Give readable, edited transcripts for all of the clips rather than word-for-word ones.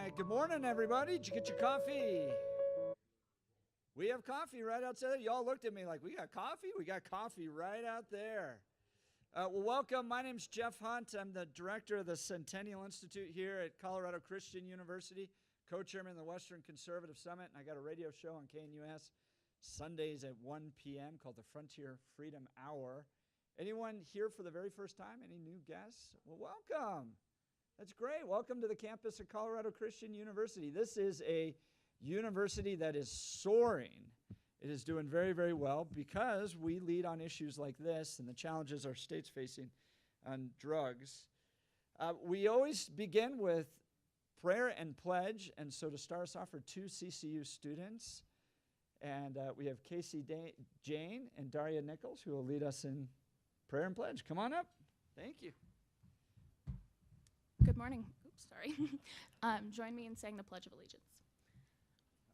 right. Good morning, everybody. Did you get your coffee? We have coffee right outside. Y'all looked at me like, we got coffee? We got coffee right out there. Well, welcome. My name's Jeff Hunt. I'm the director of the Centennial Institute here at Colorado Christian University, co-chairman of the Western Conservative Summit, and I got a radio show on KNUS Sundays at 1 p.m. called the Frontier Freedom Hour. Anyone here for the very first time? Any new guests? Well, welcome. That's great. Welcome to the campus of Colorado Christian University. This is a university that is soaring. It is doing very, very well because we lead on issues like this and the challenges our state's facing on drugs. We always begin with prayer and pledge, and so to start us off are two CCU students. And we have Casey Jane and Daria Nichols who will lead us in prayer and pledge. Come on up. Thank you. Good morning. Oops, sorry. Join me in saying the Pledge of Allegiance.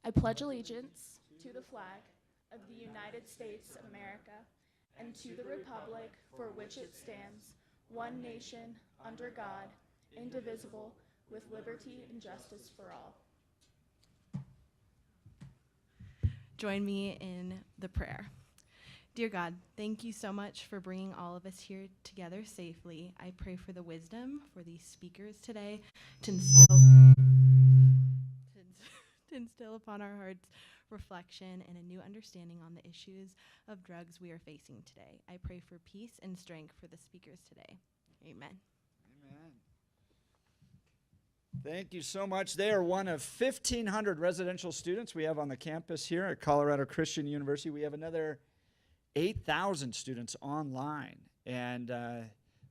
I pledge allegiance to the flag of the United States of America and to the republic for which it stands, one nation, under God, indivisible, with liberty and justice for all. Join me in the prayer. Dear God, thank you so much for bringing all of us here together safely. I pray for the wisdom for these speakers today to instill upon our hearts reflection and a new understanding on the issues of drugs we are facing today. I pray for peace and strength for the speakers today. Amen. Amen. Thank you so much. They are one of 1,500 residential students we have on the campus here at Colorado Christian University. We have another 8,000 students online. And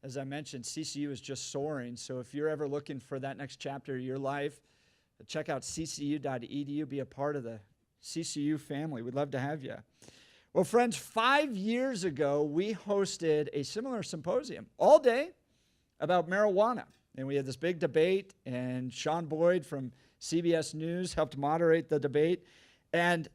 as I mentioned, CCU is just soaring. So if you're ever looking for that next chapter of your life, check out ccu.edu. Be a part of the CCU family. We'd love to have you. Well, friends, 5 years ago, we hosted a similar symposium all day about marijuana. And we had this big debate, and Sean Boyd from CBS News helped moderate the debate. And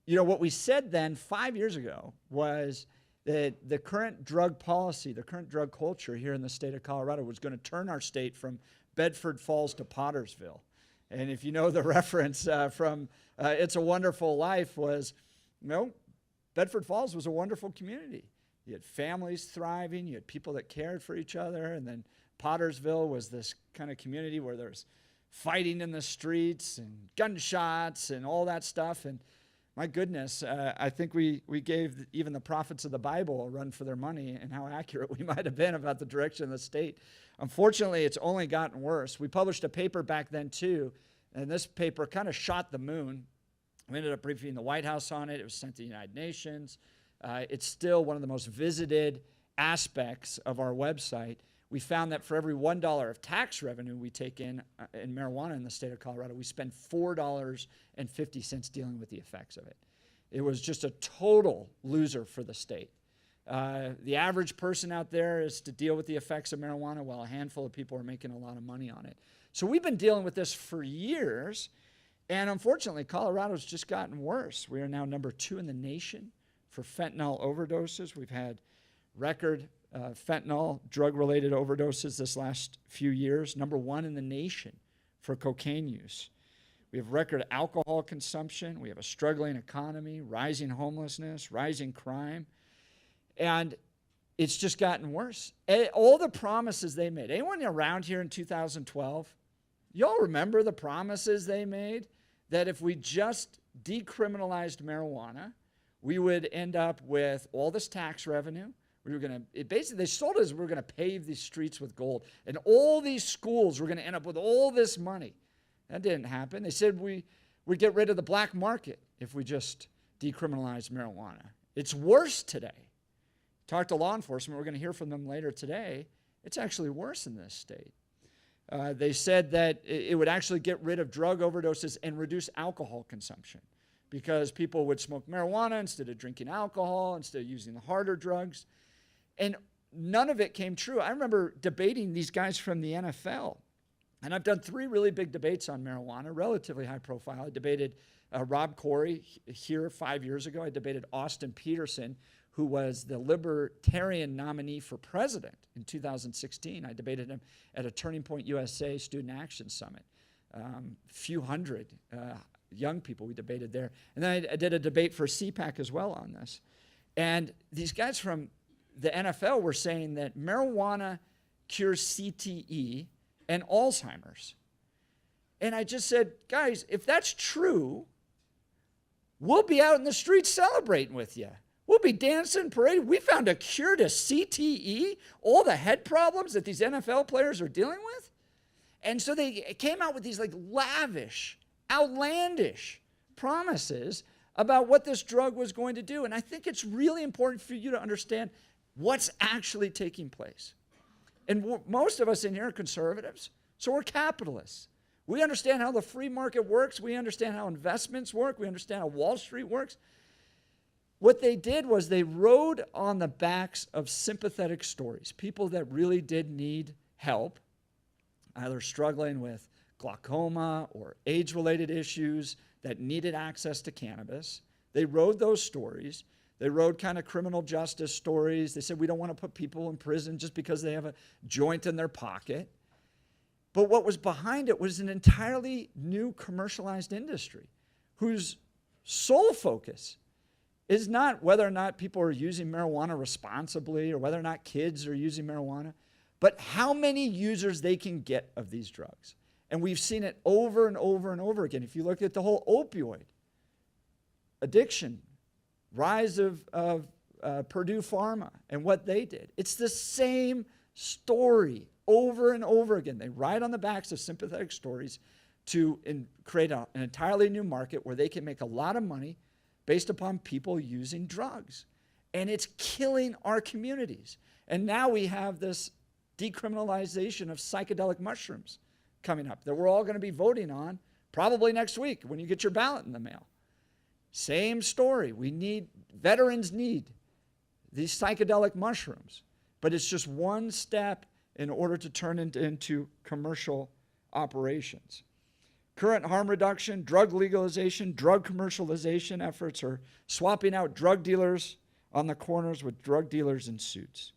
you know, what we said then 5 years ago was that the current drug policy, the current drug culture here in the state of Colorado was going to turn our state from Bedford Falls to Pottersville. And if you know the reference from It's a Wonderful Life was, you know, Bedford Falls was a wonderful community. You had families thriving, you had people that cared for each other, and then Pottersville was this kind of community where there's fighting in the streets and gunshots and all that stuff. And my goodness, I think we gave even the prophets of the Bible a run for their money and how accurate we might have been about the direction of the state. Unfortunately, it's only gotten worse. We published a paper back then, too, and this paper kind of shot the moon. We ended up briefing the White House on it. It was sent to the United Nations. It's still one of the most visited aspects of our website. We found that for every $1 of tax revenue we take in marijuana in the state of Colorado, we spend $4.50 dealing with the effects of it. It was just a total loser for the state. The average person out there is to deal with the effects of marijuana while a handful of people are making a lot of money on it. So we've been dealing with this for years, and unfortunately, Colorado's just gotten worse. We are now number 2 in the nation for fentanyl overdoses. We've had record fentanyl drug-related overdoses this last few years, number 1 in the nation for cocaine use. We have record alcohol consumption. We have a struggling economy, rising homelessness, rising crime. And it's just gotten worse. All the promises they made. Anyone around here in 2012? Y'all remember the promises they made? That if we just decriminalized marijuana, we would end up with all this tax revenue. We were going to, basically, they sold us we were going to pave these streets with gold. And all these schools were going to end up with all this money. That didn't happen. They said we'd get rid of the black market if we just decriminalized marijuana. It's worse today. Talk to law enforcement. We're going to hear from them later today. It's actually worse in this state. They said that it would actually get rid of drug overdoses and reduce alcohol consumption because people would smoke marijuana instead of drinking alcohol, instead of using the harder drugs. And none of it came true. I remember debating these guys from the NFL. And I've done 3 really big debates on marijuana, relatively high profile. I debated Rob Corey here 5 years ago. I debated Austin Peterson, who was the Libertarian nominee for president in 2016. I debated him at a Turning Point USA Student Action Summit. few hundred young people we debated there. And then I did a debate for CPAC as well on this. And these guys from the NFL were saying that marijuana cures CTE and Alzheimer's. And I just said, guys, if that's true, we'll be out in the streets celebrating with you. We'll be dancing, parading. We found a cure to CTE, all the head problems that these NFL players are dealing with. And so they came out with these like lavish, outlandish promises about what this drug was going to do. And I think it's really important for you to understand what's actually taking place. And most of us in here are conservatives, so we're capitalists. We understand how the free market works. We understand how investments work. We understand how Wall Street works. What they did was they rode on the backs of sympathetic stories, people that really did need help, either struggling with glaucoma or age-related issues that needed access to cannabis. They rode those stories. They rode kind of criminal justice stories. They said, we don't want to put people in prison just because they have a joint in their pocket. But what was behind it was an entirely new commercialized industry whose sole focus is not whether or not people are using marijuana responsibly or whether or not kids are using marijuana, but how many users they can get of these drugs. And we've seen it over and over and over again. If you look at the whole opioid addiction, rise of Purdue Pharma and what they did, it's the same story over and over again. They ride on the backs of sympathetic stories to create an entirely new market where they can make a lot of money based upon people using drugs. And it's killing our communities. And now we have this decriminalization of psychedelic mushrooms coming up that we're all going to be voting on probably next week when you get your ballot in the mail. Same story. Veterans need these psychedelic mushrooms, but it's just one step in order to turn it into commercial operations. Current harm reduction, drug legalization, drug commercialization efforts are swapping out drug dealers on the corners with drug dealers in suits.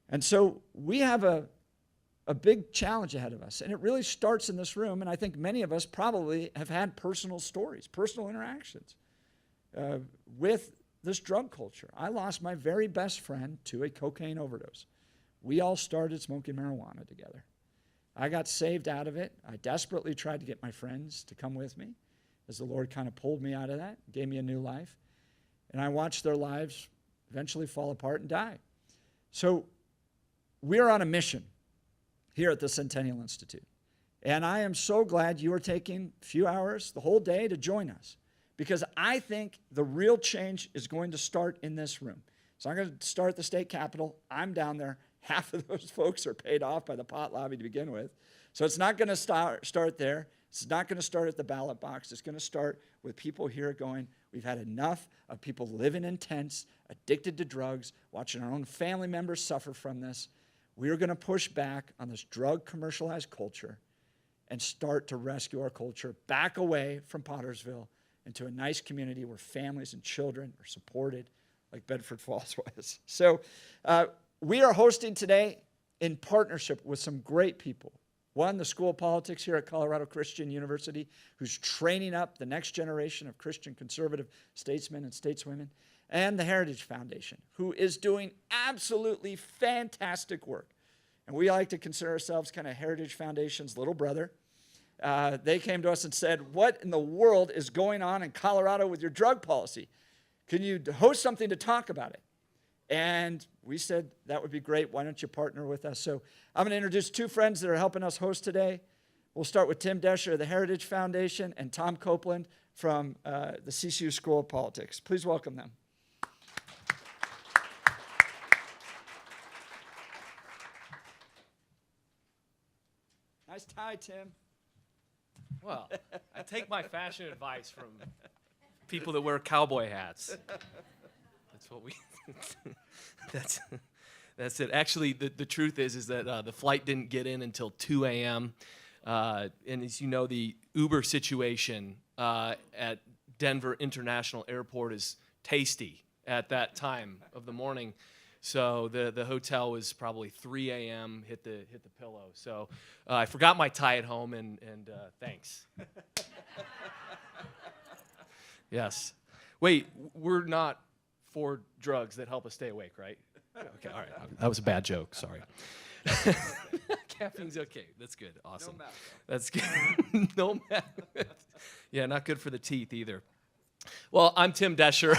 And so we have a big challenge ahead of us, and it really starts in this room, and I think many of us probably have had personal stories, personal interactions with this drug culture. I lost my very best friend to a cocaine overdose. We all started smoking marijuana together. I got saved out of it. I desperately tried to get my friends to come with me as the Lord kind of pulled me out of that, gave me a new life. And I watched their lives eventually fall apart and die. So we're on a mission here at the Centennial Institute. And I am so glad you are taking a few hours, the whole day, to join us. Because I think the real change is going to start in this room. So I'm going to start at the state capitol. I'm down there. Half of those folks are paid off by the pot lobby to begin with. So it's not going to start there. It's not going to start at the ballot box. It's going to start with people here going, we've had enough of people living in tents, addicted to drugs, watching our own family members suffer from this. We are going to push back on this drug commercialized culture and start to rescue our culture back away from Pottersville into a nice community where families and children are supported like Bedford Falls was. So we are hosting today in partnership with some great people. One, the School of Politics here at Colorado Christian University, who's training up the next generation of Christian conservative statesmen and stateswomen, and the Heritage Foundation, who is doing absolutely fantastic work. And we like to consider ourselves kind of Heritage Foundation's little brother. They came to us and said, what in the world is going on in Colorado with your drug policy? Can you host something to talk about it? And we said, that would be great. Why don't you partner with us? So I'm going to introduce two friends that are helping us host today. We'll start with Tim Desher of the Heritage Foundation and Tom Copeland from the CCU School of Politics. Please welcome them. Nice tie, Tim. Well, I take my fashion advice from people that wear cowboy hats. That's what we. That's it. Actually, the truth is that the flight didn't get in until 2 a.m. And as you know, the Uber situation at Denver International Airport is tasty at that time of the morning. So the hotel was probably 3 a.m. hit the pillow. So I forgot my tie at home, and thanks. Yes. Wait, we're not for drugs that help us stay awake, right? Okay, all right. That was a bad joke. Sorry. Caffeine's okay. That's good. Awesome. No meth. That's good. No meth. Yeah, not good for the teeth either. Well, I'm Tim Descher.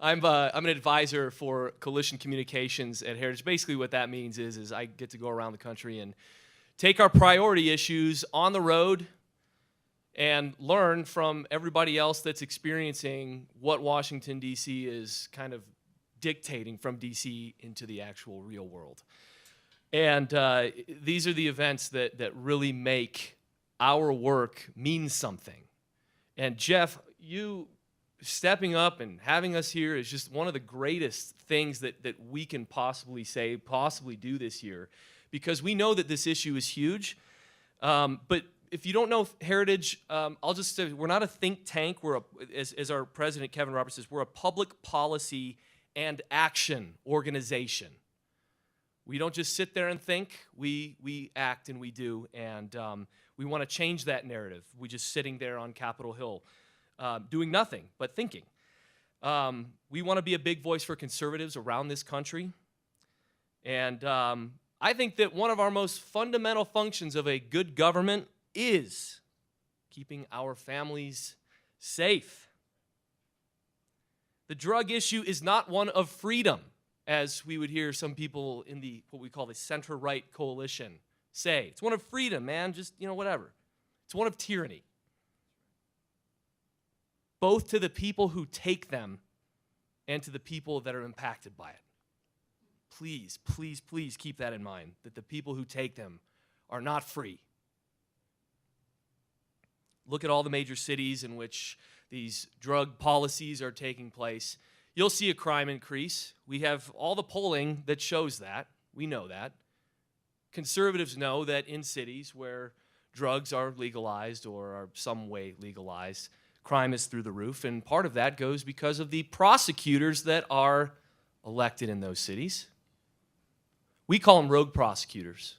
I'm an advisor for Coalition Communications at Heritage. Basically what that means is I get to go around the country and take our priority issues on the road and learn from everybody else that's experiencing what Washington, D.C. is kind of dictating from D.C. into the actual real world. And these are the events that really make our work mean something. And Jeff, you stepping up and having us here is just one of the greatest things that we can possibly say, possibly do this year, because we know that this issue is huge. But if you don't know Heritage, I'll just say we're not a think tank. As our president, Kevin Roberts, says, we're a public policy and action organization. We don't just sit there and think, we act and we do, and we want to change that narrative. We're just sitting there on Capitol Hill doing nothing but thinking. We want to be a big voice for conservatives around this country, and I think that one of our most fundamental functions of a good government is keeping our families safe. The drug issue is not one of freedom, as we would hear some people in what we call the center-right coalition say. It's one of freedom, man, just, whatever. It's one of tyranny. Both to the people who take them and to the people that are impacted by it. Please, please, please keep that in mind, that the people who take them are not free. Look at all the major cities in which these drug policies are taking place. You'll see a crime increase. We have all the polling that shows that. We know that. Conservatives know that in cities where drugs are legalized or are some way legalized, crime is through the roof, and part of that goes because of the prosecutors that are elected in those cities. We call them rogue prosecutors.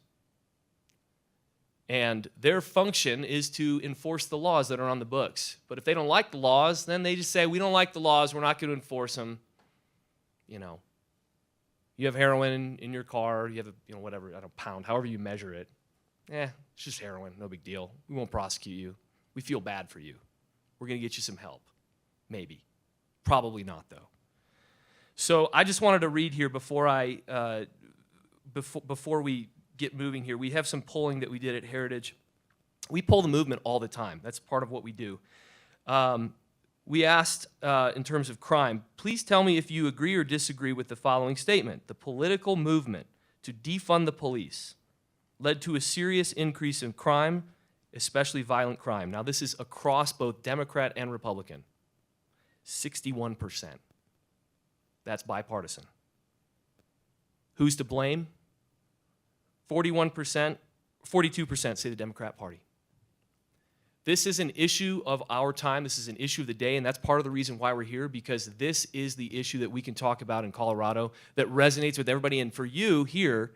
And their function is to enforce the laws that are on the books. But if they don't like the laws, then they just say, we don't like the laws, we're not going to enforce them. You have heroin in your car, you have whatever, I don't know, pound, however you measure it. It's just heroin, no big deal. We won't prosecute you. We feel bad for you. We're going to get you some help. Maybe. Probably not, though. So I just wanted to read here before we get moving here. We have some polling that we did at Heritage. We poll the movement all the time. That's part of what we do. We asked, in terms of crime, please tell me if you agree or disagree with the following statement. The political movement to defund the police led to a serious increase in crime, especially violent crime. Now, this is across both Democrat and Republican. 61%. That's bipartisan. Who's to blame? 41%, 42% say the Democrat Party. This is an issue of our time. This is an issue of the day, and that's part of the reason why we're here, because this is the issue that we can talk about in Colorado that resonates with everybody. And for you here,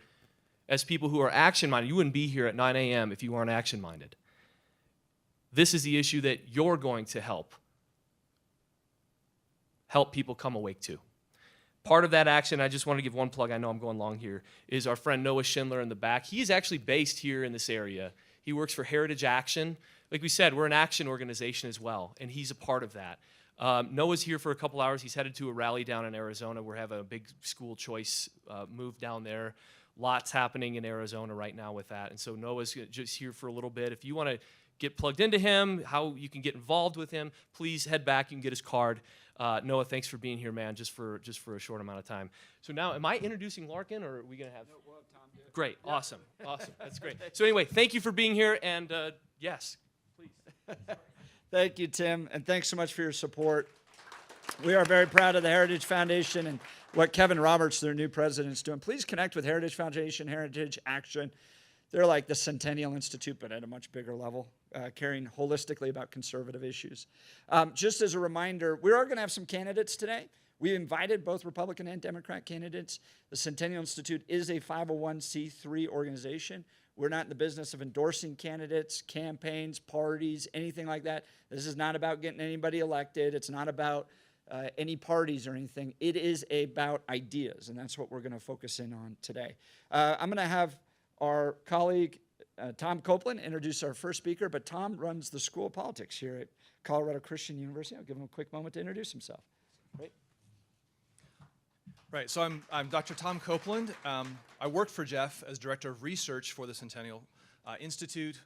as people who are action-minded, you wouldn't be here at 9 a.m. if you weren't action-minded. This is the issue that you're going to help people come awake to. Part of that action, I just want to give one plug, I know I'm going long here, is our friend Noah Schindler in the back. He's actually based here in this area. He works for Heritage Action. Like we said, we're an action organization as well, and he's a part of that. Noah's here for a couple hours. He's headed to a rally down in Arizona. We're having a big school choice move down there. Lots happening in Arizona right now with that, and so Noah's just here for a little bit. If you want to get plugged into him, how you can get involved with him, please head back. You can get his card. Noah, thanks for being here, man, just for a short amount of time. So now, am I introducing Larkin, or are we going to have? No, we'll have Tom do it. Great, yeah. Awesome, that's great. So anyway, thank you for being here, and yes, please. Thank you, Tim, and thanks so much for your support. We are very proud of the Heritage Foundation and what Kevin Roberts, their new president, is doing. Please connect with Heritage Foundation, Heritage Action. They're like the Centennial Institute, but at a much bigger level, caring holistically about conservative issues. Just as a reminder, we are going to have some candidates today. We invited both Republican and Democrat candidates. The Centennial Institute is a 501c3 organization. We're not in the business of endorsing candidates, campaigns, parties, anything like that. This is not about getting anybody elected. It's not about any parties or anything. It is about ideas, and that's what we're going to focus in on today. I'm going to have our colleague, Tom Copeland, introduce our first speaker, but Tom runs the School of Politics here at Colorado Christian University. I'll give him a quick moment to introduce himself. Great. Right, so I'm Dr. Tom Copeland. I worked for Jeff as Director of Research for the Centennial Institute,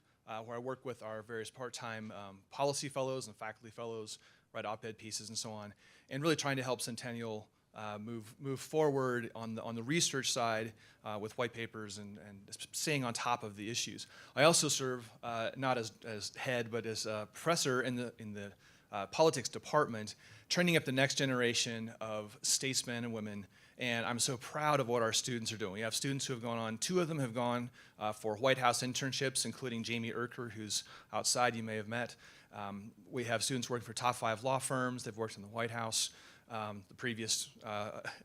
where I work with our various part-time policy fellows and faculty fellows, write op-ed pieces and so on, and really trying to help Centennial move forward on the research side with white papers and staying on top of the issues. I also serve not as head, but as a professor in the politics department, training up the next generation of statesmen and women. And I'm so proud of what our students are doing. We have students who have gone on, 2 of them have gone for White House internships, including Jamie Erker, who's outside, you may have met. We have students working for top 5 law firms. They've worked in the White House, the previous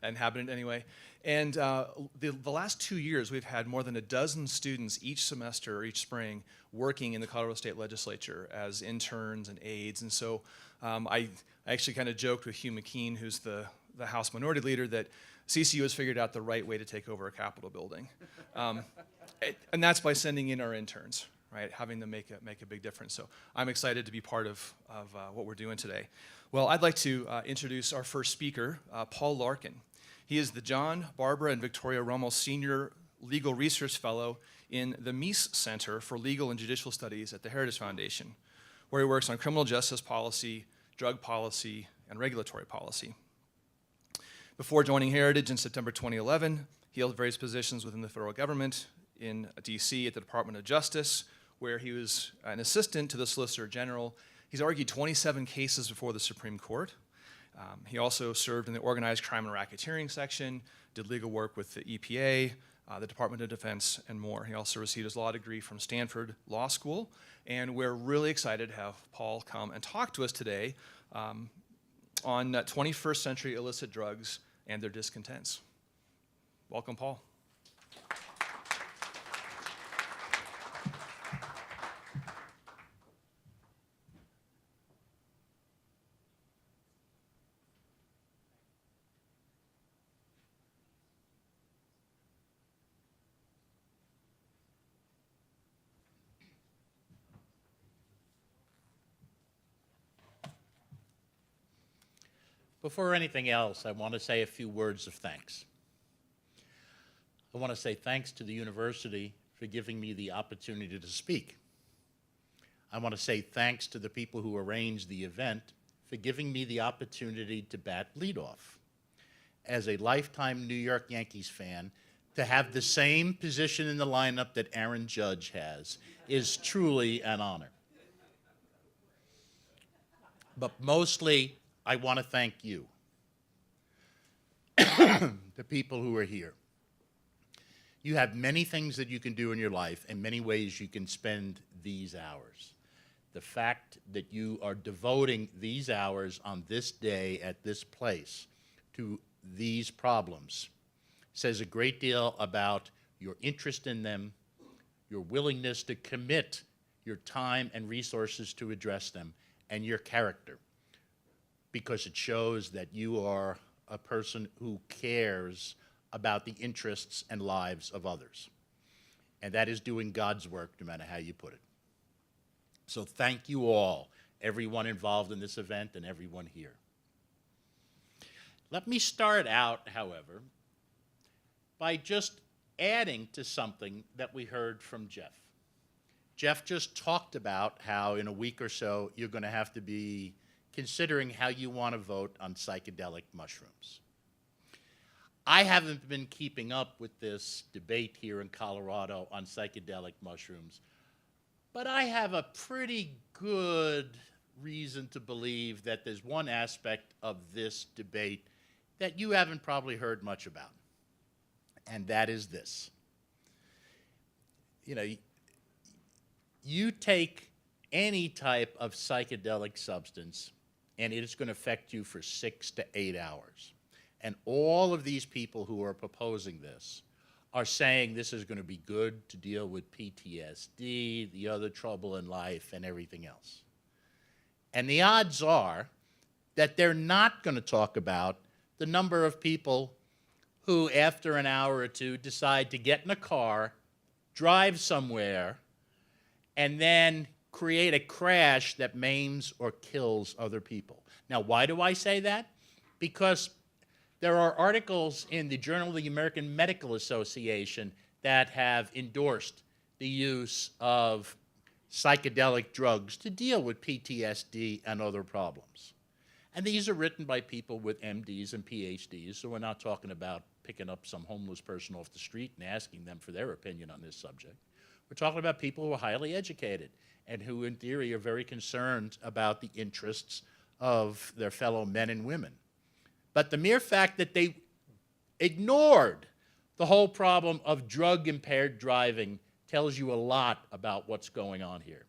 inhabitant anyway. And the last 2 years, we've had more than a dozen students each semester or each spring working in the Colorado State Legislature as interns and aides. And so I actually kind of joked with Hugh McKean, who's the House Minority Leader, that CCU has figured out the right way to take over a Capitol building. And that's by sending in our interns, right? Having them make a big difference. So I'm excited to be part of what we're doing today. Well, I'd like to introduce our first speaker, Paul Larkin. He is the John, Barbara, and Victoria Rummel Senior Legal Research Fellow in the Meese Center for Legal and Judicial Studies at the Heritage Foundation, where he works on criminal justice policy, drug policy, and regulatory policy. Before joining Heritage in September 2011, he held various positions within the federal government in D.C. at the Department of Justice, where he was an assistant to the Solicitor General. He's argued 27 cases before the Supreme Court. He also served in the Organized Crime and Racketeering section, did legal work with the EPA, the Department of Defense, and more. He also received his law degree from Stanford Law School, and we're really excited to have Paul come and talk to us today on 21st century illicit drugs and their discontents. Welcome, Paul. Before anything else, I want to say a few words of thanks. I want to say thanks to the university for giving me the opportunity to speak. I want to say thanks to the people who arranged the event for giving me the opportunity to bat leadoff. As a lifetime New York Yankees fan, to have the same position in the lineup that Aaron Judge has is truly an honor. But mostly, I want to thank you, the people who are here. You have many things that you can do in your life and many ways you can spend these hours. The fact that you are devoting these hours on this day at this place to these problems says a great deal about your interest in them, your willingness to commit your time and resources to address them, and your character, because it shows that you are a person who cares about the interests and lives of others. And that is doing God's work, no matter how you put it. So thank you all, everyone involved in this event and everyone here. Let me start out, however, by just adding to something that we heard from Jeff. Jeff just talked about how in a week or so you're going to have to be considering how you want to vote on psychedelic mushrooms. I haven't been keeping up with this debate here in Colorado on psychedelic mushrooms, but I have a pretty good reason to believe that there's one aspect of this debate that you haven't probably heard much about, and that is this. You know, you take any type of psychedelic substance, and it is going to affect you for 6 to 8 hours. And all of these people who are proposing this are saying this is going to be good to deal with PTSD, the other trouble in life, and everything else. And the odds are that they're not going to talk about the number of people who, after an hour or two, decide to get in a car, drive somewhere, and then create a crash that maims or kills other people. Now, why do I say that? Because there are articles in the Journal of the American Medical Association that have endorsed the use of psychedelic drugs to deal with PTSD and other problems. And these are written by people with MDs and PhDs, so we're not talking about picking up some homeless person off the street and asking them for their opinion on this subject. We're talking about people who are highly educated and who, in theory, are very concerned about the interests of their fellow men and women. But the mere fact that they ignored the whole problem of drug-impaired driving tells you a lot about what's going on here.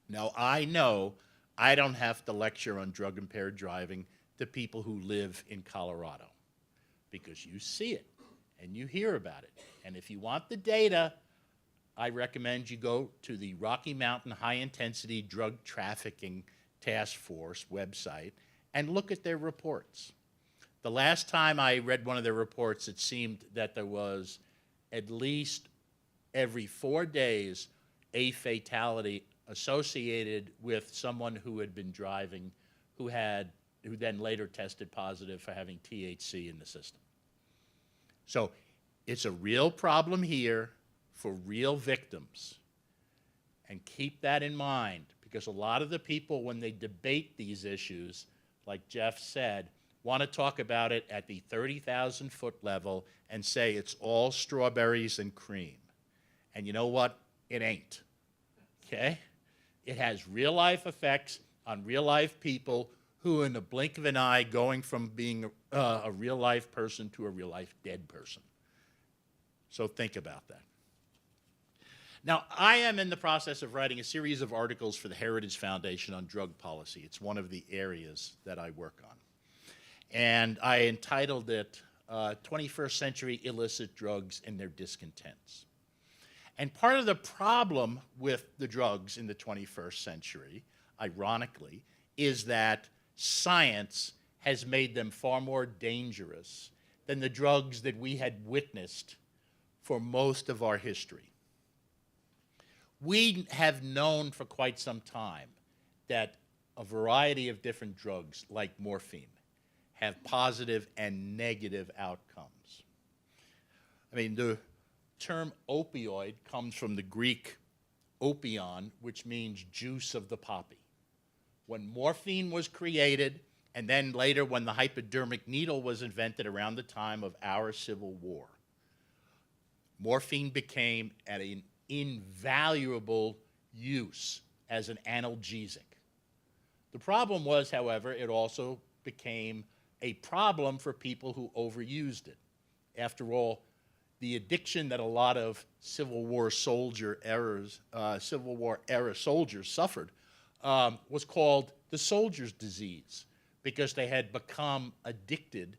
Now, I know I don't have to lecture on drug-impaired driving to people who live in Colorado, because you see it and you hear about it. And if you want the data, I recommend you go to the Rocky Mountain High Intensity Drug Trafficking Task Force website and look at their reports. The last time I read one of their reports, it seemed that there was at least every 4 days a fatality associated with someone who had been driving who then later tested positive for having THC in the system. So it's a real problem here for real victims. And keep that in mind, because a lot of the people, when they debate these issues, like Jeff said, want to talk about it at the 30,000-foot level and say it's all strawberries and cream. And you know what? It ain't. Okay? It has real-life effects on real-life people who, in the blink of an eye, going from being a real-life person to a real-life dead person. So think about that. Now, I am in the process of writing a series of articles for the Heritage Foundation on drug policy. It's one of the areas that I work on. And I entitled it 21st Century Illicit Drugs and Their Discontents. And part of the problem with the drugs in the 21st century, ironically, is that science has made them far more dangerous than the drugs that we had witnessed for most of our history. We have known for quite some time that a variety of different drugs, like morphine, have positive and negative outcomes. I mean, the term opioid comes from the Greek opion, which means juice of the poppy. When morphine was created, and then later when the hypodermic needle was invented around the time of our Civil War, morphine became an invaluable use as an analgesic. The problem was, however, it also became a problem for people who overused it. After all, the addiction that a lot of Civil War era soldiers suffered was called the soldier's disease, because they had become addicted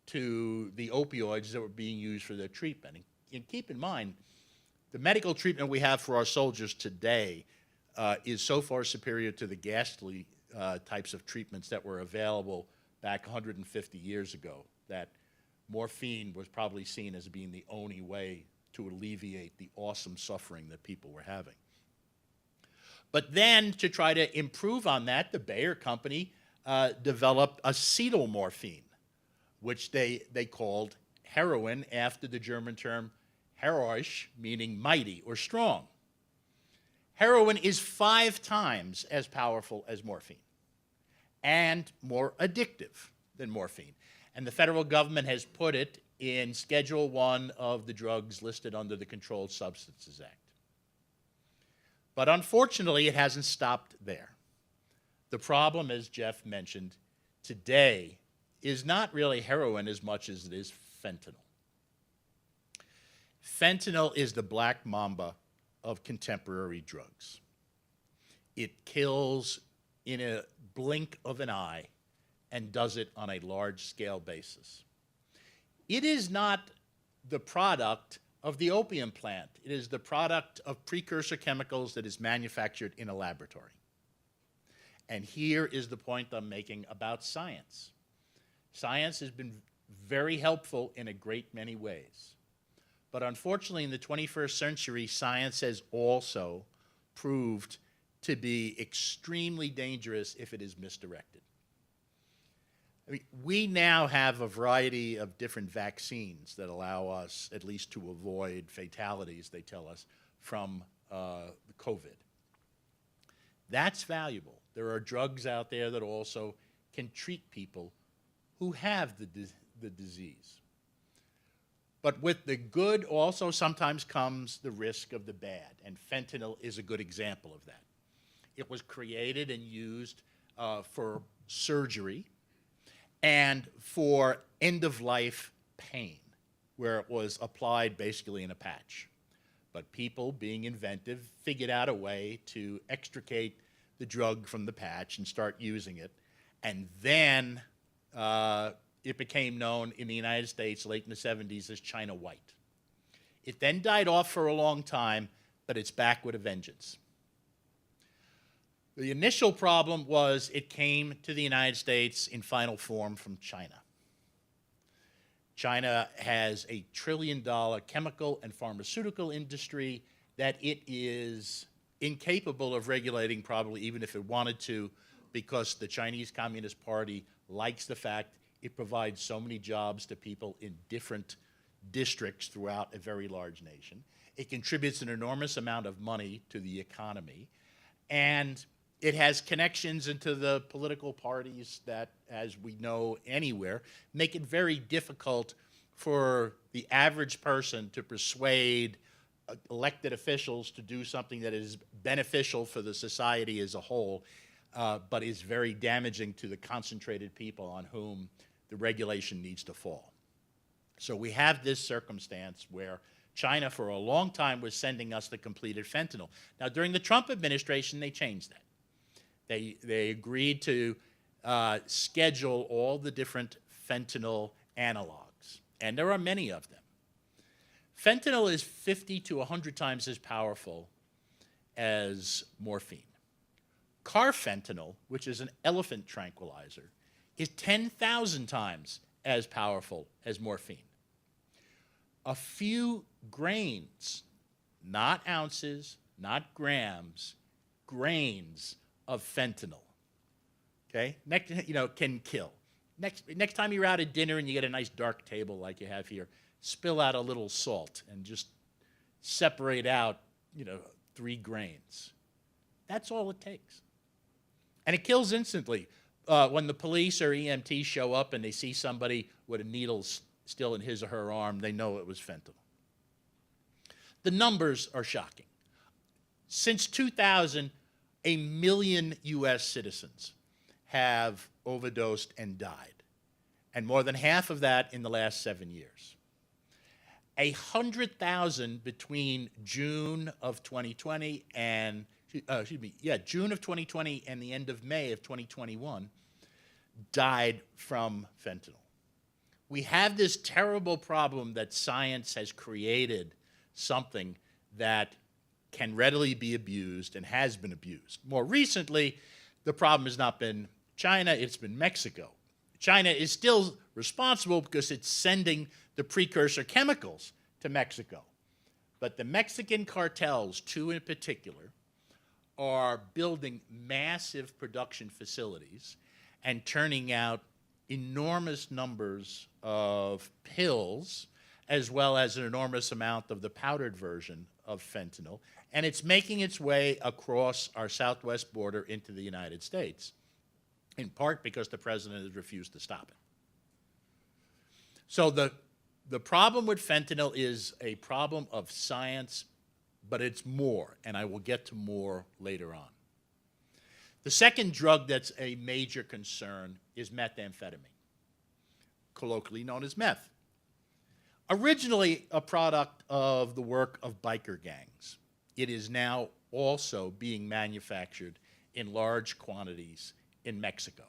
to the opioids that were being used for their treatment. And keep in mind, the medical treatment we have for our soldiers today is so far superior to the ghastly types of treatments that were available back 150 years ago, that morphine was probably seen as being the only way to alleviate the awesome suffering that people were having. But then, to try to improve on that, the Bayer company developed acetylmorphine, which they called heroin after the German term heroisch, meaning mighty or strong. Heroin is 5 times as powerful as morphine and more addictive than morphine. And the federal government has put it in Schedule 1 of the drugs listed under the Controlled Substances Act. But unfortunately, it hasn't stopped there. The problem, as Jeff mentioned, today is not really heroin as much as it is fentanyl. Fentanyl is the black mamba of contemporary drugs. It kills in a blink of an eye and does it on a large-scale basis. It is not the product of the opium plant. It is the product of precursor chemicals that is manufactured in a laboratory. And here is the point I'm making about science. Science has been very helpful in a great many ways. But unfortunately, in the 21st century, science has also proved to be extremely dangerous if it is misdirected. I mean, we now have a variety of different vaccines that allow us at least to avoid fatalities, they tell us, from COVID. That's valuable. There are drugs out there that also can treat people who have the disease. But with the good also sometimes comes the risk of the bad, and fentanyl is a good example of that. It was created and used for surgery and for end-of-life pain, where it was applied basically in a patch. But people, being inventive, figured out a way to extricate the drug from the patch and start using it, and then it became known in the United States late in the 70s as China White. It then died off for a long time, but it's back with a vengeance. The initial problem was it came to the United States in final form from China. China has a trillion-dollar chemical and pharmaceutical industry that it is incapable of regulating, probably even if it wanted to, because the Chinese Communist Party likes the fact it provides so many jobs to people in different districts throughout a very large nation. It contributes an enormous amount of money to the economy, and it has connections into the political parties that, as we know anywhere, make it very difficult for the average person to persuade elected officials to do something that is beneficial for the society as a whole, but is very damaging to the concentrated people on whom the regulation needs to fall. So we have this circumstance where China for a long time was sending us the completed fentanyl. Now, during the Trump administration, they changed that. They agreed to schedule all the different fentanyl analogs, and there are many of them. Fentanyl is 50 to 100 times as powerful as morphine. Carfentanil, which is an elephant tranquilizer, is 10,000 times as powerful as morphine. A few grains, not ounces, not grams, grains of fentanyl, okay, can kill. Next time you're out at dinner and you get a nice dark table like you have here, spill out a little salt and just separate out, 3 grains. That's all it takes. And it kills instantly. When the police or EMT show up and they see somebody with a needle still in his or her arm, they know it was fentanyl. The numbers are shocking. Since 2000, 1 million U.S. citizens have overdosed and died, and more than half of that in the last 7 years. 100,000 between June of 2020 and June of 2020 and the end of May of 2021 died from fentanyl. We have this terrible problem that science has created something that can readily be abused and has been abused. More recently, the problem has not been China, it's been Mexico. China is still responsible because it's sending the precursor chemicals to Mexico. But the Mexican cartels, 2 in particular, are building massive production facilities and turning out enormous numbers of pills, as well as an enormous amount of the powdered version of fentanyl, and it's making its way across our southwest border into the United States, in part because the president has refused to stop it. So the problem with fentanyl is a problem of science, but it's more, and I will get to more later on. The second drug that's a major concern is methamphetamine, colloquially known as meth. Originally a product of the work of biker gangs, it is now also being manufactured in large quantities in Mexico.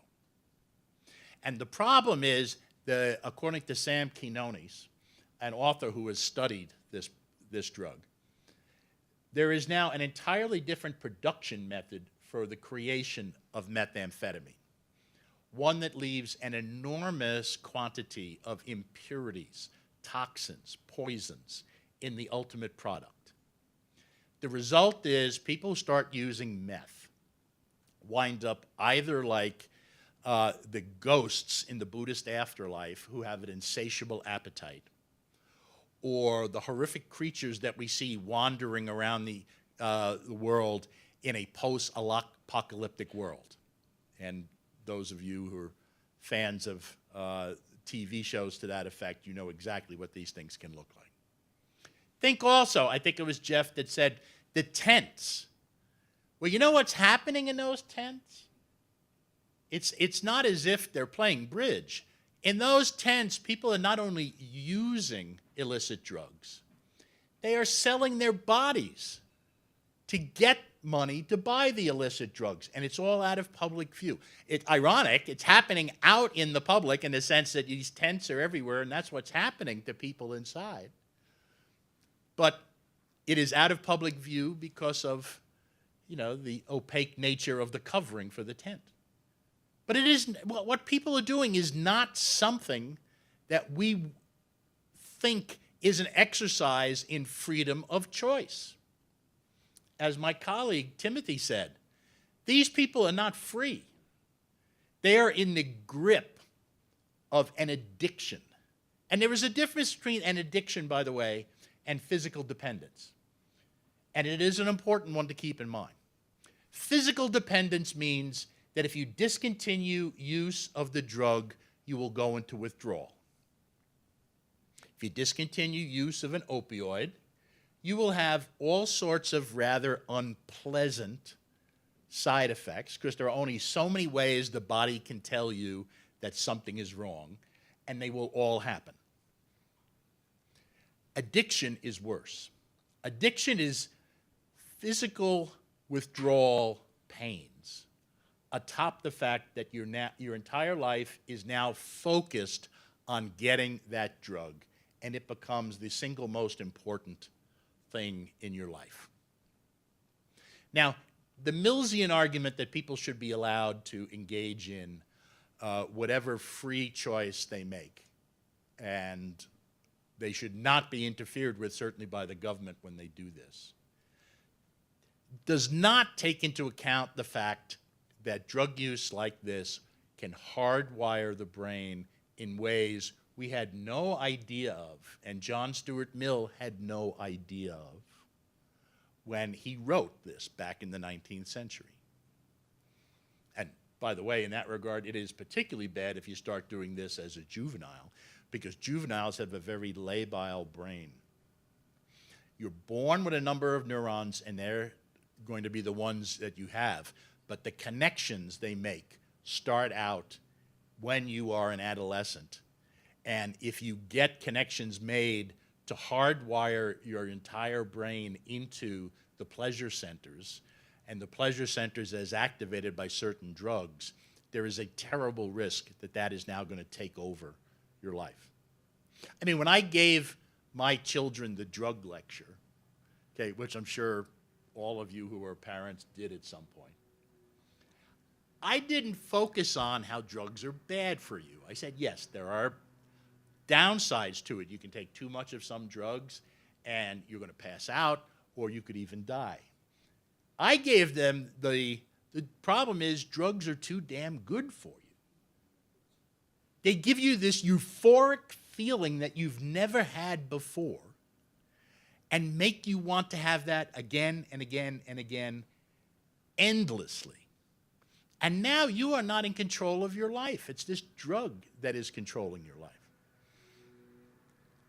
And the problem is according to Sam Quinones, an author who has studied this drug, there is now an entirely different production method for the creation of methamphetamine, one that leaves an enormous quantity of impurities, toxins, poisons in the ultimate product. The result is people who start using meth wind up either like the ghosts in the Buddhist afterlife who have an insatiable appetite, or the horrific creatures that we see wandering around the world in a post-apocalyptic world. And those of you who are fans of TV shows to that effect, you know exactly what these things can look like. Think also, I think it was Jeff that said, the tents. Well, you know what's happening in those tents? It's not as if they're playing bridge. In those tents, people are not only using illicit drugs, they are selling their bodies to get money to buy the illicit drugs, and it's all out of public view. It's ironic, it's happening out in the public in the sense that these tents are everywhere, and that's what's happening to people inside. But it is out of public view because of, the opaque nature of the covering for the tent. But it is, what people are doing is not something that we think is an exercise in freedom of choice. As my colleague Timothy said, these people are not free. They are in the grip of an addiction. And there is a difference between an addiction, by the way, and physical dependence. And it is an important one to keep in mind. Physical dependence means that if you discontinue use of the drug, you will go into withdrawal. If you discontinue use of an opioid, you will have all sorts of rather unpleasant side effects, because there are only so many ways the body can tell you that something is wrong, and they will all happen. Addiction is worse. Addiction is physical withdrawal pains atop the fact that your entire life is now focused on getting that drug, and it becomes the single most important thing in your life. Now, the Millsian argument that people should be allowed to engage in whatever free choice they make, and they should not be interfered with, certainly by the government when they do this, does not take into account the fact that drug use like this can hardwire the brain in ways we had no idea of, and John Stuart Mill had no idea of when he wrote this back in the 19th century. And by the way, in that regard, it is particularly bad if you start doing this as a juvenile, because juveniles have a very labile brain. You're born with a number of neurons, and they're going to be the ones that you have, but the connections they make start out when you are an adolescent. And if you get connections made to hardwire your entire brain into the pleasure centers, and the pleasure centers as activated by certain drugs, there is a terrible risk that that is now going to take over your life. I mean, when I gave my children the drug lecture, okay, which I'm sure all of you who are parents did at some point, I didn't focus on how drugs are bad for you. I said, yes, there are downsides to it. You can take too much of some drugs and you're going to pass out, or you could even die. I gave them the problem is drugs are too damn good for you. They give you this euphoric feeling that you've never had before and make you want to have that again and again and again endlessly. And now you are not in control of your life. It's this drug that is controlling your life.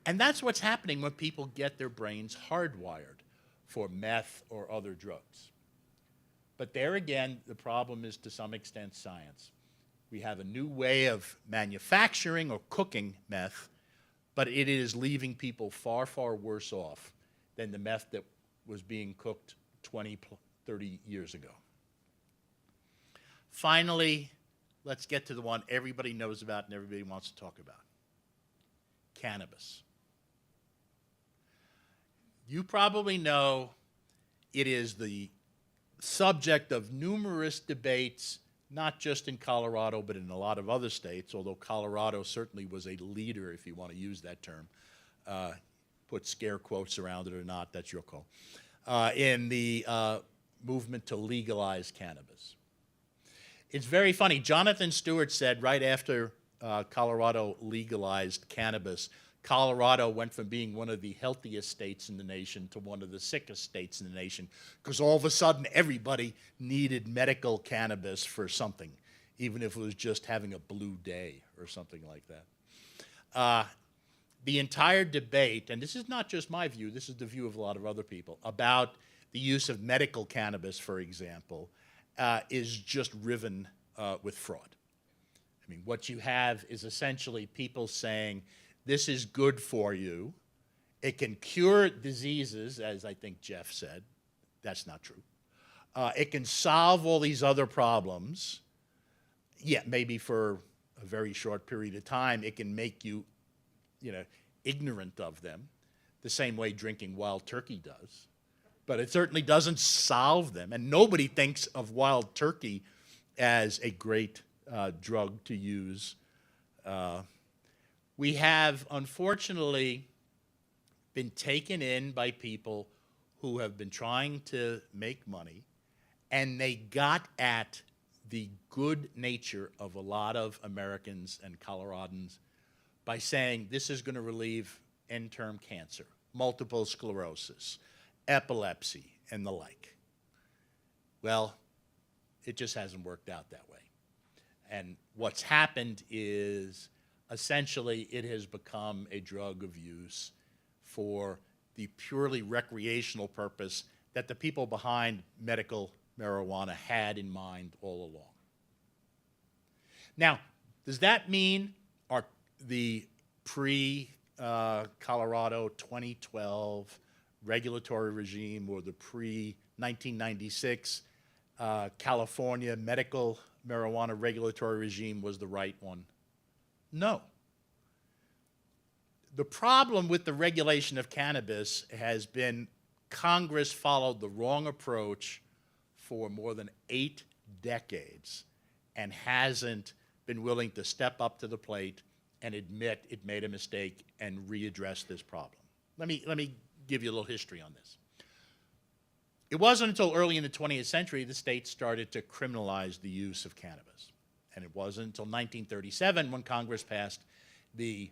And that's what's happening when people get their brains hardwired for meth or other drugs. But there again, the problem is to some extent science. We have a new way of manufacturing or cooking meth, but it is leaving people far, far worse off than the meth that was being cooked 20, 30 years ago. Finally, let's get to the one everybody knows about and everybody wants to talk about. Cannabis. You probably know it is the subject of numerous debates, not just in Colorado, but in a lot of other states, although Colorado certainly was a leader, if you want to use that term. Put scare quotes around it or not, that's your call. In the movement to legalize cannabis. It's very funny. Jonathan Stewart said right after Colorado legalized cannabis, Colorado went from being one of the healthiest states in the nation to one of the sickest states in the nation because all of a sudden everybody needed medical cannabis for something, even if it was just having a blue day or something like that. The entire debate, and this is not just my view, this is the view of a lot of other people, about the use of medical cannabis, for example, is just riven with fraud. I mean, what you have is essentially people saying, this is good for you. It can cure diseases, as I think Jeff said. That's not true. It can solve all these other problems. Yeah, maybe for a very short period of time, it can make you, ignorant of them, the same way drinking wild turkey does. But it certainly doesn't solve them. And nobody thinks of wild turkey as a great drug to use. We have, unfortunately, been taken in by people who have been trying to make money, and they got at the good nature of a lot of Americans and Coloradans by saying this is going to relieve end-term cancer, multiple sclerosis, epilepsy, and the like. Well, it just hasn't worked out that way. And what's happened is essentially it has become a drug of use for the purely recreational purpose that the people behind medical marijuana had in mind all along. Now, does that mean the pre-Colorado 2012 regulatory regime or the pre-1996 California medical marijuana regulatory regime was the right one? No. The problem with the regulation of cannabis has been Congress followed the wrong approach for more than 8 decades and hasn't been willing to step up to the plate and admit it made a mistake and readdress this problem. Let me give you a little history on this. It wasn't until early in the 20th century the states started to criminalize the use of cannabis. And it wasn't until 1937 when Congress passed the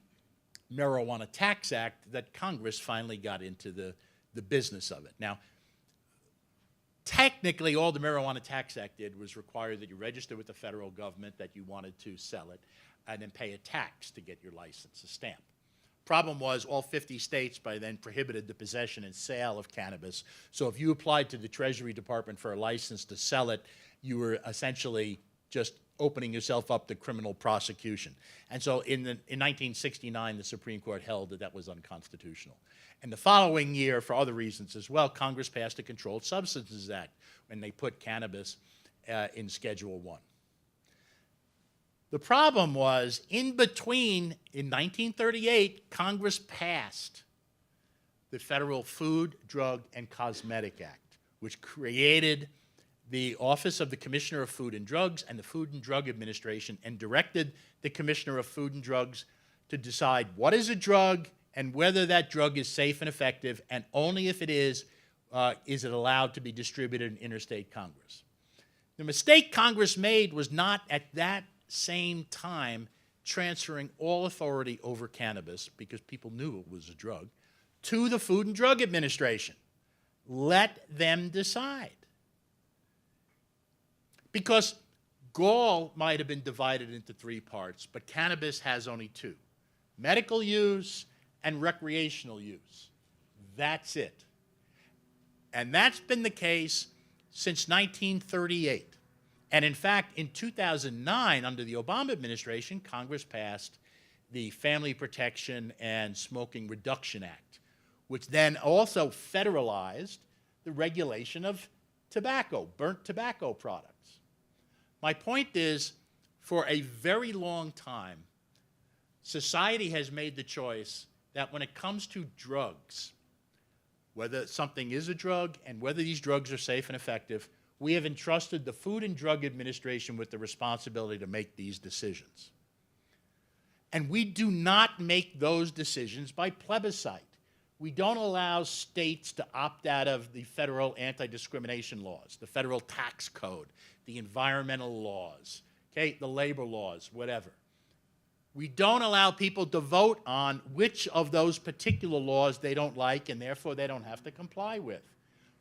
Marijuana Tax Act that Congress finally got into the business of it. Now, technically, all the Marijuana Tax Act did was require that you register with the federal government that you wanted to sell it and then pay a tax to get your license, a stamp. Problem was all 50 states by then prohibited the possession and sale of cannabis. So if you applied to the Treasury Department for a license to sell it, you were essentially just opening yourself up to criminal prosecution. And so in 1969, the Supreme Court held that that was unconstitutional. And the following year, for other reasons as well, Congress passed a Controlled Substances Act when they put cannabis in Schedule I. The problem was, in between, in 1938, Congress passed the Federal Food, Drug, and Cosmetic Act, which created the Office of the Commissioner of Food and Drugs and the Food and Drug Administration and directed the Commissioner of Food and Drugs to decide what is a drug and whether that drug is safe and effective, and only if it is it allowed to be distributed in interstate commerce. The mistake Congress made was not at that same time transferring all authority over cannabis, because people knew it was a drug, to the Food and Drug Administration. Let them decide. Because gall might have been divided into 3 parts, but cannabis has only 2. Medical use and recreational use. That's it. And that's been the case since 1938. And in fact, in 2009, under the Obama administration, Congress passed the Family Protection and Smoking Reduction Act, which then also federalized the regulation of tobacco, burnt tobacco products. My point is, for a very long time, society has made the choice that when it comes to drugs, whether something is a drug and whether these drugs are safe and effective, we have entrusted the Food and Drug Administration with the responsibility to make these decisions. And we do not make those decisions by plebiscite. We don't allow states to opt out of the federal anti-discrimination laws, the federal tax code, the environmental laws, okay, the labor laws, whatever. We don't allow people to vote on which of those particular laws they don't like and therefore they don't have to comply with.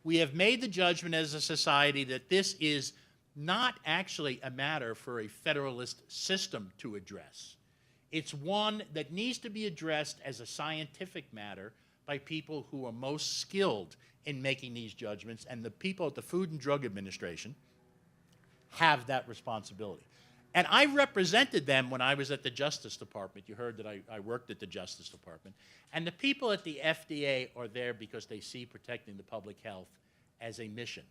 We have made the judgment as a society that this is not actually a matter for a federalist system to address. It's one that needs to be addressed as a scientific matter by people who are most skilled in making these judgments, and the people at the Food and Drug Administration have that responsibility. And I represented them when I was at the Justice Department. You heard that I worked at the Justice Department. And the people at the FDA are there because they see protecting the public health as a mission,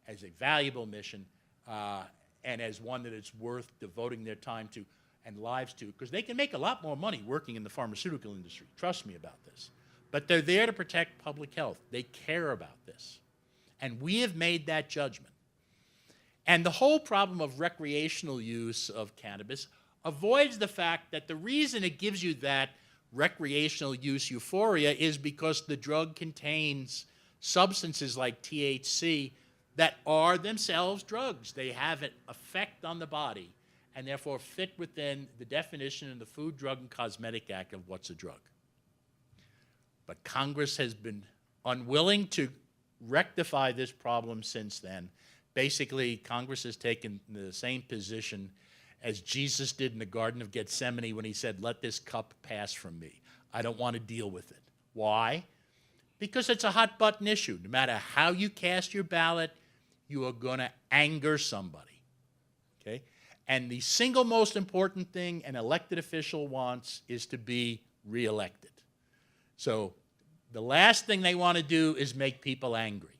as a valuable mission, and as one that it's worth devoting their time to and lives to, because they can make a lot more money working in the pharmaceutical industry. Trust me about this. But they're there to protect public health. They care about this. And we have made that judgment. And the whole problem of recreational use of cannabis avoids the fact that the reason it gives you that recreational use euphoria is because the drug contains substances like THC that are themselves drugs. They have an effect on the body and therefore fit within the definition in the Food, Drug, and Cosmetic Act of what's a drug. But Congress has been unwilling to rectify this problem since then. Basically, Congress has taken the same position as Jesus did in the Garden of Gethsemane when he said, "Let this cup pass from me. I don't want to deal with it." Why? Because it's a hot-button issue. No matter how you cast your ballot, you are going to anger somebody, okay? And the single most important thing an elected official wants is to be reelected. So the last thing they want to do is make people angry.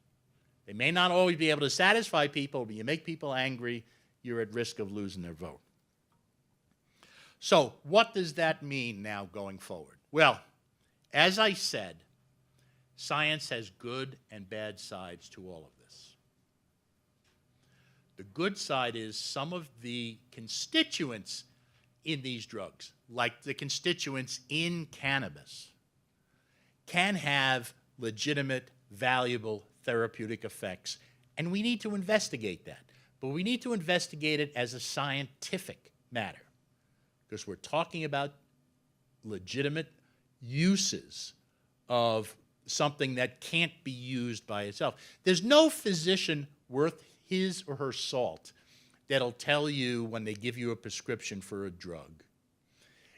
They may not always be able to satisfy people, but you make people angry, you're at risk of losing their vote. So what does that mean now going forward? Well, as I said, science has good and bad sides to all of this. The good side is some of the constituents in these drugs, like the constituents in cannabis, can have legitimate, valuable therapeutic effects, and we need to investigate that. But we need to investigate it as a scientific matter, because we're talking about legitimate uses of something that can't be used by itself. There's no physician worth his or her salt that'll tell you when they give you a prescription for a drug,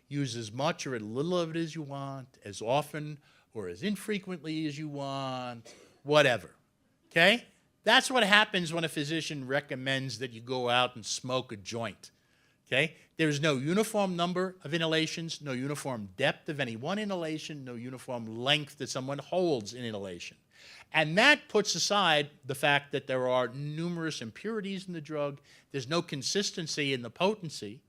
use as much or as little of it as you want, as often or as infrequently as you want, whatever, okay? That's what happens when a physician recommends that you go out and smoke a joint, okay? There's no uniform number of inhalations, no uniform depth of any one inhalation, no uniform length that someone holds in inhalation. And that puts aside the fact that there are numerous impurities in the drug, there's no consistency in the potency,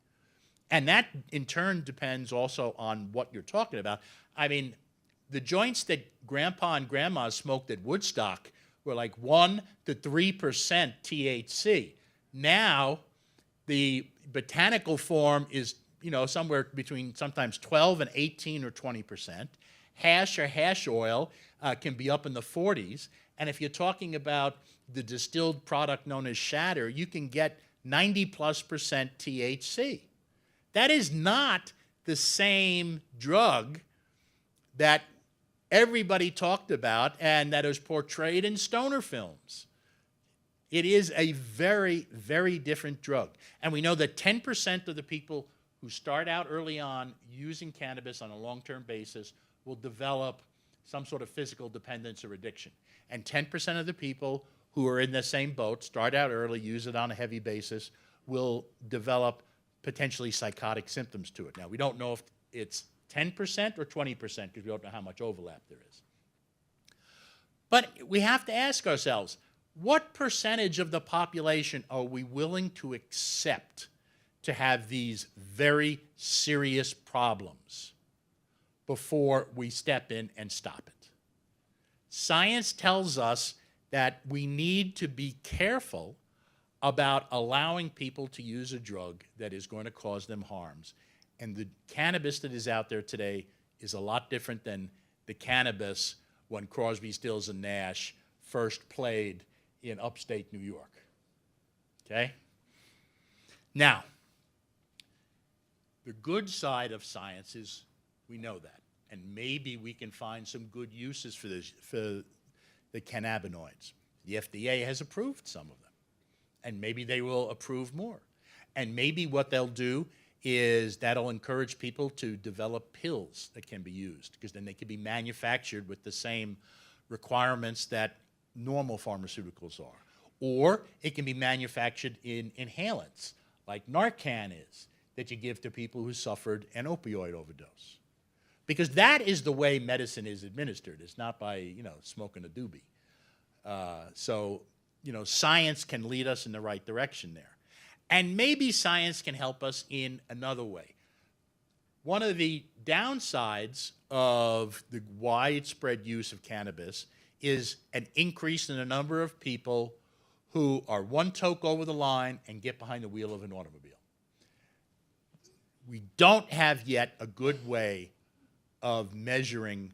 and that in turn depends also on what you're talking about. I mean, the joints that Grandpa and Grandma smoked at Woodstock were like 1 to 3% THC. Now, the botanical form is, you know, somewhere between sometimes 12 and 18 or 20%. Hash or hash oil can be up in the 40s. And if you're talking about the distilled product known as shatter, you can get 90+% THC. That is not the same drug that everybody talked about and that is portrayed in stoner films. It is a very, very different drug. And we know that 10% of the people who start out early on using cannabis on a long-term basis will develop some sort of physical dependence or addiction. And 10% of the people who are in the same boat, start out early, use it on a heavy basis, will develop potentially psychotic symptoms to it. Now, we don't know if it's 10% or 20% because we don't know how much overlap there is. But we have to ask ourselves, what percentage of the population are we willing to accept to have these very serious problems before we step in and stop it. Science tells us that we need to be careful about allowing people to use a drug that is going to cause them harms. And the cannabis that is out there today is a lot different than the cannabis when Crosby, Stills, and Nash first played in upstate New York. Okay? Now, the good side of science is we know that. And maybe we can find some good uses for the cannabinoids. The FDA has approved some of them. And maybe they will approve more. And maybe what they'll do is that'll encourage people to develop pills that can be used, because then they can be manufactured with the same requirements that normal pharmaceuticals are. Or it can be manufactured in inhalants, like Narcan is, that you give to people who suffered an opioid overdose. Because that is the way medicine is administered. It's not by, smoking a doobie. So, science can lead us in the right direction there. And maybe science can help us in another way. One of the downsides of the widespread use of cannabis is an increase in the number of people who are one toke over the line and get behind the wheel of an automobile. We don't have yet a good way of measuring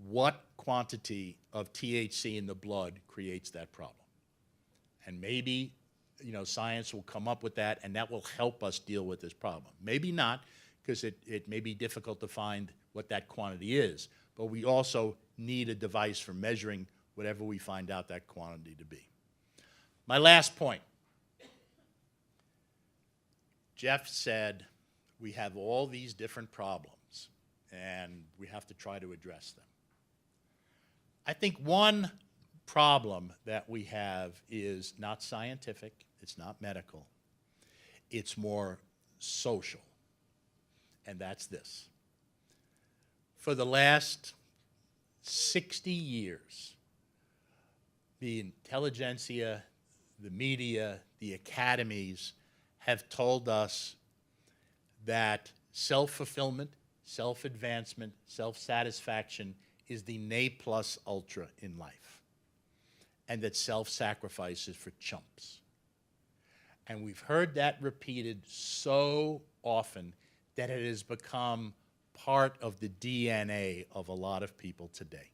what quantity of THC in the blood creates that problem. And maybe, science will come up with that, and that will help us deal with this problem. Maybe not, because it may be difficult to find what that quantity is. But we also need a device for measuring whatever we find out that quantity to be. My last point. Jeff said we have all these different problems, and we have to try to address them. I think one problem that we have is not scientific, it's not medical, it's more social, and that's this. For the last 60 years, the intelligentsia, the media, the academies have told us that self-fulfillment, self-advancement, self-satisfaction is the ne plus ultra in life, and that self-sacrifice is for chumps. And we've heard that repeated so often that it has become part of the DNA of a lot of people today.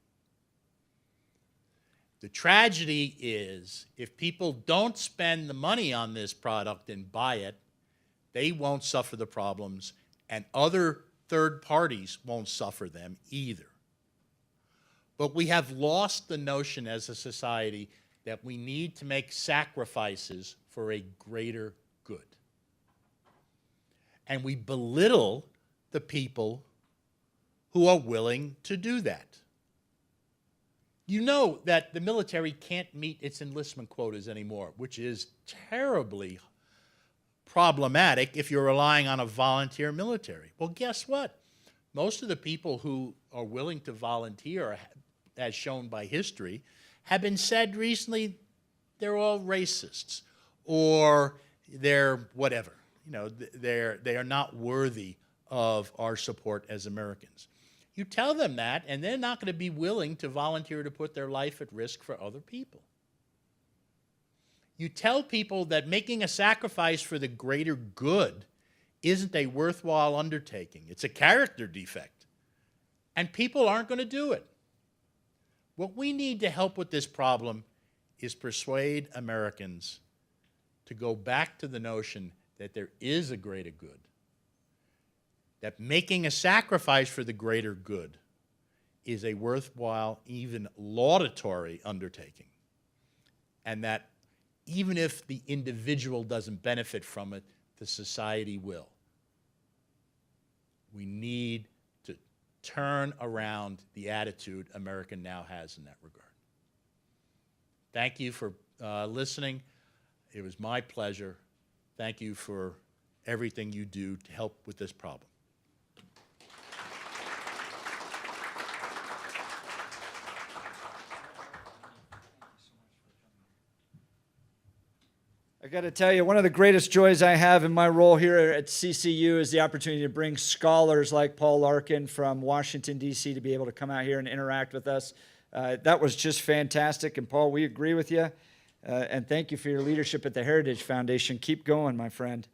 The tragedy is, if people don't spend the money on this product and buy it, they won't suffer the problems, and other third parties won't suffer them either. But we have lost the notion as a society that we need to make sacrifices for a greater good. And we belittle the people who are willing to do that. You know that the military can't meet its enlistment quotas anymore, which is terribly problematic if you're relying on a volunteer military. Well, guess what? Most of the people who are willing to volunteer, as shown by history, have been said recently they're all racists or they're whatever. They are not worthy of our support as Americans. You tell them that, and they're not going to be willing to volunteer to put their life at risk for other people. You tell people that making a sacrifice for the greater good isn't a worthwhile undertaking. It's a character defect. And people aren't going to do it. What we need to help with this problem is persuade Americans to go back to the notion that there is a greater good, that making a sacrifice for the greater good is a worthwhile, even laudatory undertaking, and that even if the individual doesn't benefit from it, the society will. We need to turn around the attitude America now has in that regard. Thank you for listening. It was my pleasure. Thank you for everything you do to help with this problem. I got to tell you, one of the greatest joys I have in my role here at CCU is the opportunity to bring scholars like Paul Larkin from Washington, D.C. to be able to come out here and interact with us. That was just fantastic. And Paul, we agree with you. And thank you for your leadership at the Heritage Foundation. Keep going, my friend.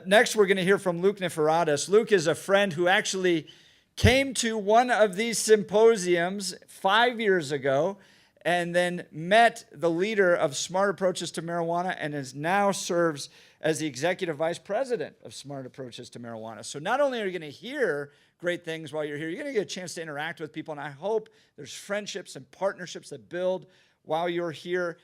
Next, we're going to hear from Luke Neferatis. Luke is a friend who actually came to one of these symposiums 5 years ago and then met the leader of Smart Approaches to Marijuana and now serves as the executive vice president of Smart Approaches to Marijuana. So not only are you going to hear great things while you're here, you're going to get a chance to interact with people, and I hope there's friendships and partnerships that build while you're here.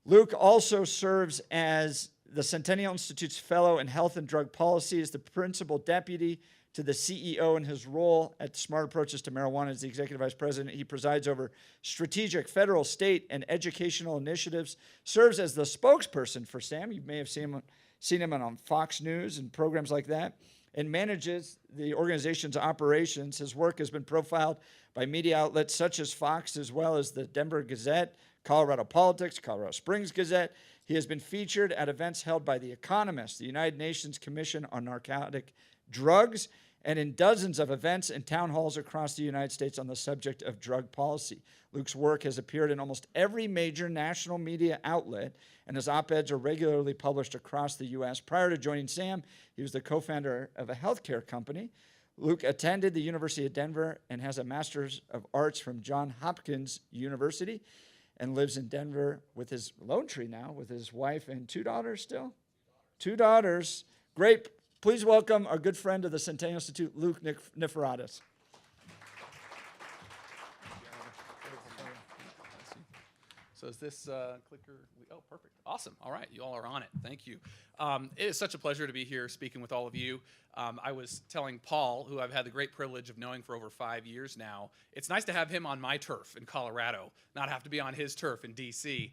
Luke also serves as the Centennial Institute's Fellow in Health and Drug Policy, is the principal deputy to the CEO in his role at Smart Approaches to Marijuana as the executive vice president. He presides over strategic federal, state, and educational initiatives, serves as the spokesperson for SAM. You may have seen him on Fox News and programs like that, and manages the organization's operations. His work has been profiled by media outlets such as Fox, as well as the Denver Gazette, Colorado Politics, Colorado Springs Gazette. He has been featured at events held by The Economist, the United Nations Commission on Narcotic Drugs, and in dozens of events and town halls across the United States on the subject of drug policy. Luke's work has appeared in almost every major national media outlet, and his op-eds are regularly published across the U.S. Prior to joining SAM, he was the co-founder of a healthcare company. Luke attended the University of Denver and has a Master's of Arts from Johns Hopkins University, and lives in Denver with his Lone Tree now, with his wife and 2 daughters still? 2 daughters. Great. Please welcome our good friend of the Centennial Institute, Luke Neferatis. So is this clicker? Oh, perfect. Awesome. All right. You all are on it. Thank you. It is such a pleasure to be here speaking with all of you. I was telling Paul, who I've had the great privilege of knowing for over 5 years now, it's nice to have him on my turf in Colorado, not have to be on his turf in D.C.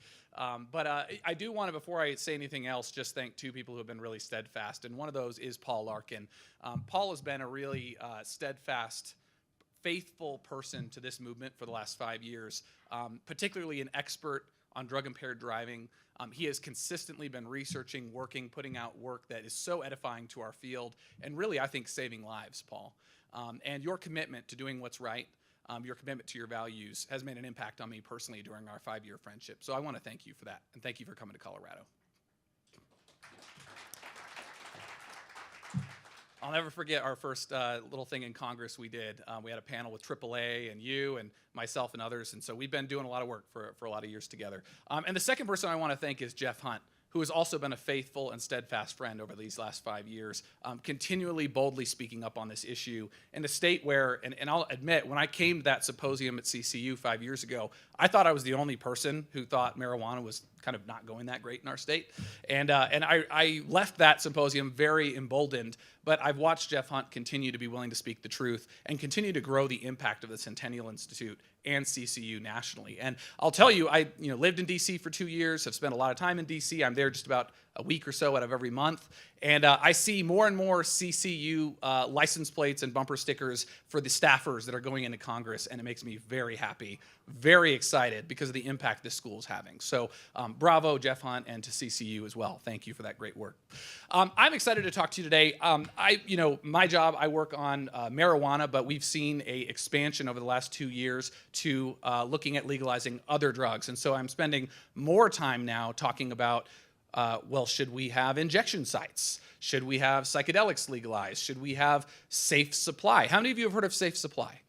But I do want to, before I say anything else, just thank 2 people who have been really steadfast, and one of those is Paul Larkin. Paul has been a really steadfast, faithful person to this movement for the last 5 years, particularly an expert on drug-impaired driving. He has consistently been researching, working, putting out work that is so edifying to our field, and really, I think, saving lives, Paul. And your commitment to doing what's right, your commitment to your values has made an impact on me personally during our 5-year friendship. So I want to thank you for that, and thank you for coming to Colorado. I'll never forget our first little thing in Congress we did. We had a panel with AAA and you and myself and others, and so we've been doing a lot of work for a lot of years together. And the second person I want to thank is Jeff Hunt, who has also been a faithful and steadfast friend over these last 5 years, continually boldly speaking up on this issue in a state where, and I'll admit, when I came to that symposium at CCU 5 years ago, I thought I was the only person who thought marijuana was kind of not going that great in our state. And I left that symposium very emboldened, but I've watched Jeff Hunt continue to be willing to speak the truth and continue to grow the impact of the Centennial Institute and CCU nationally. And I'll tell you, I lived in D.C. for 2 years, have spent a lot of time in D.C. I'm there just about a week or so out of every month. And I see more and more CCU license plates and bumper stickers for the staffers that are going into Congress, and it makes me very happy, very excited because of the impact this school is having. So bravo, Jeff Hunt, and to CCU as well. Thank you for that great work. I'm excited to talk to you today. My job, I work on marijuana, but we've seen a expansion over the last 2 years to looking at legalizing other drugs. And so I'm spending more time now talking about should we have injection sites? Should we have psychedelics legalized? Should we have safe supply? How many of you have heard of safe supply?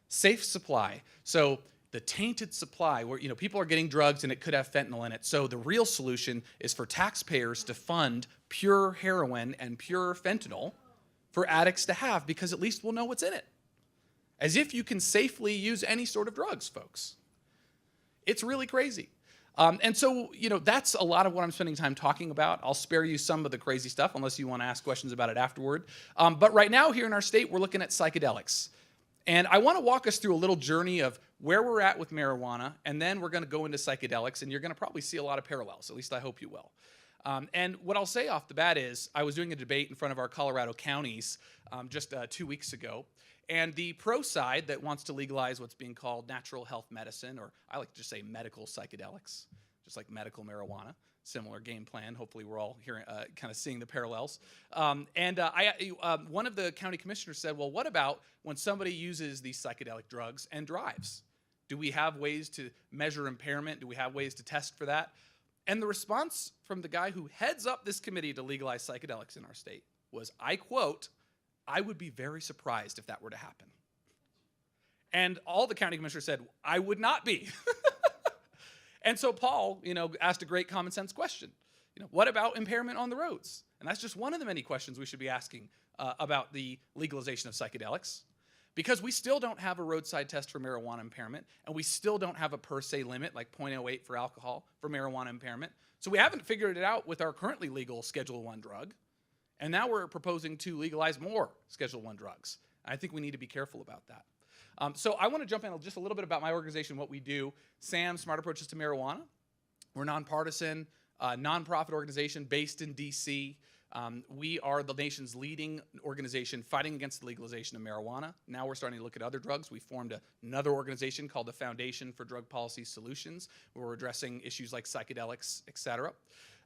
Safe supply. So the tainted supply where people are getting drugs and it could have fentanyl in it. So the real solution is for taxpayers to fund pure heroin and pure fentanyl for addicts to have, because at least we'll know what's in it. As if you can safely use any sort of drugs, folks. It's really crazy. And so, that's a lot of what I'm spending time talking about. I'll spare you some of the crazy stuff unless you want to ask questions about it afterward. But right now here in our state, we're looking at psychedelics. And I want to walk us through a little journey of where we're at with marijuana, and then we're going to go into psychedelics, and you're going to probably see a lot of parallels. At least I hope you will. And what I'll say off the bat is I was doing a debate in front of our Colorado counties just 2 weeks ago. And the pro side that wants to legalize what's being called natural health medicine, or I like to just say medical psychedelics, just like medical marijuana. Similar game plan. Hopefully, we're all hearing, kind of seeing the parallels. One of the county commissioners said, "Well, what about when somebody uses these psychedelic drugs and drives? Do we have ways to measure impairment? Do we have ways to test for that?" And the response from the guy who heads up this committee to legalize psychedelics in our state was, I quote, "I would be very surprised if that were to happen." And all the county commissioners said, "I would not be." And so Paul, asked a great common sense question. What about impairment on the roads? And that's just one of the many questions we should be asking about the legalization of psychedelics, because we still don't have a roadside test for marijuana impairment, and we still don't have a per se limit like 0.08 for alcohol for marijuana impairment. So we haven't figured it out with our currently legal Schedule I drug, and now we're proposing to legalize more Schedule I drugs. I think we need to be careful about that. So I want to jump in just a little bit about my organization, what we do. SAM, Smart Approaches to Marijuana. We're nonpartisan, nonprofit organization based in D.C. We are the nation's leading organization fighting against the legalization of marijuana. Now we're starting to look at other drugs. We formed another organization called the Foundation for Drug Policy Solutions, where we're addressing issues like psychedelics, et cetera.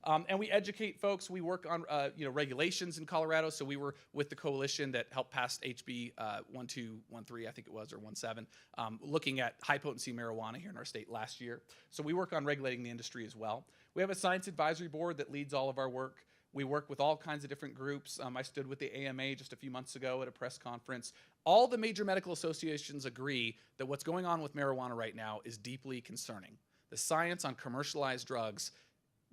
And we educate folks. We work on regulations in Colorado. So we were with the coalition that helped pass HB 1213, I think it was, or 17, looking at high potency marijuana here in our state last year. So we work on regulating the industry as well. We have a science advisory board that leads all of our work. We work with all kinds of different groups. I stood with the AMA just a few months ago at a press conference. All the major medical associations agree that what's going on with marijuana right now is deeply concerning. The science on commercialized drugs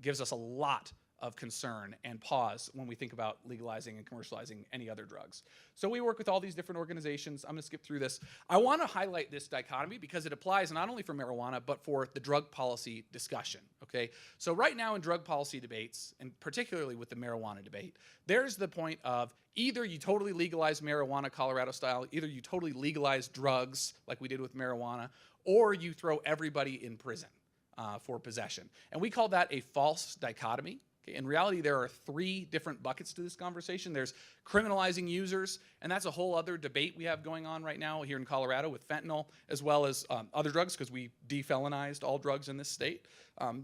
gives us a lot of concern and pause when we think about legalizing and commercializing any other drugs. So we work with all these different organizations. I'm going to skip through this. I want to highlight this dichotomy because it applies not only for marijuana, but for the drug policy discussion, okay? So right now in drug policy debates, and particularly with the marijuana debate, there's the point of either you totally legalize marijuana Colorado style, either you totally legalize drugs like we did with marijuana, or you throw everybody in prison for possession. And we call that a false dichotomy. Okay, in reality, there are 3 different buckets to this conversation. There's criminalizing users, and that's a whole other debate we have going on right now here in Colorado with fentanyl, as well as other drugs, because we defelonized all drugs in this state.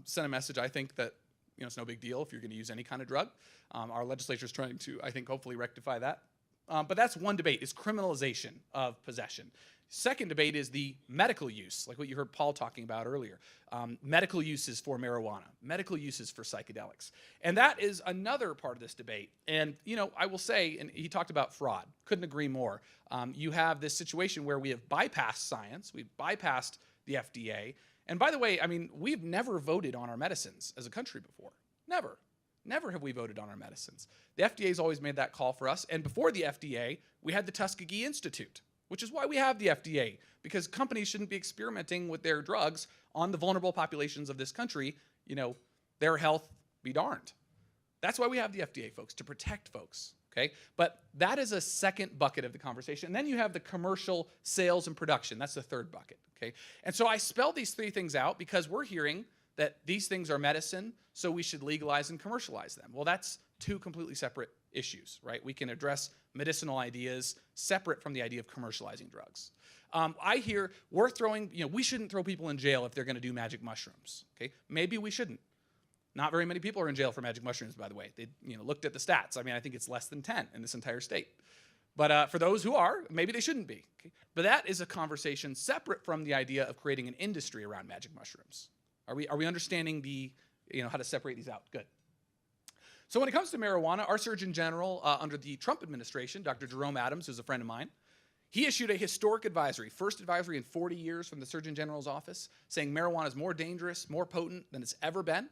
Sent a message, I think, that it's no big deal if you're going to use any kind of drug. Our legislature is trying to, I think, hopefully rectify that. But that's one debate, is criminalization of possession. Second debate is the medical use, like what you heard Paul talking about earlier. Medical uses for marijuana, medical uses for psychedelics. And that is another part of this debate. And, I will say, and he talked about fraud, couldn't agree more. You have this situation where we have bypassed science, we've bypassed the FDA. And by the way, we've never voted on our medicines as a country before. Never. Never have we voted on our medicines. The FDA's always made that call for us. And before the FDA, we had the Tuskegee Institute, which is why we have the FDA, because companies shouldn't be experimenting with their drugs on the vulnerable populations of this country. Their health be darned. That's why we have the FDA, folks, to protect folks, okay? But that is a second bucket of the conversation. And then you have the commercial sales and production. That's the third bucket, okay? And so I spelled these 3 things out because we're hearing that these things are medicine, so we should legalize and commercialize them. Well, that's 2 completely separate issues, right? We can address medicinal ideas separate from the idea of commercializing drugs. I hear we're throwing, we shouldn't throw people in jail if they're going to do magic mushrooms, okay? Maybe we shouldn't. Not very many people are in jail for magic mushrooms, by the way. They looked at the stats. I think it's less than 10 in this entire state. But for those who are, maybe they shouldn't be. Okay? But that is a conversation separate from the idea of creating an industry around magic mushrooms. Are we understanding how to separate these out? Good. So when it comes to marijuana, our Surgeon General under the Trump administration, Dr. Jerome Adams, who's a friend of mine, he issued a historic advisory, first advisory in 40 years from the Surgeon General's office, saying marijuana is more dangerous, more potent than it's ever been,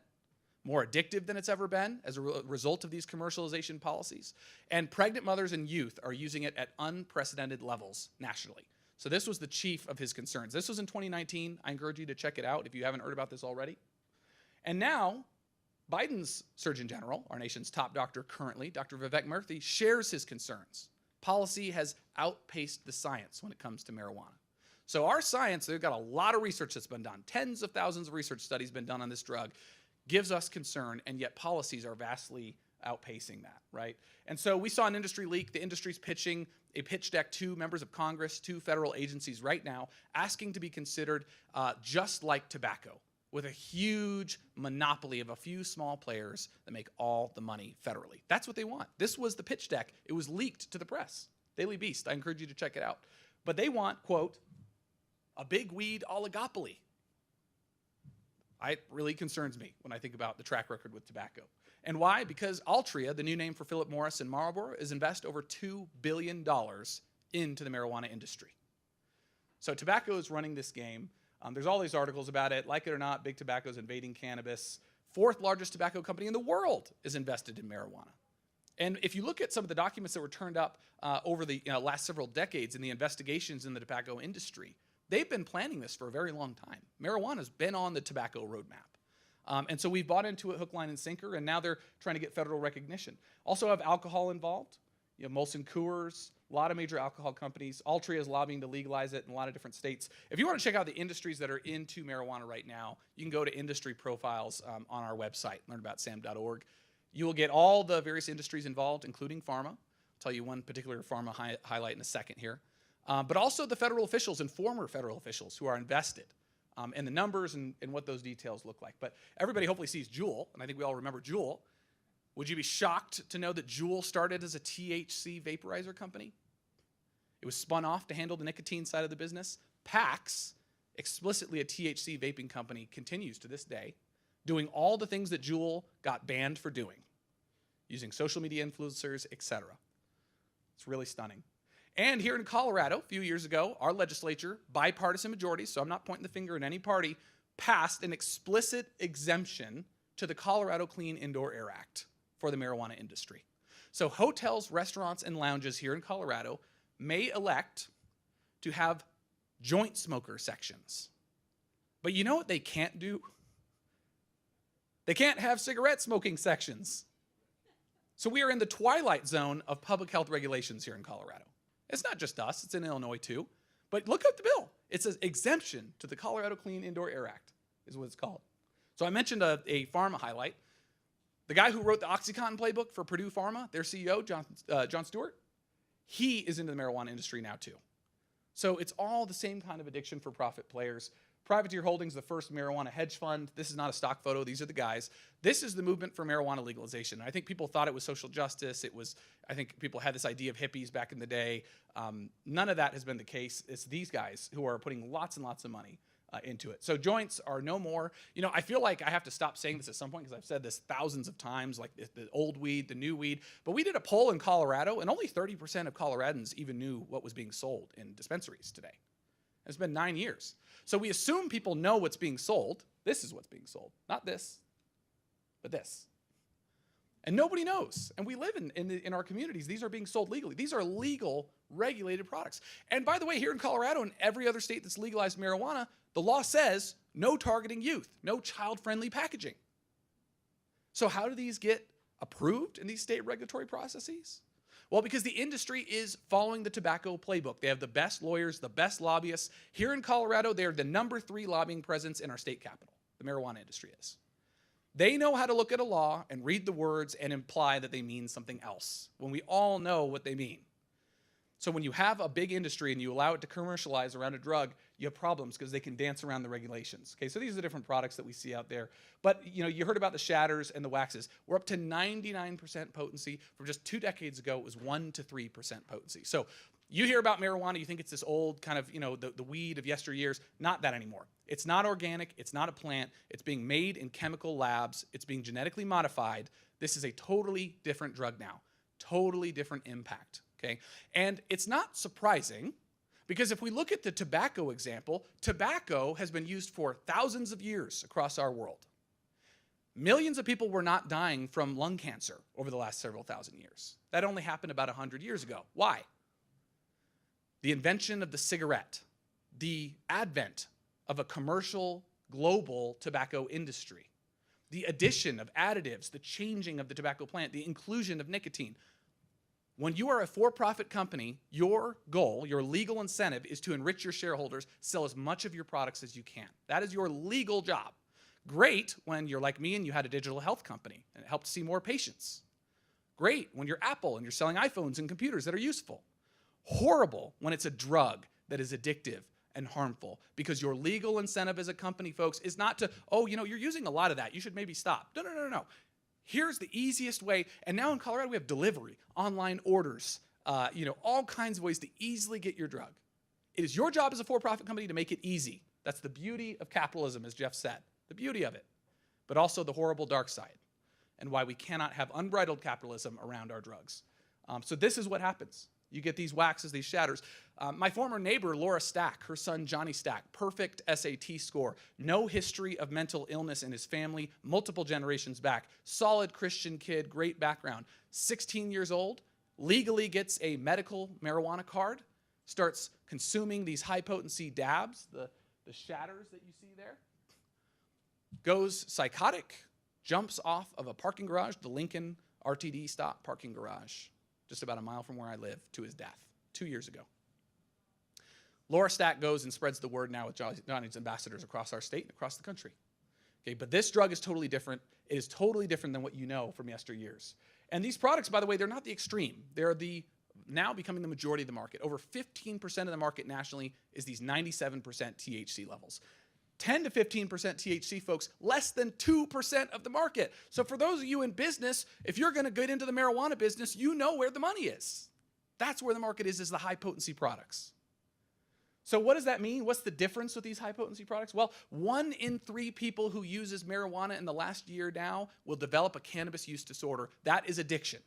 more addictive than it's ever been as a result of these commercialization policies. And pregnant mothers and youth are using it at unprecedented levels nationally. So this was the chief of his concerns. This was in 2019. I encourage you to check it out if you haven't heard about this already. And now, Biden's Surgeon General, our nation's top doctor currently, Dr. Vivek Murthy, shares his concerns. Policy has outpaced the science when it comes to marijuana. So our science, they've got a lot of research that's been done. Tens of thousands of research studies been done on this drug. Gives us concern, and yet policies are vastly outpacing that, right? And so we saw an industry leak. The industry's pitching a pitch deck to members of Congress, to federal agencies right now, asking to be considered just like tobacco, with a huge monopoly of a few small players that make all the money federally. That's what they want. This was the pitch deck. It was leaked to the press. Daily Beast, I encourage you to check it out. But they want, quote, a big weed oligopoly. It really concerns me when I think about the track record with tobacco. And why? Because Altria, the new name for Philip Morris and Marlboro, is invest over $2 billion into the marijuana industry. So tobacco is running this game. There's all these articles about it. Like it or not, big tobacco is invading cannabis. Fourth largest tobacco company in the world is invested in marijuana. And if you look at some of the documents that were turned up over the last several decades in the investigations in the tobacco industry, they've been planning this for a very long time. Marijuana's been on the tobacco roadmap. And so we've bought into it hook, line, and sinker, and now they're trying to get federal recognition. Also have alcohol involved. You have Molson Coors, a lot of major alcohol companies. Altria is lobbying to legalize it in a lot of different states. If you want to check out the industries that are into marijuana right now, you can go to industry profiles on our website, learnaboutSam.org. You will get all the various industries involved, including pharma. I'll tell you one particular pharma highlight in a second here. But also the federal officials and former federal officials who are invested, and the numbers and what those details look like. But everybody hopefully sees Juul, and I think we all remember Juul. Would you be shocked to know that Juul started as a THC vaporizer company? It was spun off to handle the nicotine side of the business. PAX, explicitly a THC vaping company, continues to this day, doing all the things that Juul got banned for doing, using social media influencers, etc. It's really stunning. And here in Colorado, a few years ago, our legislature, bipartisan majority, so I'm not pointing the finger at any party, passed an explicit exemption to the Colorado Clean Indoor Air Act for the marijuana industry. So hotels, restaurants, and lounges here in Colorado may elect to have joint smoker sections. But you know what they can't do? They can't have cigarette smoking sections. So we are in the twilight zone of public health regulations here in Colorado. It's not just us, it's in Illinois too. But look up the bill. It says exemption to the Colorado Clean Indoor Air Act is what it's called. So I mentioned a pharma highlight. The guy who wrote the OxyContin playbook for Purdue Pharma, their CEO, John Stewart, he is into the marijuana industry now too. So it's all the same kind of addiction for profit players. Privateer Holdings, the first marijuana hedge fund. This is not a stock photo. These are the guys. This is the movement for marijuana legalization. I think people thought it was social justice. I think people had this idea of hippies back in the day. None of that has been the case. It's these guys who are putting lots and lots of money into it. So joints are no more. I feel like I have to stop saying this at some point because I've said this thousands of times, like the old weed, the new weed. But we did a poll in Colorado, and only 30% of Coloradans even knew what was being sold in dispensaries today. And it's been 9 years. So we assume people know what's being sold. This is what's being sold. Not this, but this. And nobody knows. And we live in our communities. These are being sold legally. These are legal, regulated products. And by the way, here in Colorado and every other state that's legalized marijuana, the law says no targeting youth, no child-friendly packaging. So how do these get approved in these state regulatory processes? Well, because the industry is following the tobacco playbook. They have the best lawyers, the best lobbyists. Here in Colorado, they're the number 3 lobbying presence in our state capital. The marijuana industry is. They know how to look at a law and read the words and imply that they mean something else, when we all know what they mean. So when you have a big industry and you allow it to commercialize around a drug, you have problems because they can dance around the regulations. Okay, so these are the different products that we see out there. But you heard about the shatters and the waxes. We're up to 99% potency. From just 2 decades ago, it was 1 to 3% potency. So you hear about marijuana, you think it's this old kind of, the weed of yesteryears. Not that anymore. It's not organic. It's not a plant. It's being made in chemical labs. It's being genetically modified. This is a totally different drug now. Totally different impact. Okay? And it's not surprising because if we look at the tobacco example, tobacco has been used for thousands of years across our world. Millions of people were not dying from lung cancer over the last several thousand years. That only happened about 100 years ago. Why? The invention of the cigarette, the advent of a commercial global tobacco industry, the addition of additives, the changing of the tobacco plant, the inclusion of nicotine. When you are a for-profit company, your goal, your legal incentive is to enrich your shareholders, sell as much of your products as you can. That is your legal job. Great when you're like me and you had a digital health company and it helped see more patients. Great when you're Apple and you're selling iPhones and computers that are useful. Horrible when it's a drug that is addictive and harmful, because your legal incentive as a company, folks, is not to, oh, you're using a lot of that, you should maybe stop. No. Here's the easiest way, and now in Colorado we have delivery, online orders, all kinds of ways to easily get your drug. It is your job as a for-profit company to make it easy. That's the beauty of capitalism, as Jeff said, the beauty of it, but also the horrible dark side, and why we cannot have unbridled capitalism around our drugs. So this is what happens. You get these waxes, these shatters. My former neighbor, Laura Stack, her son, Johnny Stack, perfect SAT score, no history of mental illness in his family, multiple generations back, solid Christian kid, great background, 16 years old, legally gets a medical marijuana card, starts consuming these high-potency dabs, the shatters that you see there, goes psychotic, jumps off of a parking garage, the Lincoln RTD stop parking garage, just about a mile from where I live, to his death 2 years ago. Laura Stack goes and spreads the word now with Johnny's ambassadors across our state and across the country. Okay, but this drug is totally different. It is totally different than what you know from yesteryears. And these products, by the way, they're not the extreme. They're now becoming the majority of the market. Over 15% of the market nationally is these 97% THC levels. 10 to 15% THC, folks, less than 2% of the market. So for those of you in business, if you're going to get into the marijuana business, you know where the money is. That's where the market is the high-potency products. So what does that mean? What's the difference with these high-potency products? Well, 1 in 3 people who uses marijuana in the last year now will develop a cannabis use disorder. That is addiction.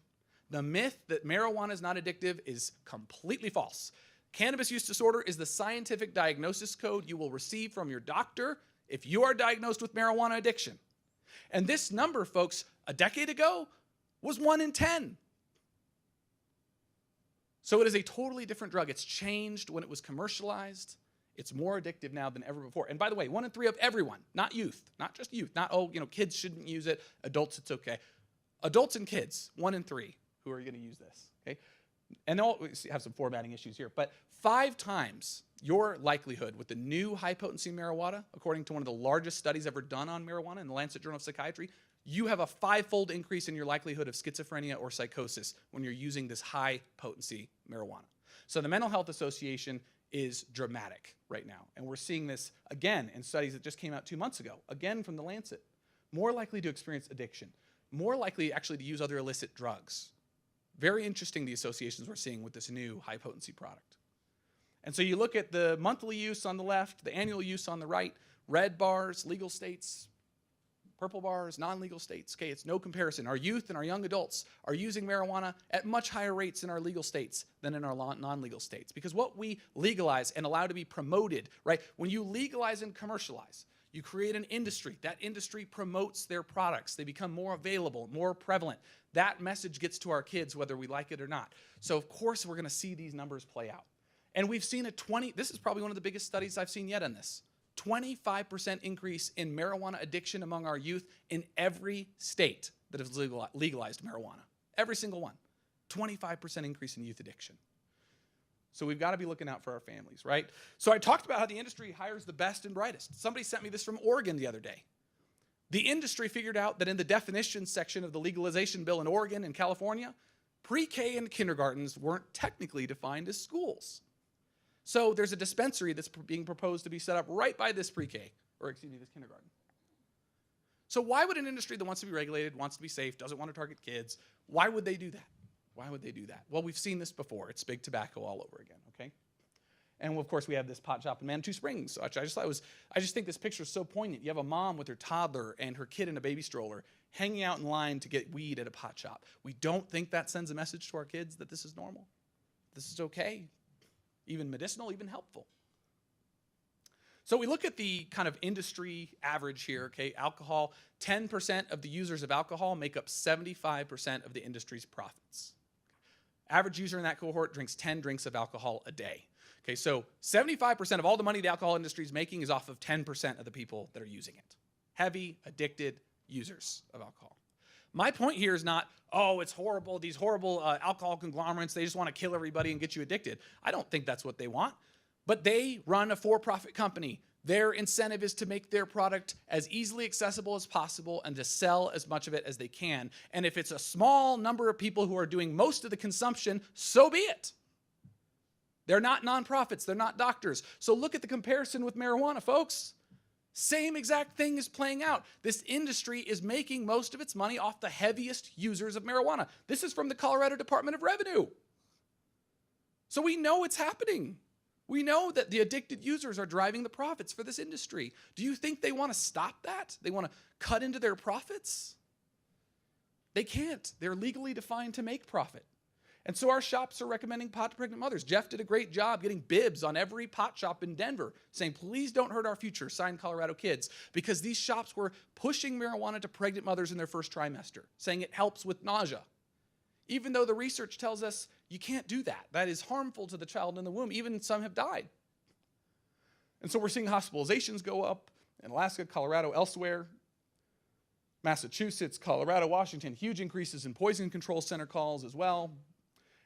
The myth that marijuana is not addictive is completely false. Cannabis use disorder is the scientific diagnosis code you will receive from your doctor if you are diagnosed with marijuana addiction. And this number, folks, a decade ago was 1 in 10. So it is a totally different drug. It's changed when it was commercialized. It's more addictive now than ever before. And by the way, 1 in 3 of everyone, not youth, not just youth, not, kids shouldn't use it, adults, it's okay. Adults and kids, 1 in 3 who are going to use this, okay? And we have some formatting issues here, but 5 times your likelihood with the new high-potency marijuana, according to one of the largest studies ever done on marijuana in the Lancet Journal of Psychiatry, you have a 5-fold increase in your likelihood of schizophrenia or psychosis when you're using this high-potency marijuana. So the Mental Health Association is dramatic right now, and we're seeing this again in studies that just came out 2 months ago, again from the Lancet. More likely to experience addiction, more likely actually to use other illicit drugs. Very interesting, the associations we're seeing with this new high-potency product. And so you look at the monthly use on the left, the annual use on the right, red bars, legal states, purple bars, non-legal states. Okay, it's no comparison. Our youth and our young adults are using marijuana at much higher rates in our legal states than in our non-legal states. Because what we legalize and allow to be promoted, right? When you legalize and commercialize, you create an industry. That industry promotes their products. They become more available, more prevalent. That message gets to our kids whether we like it or not. So of course we're going to see these numbers play out. And we've seen this is probably one of the biggest studies I've seen yet on this. 25% increase in marijuana addiction among our youth in every state that has legalized marijuana. Every single one. 25% increase in youth addiction. So we've got to be looking out for our families, right? So I talked about how the industry hires the best and brightest. Somebody sent me this from Oregon the other day. The industry figured out that in the definitions section of the legalization bill in Oregon and California, pre-K and kindergartens weren't technically defined as schools. So there's a dispensary that's being proposed to be set up right by this pre-K, this kindergarten. So why would an industry that wants to be regulated, wants to be safe, doesn't want to target kids, why would they do that? Why would they do that? Well, we've seen this before. It's big tobacco all over again, okay? And of course, we have this pot shop in Manitou Springs, which I just think this picture is so poignant. You have a mom with her toddler and her kid in a baby stroller hanging out in line to get weed at a pot shop. We don't think that sends a message to our kids that this is normal, this is okay, even medicinal, even helpful. So we look at the kind of industry average here, okay? Alcohol, 10% of the users of alcohol make up 75% of the industry's profits. Average user in that cohort drinks 10 drinks of alcohol a day. Okay, so 75% of all the money the alcohol industry is making is off of 10% of the people that are using it. Heavy, addicted users of alcohol. My point here is not, oh, it's horrible, these horrible alcohol conglomerates, they just want to kill everybody and get you addicted. I don't think that's what they want. But they run a for-profit company. Their incentive is to make their product as easily accessible as possible and to sell as much of it as they can. And if it's a small number of people who are doing most of the consumption, so be it. They're not nonprofits. They're not doctors. So look at the comparison with marijuana, folks. Same exact thing is playing out. This industry is making most of its money off the heaviest users of marijuana. This is from the Colorado Department of Revenue. So we know it's happening. We know that the addicted users are driving the profits for this industry. Do you think they want to stop that? They want to cut into their profits? They can't. They're legally defined to make profit. And so our shops are recommending pot to pregnant mothers. Jeff did a great job getting bibs on every pot shop in Denver saying, please don't hurt our future, sign Colorado kids, because these shops were pushing marijuana to pregnant mothers in their first trimester, saying it helps with nausea. Even though the research tells us you can't do that. That is harmful to the child in the womb. Even some have died. And so we're seeing hospitalizations go up in Alaska, Colorado, elsewhere. Massachusetts, Colorado, Washington, huge increases in poison control center calls as well.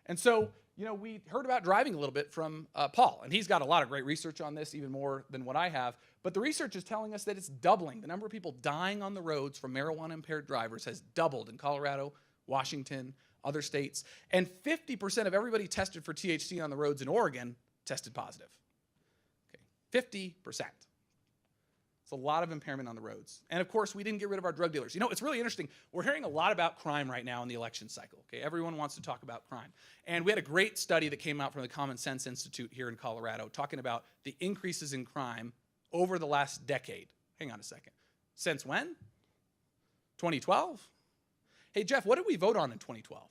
And so, we heard about driving a little bit from Paul, and he's got a lot of great research on this, even more than what I have. But the research is telling us that it's doubling. The number of people dying on the roads from marijuana-impaired drivers has doubled in Colorado, Washington, other states. And 50% of everybody tested for THC on the roads in Oregon tested positive. Okay, 50%. It's a lot of impairment on the roads. And of course, we didn't get rid of our drug dealers. It's really interesting. We're hearing a lot about crime right now in the election cycle. Okay, everyone wants to talk about crime. And we had a great study that came out from the Common Sense Institute here in Colorado talking about the increases in crime over the last decade. Hang on a second. Since when? 2012? Hey, Jeff, what did we vote on in 2012?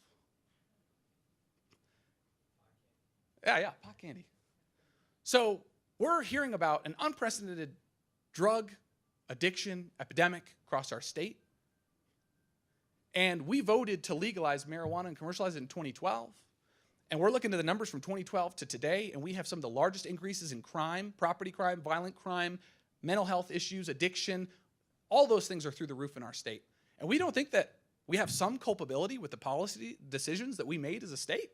Yeah, pot candy. So we're hearing about an unprecedented drug addiction epidemic across our state. And we voted to legalize marijuana and commercialize it in 2012. And we're looking at the numbers from 2012 to today, and we have some of the largest increases in crime, property crime, violent crime, mental health issues, addiction. All those things are through the roof in our state. And we don't think that we have some culpability with the policy decisions that we made as a state,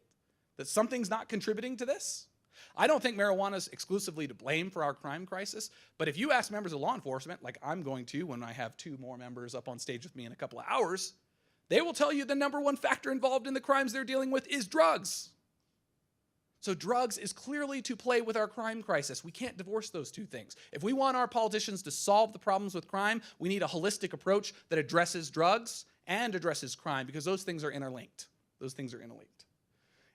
that something's not contributing to this. I don't think marijuana is exclusively to blame for our crime crisis, but if you ask members of law enforcement, like I'm going to when I have 2 more members up on stage with me in a couple of hours, they will tell you the number one factor involved in the crimes they're dealing with is drugs. So drugs is clearly to play with our crime crisis. We can't divorce those two things. If we want our politicians to solve the problems with crime, we need a holistic approach that addresses drugs and addresses crime, because those things are interlinked. Those things are interlinked.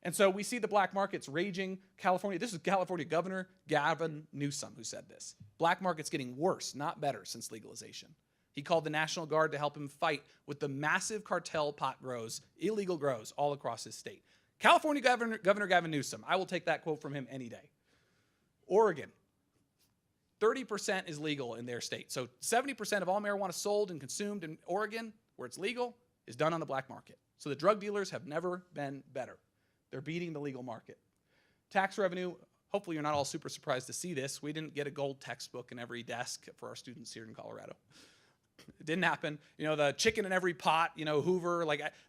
And so we see the black markets raging. California, this is California Governor Gavin Newsom who said this. Black market's getting worse, not better, since legalization. He called the National Guard to help him fight with the massive cartel pot grows, illegal grows, all across his state. California Governor Gavin Newsom, I will take that quote from him any day. Oregon, 30% is legal in their state. So 70% of all marijuana sold and consumed in Oregon, where it's legal, is done on the black market. So the drug dealers have never been better. They're beating the legal market. Tax revenue, hopefully you're not all super surprised to see this. We didn't get a gold textbook in every desk for our students here in Colorado. It didn't happen. The chicken in every pot, Hoover,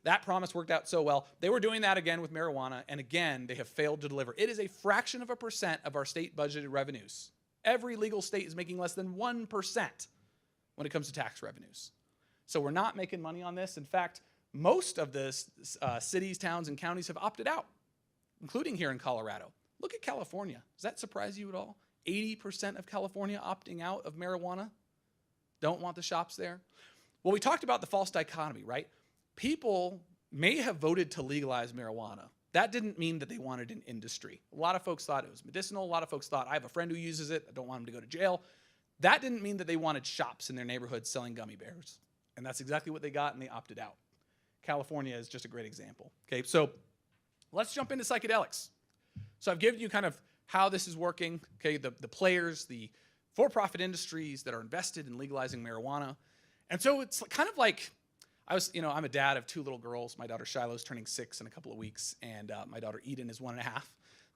that promise worked out so well. They were doing that again with marijuana, and again, they have failed to deliver. It is a fraction of a percent of our state budgeted revenues. Every legal state is making less than 1% when it comes to tax revenues. So we're not making money on this. In fact, most of the cities, towns, and counties have opted out, including here in Colorado. Look at California. Does that surprise you at all? 80% of California opting out of marijuana. Don't want the shops there. Well, we talked about the false dichotomy, right? People may have voted to legalize marijuana. That didn't mean that they wanted an industry. A lot of folks thought it was medicinal. A lot of folks thought, I have a friend who uses it. I don't want him to go to jail. That didn't mean that they wanted shops in their neighborhoods selling gummy bears. And that's exactly what they got, and they opted out. California is just a great example. Okay, so let's jump into psychedelics. So I've given you kind of how this is working, okay, the players, the for-profit industries that are invested in legalizing marijuana. And so it's kind of like, I'm a dad of 2 little girls. My daughter Shiloh's turning 6 in a couple of weeks, and my daughter Eden is 1.5.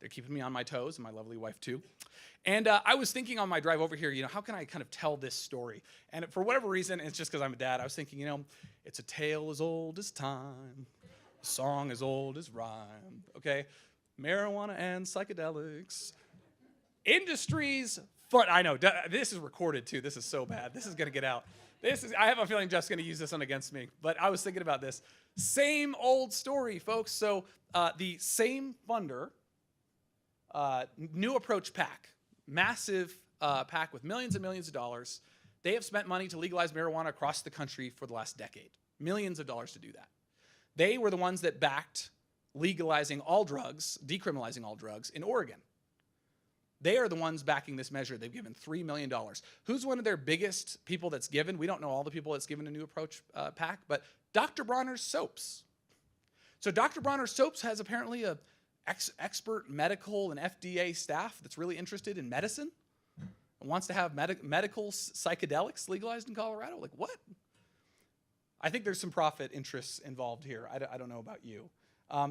They're keeping me on my toes, and my lovely wife too. And I was thinking on my drive over here, how can I kind of tell this story? And for whatever reason, it's just because I'm a dad, I was thinking, it's a tale as old as time, a song as old as rhyme, okay? Marijuana and psychedelics. Industries, I know, this is recorded too. This is so bad. This is going to get out. I have a feeling Jeff's going to use this one against me, but I was thinking about this. Same old story, folks. So the same funder New Approach PAC, massive PAC with millions and millions of dollars. They have spent money to legalize marijuana across the country for the last decade. Millions of dollars to do that. They were the ones that backed legalizing all drugs, decriminalizing all drugs in Oregon. They are the ones backing this measure. They've given $3 million. Who's one of their biggest people that's given? We don't know all the people that's given a New Approach PAC, but Dr. Bronner's Soaps. So Dr. Bronner's Soaps has apparently a expert medical and FDA staff that's really interested in medicine and wants to have medical psychedelics legalized in Colorado. Like, what? I think there's some profit interests involved here. I don't know about you.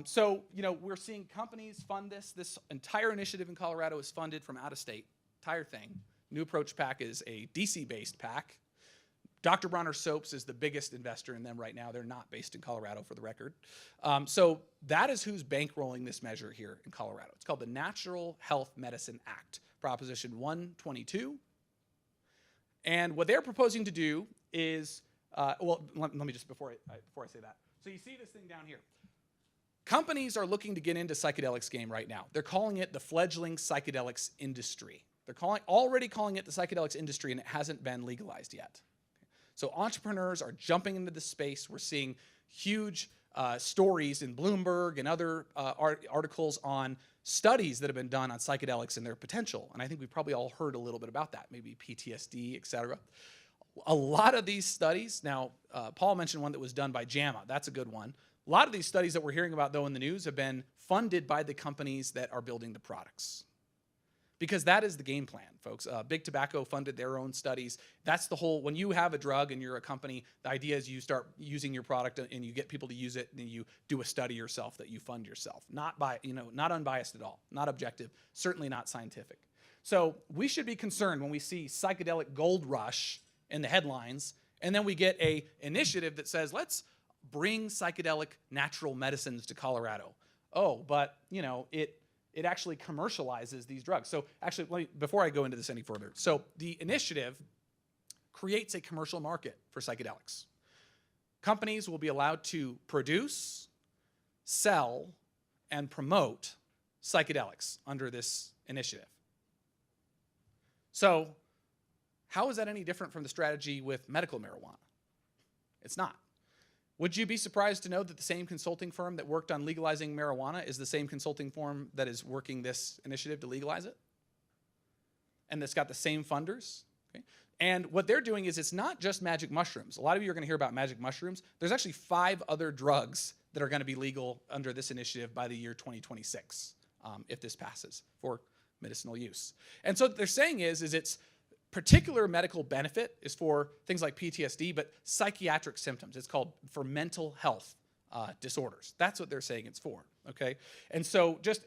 So, we're seeing companies fund this. This entire initiative in Colorado is funded from out of state, entire thing. New Approach PAC is a DC-based PAC. Dr. Bronner Soaps is the biggest investor in them right now. They're not based in Colorado, for the record. So that is who's bankrolling this measure here in Colorado. It's called the Natural Health Medicine Act, Proposition 122. And what they're proposing to do is, let me just, before I say that. So you see this thing down here. Companies are looking to get into psychedelics game right now. They're calling it the fledgling psychedelics industry. They're already calling it the psychedelics industry, and it hasn't been legalized yet. So entrepreneurs are jumping into this space. We're seeing huge stories in Bloomberg and other articles on studies that have been done on psychedelics and their potential. And I think we've probably all heard a little bit about that, maybe PTSD, et cetera. A lot of these studies, now Paul mentioned one that was done by JAMA. That's a good one. A lot of these studies that we're hearing about, though, in the news have been funded by the companies that are building the products. Because that is the game plan, folks. Big Tobacco funded their own studies. That's the whole, when you have a drug and you're a company, the idea is you start using your product and you get people to use it, and then you do a study yourself that you fund yourself. Not unbiased at all, not objective, certainly not scientific. So we should be concerned when we see psychedelic gold rush in the headlines, and then we get a initiative that says, let's bring psychedelic natural medicines to Colorado. Oh, but it actually commercializes these drugs. So actually, before I go into this any further, so the initiative creates a commercial market for psychedelics. Companies will be allowed to produce, sell, and promote psychedelics under this initiative. So how is that any different from the strategy with medical marijuana? It's not. Would you be surprised to know that the same consulting firm that worked on legalizing marijuana is the same consulting firm that is working this initiative to legalize it? And that's got the same funders? Okay. And what they're doing is, it's not just magic mushrooms. A lot of you are going to hear about magic mushrooms. There's actually 5 other drugs that are going to be legal under this initiative by the year 2026, if this passes, for medicinal use. And so what they're saying is it's particular medical benefit is for things like PTSD, but psychiatric symptoms. It's called for mental health disorders. That's what they're saying it's for, okay? And so just,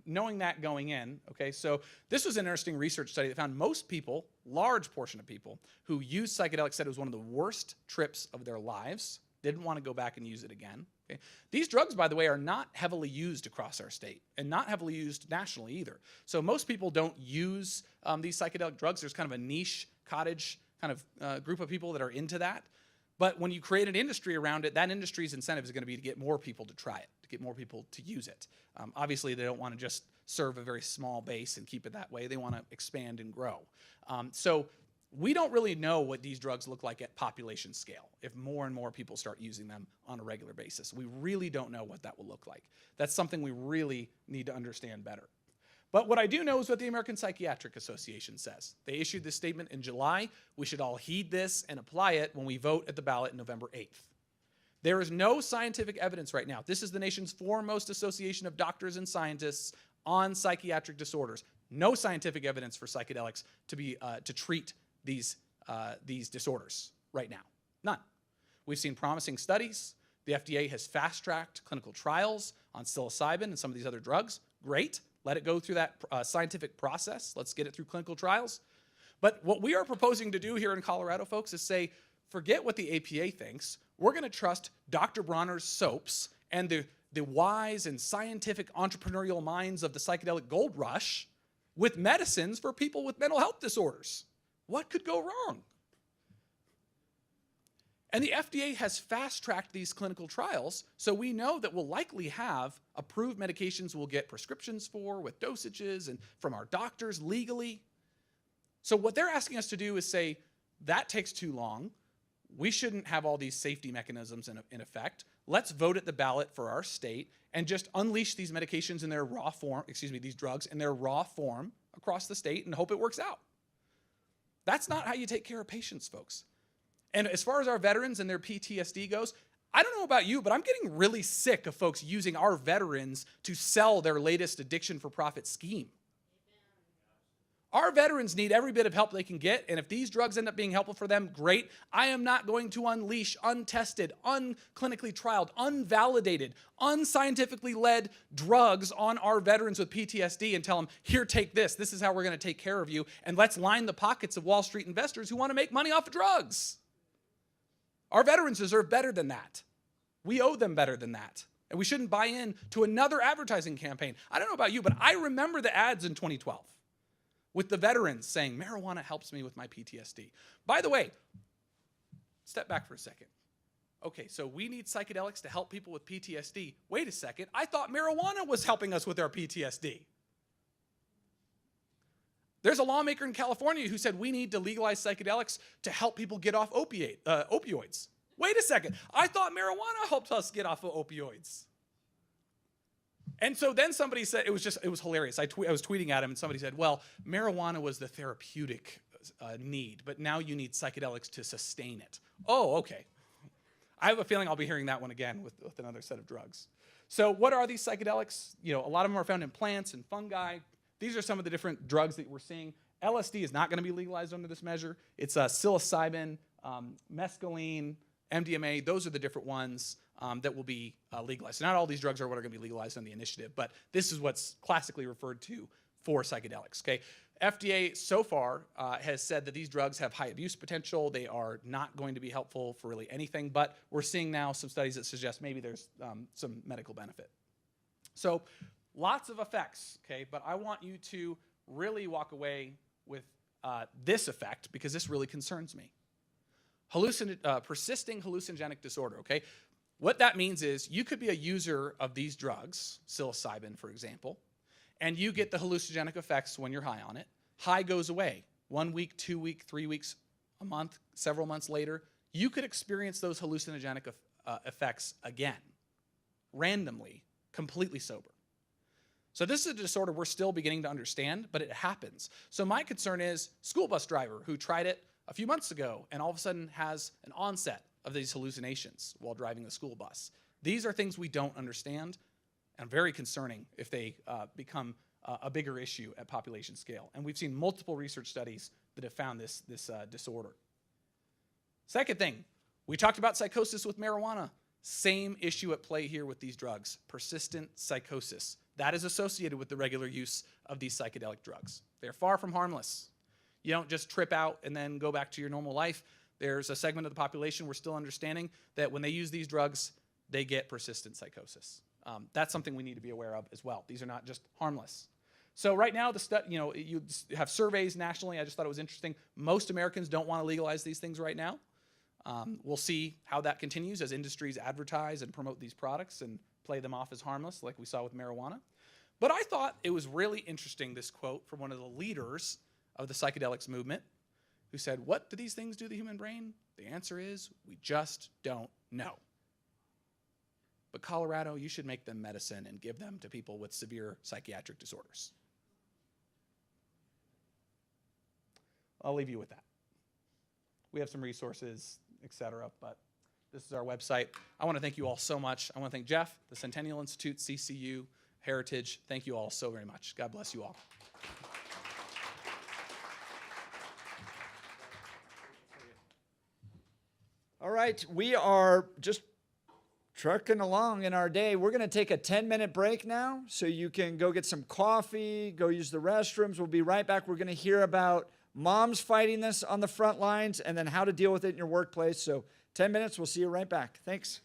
knowing that going in, okay, so this was an interesting research study that found most people, large portion of people, who used psychedelics said it was one of the worst trips of their lives, didn't want to go back and use it again. Okay? These drugs, by the way, are not heavily used across our state and not heavily used nationally either. So most people don't use these psychedelic drugs. There's kind of a niche cottage kind of group of people that are into that. But when you create an industry around it, that industry's incentive is going to be to get more people to try it, to get more people to use it. Obviously, they don't want to just serve a very small base and keep it that way. They want to expand and grow. So we don't really know what these drugs look like at population scale if more and more people start using them on a regular basis. We really don't know what that will look like. That's something we really need to understand better. But what I do know is what the American Psychiatric Association says. They issued this statement in July. We should all heed this and apply it when we vote at the ballot November 8th. There is no scientific evidence right now. This is the nation's foremost association of doctors and scientists on psychiatric disorders. No scientific evidence for psychedelics to treat these disorders right now. None. We've seen promising studies. The FDA has fast-tracked clinical trials on psilocybin and some of these other drugs. Great. Let it go through that scientific process. Let's get it through clinical trials. But what we are proposing to do here in Colorado, folks, is say, forget what the APA thinks. We're going to trust Dr. Bronner's Soaps and the wise and scientific entrepreneurial minds of the psychedelic gold rush with medicines for people with mental health disorders. What could go wrong? And the FDA has fast-tracked these clinical trials, so we know that we'll likely have approved medications we'll get prescriptions for with dosages and from our doctors legally. So what they're asking us to do is say, that takes too long. We shouldn't have all these safety mechanisms in effect. Let's vote at the ballot for our state and just unleash these medications in their raw form, these drugs in their raw form across the state and hope it works out. That's not how you take care of patients, folks. And as far as our veterans and their PTSD goes, I don't know about you, but I'm getting really sick of folks using our veterans to sell their latest addiction for profit scheme. Our veterans need every bit of help they can get, and if these drugs end up being helpful for them, great. I am not going to unleash untested, unclinically trialed, unvalidated, unscientifically led drugs on our veterans with PTSD and tell them, here, take this. This is how we're going to take care of you, and let's line the pockets of Wall Street investors who want to make money off of drugs. Our veterans deserve better than that. We owe them better than that. And we shouldn't buy in to another advertising campaign. I don't know about you, but I remember the ads in 2012 with the veterans saying, marijuana helps me with my PTSD. By the way, step back for a second. Okay, so we need psychedelics to help people with PTSD. Wait a second, I thought marijuana was helping us with our PTSD. There's a lawmaker in California who said we need to legalize psychedelics to help people get off opioids. Wait a second. I thought marijuana helped us get off of opioids. And so then somebody said, it was hilarious. I was tweeting at him and somebody said, well, marijuana was the therapeutic need, but now you need psychedelics to sustain it. Oh, okay. I have a feeling I'll be hearing that one again with another set of drugs. So what are these psychedelics? You know, a lot of them are found in plants and fungi. These are some of the different drugs that we're seeing. LSD is not going to be legalized under this measure. It's psilocybin, mescaline, MDMA. Those are the different ones that will be legalized. So not all these drugs are what are going to be legalized on the initiative, but this is what's classically referred to for psychedelics. Okay, FDA so far has said that these drugs have high abuse potential. They are not going to be helpful for really anything, but we're seeing now some studies that suggest maybe there's some medical benefit. So lots of effects, okay, but I want you to really walk away with this effect because this really concerns me. Persisting hallucinogenic disorder, okay? What that means is you could be a user of these drugs, psilocybin, for example, and you get the hallucinogenic effects when you're high on it. High goes away. 1 week, 2 weeks, 3 weeks, a month, several months later, you could experience those hallucinogenic effects again, randomly, completely sober. So this is a disorder we're still beginning to understand, but it happens. So my concern is school bus driver who tried it a few months ago and all of a sudden has an onset of these hallucinations while driving the school bus. These are things we don't understand and very concerning if they become a bigger issue at population scale. And we've seen multiple research studies that have found this disorder. Second thing, we talked about psychosis with marijuana. Same issue at play here with these drugs, persistent psychosis. That is associated with the regular use of these psychedelic drugs. They're far from harmless. You don't just trip out and then go back to your normal life. There's a segment of the population we're still understanding that when they use these drugs, they get persistent psychosis. That's something we need to be aware of as well. These are not just harmless. So right now, you have surveys nationally. I just thought it was interesting. Most Americans don't want to legalize these things right now. We'll see how that continues as industries advertise and promote these products and play them off as harmless like we saw with marijuana. But I thought it was really interesting, this quote from one of the leaders of the psychedelics movement who said, what do these things do to the human brain? The answer is, we just don't know. But Colorado, you should make them medicine and give them to people with severe psychiatric disorders. I'll leave you with that. We have some resources, etc., but this is our website. I want to thank you all so much. I want to thank Jeff, the Centennial Institute, CCU, Heritage. Thank you all so very much. God bless you all. All right, we are just trucking along in our day. We're going to take a 10-minute break now so you can go get some coffee, go use the restrooms. We'll be right back. We're going to hear about moms fighting this on the front lines and then how to deal with it in your workplace. So 10 minutes, we'll see you right back. Thanks.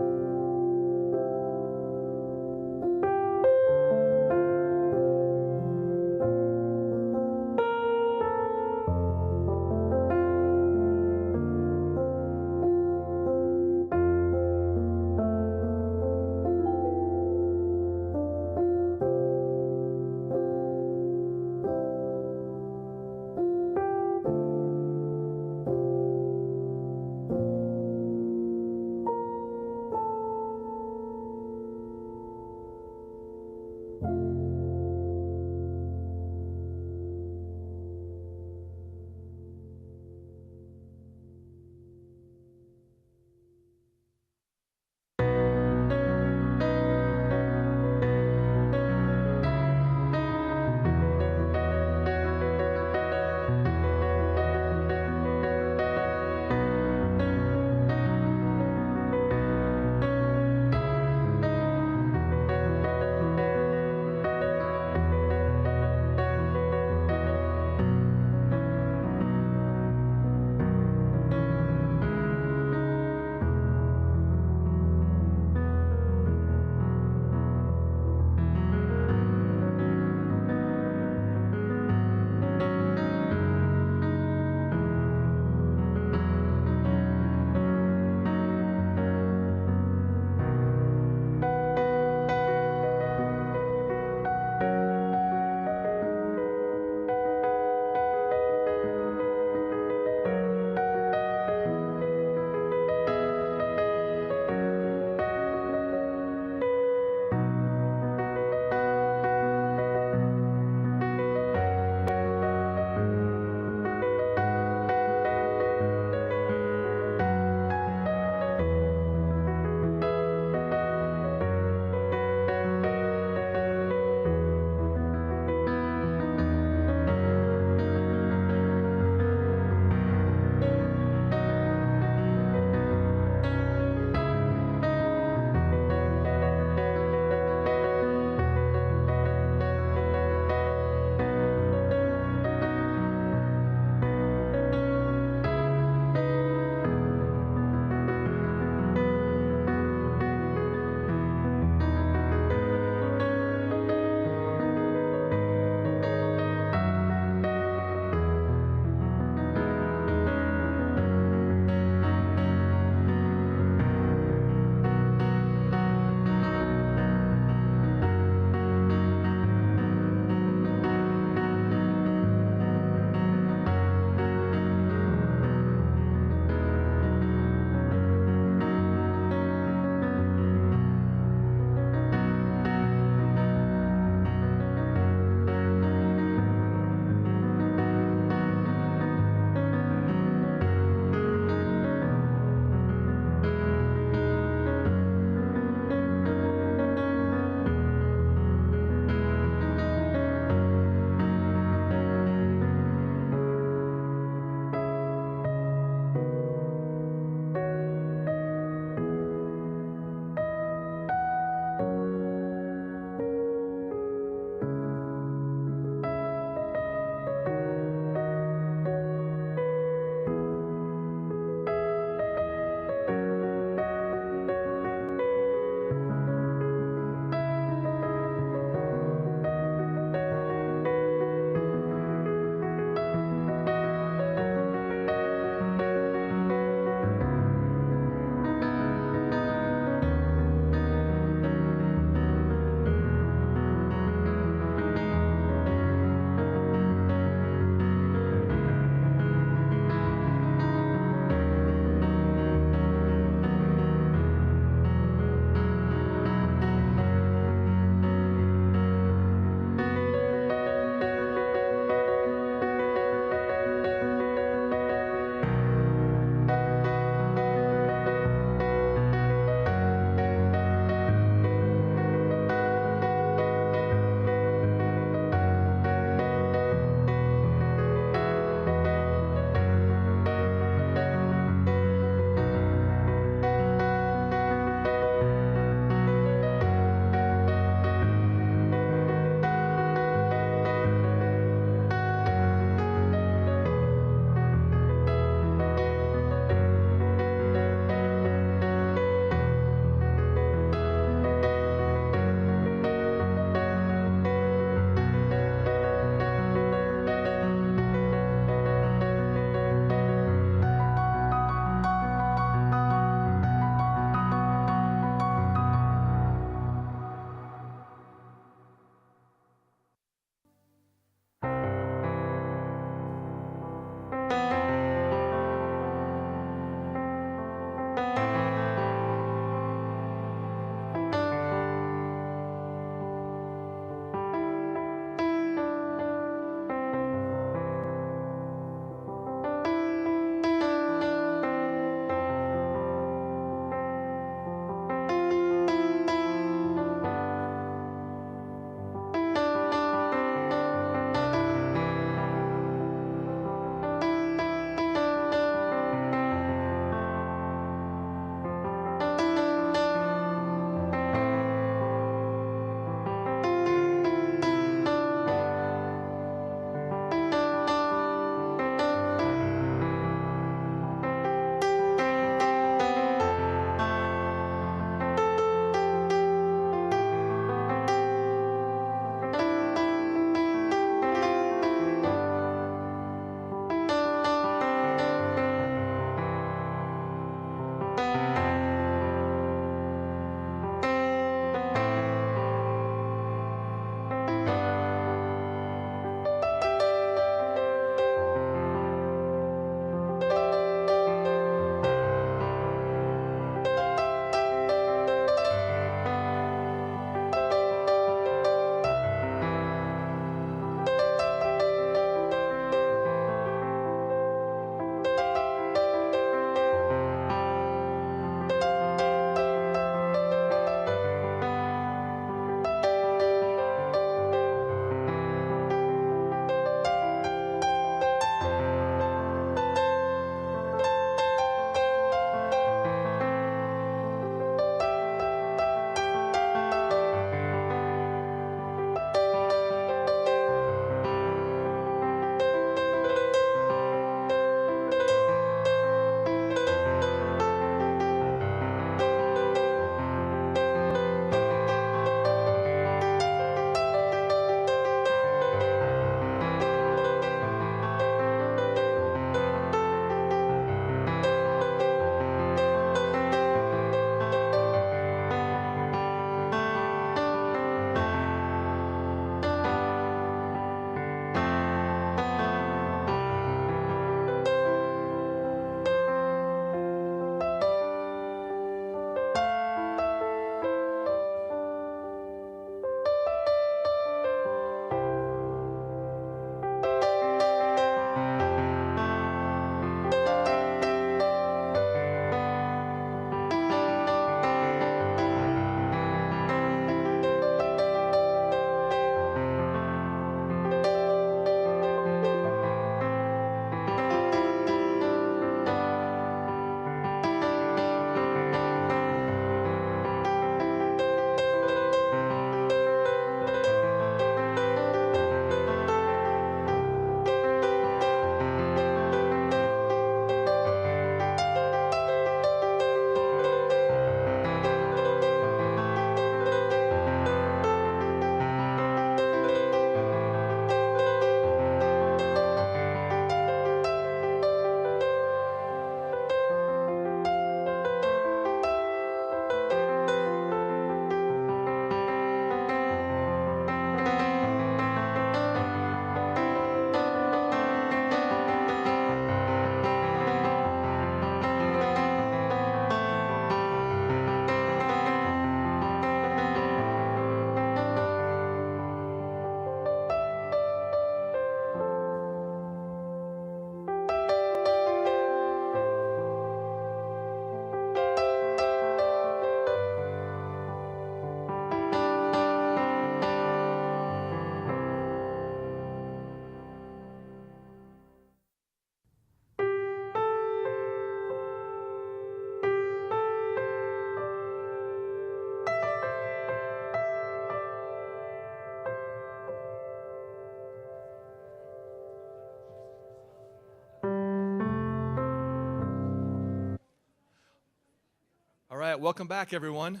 right, welcome back, everyone.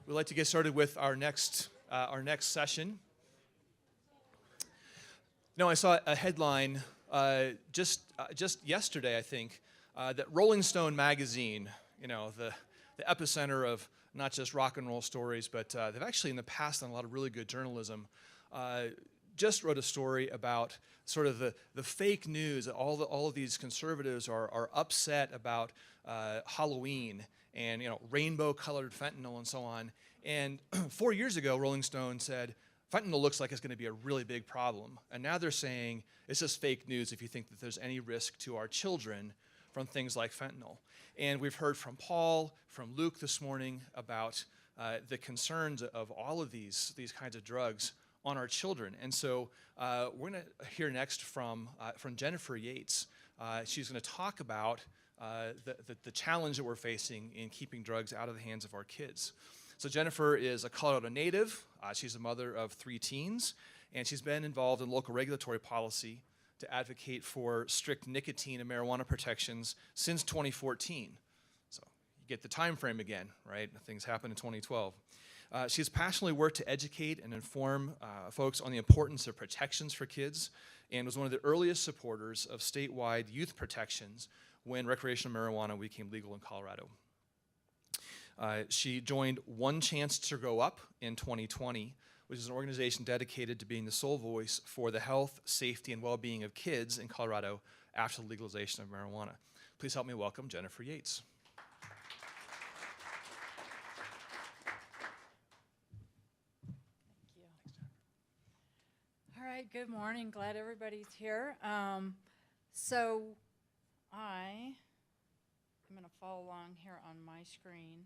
We'd like to get started with our next session. No, I saw a headline just yesterday, I think, that Rolling Stone magazine, the epicenter of not just rock and roll stories, but they've actually in the past done a lot of really good journalism. Just wrote a story about sort of the fake news. All of these conservatives are upset about Halloween and rainbow-colored fentanyl and so on. And 4 years ago, Rolling Stone said fentanyl looks like it's going to be a really big problem. And now they're saying it's just fake news if you think that there's any risk to our children from things like fentanyl. And we've heard from Paul, from Luke this morning about the concerns of all of these kinds of drugs on our children. And so we're going to hear next from Jennifer Yates. She's going to talk about the challenge that we're facing in keeping drugs out of the hands of our kids. So Jennifer is a Colorado native. She's a mother of 3 teens, and she's been involved in local regulatory policy to advocate for strict nicotine and marijuana protections since 2014. So you get the time frame again, right? Things happened in 2012. She's passionately worked to educate and inform folks on the importance of protections for kids, and was one of the earliest supporters of statewide youth protections when recreational marijuana became legal in Colorado. She joined One Chance to Grow Up in 2020, which is an organization dedicated to being the sole voice for the health, safety, and well-being of kids in Colorado after the legalization of marijuana. Please help me welcome Jennifer Yates. All right, good morning. Glad everybody's here. So I am going to follow along here on my screen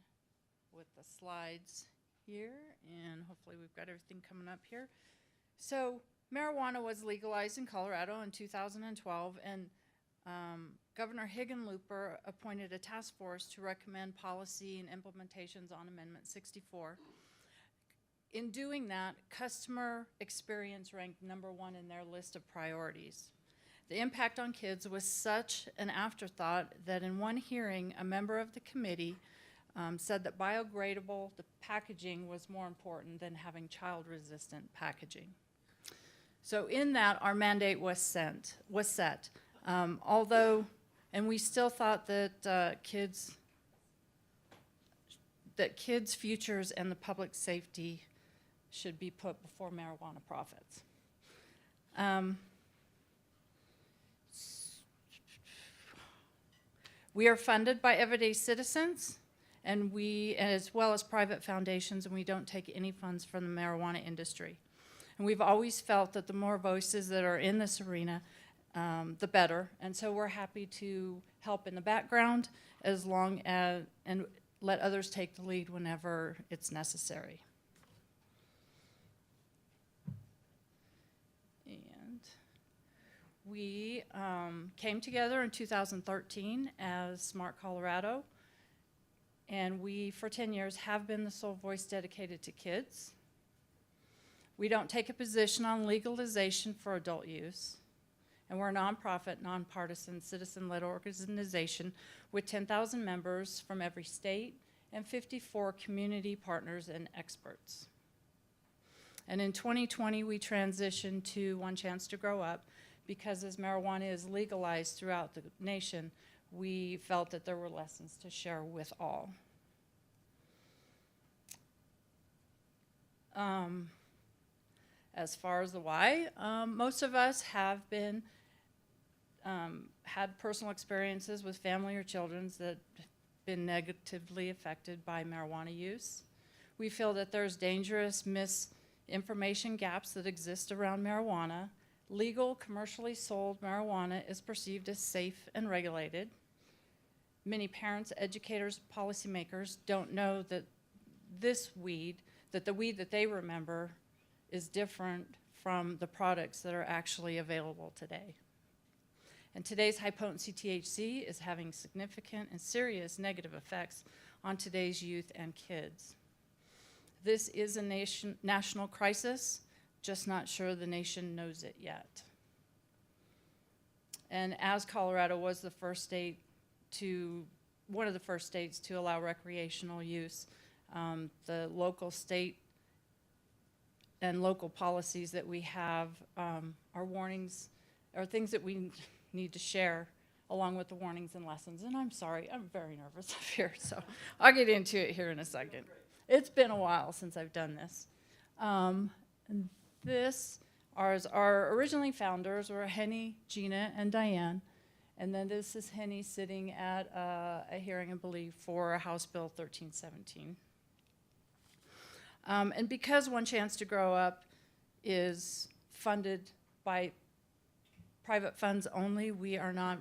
with the slides here, and hopefully we've got everything coming up here. So marijuana was legalized in Colorado in 2012, and Governor Hickenlooper appointed a task force to recommend policy and implementations on Amendment 64. In doing that, customer experience ranked #1 in their list of priorities. The impact on kids was such an afterthought that in one hearing, a member of the committee said that biodegradable packaging was more important than having child-resistant packaging. So in that, our mandate was set. Although, and we still thought that kids' futures and the public safety should be put before marijuana profits. We are funded by everyday citizens, and as well as private foundations, and we don't take any funds from the marijuana industry. And we've always felt that the more voices that are in this arena, the better. And so we're happy to help in the background as long as, and let others take the lead whenever it's necessary. And we came together in 2013 as Smart Colorado, and we, for 10 years, have been the sole voice dedicated to kids. We don't take a position on legalization for adult use, and we're a nonprofit, nonpartisan, citizen-led organization with 10,000 members from every state and 54 community partners and experts. And in 2020, we transitioned to One Chance to Grow Up because as marijuana is legalized throughout the nation, we felt that there were lessons to share with all. As far as the why, most of us have been had personal experiences with family or children that have been negatively affected by marijuana use. We feel that there's dangerous misinformation gaps that exist around marijuana. Legal, commercially sold marijuana is perceived as safe and regulated. Many parents, educators, policymakers don't know that the weed that they remember is different from the products that are actually available today. And today's high-potency THC is having significant and serious negative effects on today's youth and kids. This is a national crisis, just not sure the nation knows it yet. And as Colorado was the first state to one of the first states to allow recreational use. The local, state, and local policies that we have are warnings, are things that we need to share along with the warnings and lessons. And I'm sorry, I'm very nervous up here, so I'll get into it here in a second. It's been a while since I've done this. And this our originally founders were Henny, Gina, and Diane. And then this is Henny sitting at a hearing, I believe, for House Bill 1317. And because One Chance to Grow Up is funded by private funds only, we are not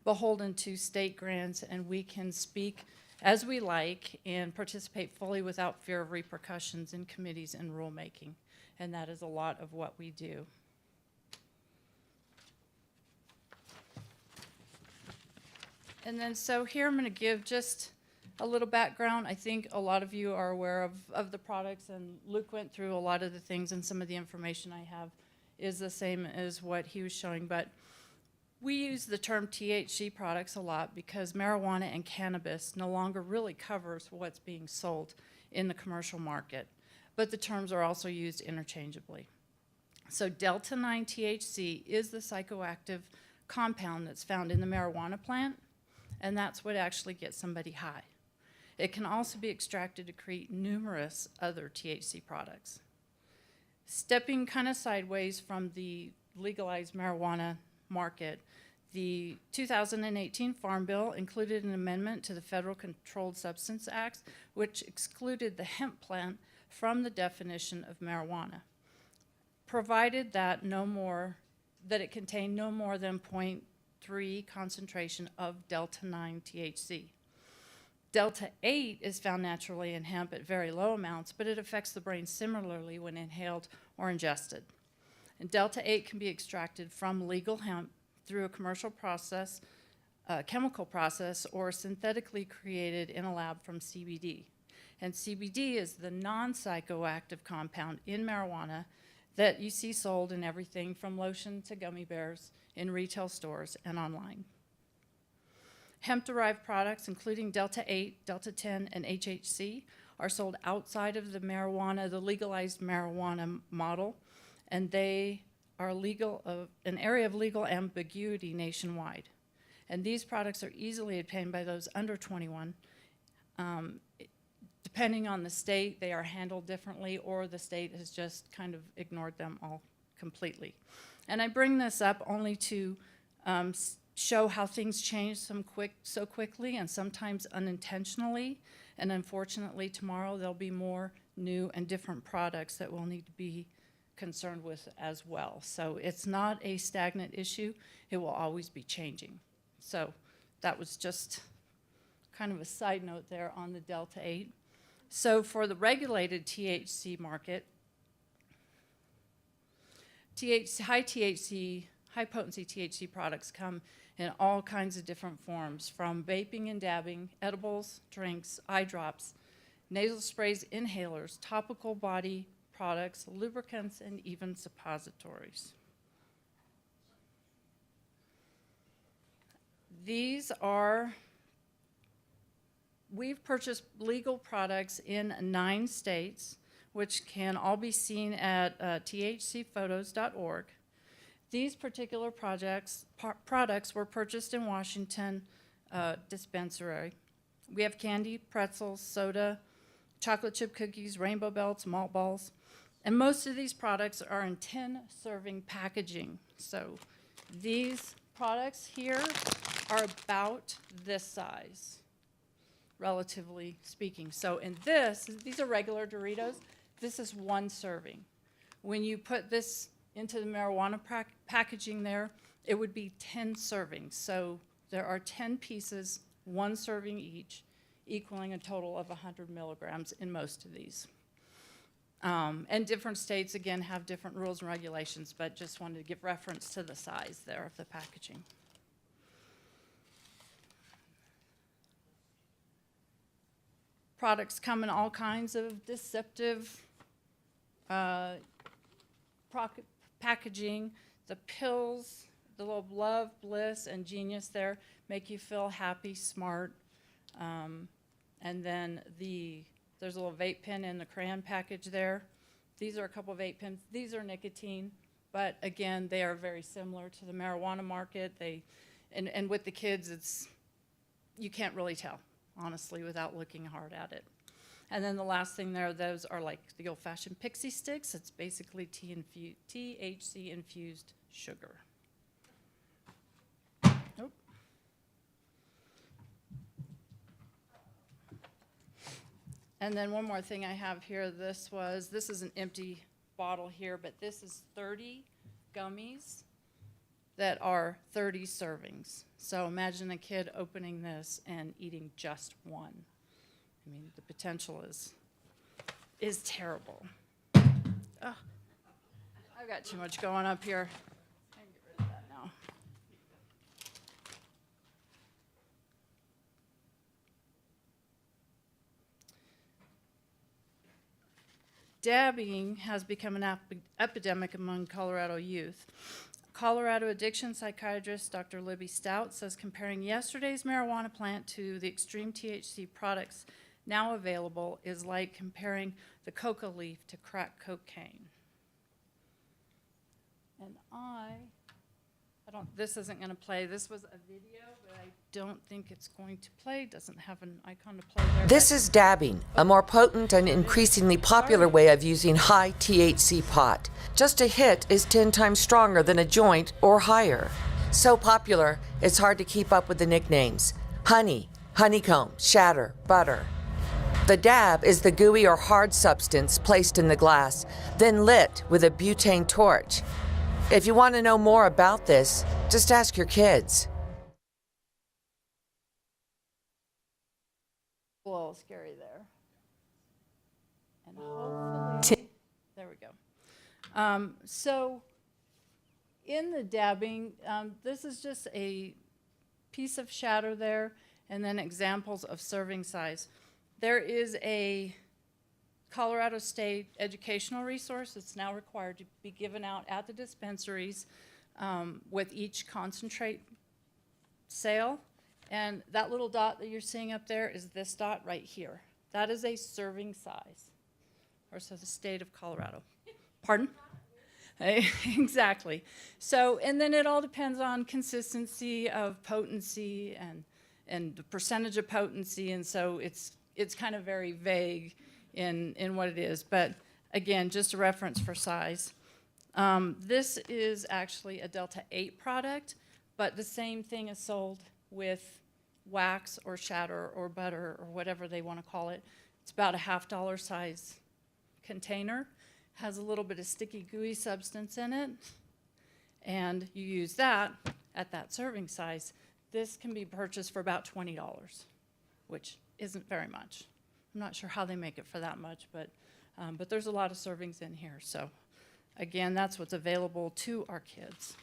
beholden to state grants, and we can speak as we like and participate fully without fear of repercussions in committees and rulemaking. And that is a lot of what we do. And then so here I'm going to give just a little background. I think a lot of you are aware of the products, and Luke went through a lot of the things, and some of the information I have is the same as what he was showing. But we use the term THC products a lot because marijuana and cannabis no longer really covers what's being sold in the commercial market. But the terms are also used interchangeably. So Delta-9 THC is the psychoactive compound that's found in the marijuana plant, and that's what actually gets somebody high. It can also be extracted to create numerous other THC products. Stepping kind of sideways from the legalized marijuana market, the 2018 Farm Bill included an amendment to the Federal Controlled Substance Act, which excluded the hemp plant from the definition of marijuana, provided that it contained no more than 0.3 concentration of Delta-9 THC. Delta-8 is found naturally in hemp at very low amounts, but it affects the brain similarly when inhaled or ingested. And Delta-8 can be extracted from legal hemp through a commercial process, chemical process, or synthetically created in a lab from CBD. And CBD is the non-psychoactive compound in marijuana that you see sold in everything from lotion to gummy bears in retail stores and online. Hemp-derived products, including Delta-8, Delta-10, and HHC, are sold outside of the legalized marijuana model, and they are an area of legal ambiguity nationwide. And these products are easily obtained by those under 21. Depending on the state, they are handled differently, or the state has just kind of ignored them all completely. And I bring this up only to show how things change so quickly and sometimes unintentionally. And unfortunately, tomorrow there'll be more new and different products that we'll need to be concerned with as well. So it's not a stagnant issue. It will always be changing. So that was just kind of a side note there on the Delta-8. So for the regulated THC market, high potency THC products come in all kinds of different forms, from vaping and dabbing, edibles, drinks, eye drops, nasal sprays, inhalers, topical body products, lubricants, and even suppositories. We've purchased legal products in 9 states, which can all be seen at thcphotos.org. These particular products were purchased in Washington dispensary. We have candy, pretzels, soda, chocolate chip cookies, rainbow belts, malt balls, and most of these products are in 10-serving packaging. So these products here are about this size, relatively speaking. So in these are regular Doritos. This is 1 serving. When you put this into the marijuana packaging there, it would be 10 servings. So there are 10 pieces, 1 serving each, equaling a total of 100 milligrams in most of these. And different states, again, have different rules and regulations, but just wanted to give reference to the size there of the packaging. Products come in all kinds of deceptive packaging. The pills, the little love, bliss, and genius there make you feel happy, smart. And then there's a little vape pen in the crayon package there. These are a couple of vape pens. These are nicotine, but again, they are very similar to the marijuana market. And with the kids, you can't really tell, honestly, without looking hard at it. And then the last thing there, those are like the old-fashioned pixie sticks. It's basically THC-infused sugar. Nope. And then one more thing I have here, this is an empty bottle here, but this is 30 gummies that are 30 servings. So imagine a kid opening this and eating just one. I mean, the potential is terrible. Ugh. I've got too much going up here. I can get rid of that now. Dabbing has become an epidemic among Colorado youth. Colorado addiction psychiatrist Dr. Libby Stout says comparing yesterday's marijuana plant to the extreme THC products now available is like comparing the coca leaf to crack cocaine. And this isn't going to play. This was a video, but I don't think it's going to play. Doesn't have an icon to play there. This is dabbing, a more potent and increasingly popular way of using high THC pot. Just a hit is 10 times stronger than a joint or higher. So popular, it's hard to keep up with the nicknames. Honey, honeycomb, shatter, butter. The dab is the gooey or hard substance placed in the glass, then lit with a butane torch. If you want to know more about this, just ask your kids. A little scary there. And hopefully, there we go. So in the dabbing, this is just a piece of shatter there, and then examples of serving size. There is a Colorado State educational resource that's now required to be given out at the dispensaries with each concentrate sale. And that little dot that you're seeing up there is this dot right here. That is a serving size, or so the state of Colorado. Pardon? Exactly. So, and then it all depends on consistency of potency and the percentage of potency, and so it's kind of very vague in what it is. But again, just a reference for size. This is actually a Delta 8 product, but the same thing is sold with wax or shatter or butter or whatever they want to call it. It's about a $50 size container, has a little bit of sticky gooey substance in it, and you use that at that serving size. This can be purchased for about $20, which isn't very much. I'm not sure how they make it for that much, but there's a lot of servings in here. So again, that's what's available to our kids.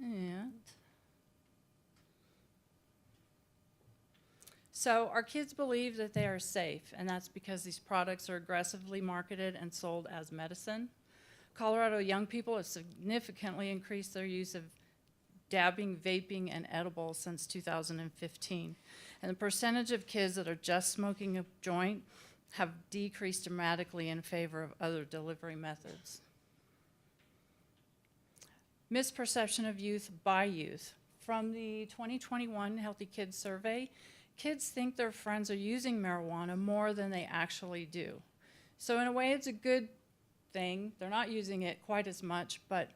And so our kids believe that they are safe, and that's because these products are aggressively marketed and sold as medicine. Colorado young people have significantly increased their use of dabbing, vaping, and edibles since 2015. And the percentage of kids that are just smoking a joint have decreased dramatically in favor of other delivery methods. Misperception of youth by youth. From the 2021 Healthy Kids Survey, kids think their friends are using marijuana more than they actually do. So in a way, it's a good thing. They're not using it quite as much, but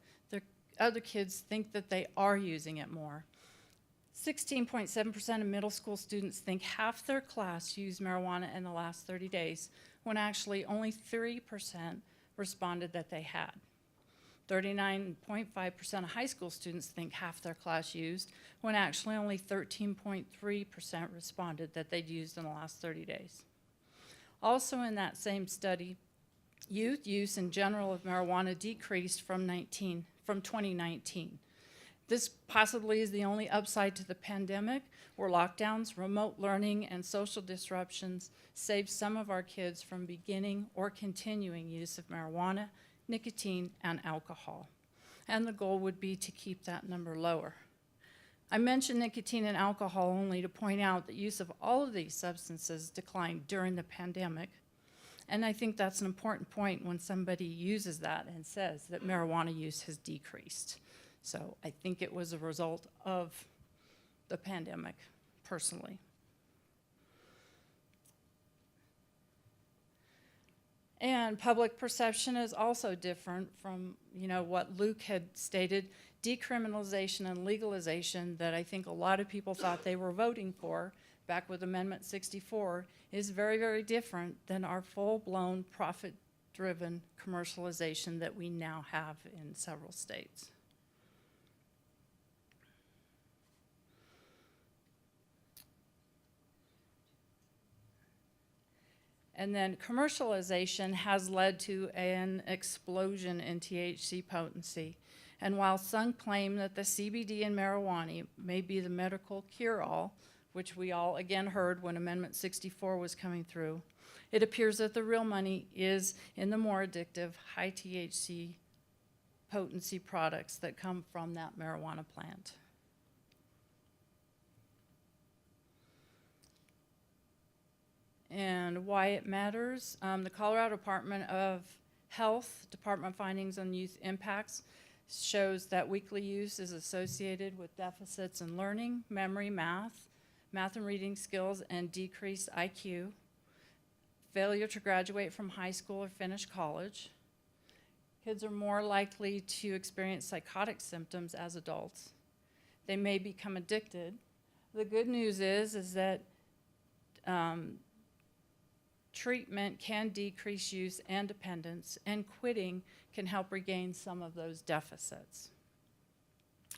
other kids think that they are using it more. 16.7% of middle school students think half their class used marijuana in the last 30 days, when actually only 3% responded that they had. 39.5% of high school students think half their class used, when actually only 13.3% responded that they'd used in the last 30 days. Also in that same study, youth use in general of marijuana decreased from 2019. This possibly is the only upside to the pandemic, where lockdowns, remote learning, and social disruptions saved some of our kids from beginning or continuing use of marijuana nicotine, and alcohol. And the goal would be to keep that number lower. I mention nicotine and alcohol only to point out that use of all of these substances declined during the pandemic. And I think that's an important point when somebody uses that and says that marijuana use has decreased. So I think it was a result of the pandemic, personally. And public perception is also different from, what Luke had stated. Decriminalization and legalization that I think a lot of people thought they were voting for back with Amendment 64 is very, very different than our full-blown profit-driven commercialization that we now have in several states. And then commercialization has led to an explosion in THC potency. And while some claim that the CBD in marijuana may be the medical cure-all, which we all again heard when Amendment 64 was coming through, it appears that the real money is in the more addictive high THC potency products that come from that marijuana plant. And why it matters. The Colorado Department of Health Department findings on youth impacts shows that weekly use is associated with deficits in learning, memory, math and reading skills, and decreased IQ, failure to graduate from high school or finish college. Kids are more likely to experience psychotic symptoms as adults. They may become addicted. The good news is that treatment can decrease use and dependence, and quitting can help regain some of those deficits.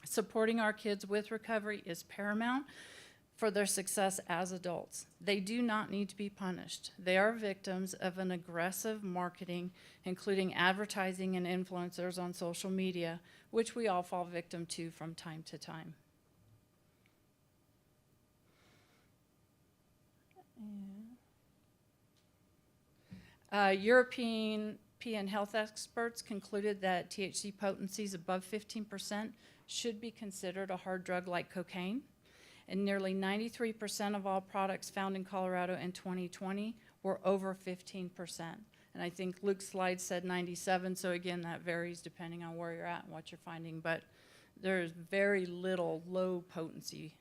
Supporting our kids with recovery is paramount for their success as adults. They do not need to be punished. They are victims of an aggressive marketing, including advertising and influencers on social media, which we all fall victim to from time to time. European health experts concluded that THC potencies above 15% should be considered a hard drug like cocaine. And nearly 93% of all products found in Colorado in 2020 were over 15%. And I think Luke's slide said 97, so again, that varies depending on where you're at and what you're finding, but there's very little low potency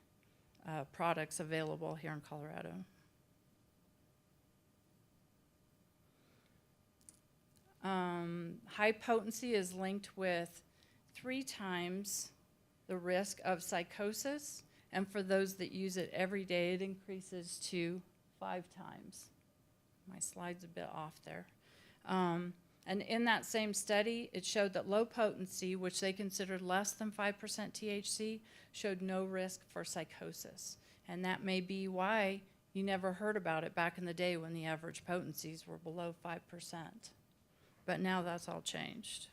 products available here in Colorado. High potency is linked with 3 times the risk of psychosis, and for those that use it every day, it increases to 5 times. My slide's a bit off there. And in that same study, it showed that low potency, which they considered less than 5% THC, showed no risk for psychosis. And that may be why you never heard about it back in the day when the average potencies were below 5%. But now that's all changed.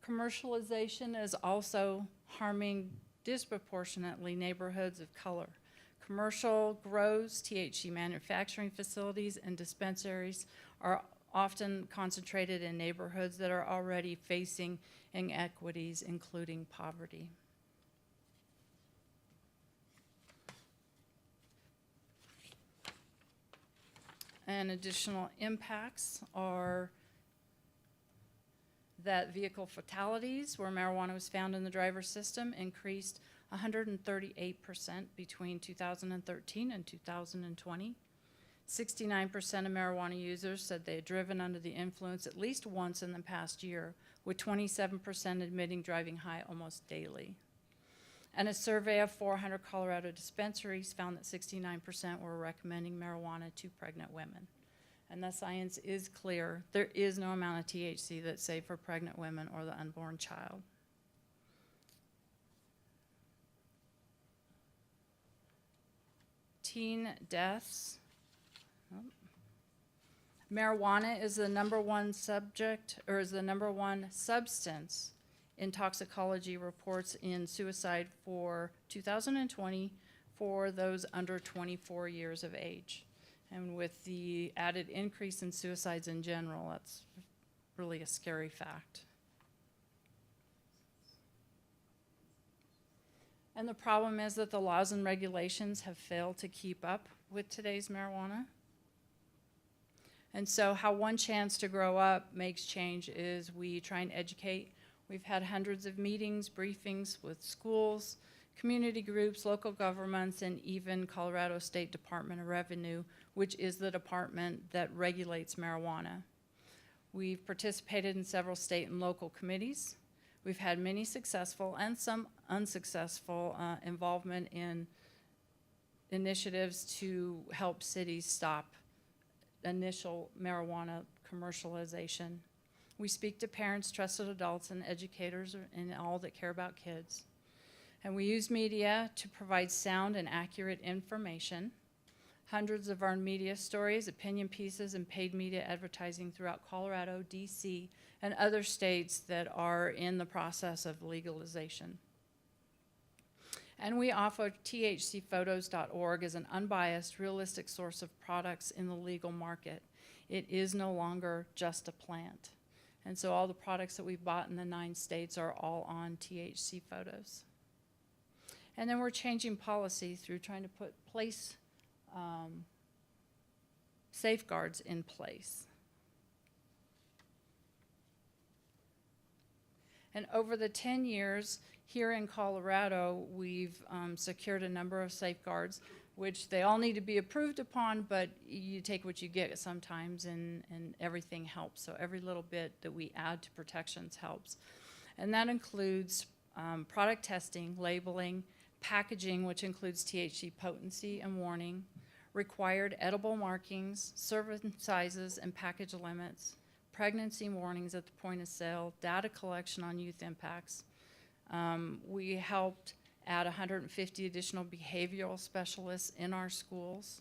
Commercialization is also harming disproportionately neighborhoods of color. Commercial grows, THC manufacturing facilities, and dispensaries are often concentrated in neighborhoods that are already facing inequities, including poverty. And additional impacts are that vehicle fatalities where marijuana was found in the driver's system increased 138% between 2013 and 2020. 69% of marijuana users said they had driven under the influence at least once in the past year, with 27% admitting driving high almost daily. And a survey of 400 Colorado dispensaries found that 69% were recommending marijuana to pregnant women. And the science is clear. There is no amount of THC that's safe for pregnant women or the unborn child. Teen deaths. Marijuana is the number one subject, or is the number one substance in toxicology reports in suicide for 2020 for those under 24 years of age. And with the added increase in suicides in general, that's really a scary fact. And the problem is that the laws and regulations have failed to keep up with today's marijuana. And so how One Chance to Grow Up makes change is we try and educate. We've had hundreds of meetings, briefings with schools, community groups, local governments, and even Colorado State Department of Revenue, which is the department that regulates marijuana. We've participated in several state and local committees. We've had many successful and some unsuccessful involvement in initiatives to help cities stop initial marijuana commercialization. We speak to parents, trusted adults, and educators, and all that care about kids. And we use media to provide sound and accurate information. Hundreds of our media stories, opinion pieces, and paid media advertising throughout Colorado, DC, and other states that are in the process of legalization. And we offer thcphotos.org as an unbiased, realistic source of products in the legal market. It is no longer just a plant. And so all the products that we've bought in the 9 states are all on THC Photos. And then we're changing policy through trying to put safeguards in place. And over the 10 years here in Colorado, we've secured a number of safeguards, which they all need to be approved upon, but you take what you get sometimes, and everything helps. So every little bit that we add to protections helps. And that includes product testing, labeling, packaging, which includes THC potency and warning, required edible markings, serving sizes and package limits, pregnancy warnings at the point of sale, data collection on youth impacts. We helped add 150 additional behavioral specialists in our schools,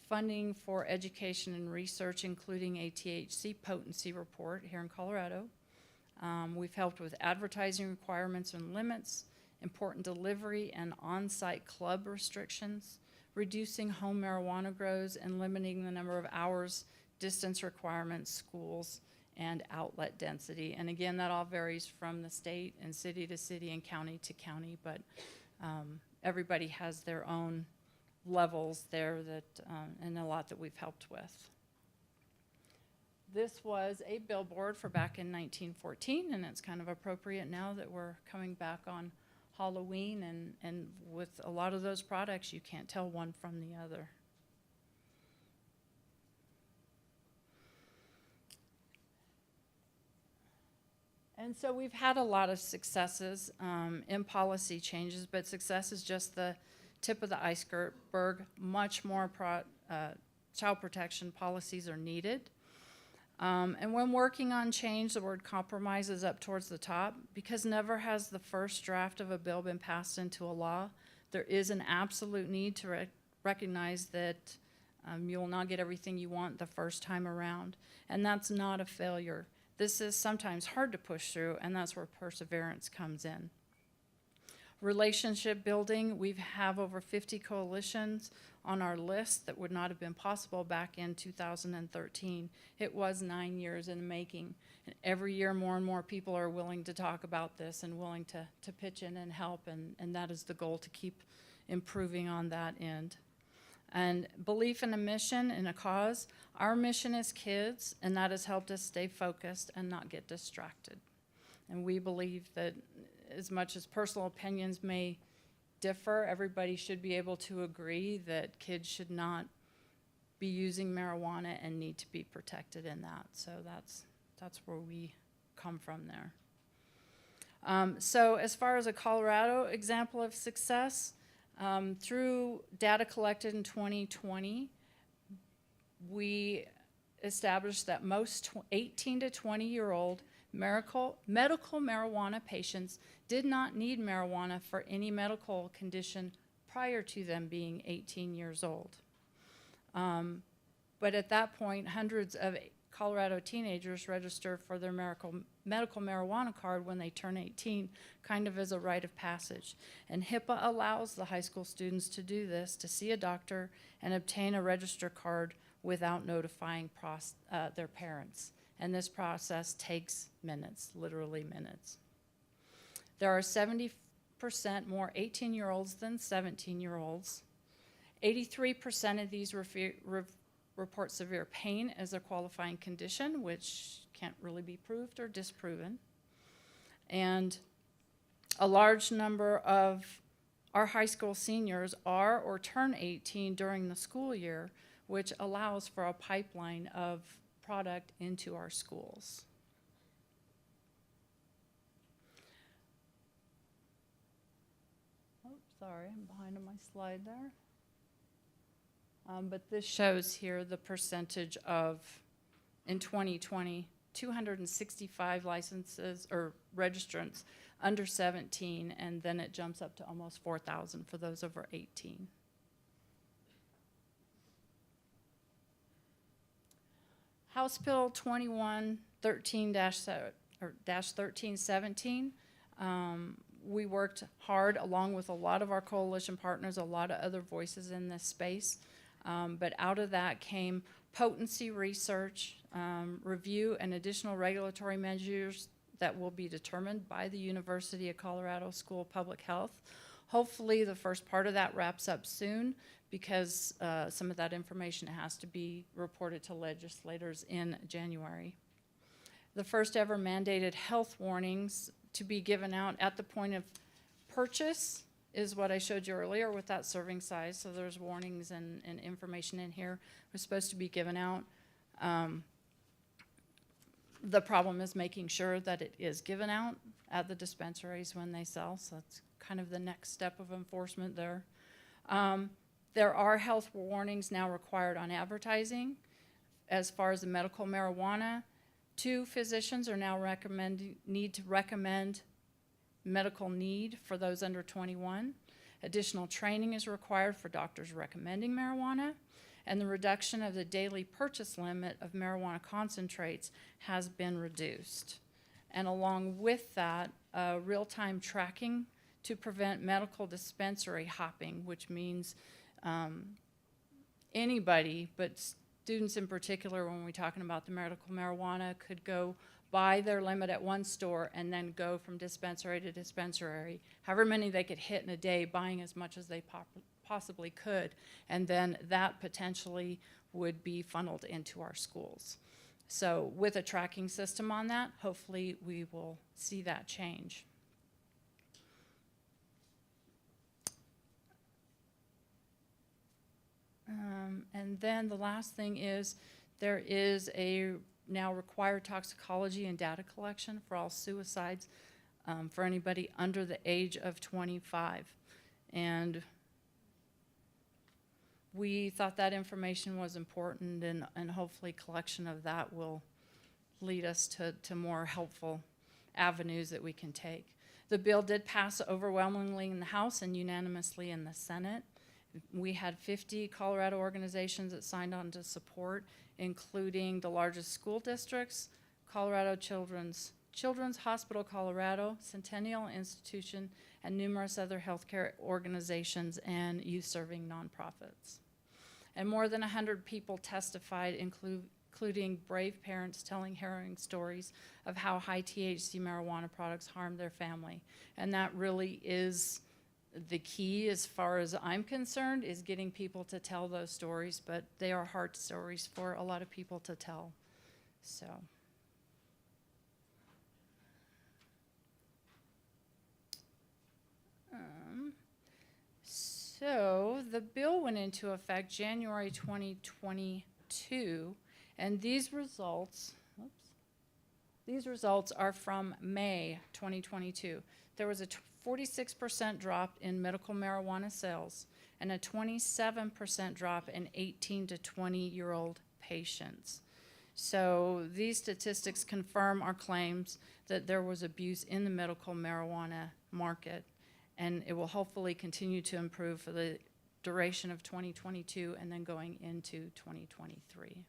funding for education and research, including a THC potency report here in Colorado. We've helped with advertising requirements and limits, important delivery and on-site club restrictions, reducing home marijuana grows, and limiting the number of hours, distance requirements, schools, and outlet density. And again, that all varies from the state and city to city and county to county, but everybody has their own levels there that, and a lot that we've helped with. This was a billboard for back in 1914, and it's kind of appropriate now that we're coming back on Halloween, and with a lot of those products, you can't tell one from the other. And so we've had a lot of successes in policy changes, but success is just the tip of the iceberg. Much more child protection policies are needed. And when working on change, the word compromise is up towards the top, because never has the first draft of a bill been passed into a law. There is an absolute need to recognize that you will not get everything you want the first time around, and that's not a failure. This is sometimes hard to push through, and that's where perseverance comes in. Relationship building, we have over 50 coalitions on our list that would not have been possible back in 2013. It was 9 years in the making, and every year more and more people are willing to talk about this and willing to pitch in and help, and that is the goal, to keep improving on that end. And belief in a mission and a cause. Our mission is kids, and that has helped us stay focused and not get distracted. And we believe that as much as personal opinions may differ, everybody should be able to agree that kids should not be using marijuana and need to be protected in that. So that's where we come from there. So as far as a Colorado example of success, through data collected in 2020, we established that most 18 to 20-year-old medical marijuana patients did not need marijuana for any medical condition prior to them being 18 years old. But at that point, hundreds of Colorado teenagers register for their medical marijuana card when they turn 18, kind of as a rite of passage. And HIPAA allows the high school students to do this, to see a doctor and obtain a register card without notifying their parents. And this process takes minutes, literally minutes. There are 70% more 18-year-olds than 17-year-olds. 83% of these report severe pain as a qualifying condition, which can't really be proved or disproven. And a large number of our high school seniors are or turn 18 during the school year, which allows for a pipeline of product into our schools. Oh, sorry, I'm behind on my slide there. But this shows here the percentage of, in 2020, 265 licenses or registrants under 17, and then it jumps up to almost 4,000 for those over 18. House Bill 2113-1317. We worked hard along with a lot of our coalition partners, a lot of other voices in this space. But out of that came potency research, review, and additional regulatory measures that will be determined by the University of Colorado School of Public Health. Hopefully the first part of that wraps up soon, because some of that information has to be reported to legislators in January. The first ever mandated health warnings to be given out at the point of purchase is what I showed you earlier with that serving size. So there's warnings and information in here was supposed to be given out. The problem is making sure that it is given out at the dispensaries when they sell. So that's kind of the next step of enforcement there. There are health warnings now required on advertising. As far as the medical marijuana, 2 physicians are now need to recommend medical need for those under 21. Additional training is required for doctors recommending marijuana, and the reduction of the daily purchase limit of marijuana concentrates has been reduced. And along with that, real-time tracking to prevent medical dispensary hopping, which means anybody, but students in particular, when we're talking about the medical marijuana, could go buy their limit at one store and then go from dispensary to dispensary, however many they could hit in a day, buying as much as they possibly could, and then that potentially would be funneled into our schools. So with a tracking system on that, hopefully we will see that change. And then the last thing is there is a now required toxicology and data collection for all suicides for anybody under the age of 25. And we thought that information was important, and hopefully collection of that will lead us to more helpful avenues that we can take. The bill did pass overwhelmingly in the House and unanimously in the Senate. We had 50 Colorado organizations that signed on to support, including the largest school districts, Colorado Children's Hospital Colorado, Centennial Institution, and numerous other healthcare organizations and youth-serving nonprofits. And more than 100 people testified, including brave parents telling harrowing stories of how high THC marijuana products harm their family. And that really is the key, as far as I'm concerned, is getting people to tell those stories, but they are hard stories for a lot of people to tell. So. So the bill went into effect January 2022, and these results are from May 2022. There was a 46% drop in medical marijuana sales and a 27% drop in 18 to 20-year-old patients. So these statistics confirm our claims that there was abuse in the medical marijuana market, and it will hopefully continue to improve for the duration of 2022 and then going into 2023.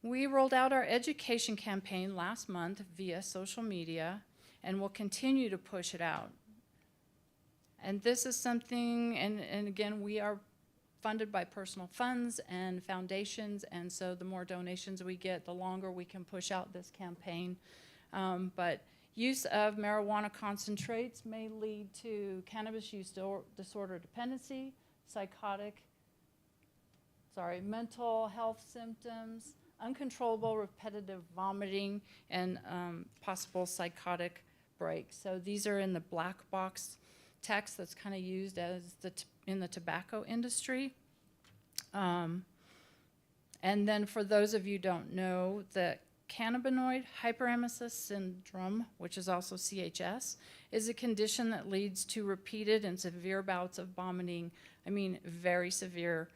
We rolled out our education campaign last month via social media and will continue to push it out. And this is something, and again, we are funded by personal funds and foundations, and so the more donations we get, the longer we can push out this campaign. But use of marijuana concentrates may lead to cannabis use disorder dependency, mental health symptoms, uncontrollable repetitive vomiting, and possible psychotic breaks. So these are in the black box text that's kind of used as in the tobacco industry. And then for those of you who don't know, the cannabinoid hyperemesis syndrome, which is also CHS, is a condition that leads to repeated and severe bouts of vomiting. I mean, very severe,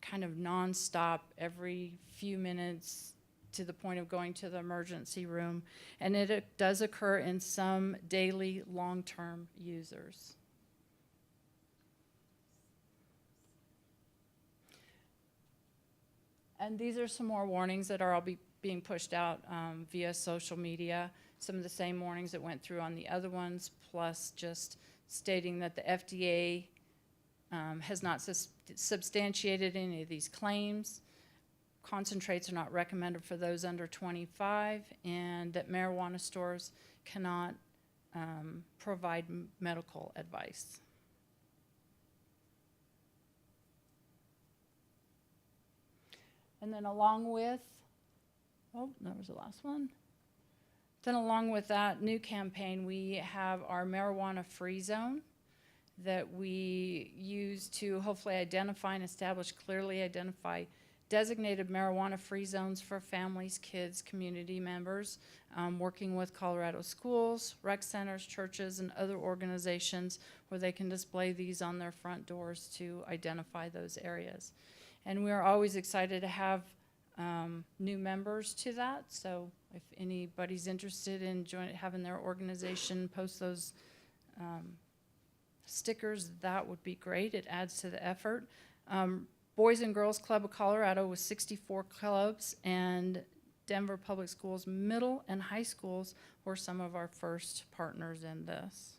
kind of nonstop, every few minutes, to the point of going to the emergency room. And it does occur in some daily long-term users. And these are some more warnings that are all being pushed out via social media. Some of the same warnings that went through on the other ones, plus just stating that the FDA has not substantiated any of these claims. Concentrates are not recommended for those under 25, and that marijuana stores cannot provide medical advice. And then along with, that was the last one. Then along with that new campaign, we have our marijuana free zone that we use to hopefully identify and establish, clearly identify designated marijuana-free zones for families, kids, community members, working with Colorado schools, rec centers, churches, and other organizations where they can display these on their front doors to identify those areas. And we are always excited to have new members to that, so if anybody's interested in having their organization post those stickers, that would be great. It adds to the effort. Boys and Girls Club of Colorado with 64 clubs, and Denver Public Schools middle and high schools were some of our first partners in this.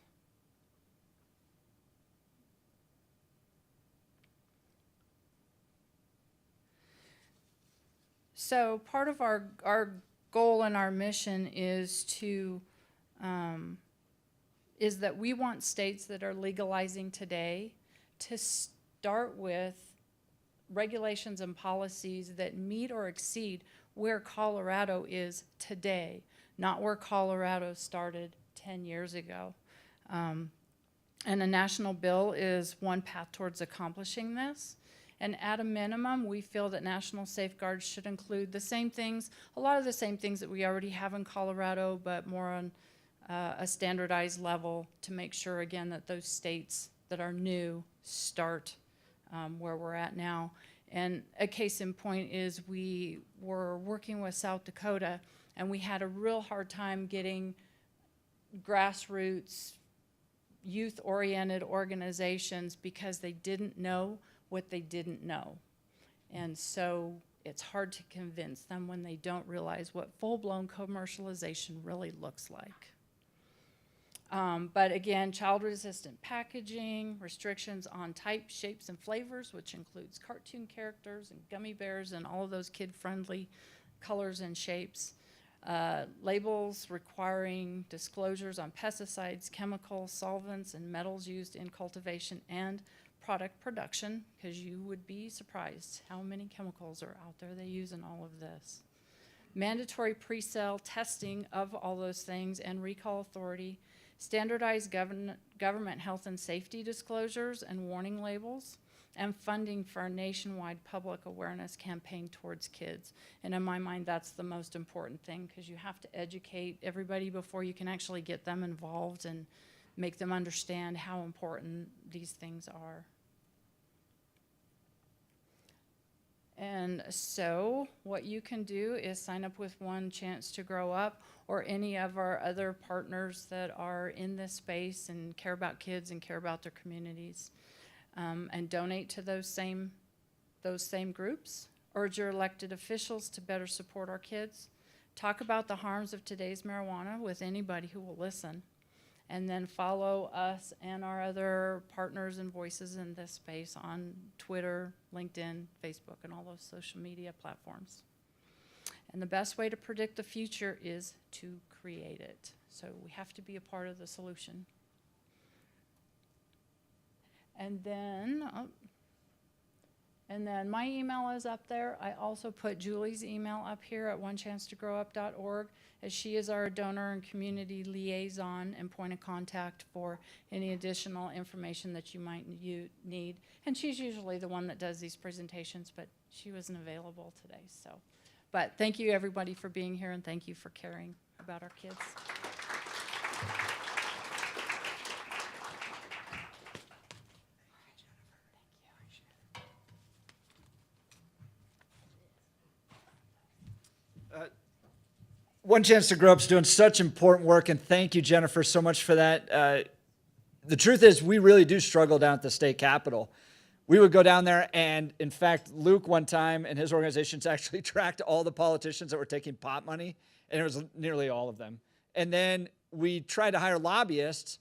So part of our goal and our mission is that we want states that are legalizing today to start with regulations and policies that meet or exceed where Colorado is today, not where Colorado started 10 years ago. And a national bill is one path towards accomplishing this. And at a minimum, we feel that national safeguards should include the same things, a lot of the same things that we already have in Colorado, but more on a standardized level to make sure, again, that those states that are new start where we're at now. And a case in point is we were working with South Dakota, and we had a real hard time getting grassroots, youth-oriented organizations because they didn't know what they didn't know. And so it's hard to convince them when they don't realize what full-blown commercialization really looks like. But again, child-resistant packaging, restrictions on type, shapes, and flavors, which includes cartoon characters and gummy bears and all of those kid-friendly colors and shapes. Labels requiring disclosures on pesticides, chemicals, solvents, and metals used in cultivation and product production, because you would be surprised how many chemicals are out there they use in all of this. Mandatory pre-sale testing of all those things and recall authority. Standardized government health and safety disclosures and warning labels, and funding for a nationwide public awareness campaign towards kids. And in my mind, that's the most important thing, because you have to educate everybody before you can actually get them involved and make them understand how important these things are. And so what you can do is sign up with One Chance to Grow Up or any of our other partners that are in this space and care about kids and care about their communities, and donate to those same groups. Urge your elected officials to better support our kids. Talk about the harms of today's marijuana with anybody who will listen. And then follow us and our other partners and voices in this space on Twitter, LinkedIn, Facebook, and all those social media platforms. And the best way to predict the future is to create it. So we have to be a part of the solution. And then my email is up there. I also put Julie's email up here at onechancetogrowup.org, as she is our donor and community liaison and point of contact for any additional information that you might need. And she's usually the one that does these presentations, but she wasn't available today. So, but thank you everybody for being here, and thank you for caring about our kids. One Chance to Grow Up's doing such important work, and thank you, Jennifer, so much for that. The truth is, we really do struggle down at the state capitol. We would go down there, and in fact, Luke one time and his organizations actually tracked all the politicians that were taking pot money, and it was nearly all of them. And then we tried to hire lobbyists,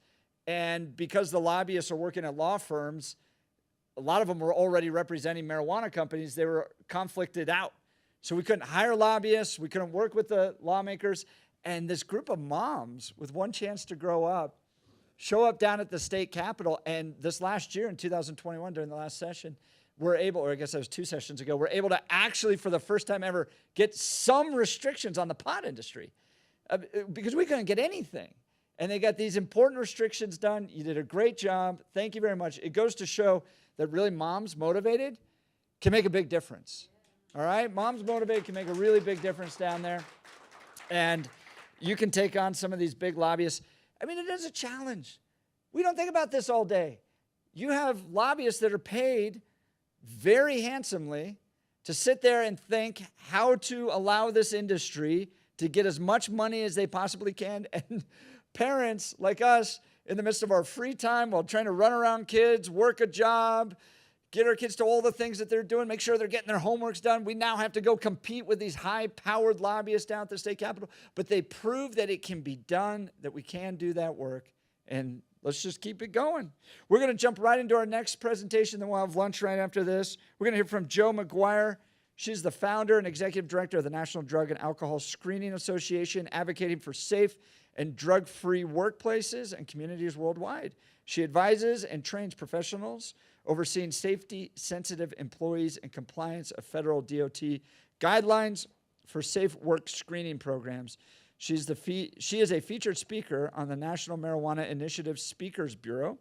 and because the lobbyists are working at law firms, a lot of them were already representing marijuana companies. They were conflicted out. So we couldn't hire lobbyists, we couldn't work with the lawmakers, and this group of moms with One Chance to Grow Up show up down at the state capitol, and this last year in 2021 during the last session, we're able, or I guess that was 2 sessions ago, we're able to actually for the first time ever get some restrictions on the pot industry because we couldn't get anything. And they got these important restrictions done. You did a great job. Thank you very much. It goes to show that really moms motivated can make a big difference. All right, moms motivated can make a really big difference down there. And you can take on some of these big lobbyists. I mean, it is a challenge. We don't think about this all day. You have lobbyists that are paid very handsomely to sit there and think how to allow this industry to get as much money as they possibly can. And parents like us, in the midst of our free time while trying to run around kids, work a job, get our kids to all the things that they're doing, make sure they're getting their homeworks done. We now have to go compete with these high-powered lobbyists down at the state capitol. But they prove that it can be done, that we can do that work. And let's just keep it going. We're going to jump right into our next presentation, then we'll have lunch right after this. We're going to hear from Jo McGuire. She's the founder and executive director of the National Drug and Alcohol Screening Association, advocating for safe and drug-free workplaces and communities worldwide. She advises and trains professionals overseeing safety-sensitive employees and compliance of federal DOT guidelines for safe work screening programs. She is a featured speaker on the National Marijuana Initiative Speakers Bureau.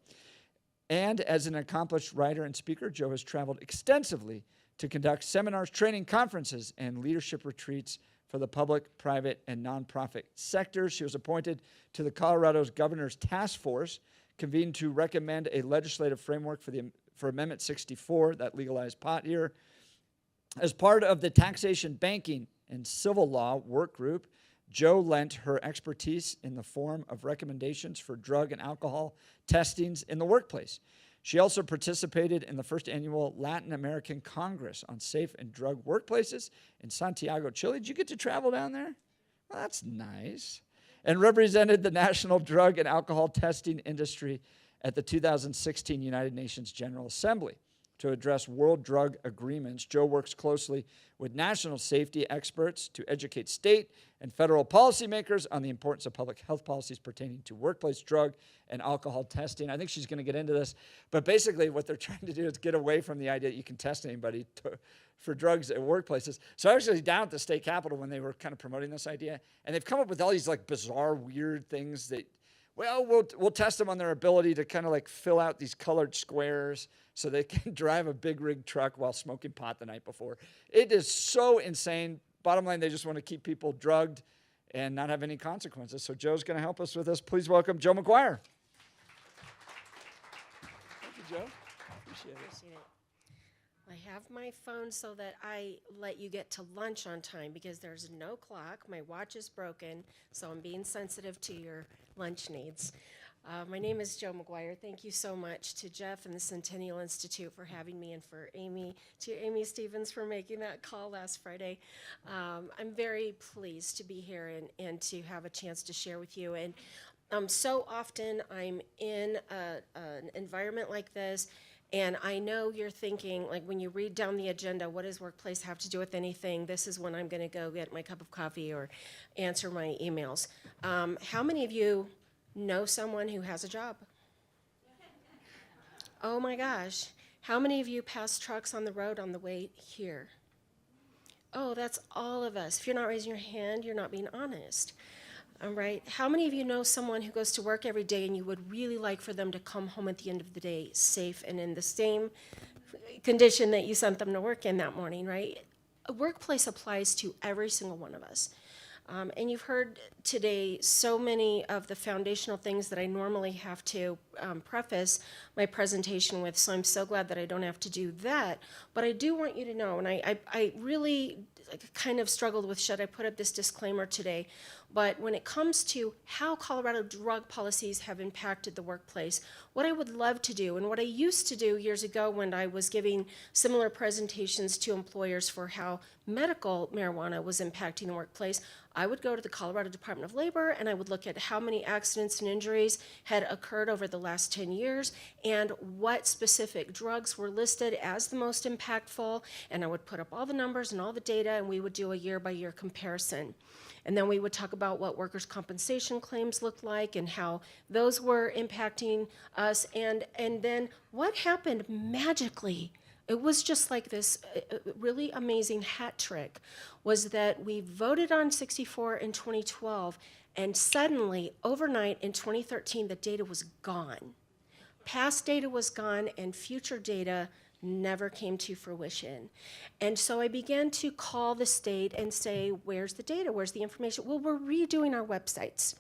And as an accomplished writer and speaker, Jo has traveled extensively to conduct seminars, training conferences, and leadership retreats for the public, private, and nonprofit sectors. She was appointed to the Colorado's Governor's Task Force, convened to recommend a legislative framework for Amendment 64 that legalized pot here. As part of the Taxation, Banking, and Civil Law Work Group, Jo lent her expertise in the form of recommendations for drug and alcohol testings in the workplace. She also participated in the first annual Latin American Congress on Safe and Drug Workplaces in Santiago, Chile. Did you get to travel down there? Well, that's nice. And represented the national drug and alcohol testing industry at the 2016 United Nations General Assembly. To address world drug agreements, Jo works closely with national safety experts to educate state and federal policymakers on the importance of public health policies pertaining to workplace drug and alcohol testing. I think she's going to get into this, but basically what they're trying to do is get away from the idea that you can test anybody for drugs at workplaces. So I was actually down at the state capitol when they were kind of promoting this idea, and they've come up with all these like bizarre, weird things that, well, we'll test them on their ability to kind of like fill out these colored squares so they can drive a big rig truck while smoking pot the night before. It is so insane. Bottom line, they just want to keep people drugged and not have any consequences. So Jo's going to help us with this. Please welcome Jo McGuire. Thank you, Jo. Appreciate it. I have my phone so that I let you get to lunch on time because there's no clock. My watch is broken, so I'm being sensitive to your lunch needs. My name is Joe McGuire. Thank you so much to Jeff and the Centennial Institute for having me, and for Amy Stevens for making that call last Friday. I'm very pleased to be here and to have a chance to share with you. And so often I'm in an environment like this, and I know you're thinking, like, when you read down the agenda, what does workplace have to do with anything? This is when I'm going to go get my cup of coffee or answer my emails. How many of you know someone who has a job? Oh my gosh. How many of you pass trucks on the road on the way here? Oh, that's all of us. If you're not raising your hand, you're not being honest. All right. How many of you know someone who goes to work every day and you would really like for them to come home at the end of the day safe and in the same condition that you sent them to work in that morning, right? A workplace applies to every single one of us. And you've heard today so many of the foundational things that I normally have to preface my presentation with, so I'm so glad that I don't have to do that. But I do want you to know, and I really kind of struggled with, should I put up this disclaimer today? But when it comes to how Colorado drug policies have impacted the workplace, what I would love to do, and what I used to do years ago when I was giving similar presentations to employers for how medical marijuana was impacting the workplace, I would go to the Colorado Department of Labor and I would look at how many accidents and injuries had occurred over the last 10 years and what specific drugs were listed as the most impactful, and I would put up all the numbers and all the data, and we would do a year-by-year comparison. And then we would talk about what workers' compensation claims looked like and how those were impacting us, and then what happened magically. It was just like this really amazing hat trick, was that we voted on 64 in 2012, and suddenly, overnight in 2013, the data was gone. Past data was gone, and future data never came to fruition. And so I began to call the state and say, where's the data? Where's the information? Well, we're redoing our websites.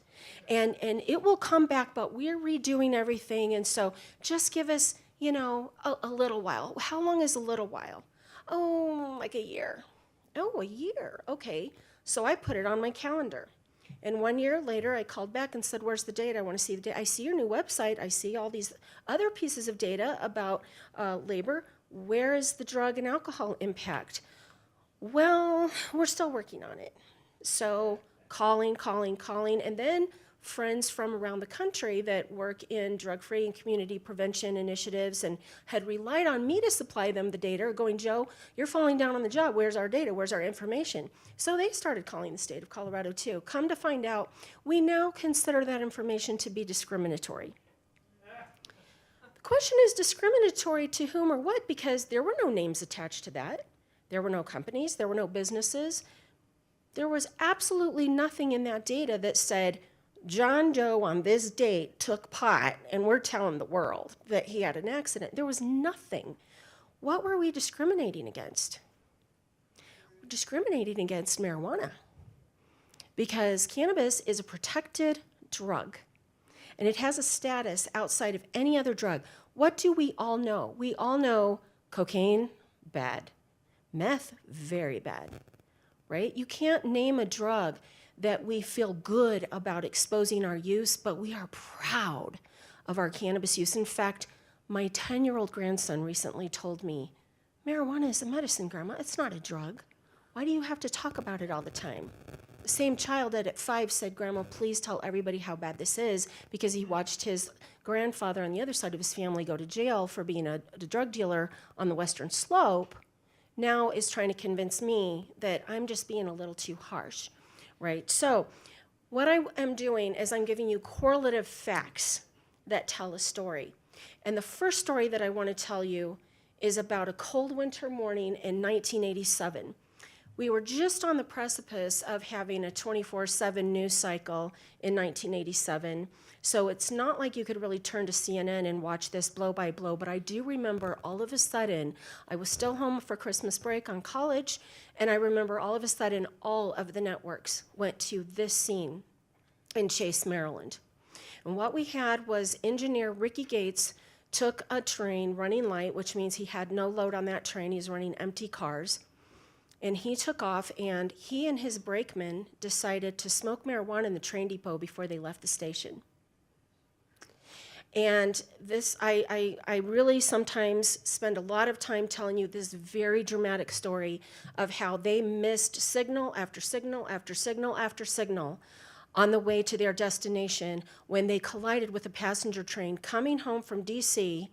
And it will come back, but we're redoing everything. And so just give us, a little while. How long is a little while? Oh, like a year. Oh, a year. Okay. So I put it on my calendar. And 1 year later, I called back and said, where's the data? I want to see the data. I see your new website. I see all these other pieces of data about labor. Where is the drug and alcohol impact? Well, we're still working on it. So calling, and then friends from around the country that work in drug-free and community prevention initiatives and had relied on me to supply them the data are going, Joe, you're falling down on the job. Where's our data? Where's our information? So they started calling the state of Colorado too. Come to find out, we now consider that information to be discriminatory. The question is discriminatory to whom or what, because there were no names attached to that. There were no companies. There were no businesses. There was absolutely nothing in that data that said, John Doe on this date took pot, and we're telling the world that he had an accident. There was nothing. What were we discriminating against? We're discriminating against marijuana, because cannabis is a protected drug, and it has a status outside of any other drug. What do we all know? We all know cocaine, bad. Meth, very bad, right? You can't name a drug that we feel good about exposing our use, but we are proud of our cannabis use. In fact, my 10-year-old grandson recently told me, marijuana is a medicine, Grandma. It's not a drug. Why do you have to talk about it all the time? The same child that at 5 said, Grandma, please tell everybody how bad this is, because he watched his grandfather on the other side of his family go to jail for being a drug dealer on the Western Slope, now is trying to convince me that I'm just being a little too harsh. Right? So what I am doing is I'm giving you correlative facts that tell a story. And the first story that I want to tell you is about a cold winter morning in 1987. We were just on the precipice of having a 24/7 news cycle in 1987. So it's not like you could really turn to CNN and watch this blow by blow, but I do remember all of a sudden, I was still home for Christmas break on college, and I remember all of a sudden all of the networks went to this scene in Chase, Maryland. And what we had was engineer Ricky Gates took a train running light, which means he had no load on that train, he's running empty cars, and he took off, and he and his brakeman decided to smoke marijuana in the train depot before they left the station. And this, I really sometimes spend a lot of time telling you this very dramatic story of how they missed signal after signal after signal after signal on the way to their destination when they collided with a passenger train coming home from DC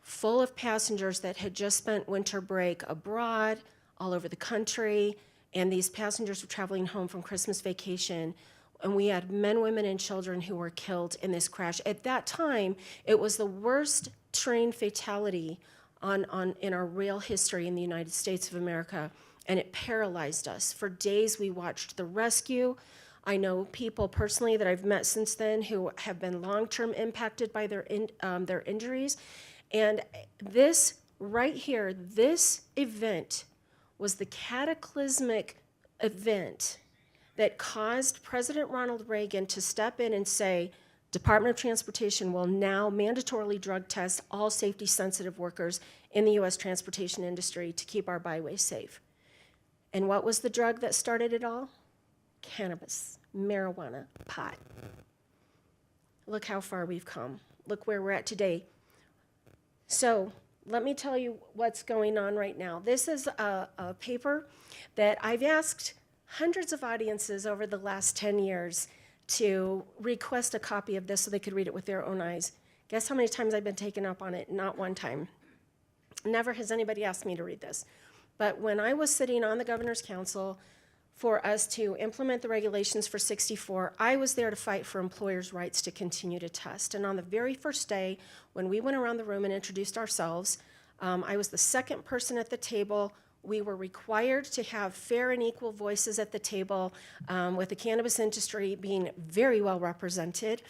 full of passengers that had just spent winter break abroad, all over the country, and these passengers were traveling home from Christmas vacation. And we had men, women, and children who were killed in this crash. At that time, it was the worst train fatality in our rail history in the United States of America, and it paralyzed us. For days, we watched the rescue. I know people personally that I've met since then who have been long-term impacted by their injuries. And this right here, this event was the cataclysmic event that caused President Ronald Reagan to step in and say, Department of Transportation will now mandatorily drug test all safety-sensitive workers in the U.S. transportation industry to keep our byways safe. And what was the drug that started it all? Cannabis, marijuana, pot. Look how far we've come. Look where we're at today. So let me tell you what's going on right now. This is a paper that I've asked hundreds of audiences over the last 10 years to request a copy of this so they could read it with their own eyes. Guess how many times I've been taken up on it? Not one time. Never has anybody asked me to read this. But when I was sitting on the Governor's Council for us to implement the regulations for 64, I was there to fight for employers' rights to continue to test. And on the very first day, when we went around the room and introduced ourselves, I was the second person at the table. We were required to have fair and equal voices at the table, with the cannabis industry being very well represented.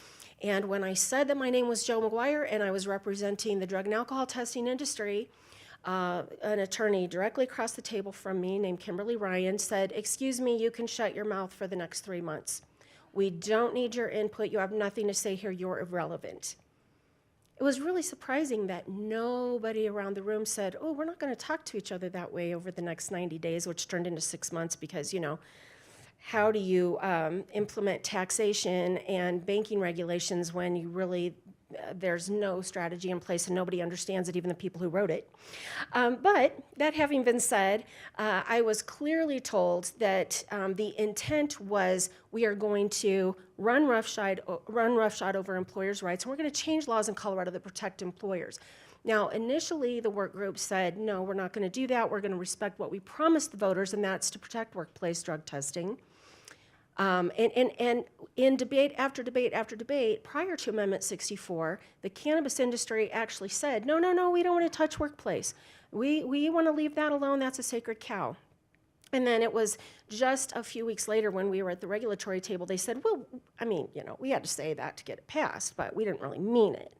And when I said that my name was Joe McGuire and I was representing the drug and alcohol testing industry, an attorney directly across the table from me named Kimberly Ryan said, "Excuse me, you can shut your mouth for the next 3 months. We don't need your input. You have nothing to say here. You're irrelevant." It was really surprising that nobody around the room said, "Oh, we're not going to talk to each other that way over the next 90 days, which turned into 6 months because, you know, how do you implement taxation and banking regulations when you really, there's no strategy in place and nobody understands it, even the people who wrote it. But that having been said, I was clearly told that the intent was we are going to run roughshod over employers' rights, and we're going to change laws in Colorado that protect employers. Now, initially, the work group said, no, we're not going to do that. We're going to respect what we promised the voters, and that's to protect workplace drug testing. And in debate after debate after debate, prior to Amendment 64, the cannabis industry actually said, no, we don't want to touch workplace. We want to leave that alone. That's a sacred cow. And then it was just a few weeks later when we were at the regulatory table, they said, well, I mean, you know, we had to say that to get it passed, but we didn't really mean it.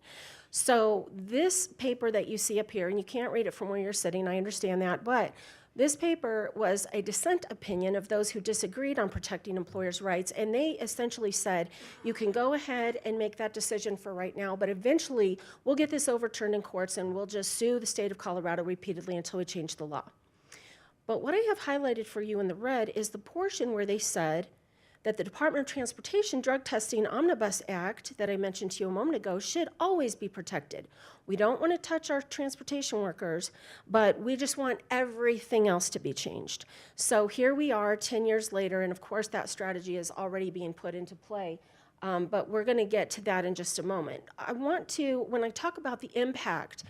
So this paper that you see up here, and you can't read it from where you're sitting, I understand that, but this paper was a dissent opinion of those who disagreed on protecting employers' rights, and they essentially said, you can go ahead and make that decision for right now, but eventually we'll get this overturned in courts and we'll just sue the state of Colorado repeatedly until we change the law. But what I have highlighted for you in the red is the portion where they said that the Department of Transportation Drug Testing Omnibus Act that I mentioned to you a moment ago should always be protected. We don't want to touch our transportation workers, but we just want everything else to be changed. So here we are 10 years later, and of course that strategy is already being put into play, but we're going to get to that in just a moment. I want to, when I talk about the impact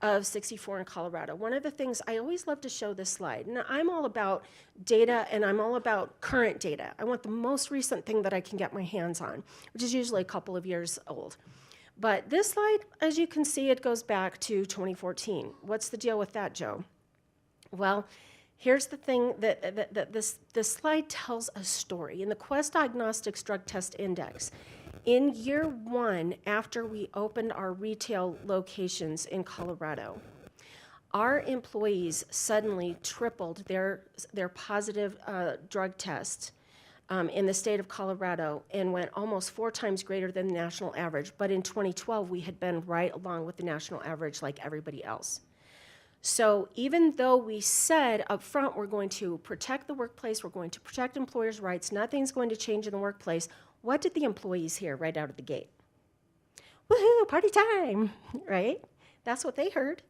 of 64 in Colorado, one of the things I always love to show this slide, and I'm all about data and I'm all about current data. I want the most recent thing that I can get my hands on, which is usually a couple of years old. But this slide, as you can see, it goes back to 2014. What's the deal with that, Joe? Well, here's the thing that this slide tells a story. In the Quest Diagnostics Drug Test Index, in year one, after we opened our retail locations in Colorado, our employees suddenly tripled their positive drug tests in the state of Colorado and went almost 4 times greater than the national average. But in 2012, we had been right along with the national average like everybody else. So even though we said up front we're going to protect the workplace, we're going to protect employers' rights, nothing's going to change in the workplace, what did the employees hear right out of the gate? woohoo, party time, right? That's what they heard.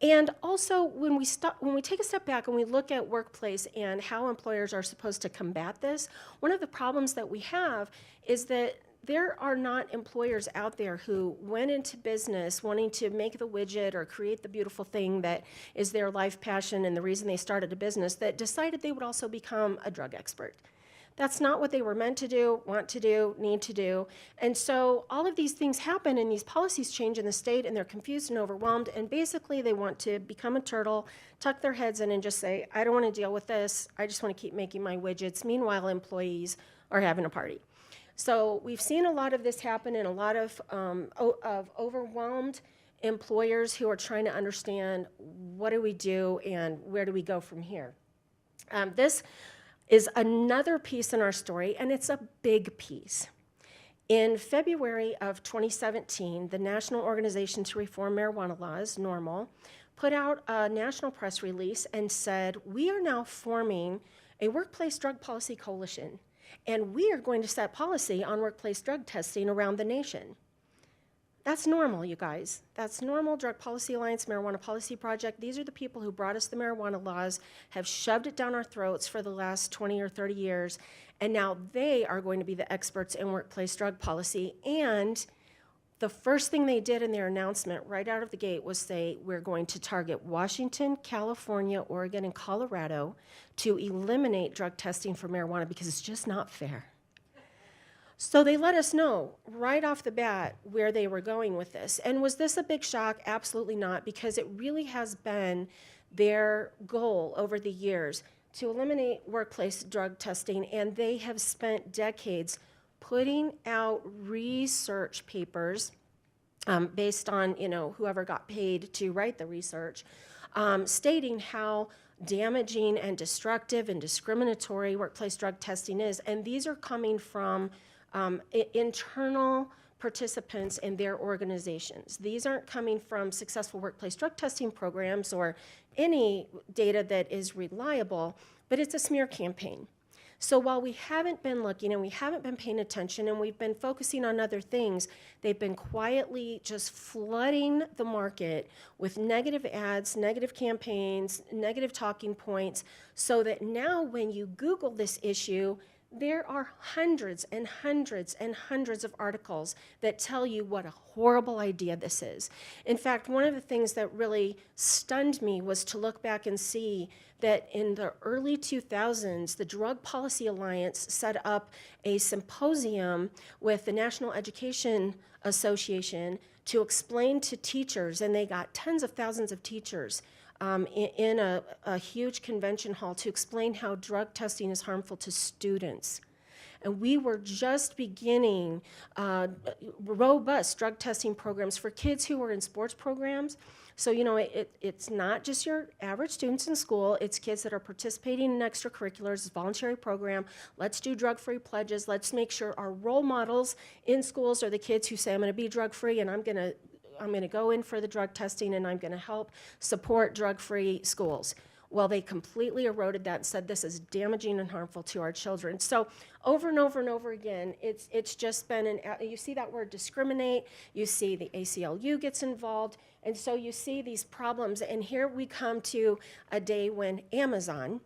And also, when we take a step back and we look at workplace and how employers are supposed to combat this, one of the problems that we have is that there are not employers out there who went into business wanting to make the widget or create the beautiful thing that is their life passion and the reason they started a business that decided they would also become a drug expert. That's not what they were meant to do, want to do, need to do. And so all of these things happen and these policies change in the state and they're confused and overwhelmed, and basically they want to become a turtle, tuck their heads in and just say, I don't want to deal with this, I just want to keep making my widgets. Meanwhile, employees are having a party. So we've seen a lot of this happen in a lot of overwhelmed employers who are trying to understand what do we do and where do we go from here. This is another piece in our story, and it's a big piece. In February of 2017, the National Organization to Reform Marijuana Laws, NORML, put out a national press release and said, we are now forming a workplace drug policy coalition, and we are going to set policy on workplace drug testing around the nation. That's NORML, you guys. That's NORML, Drug Policy Alliance, Marijuana Policy Project. These are the people who brought us the marijuana laws, have shoved it down our throats for the last 20 or 30 years, and now they are going to be the experts in workplace drug policy. And the first thing they did in their announcement right out of the gate was say, we're going to target Washington, California, Oregon, and Colorado to eliminate drug testing for marijuana because it's just not fair. So they let us know right off the bat where they were going with this. And was this a big shock? Absolutely not, because it really has been their goal over the years to eliminate workplace drug testing, and they have spent decades putting out research papers based on whoever got paid to write the research, stating how damaging and destructive and discriminatory workplace drug testing is. And these are coming from internal participants in their organizations. These aren't coming from successful workplace drug testing programs or any data that is reliable, but it's a smear campaign. So while we haven't been looking and we haven't been paying attention and we've been focusing on other things, they've been quietly just flooding the market with negative ads, negative campaigns, negative talking points, so that now when you Google this issue, there are hundreds and hundreds and hundreds of articles that tell you what a horrible idea this is. In fact, one of the things that really stunned me was to look back and see that in the early 2000s, the Drug Policy Alliance set up a symposium with the National Education Association to explain to teachers, and they got tens of thousands of teachers in a huge convention hall to explain how drug testing is harmful to students. And we were just beginning robust drug testing programs for kids who were in sports programs. So, it's not just your average students in school, it's kids that are participating in extracurriculars, voluntary program. Let's do drug-free pledges. Let's make sure our role models in schools are the kids who say, I'm gonna be drug-free and I'm gonna go in for the drug testing and I'm gonna help support drug-free schools. Well, they completely eroded that and said this is damaging and harmful to our children. So over and over and over again, it's just been you see that word discriminate, you see the ACLU gets involved, and so you see these problems. And here we come to a day when Amazon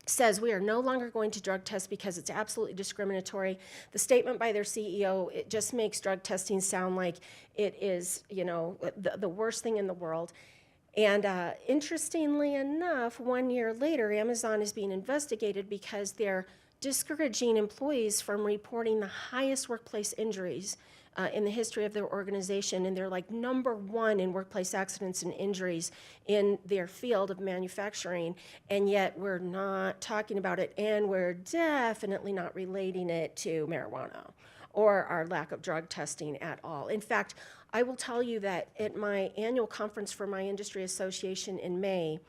says we are no longer going to drug test because it's absolutely discriminatory. The statement by their CEO, it just makes drug testing sound like it is, the worst thing in the world. And interestingly enough, 1 year later, Amazon is being investigated because they're discouraging employees from reporting the highest workplace injuries in the history of their organization, and they're like #1 in workplace accidents and injuries in their field of manufacturing, and yet we're not talking about it, and we're definitely not relating it to marijuana or our lack of drug testing at all. In fact, I will tell you that at my annual conference for my industry association in May,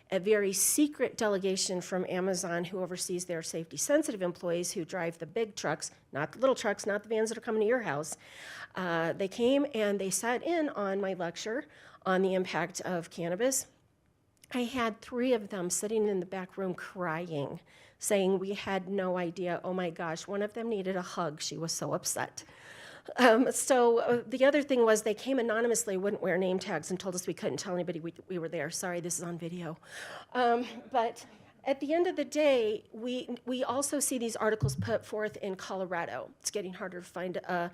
a very secret delegation from Amazon who oversees their safety-sensitive employees who drive the big trucks, not the little trucks, not the vans that are coming to your house. They came and they sat in on my lecture on the impact of cannabis. I had 3 of them sitting in the back room crying, saying we had no idea. Oh my gosh, one of them needed a hug. She was so upset. The other thing was they came anonymously, wouldn't wear name tags, and told us we couldn't tell anybody we were there. Sorry, this is on video. But at the end of the day, we also see these articles put forth in Colorado. It's getting harder to find a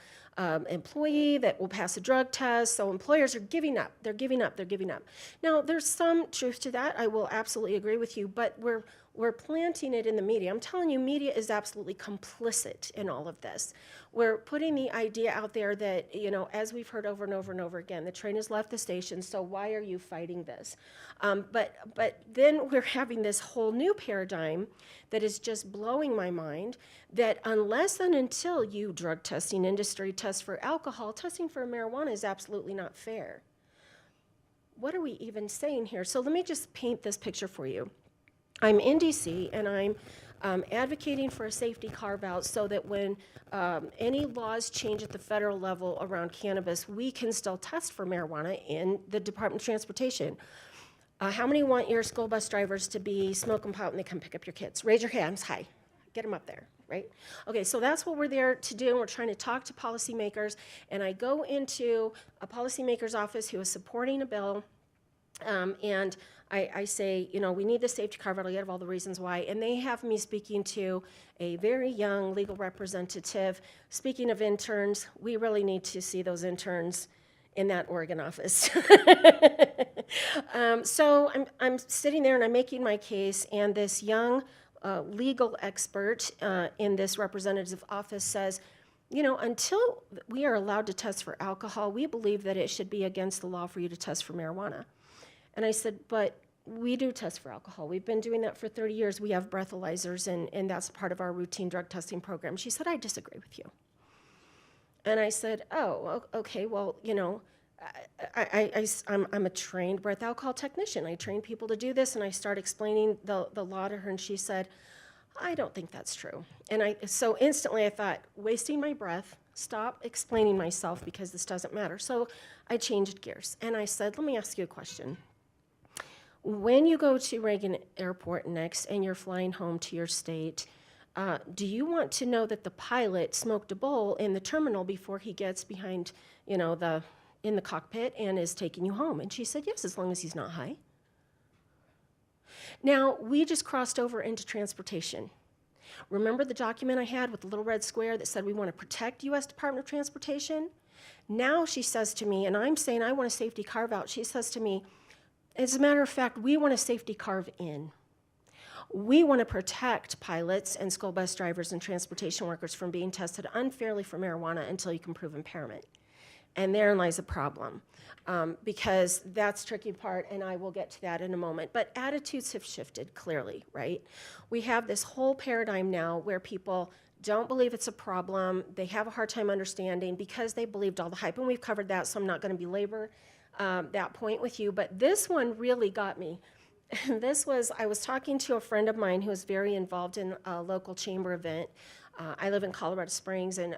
employee that will pass a drug test, so employers are giving up. They're giving up. They're giving up. Now, there's some truth to that. I will absolutely agree with you, but we're planting it in the media. I'm telling you, media is absolutely complicit in all of this. We're putting the idea out there that, you know, as we've heard over and over and over again, the train has left the station, so why are you fighting this? But then we're having this whole new paradigm that is just blowing my mind, that unless and until you drug testing industry test for alcohol, testing for marijuana is absolutely not fair. What are we even saying here? So let me just paint this picture for you. I'm in DC, and I'm advocating for a safety carve-out so that when any laws change at the federal level around cannabis, we can still test for marijuana in the Department of Transportation. How many want your school bus drivers to be smoking pot when they come pick up your kids? Raise your hands high. Get them up there, right? Okay, so that's what we're there to do. We're trying to talk to policymakers, and I go into a policymaker's office who is supporting a bill, and I say, you know, we need the safety carve-out. I have all the reasons why. And they have me speaking to a very young legal representative. Speaking of interns, we really need to see those interns in that Oregon office. So I'm sitting there and I'm making my case, and this young legal expert in this representative's office says, you know, until we are allowed to test for alcohol, we believe that it should be against the law for you to test for marijuana. And I said, but we do test for alcohol. We've been doing that for 30 years. We have breathalyzers, and that's part of our routine drug testing program. She said, I disagree with you. And I said, oh, okay, well, you know, I'm a trained breath alcohol technician. I train people to do this, and I start explaining the law to her, and she said, I don't think that's true. And so instantly I thought, wasting my breath, stop explaining myself because this doesn't matter. So I changed gears, and I said, let me ask you a question. When you go to Reagan Airport next and you're flying home to your state, do you want to know that the pilot smoked a bowl in the terminal before he gets behind, you know, in the cockpit and is taking you home? And she said, yes, as long as he's not high. Now, we just crossed over into transportation. Remember the document I had with the little red square that said we want to protect U.S. Department of Transportation? Now she says to me, and I'm saying I want a safety carve-out, she says to me, as a matter of fact, we want a safety carve-in. We want to protect pilots and school bus drivers and transportation workers from being tested unfairly for marijuana until you can prove impairment. And therein lies a problem, because that's the tricky part, and I will get to that in a moment. But attitudes have shifted, clearly, right? We have this whole paradigm now where people don't believe it's a problem. They have a hard time understanding because they believed all the hype, and we've covered that, so I'm not going to belabor that point with you. But this one really got me. I was talking to a friend of mine who is very involved in a local chamber event. I live in Colorado Springs, and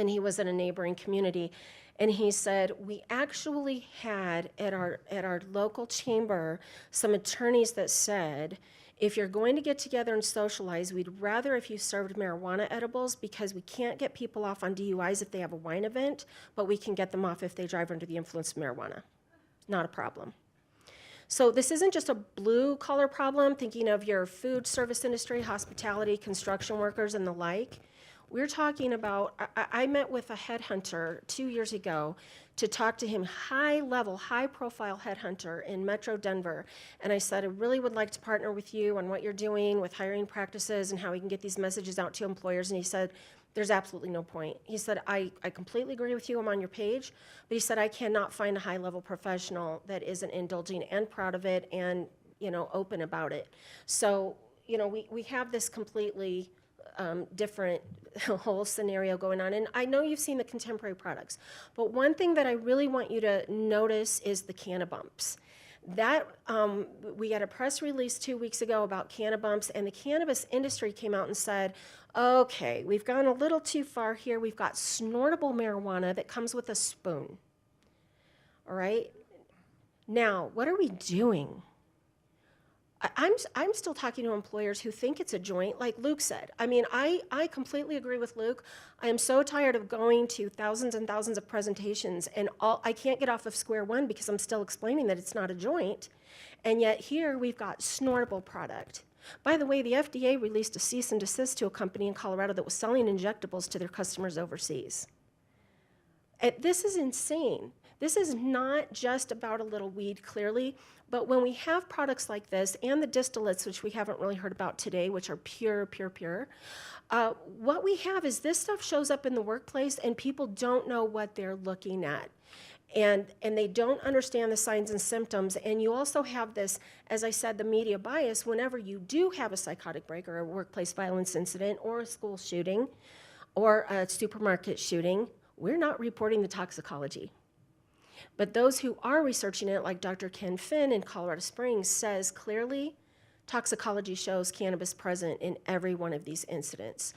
he was in a neighboring community, and he said, we actually had at our local chamber some attorneys that said, if you're going to get together and socialize, we'd rather if you served marijuana edibles, because we can't get people off on DUIs if they have a wine event, but we can get them off if they drive under the influence of marijuana. Not a problem. So this isn't just a blue-collar problem, thinking of your food service industry, hospitality, construction workers, and the like. We're talking about, I met with a headhunter 2 years ago to talk to him, high-level, high-profile headhunter in Metro Denver. And I said, I really would like to partner with you on what you're doing with hiring practices and how we can get these messages out to employers. And he said, there's absolutely no point. He said, I completely agree with you, I'm on your page. But he said, I cannot find a high-level professional that isn't indulging and proud of it and, you know, open about it. So, you know, we have this completely different whole scenario going on. And I know you've seen the contemporary products, but one thing that I really want you to notice is the Cannabumps. That, we had a press release 2 weeks ago about Cannabumps, and the cannabis industry came out and said, okay, we've gone a little too far here. We've got snortable marijuana that comes with a spoon. All right? Now, what are we doing? I'm still talking to employers who think it's a joint, like Luke said. I mean, I completely agree with Luke. I am so tired of going to thousands and thousands of presentations, and I can't get off of square one because I'm still explaining that it's not a joint. And yet here we've got snortable product. By the way, the FDA released a cease and desist to a company in Colorado that was selling injectables to their customers overseas. This is insane. This is not just about a little weed, clearly, but when we have products like this and the distillates, which we haven't really heard about today, which are pure, what we have is this stuff shows up in the workplace and people don't know what they're looking at. And they don't understand the signs and symptoms. And you also have this, as I said, the media bias. Whenever you do have a psychotic break or a workplace violence incident or a school shooting or a supermarket shooting, we're not reporting the toxicology. But those who are researching it, like Dr. Ken Finn in Colorado Springs, says clearly toxicology shows cannabis present in every one of these incidents.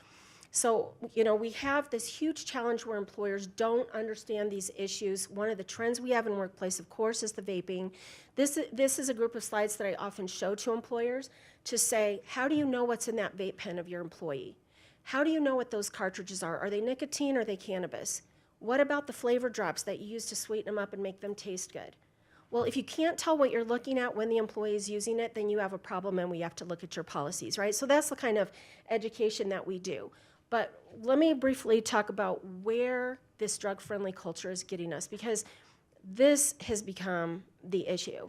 So, we have this huge challenge where employers don't understand these issues. One of the trends we have in workplace, of course, is the vaping. This is a group of slides that I often show to employers to say, how do you know what's in that vape pen of your employee? How do you know what those cartridges are? Are they nicotine or are they cannabis? What about the flavor drops that you use to sweeten them up and make them taste good? Well, if you can't tell what you're looking at when the employee is using it, then you have a problem and we have to look at your policies, right? So that's the kind of education that we do. But let me briefly talk about where this drug-friendly culture is getting us, because this has become the issue.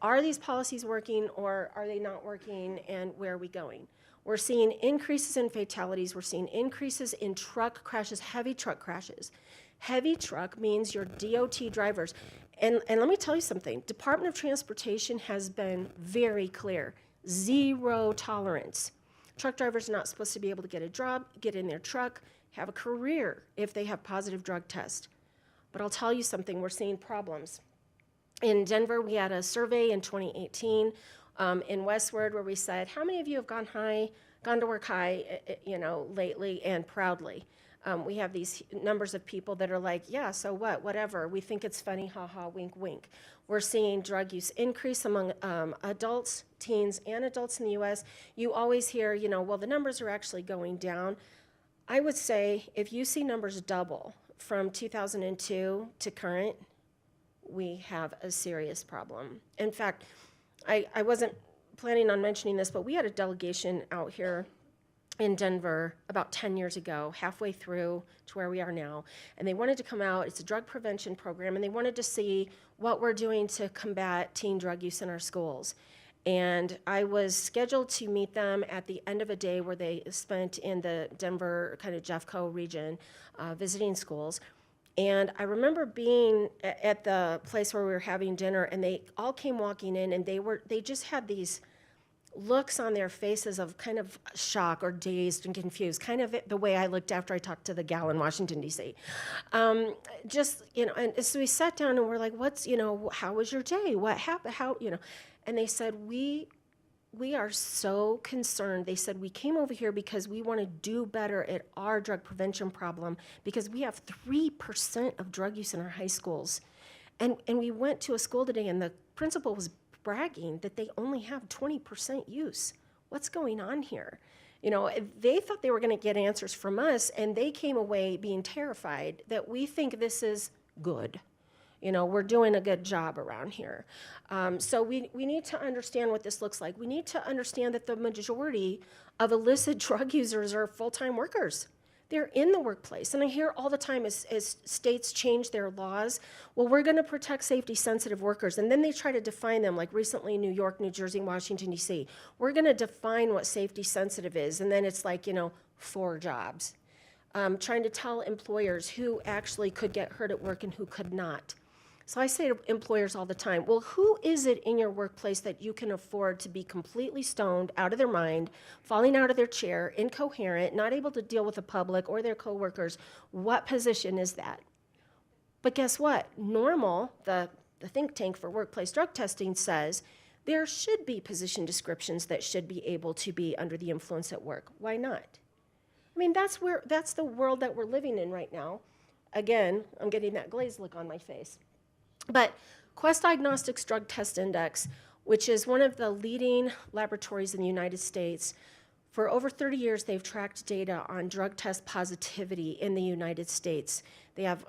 Are these policies working or are they not working, and where are we going? We're seeing increases in fatalities. We're seeing increases in truck crashes, heavy truck crashes. Heavy truck means your DOT drivers. And let me tell you something. Department of Transportation has been very clear. Zero tolerance. Truck drivers are not supposed to be able to get a job, get in their truck, have a career if they have positive drug tests. But I'll tell you something, we're seeing problems. In Denver, we had a survey in 2018 in Westward where we said, how many of you have gone to work high, lately and proudly? We have these numbers of people that are like, yeah, so what, whatever. We think it's funny, haha, wink, wink. We're seeing drug use increase among adults, teens, and adults in the U.S. You always hear, well, the numbers are actually going down. I would say if you see numbers double from 2002 to current, we have a serious problem. In fact, I wasn't planning on mentioning this, but we had a delegation out here in Denver about 10 years ago, halfway through to where we are now, and they wanted to come out. It's a drug prevention program, and they wanted to see what we're doing to combat teen drug use in our schools. And I was scheduled to meet them at the end of a day where they spent in the Denver kind of Jeffco region visiting schools. And I remember being at the place where we were having dinner, and they all came walking in, and they just had these looks on their faces of kind of shock or dazed and confused, kind of the way I looked after I talked to the gal in Washington, D.C. And so we sat down and we're like, how was your day? What happened? And they said, we are so concerned. They said, we came over here because we want to do better at our drug prevention problem because we have 3% of drug use in our high schools. And we went to a school today and the principal was bragging that they only have 20% use. What's going on here? They thought they were going to get answers from us, and they came away being terrified that we think this is good. We're doing a good job around here. So we need to understand what this looks like. We need to understand that the majority of illicit drug users are full-time workers. They're in the workplace. And I hear all the time as states change their laws, well, we're going to protect safety-sensitive workers. And then they try to define them, like recently New York, New Jersey, Washington, D.C. We're going to define what safety-sensitive is. And then it's like, 4 jobs. Trying to tell employers who actually could get hurt at work and who could not. So I say to employers all the time, well, who is it in your workplace that you can afford to be completely stoned, out of their mind, falling out of their chair, incoherent, not able to deal with the public or their coworkers? What position is that? But guess what? Normal, the think tank for workplace drug testing, says there should be position descriptions that should be able to be under the influence at work. Why not? I mean, that's the world that we're living in right now. Again, I'm getting that glazed look on my face. But Quest Diagnostics Drug Test Index, which is one of the leading laboratories in the United States. For over 30 years, they've tracked data on drug test positivity in the United States. They have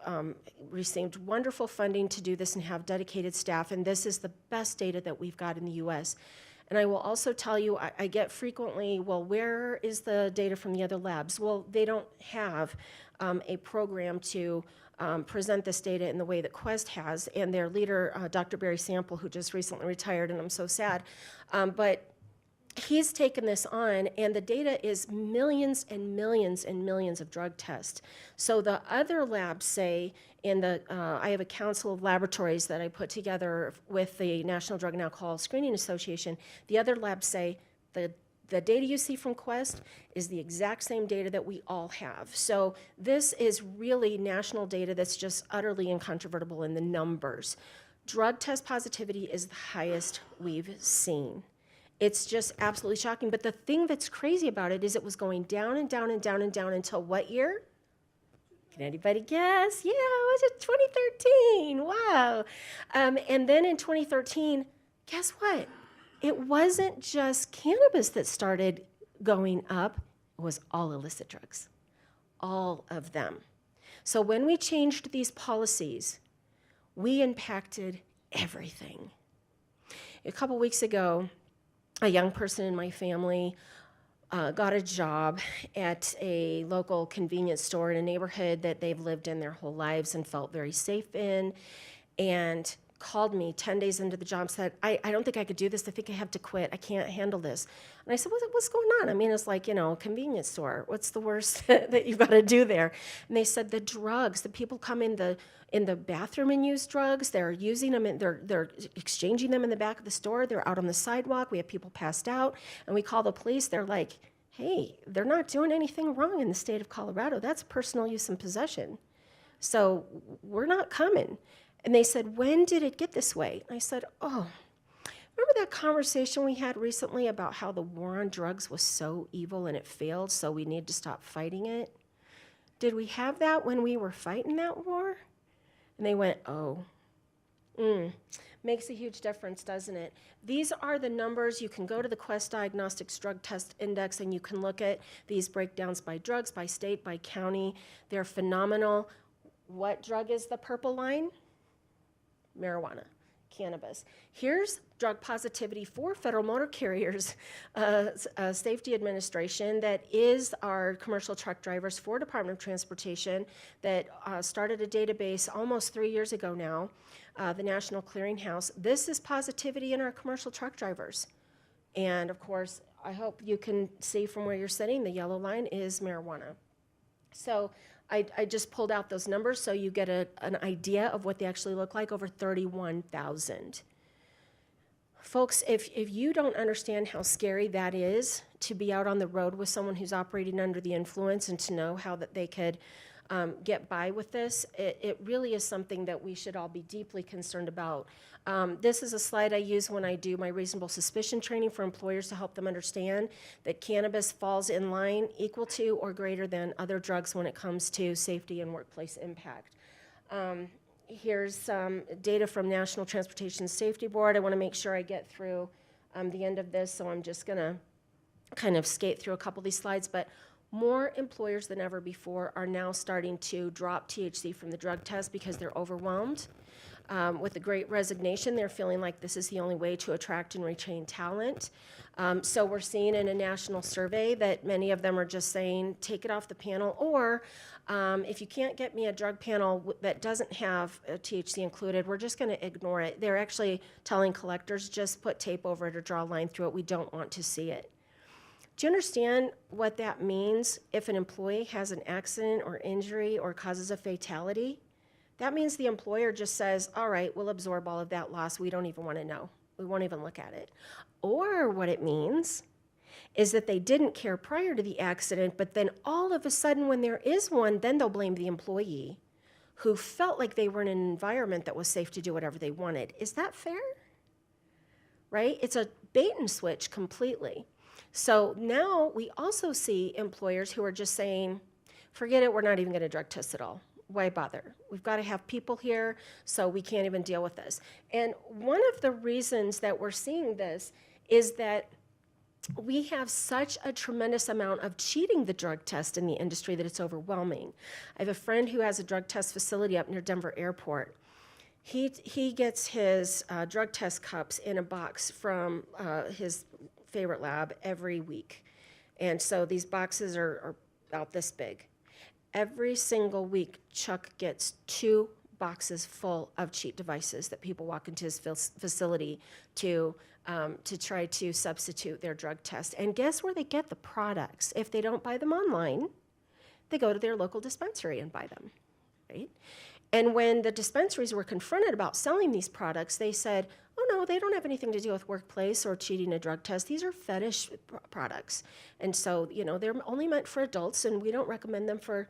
received wonderful funding to do this and have dedicated staff, and this is the best data that we've got in the US. And I will also tell you, I get frequently, well, where is the data from the other labs? Well, they don't have a program to present this data in the way that Quest has, and their leader, Dr. Barry Sample, who just recently retired, and I'm so sad, but he's taken this on, and the data is millions and millions and millions of drug tests. So the other labs say, I have a council of laboratories that I put together with the National Drug and Alcohol Screening Association. The other labs say the data you see from Quest is the exact same data that we all have. So this is really national data that's just utterly incontrovertible in the numbers. Drug test positivity is the highest we've seen. It's just absolutely shocking. But the thing that's crazy about it is it was going down and down and down and down until what year? Can anybody guess? Yeah, it was 2013. Wow. And then in 2013, guess what? It wasn't just cannabis that started going up. It was all illicit drugs, all of them. So when we changed these policies, we impacted everything. A couple weeks ago, a young person in my family got a job at a local convenience store in a neighborhood that they've lived in their whole lives and felt very safe in, and called me 10 days into the job, said, I don't think I could do this. I think I have to quit. I can't handle this. And I said, what's going on? I mean, it's like, a convenience store. What's the worst that you've got to do there? And they said the drugs, the people come in the bathroom and use drugs. They're using them, and they're exchanging them in the back of the store. They're out on the sidewalk. We have people passed out, and we call the police. They're like, hey, they're not doing anything wrong in the state of Colorado. That's personal use and possession. So we're not coming. And they said, when did it get this way? And I said, remember that conversation we had recently about how the war on drugs was so evil and it failed, so we need to stop fighting it? Did we have that when we were fighting that war? And they went, makes a huge difference, doesn't it? These are the numbers. You can go to the Quest Diagnostics Drug Test Index and you can look at these breakdowns by drugs, by state, by county. They're phenomenal. What drug is the purple line? Marijuana, cannabis. Here's drug positivity for Federal Motor Carriers Safety Administration, that is our commercial truck drivers for Department of Transportation, that started a database almost 3 years ago now, the National Clearinghouse. This is positivity in our commercial truck drivers. And of course, I hope you can see from where you're sitting, the yellow line is marijuana. So I just pulled out those numbers so you get an idea of what they actually look like, over 31,000. Folks, if you don't understand how scary that is to be out on the road with someone who's operating under the influence and to know how that they could get by with this, it really is something that we should all be deeply concerned about. This is a slide I use when I do my reasonable suspicion training for employers to help them understand that cannabis falls in line equal to or greater than other drugs when it comes to safety and workplace impact. Here's some data from National Transportation Safety Board. I want to make sure I get through the end of this, so I'm just going to kind of skate through a couple of these slides. But more employers than ever before are now starting to drop THC from the drug test because they're overwhelmed. With the Great Resignation, they're feeling like this is the only way to attract and retain talent. So we're seeing in a national survey that many of them are just saying, take it off the panel, or if you can't get me a drug panel that doesn't have THC included, we're just going to ignore it. They're actually telling collectors, just put tape over it or draw a line through it. We don't want to see it. Do you understand what that means if an employee has an accident or injury or causes a fatality? That means the employer just says, all right, we'll absorb all of that loss. We don't even want to know. We won't even look at it. Or what it means is that they didn't care prior to the accident, but then all of a sudden when there is one, then they'll blame the employee who felt like they were in an environment that was safe to do whatever they wanted. Is that fair? Right? It's a bait and switch completely. So now we also see employers who are just saying, forget it, we're not even going to drug test at all. why bother? We've got to have people here, so we can't even deal with this. And one of the reasons that we're seeing this is that we have such a tremendous amount of cheating the drug test in the industry that it's overwhelming. I have a friend who has a drug test facility up near Denver Airport. He gets his drug test cups in a box from his favorite lab every week. And so these boxes are about this big. Every single week, Chuck gets 2 boxes full of cheat devices that people walk into his facility to try to substitute their drug test. And guess where they get the products? If they don't buy them online, they go to their local dispensary and buy them, right? And when the dispensaries were confronted about selling these products, they said, oh no, they don't have anything to do with workplace or cheating a drug test. These are fetish products. And so, they're only meant for adults, and we don't recommend them for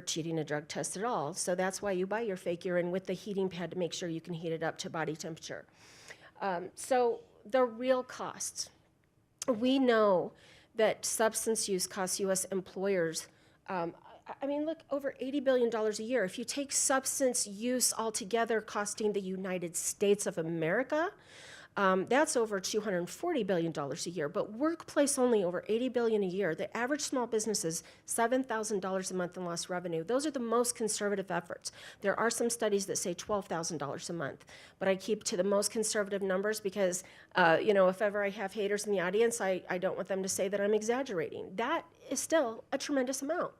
cheating a drug test at all. So that's why you buy your fake urine with the heating pad to make sure you can heat it up to body temperature. So the real costs. We know that substance use costs U.S. employers, look, over $80 billion a year. If you take substance use altogether costing the United States of America, that's over $240 billion a year, but workplace only over $80 billion a year. The average small business is $7,000 a month in lost revenue. Those are the most conservative efforts. There are some studies that say $12,000 a month, but I keep to the most conservative numbers because, if ever I have haters in the audience, I don't want them to say that I'm exaggerating. That is still a tremendous amount.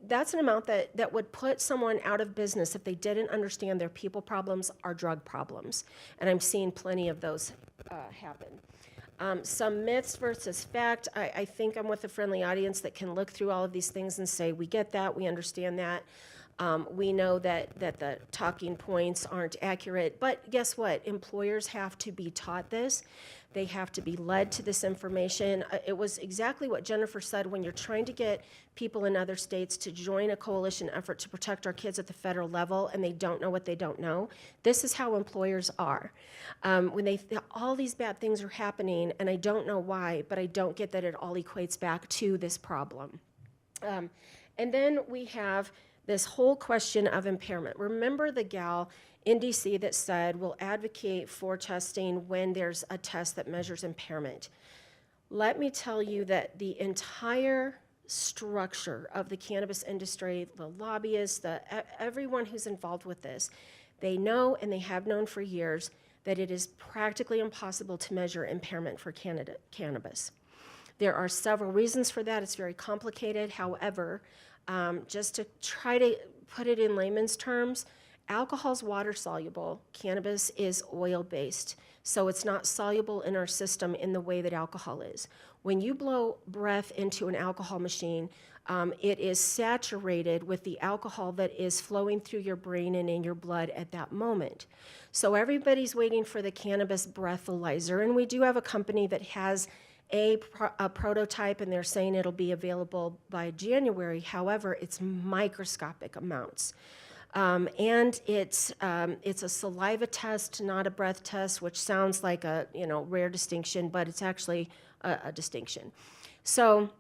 That's an amount that would put someone out of business if they didn't understand their people problems are drug problems. And I'm seeing plenty of those happen. Some myths versus fact. I think I'm with a friendly audience that can look through all of these things and say, we get that, we understand that. We know that the talking points aren't accurate, but guess what? Employers have to be taught this. They have to be led to this information. It was exactly what Jennifer said. When you're trying to get people in other states to join a coalition effort to protect our kids at the federal level and they don't know what they don't know, this is how employers are. When all these bad things are happening, and I don't know why, but I don't get that it all equates back to this problem. And then we have this whole question of impairment. Remember the gal in DC that said, we'll advocate for testing when there's a test that measures impairment. Let me tell you that the entire structure of the cannabis industry, the lobbyists, everyone who's involved with this, they know and they have known for years that it is practically impossible to measure impairment for cannabis. There are several reasons for that. It's very complicated. However, just to try to put it in layman's terms, alcohol's water soluble, cannabis is oil-based, so it's not soluble in our system in the way that alcohol is. When you blow breath into an alcohol machine, it is saturated with the alcohol that is flowing through your brain and in your blood at that moment. So everybody's waiting for the cannabis breathalyzer, and we do have a company that has a prototype, and they're saying it'll be available by January. However, it's microscopic amounts. And it's a saliva test, not a breath test, which sounds like a rare distinction, but it's actually a distinction. So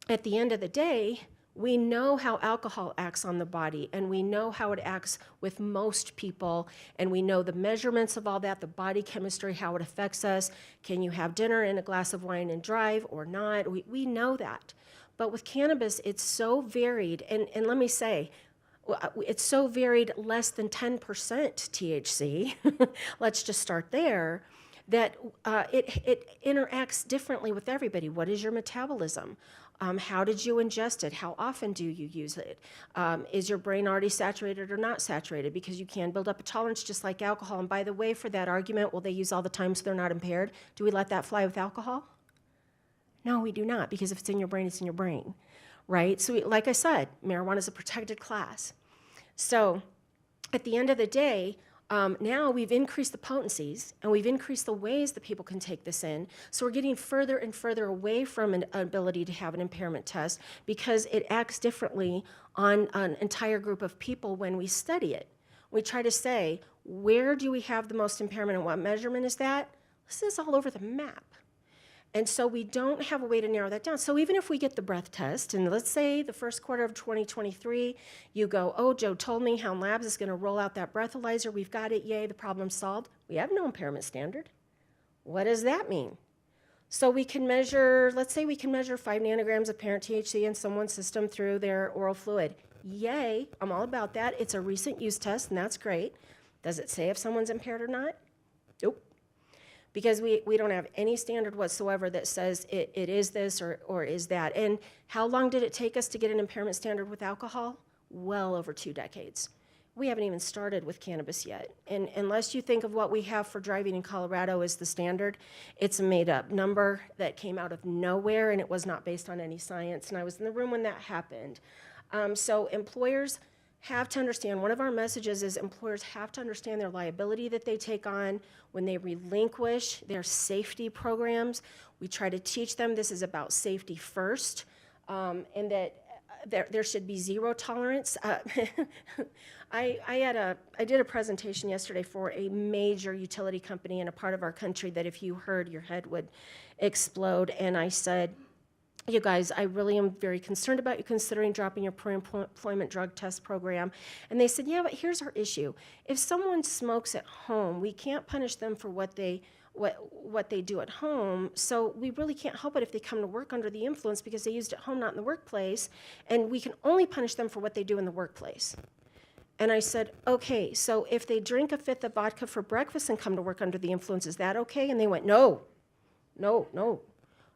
at the end of the day, we know how alcohol acts on the body, and we know how it acts with most people, and we know the measurements of all that, the body chemistry, how it affects us. Can you have dinner and a glass of wine and drive or not? We know that. But with cannabis, it's so varied, and let me say, it's so varied, less than 10% THC, let's just start there, that it interacts differently with everybody. What is your metabolism? How did you ingest it? How often do you use it? Is your brain already saturated or not saturated? Because you can build up a tolerance just like alcohol. And by the way, for that argument, will they use all the time so they're not impaired? Do we let that fly with alcohol? No, we do not, because if it's in your brain, it's in your brain, right? So like I said, marijuana is a protected class. So at the end of the day, now we've increased the potencies and we've increased the ways that people can take this in. So we're getting further and further away from an ability to have an impairment test because it acts differently on an entire group of people when we study it. We try to say, where do we have the most impairment and what measurement is that? This is all over the map. And so we don't have a way to narrow that down. So even if we get the breath test, and let's say the first quarter of 2023, you go, oh, Joe told me Helm Labs is going to roll out that breathalyzer. We've got it. Yay, the problem's solved. We have no impairment standard. What does that mean? So we can measure, let's say we can measure 5 nanograms of parent THC in someone's system through their oral fluid. Yay, I'm all about that. It's a recent use test, and that's great. Does it say if someone's impaired or not? Nope. Because we don't have any standard whatsoever that says it is this or is that. And how long did it take us to get an impairment standard with alcohol? Well over 2 decades. We haven't even started with cannabis yet. And unless you think of what we have for driving in Colorado as the standard, it's a made-up number that came out of nowhere, and it was not based on any science. And I was in the room when that happened. So employers have to understand, one of our messages is employers have to understand their liability that they take on when they relinquish their safety programs. We try to teach them this is about safety first, and that there should be zero tolerance. I did a presentation yesterday for a major utility company in a part of our country that if you heard, your head would explode. And I said, you guys, I really am very concerned about you considering dropping your pre-employment drug test program. And they said, yeah, but here's our issue. If someone smokes at home, we can't punish them for what they do at home. So we really can't help it if they come to work under the influence because they used it at home, not in the workplace. And we can only punish them for what they do in the workplace. And I said, okay, so if they drink a fifth of vodka for breakfast and come to work under the influence, is that okay? And they went, no.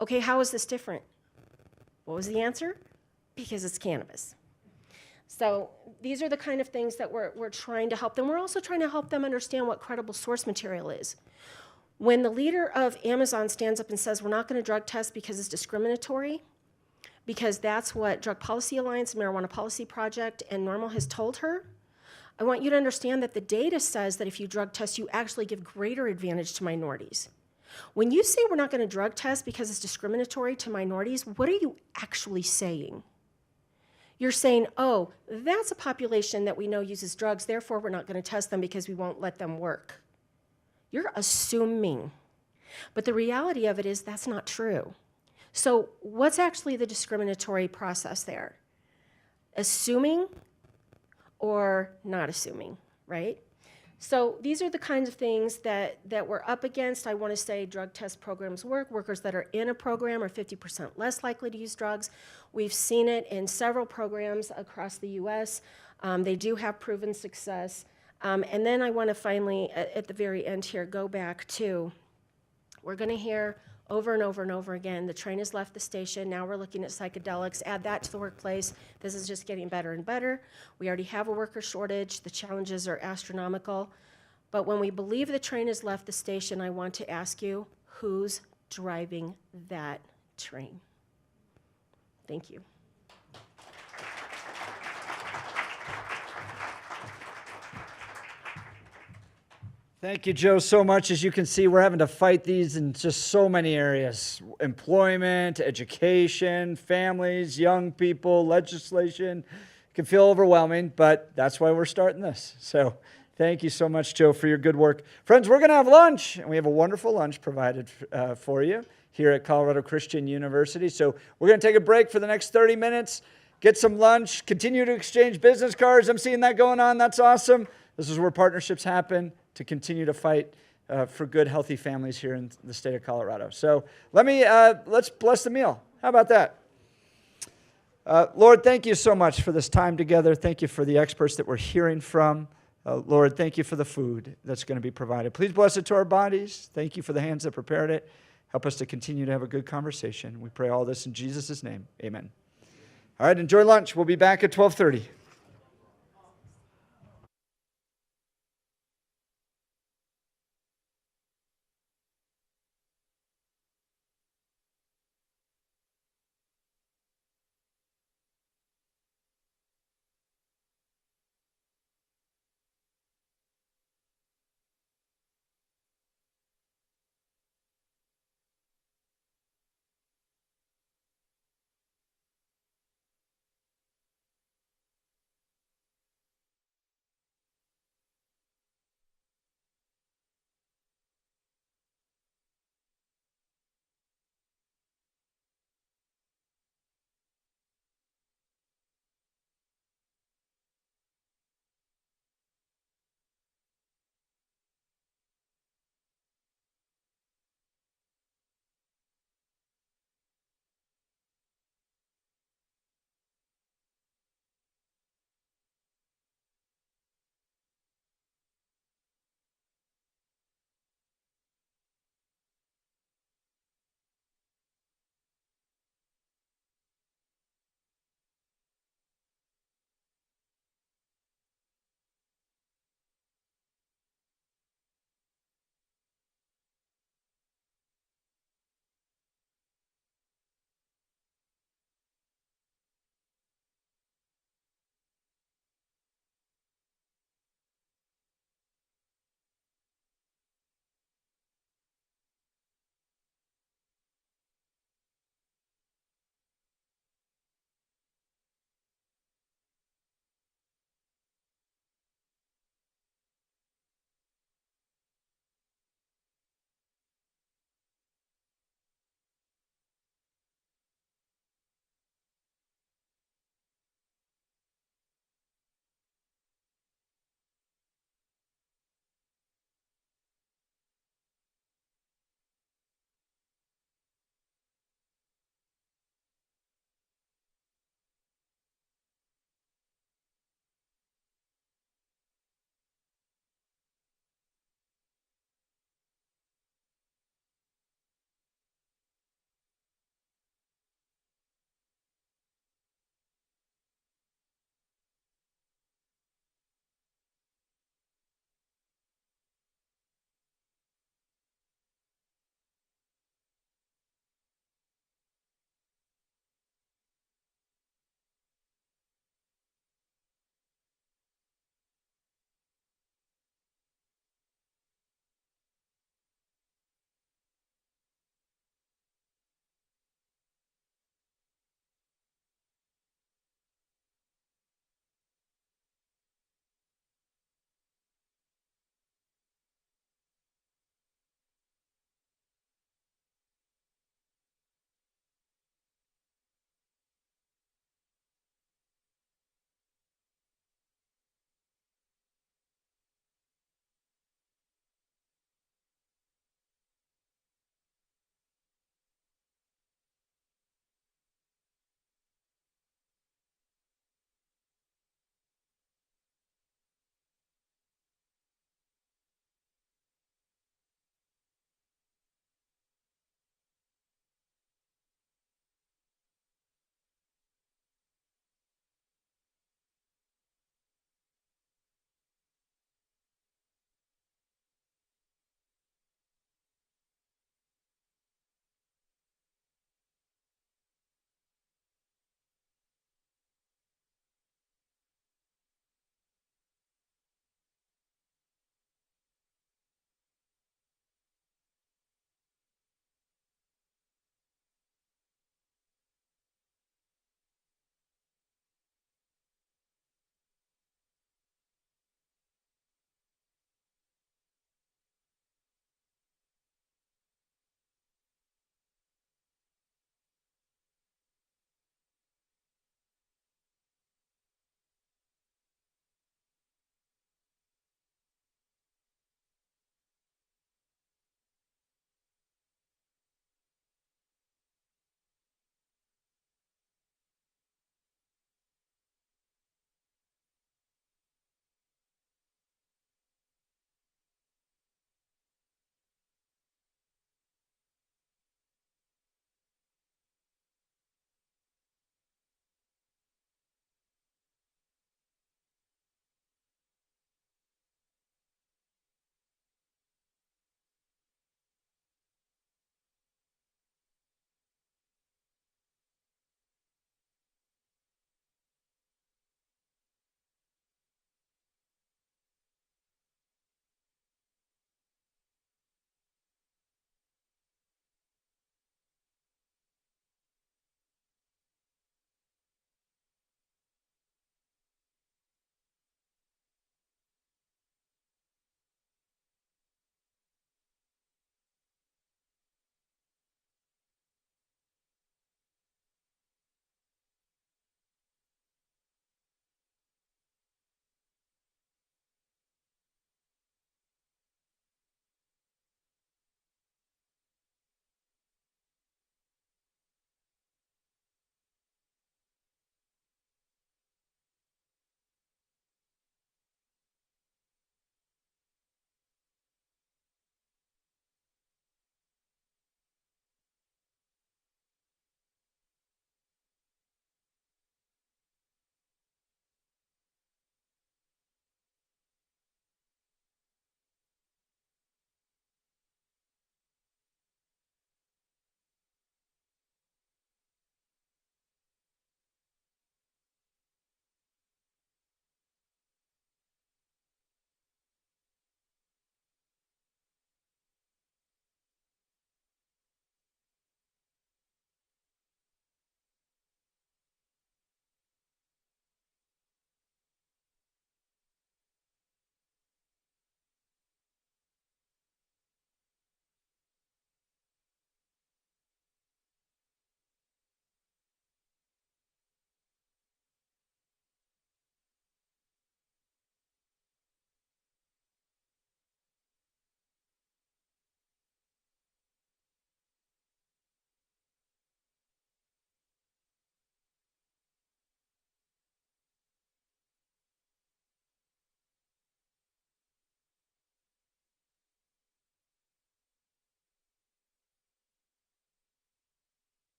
Okay, how is this different? What was the answer? Because it's cannabis. So these are the kind of things that we're trying to help them. We're also trying to help them understand what credible source material is. When the leader of Amazon stands up and says, we're not going to drug test because it's discriminatory, because that's what Drug Policy Alliance, Marijuana Policy Project, and NORML has told her, I want you to understand that the data says that if you drug test, you actually give greater advantage to minorities. When you say we're not going to drug test because it's discriminatory to minorities, what are you actually saying? You're saying, oh, that's a population that we know uses drugs, therefore we're not going to test them because we won't let them work. You're assuming. But the reality of it is that's not true. So what's actually the discriminatory process there? Assuming or not assuming, right? So these are the kinds of things that we're up against. I want to say drug test programs work. Workers that are in a program are 50% less likely to use drugs. We've seen it in several programs across the US. They do have proven success. And then I want to finally, at the very end here, go back to, we're going to hear over and over and over again, the train has left the station, now we're looking at psychedelics, add that to the workplace, this is just getting better and better. We already have a worker shortage, the challenges are astronomical. But when we believe the train has left the station, I want to ask you, who's driving that train? Thank you. Thank you, Joe, so much. As you can see, we're having to fight these in just so many areas. Employment, education, families, young people, legislation. It can feel overwhelming, but that's why we're starting this. So thank you so much, Joe, for your good work. Friends, we're going to have lunch, and we have a wonderful lunch provided for you here at Colorado Christian University. So we're going to take a break for the next 30 minutes, get some lunch, continue to exchange business cards. I'm seeing that going on. That's awesome. This is where partnerships happen to continue to fight for good, healthy families here in the state of Colorado. So let's bless the meal. How about that? Lord, thank you so much for this time together. Thank you for the experts that we're hearing from. Lord, thank you for the food that's going to be provided. Please bless it to our bodies. Thank you for the hands that prepared it. Help us to continue to have a good conversation. We pray all this in Jesus' name. Amen. All right, enjoy lunch. We'll be back at 12:30.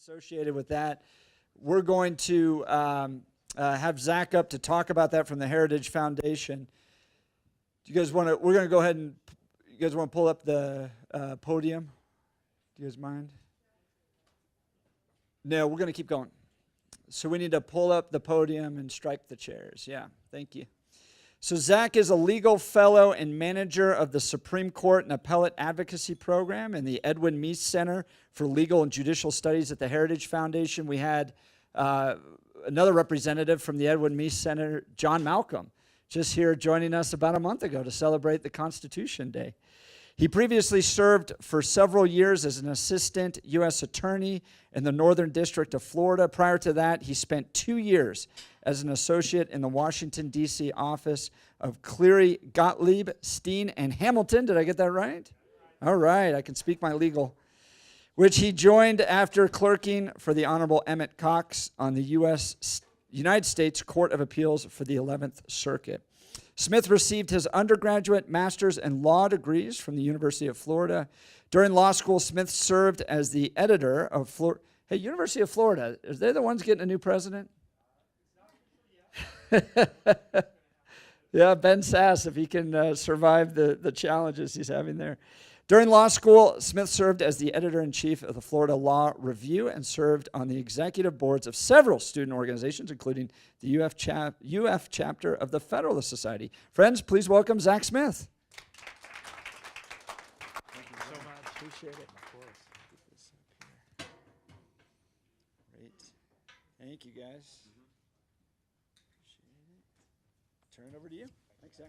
associated with that. We're going to have Zach up to talk about that from the Heritage Foundation. Do you guys want to? We're going to go ahead and. You guys want to pull up the podium? Do you guys mind? No, we're going to keep going. So we need to pull up the podium and strike the chairs. Yeah, thank you. So Zach is a legal fellow and manager of the Supreme Court and Appellate Advocacy Program and the Edwin Meese Center for Legal and Judicial Studies at the Heritage Foundation. We had another representative from the Edwin Meese Center, John Malcolm, just here joining us about a month ago to celebrate the Constitution Day. He previously served for several years as an assistant U.S. attorney in the Northern District of Florida. Prior to that, he spent 2 years as an associate in the Washington, D.C. office of Cleary, Gottlieb, Steen, and Hamilton. Did I get that right? All right, I can speak my legal. Which he joined after clerking for the Honorable Emmett Cox on the United States Court of Appeals for the 11th Circuit. Smith received his undergraduate, master's, and law degrees from the University of Florida. During law school, Smith served as the editor of Florida. Hey, University of Florida, are they the ones getting a new president? Yeah, Ben Sass, if he can survive the challenges he's having there. During law school, Smith served as the editor-in-chief of the Florida Law Review and served on the executive boards of several student organizations, including the UF chapter of the Federalist Society. Friends, please welcome Zach Smith. Thank you so much. Appreciate it. Of course. Get this up here. Great. Thank you, guys. Appreciate it. Turn it over to you. Thanks, Zach.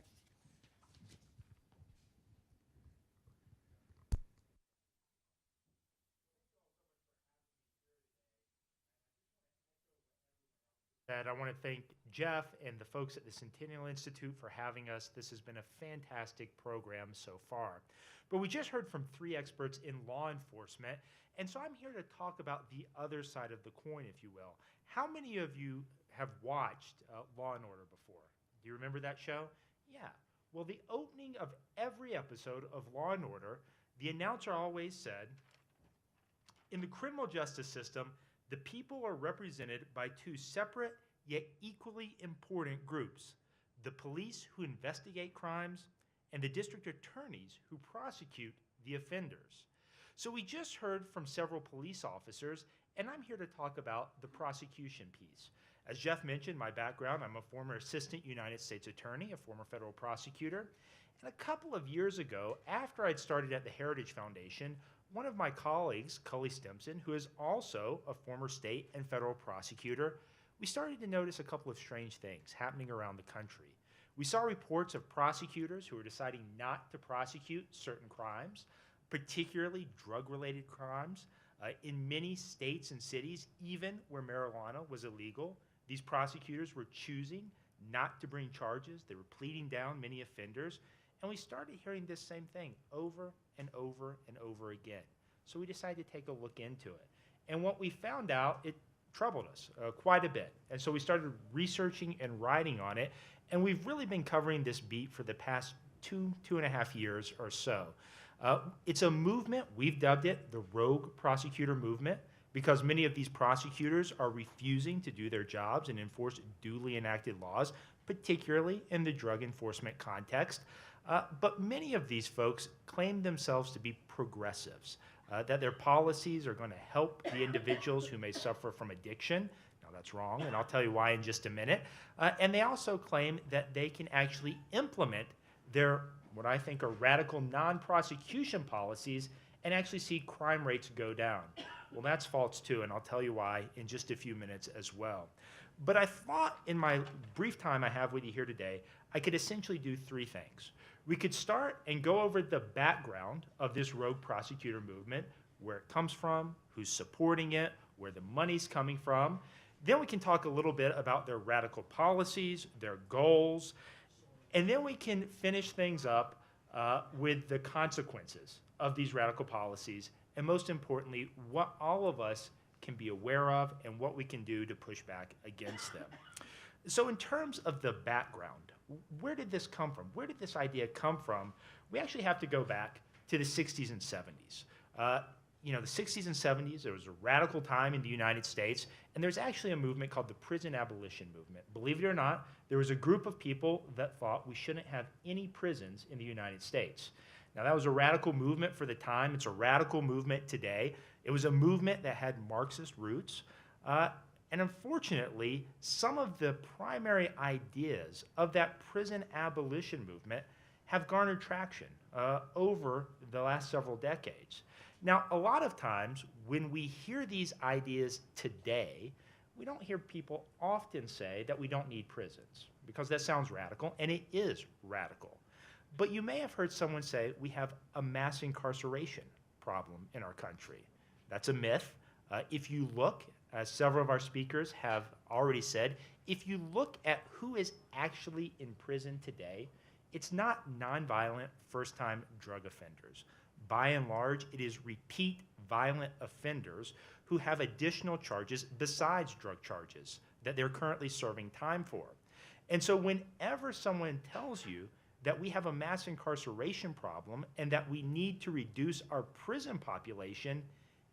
That I want to thank Jeff and the folks at the Centennial Institute for having us. This has been a fantastic program so far. But we just heard from 3 experts in law enforcement, and so I'm here to talk about the other side of the coin, if you will. How many of you have watched Law and Order before? Do you remember that show? Yeah. Well, the opening of every episode of Law and Order, the announcer always said, in the criminal justice system, the people are represented by 2 separate yet equally important groups: the police who investigate crimes and the district attorneys who prosecute the offenders. So we just heard from several police officers, and I'm here to talk about the prosecution piece. As Jeff mentioned, my background, I'm a former assistant United States attorney, a former federal prosecutor. And a couple of years ago, after I'd started at the Heritage Foundation, one of my colleagues, Cully Stimson, who is also a former state and federal prosecutor, we started to notice a couple of strange things happening around the country. We saw reports of prosecutors who were deciding not to prosecute certain crimes, particularly drug-related crimes. In many states and cities, even where marijuana was illegal, these prosecutors were choosing not to bring charges. They were pleading down many offenders. And we started hearing this same thing over and over and over again. So we decided to take a look into it. And what we found out, it troubled us quite a bit. And so we started researching and writing on it. And we've really been covering this beat for the past 2.5 years or so. It's a movement, we've dubbed it the rogue prosecutor movement, because many of these prosecutors are refusing to do their jobs and enforce duly enacted laws, particularly in the drug enforcement context. But many of these folks claim themselves to be progressives, that their policies are going to help the individuals who may suffer from addiction. Now, that's wrong, and I'll tell you why in just a minute. And they also claim that they can actually implement their, what I think are radical non-prosecution policies and actually see crime rates go down. Well, that's false too, and I'll tell you why in just a few minutes as well. But I thought in my brief time I have with you here today, I could essentially do 3 things. We could start and go over the background of this rogue prosecutor movement, where it comes from, who's supporting it, where the money's coming from. Then we can talk a little bit about their radical policies, their goals, and then we can finish things up with the consequences of these radical policies, and most importantly, what all of us can be aware of and what we can do to push back against them. So in terms of the background, where did this come from? Where did this idea come from? We actually have to go back to the 60s and 70s. the 60s and 70s, there was a radical time in the United States, and there's actually a movement called the prison abolition movement. Believe it or not, there was a group of people that thought we shouldn't have any prisons in the United States. Now, that was a radical movement for the time. It's a radical movement today. It was a movement that had Marxist roots. And unfortunately, some of the primary ideas of that prison abolition movement have garnered traction over the last several decades. Now, a lot of times when we hear these ideas today, we don't hear people often say that we don't need prisons, because that sounds radical, and it is radical. But you may have heard someone say we have a mass incarceration problem in our country. That's a myth. If you look, as several of our speakers have already said, if you look at who is actually in prison today, it's not nonviolent first-time drug offenders. By and large, it is repeat violent offenders who have additional charges besides drug charges that they're currently serving time for. And so whenever someone tells you that we have a mass incarceration problem and that we need to reduce our prison population,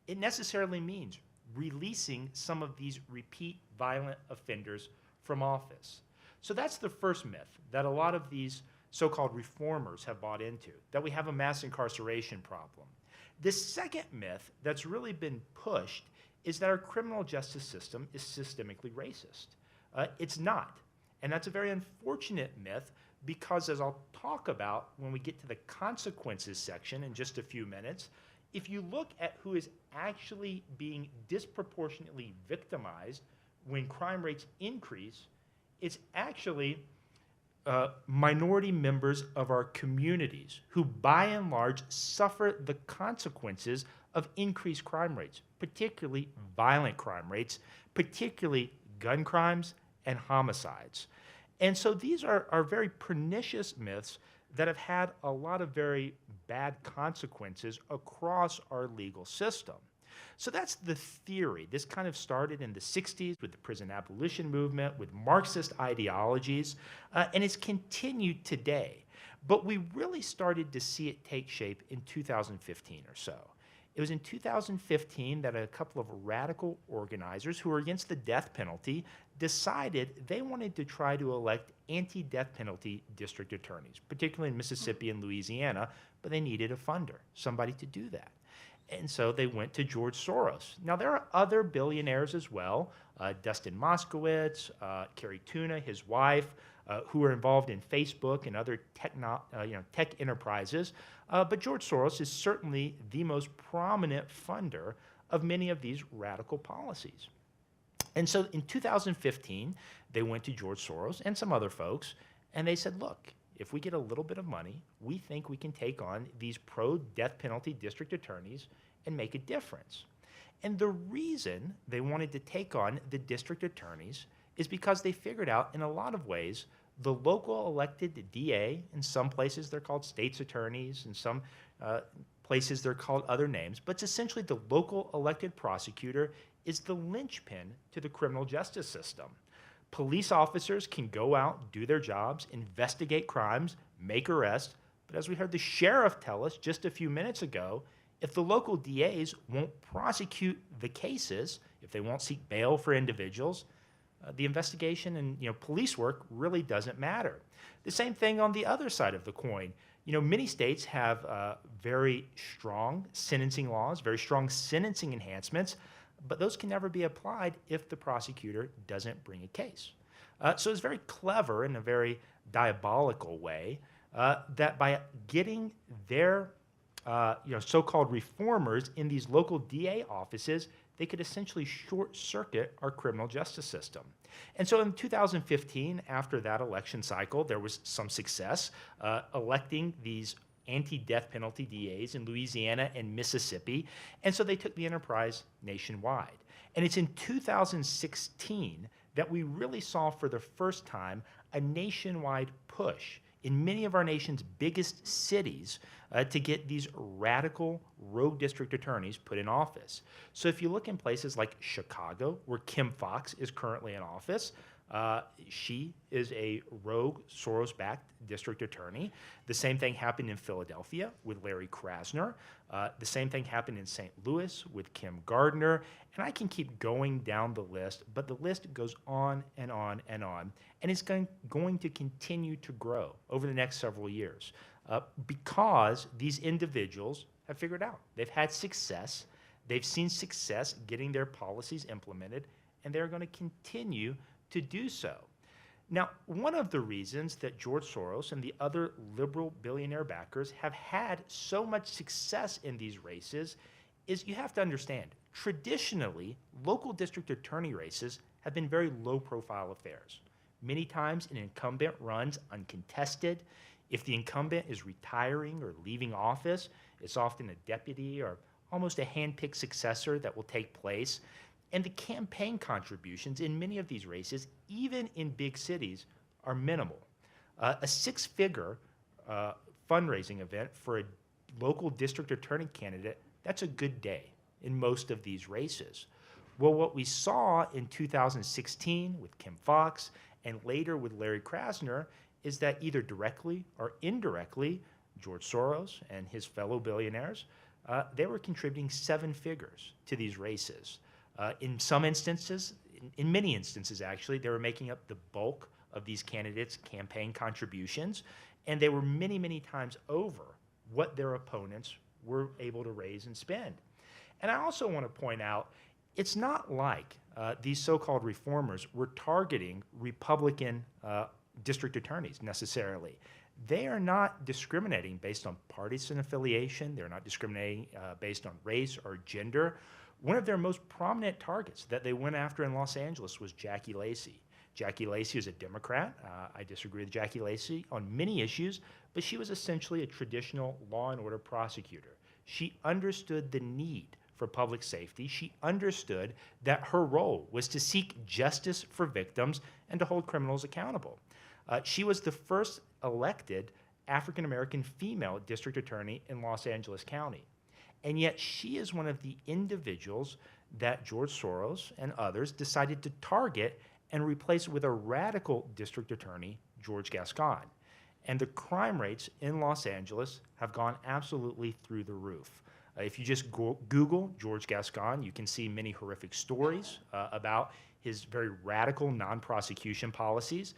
it necessarily means releasing some of these repeat violent offenders from office. So that's the first myth that a lot of these so-called reformers have bought into, that we have a mass incarceration problem. The second myth that's really been pushed is that our criminal justice system is systemically racist. It's not. And that's a very unfortunate myth, because as I'll talk about when we get to the consequences section in just a few minutes, if you look at who is actually being disproportionately victimized when crime rates increase, it's actually minority members of our communities who by and large suffer the consequences of increased crime rates, particularly violent crime rates, particularly gun crimes and homicides. And so these are very pernicious myths that have had a lot of very bad consequences across our legal system. So that's the theory. This kind of started in the 60s with the prison abolition movement, with Marxist ideologies, and it's continued today. But we really started to see it take shape in 2015 or so. It was in 2015 that a couple of radical organizers who were against the death penalty decided they wanted to try to elect anti-death penalty district attorneys, particularly in Mississippi and Louisiana, but they needed a funder, somebody to do that. And so they went to George Soros. Now, there are other billionaires as well, Dustin Moskowitz, Carrie Tuna, his wife, who are involved in Facebook and other tech enterprises. But George Soros is certainly the most prominent funder of many of these radical policies. And so in 2015, they went to George Soros and some other folks, and they said, look, if we get a little bit of money, we think we can take on these pro-death penalty district attorneys and make a difference. And the reason they wanted to take on the district attorneys is because they figured out, in a lot of ways, the local elected DA, in some places they're called state's attorneys, in some places they're called other names, but it's essentially the local elected prosecutor is the linchpin to the criminal justice system. Police officers can go out, do their jobs, investigate crimes, make arrests, but as we heard the sheriff tell us just a few minutes ago, if the local DAs won't prosecute the cases, if they won't seek bail for individuals, the investigation and police work really doesn't matter. The same thing on the other side of the coin. Many states have very strong sentencing laws, very strong sentencing enhancements, but those can never be applied if the prosecutor doesn't bring a case. So it's very clever in a very diabolical way that by getting their so-called reformers in these local DA offices, they could essentially short-circuit our criminal justice system. And so in 2015, after that election cycle, there was some success electing these anti-death penalty DAs in Louisiana and Mississippi, and so they took the enterprise nationwide. And it's in 2016 that we really saw for the first time a nationwide push in many of our nation's biggest cities to get these radical rogue district attorneys put in office. So if you look in places like Chicago, where Kim Foxx is currently in office, She is a rogue Soros-backed district attorney. The same thing happened in Philadelphia with Larry Krasner. The same thing happened in St. Louis with Kim Gardner. And I can keep going down the list, but the list goes on and on and on. And it's going to continue to grow over the next several years because these individuals have figured out. They've had success. They've seen success getting their policies implemented, and they're going to continue to do so. Now, one of the reasons that George Soros and the other liberal billionaire backers have had so much success in these races is you have to understand, traditionally, local district attorney races have been very low-profile affairs. Many times, an incumbent runs uncontested. If the incumbent is retiring or leaving office, it's often a deputy or almost a hand-picked successor that will take place. And the campaign contributions in many of these races, even in big cities, are minimal. A six-figure fundraising event for a local district attorney candidate, that's a good day in most of these races. Well, what we saw in 2016 with Kim Foxx and later with Larry Krasner is that either directly or indirectly, George Soros and his fellow billionaires, they were contributing seven figures to these races. In some instances, in many instances actually, they were making up the bulk of these candidates' campaign contributions, and they were many, many times over what their opponents were able to raise and spend. And I also want to point out, it's not like these so-called reformers were targeting Republican district attorneys necessarily. They are not discriminating based on partisan affiliation. They're not discriminating based on race or gender. One of their most prominent targets that they went after in Los Angeles was Jackie Lacey. Jackie Lacey is a Democrat. I disagree with Jackie Lacey on many issues, but she was essentially a traditional law and order prosecutor. She understood the need for public safety. She understood that her role was to seek justice for victims and to hold criminals accountable. She was the first elected African-American female district attorney in Los Angeles County. And yet she is one of the individuals that George Soros and others decided to target and replace with a radical district attorney, George Gascon. And the crime rates in Los Angeles have gone absolutely through the roof. If you just Google George Gascon, you can see many horrific stories about his very radical non-prosecution policies.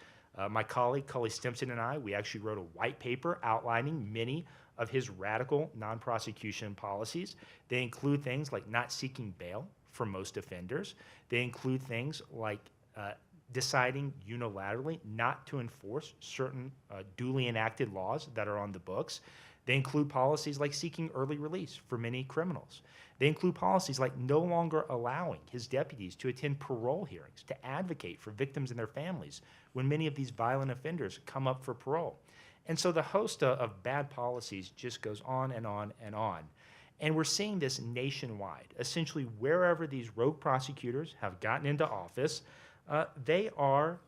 My colleague, Cully Stimson, and I, we actually wrote a white paper outlining many of his radical non-prosecution policies. They include things like not seeking bail for most offenders. They include things like deciding unilaterally not to enforce certain duly enacted laws that are on the books. They include policies like seeking early release for many criminals. They include policies like no longer allowing his deputies to attend parole hearings to advocate for victims and their families when many of these violent offenders come up for parole. And so the host of bad policies just goes on and on and on. And we're seeing this nationwide. Essentially, wherever these rogue prosecutors have gotten into office, they are,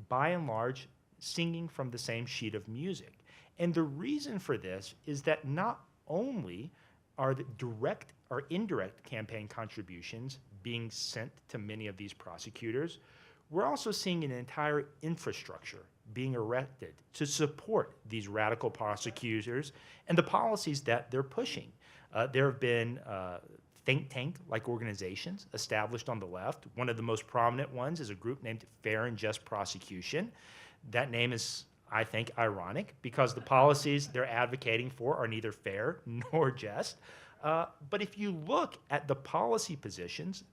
by and large, singing from the same sheet of music. And the reason for this is that not only are the direct or indirect campaign contributions being sent to many of these prosecutors, we're also seeing an entire infrastructure being erected to support these radical prosecutors and the policies that they're pushing. There have been think tank-like organizations established on the left. One of the most prominent ones is a group named Fair and Just Prosecution. That name is, I think, ironic because the policies they're advocating for are neither fair nor just. But if you look at the policy positions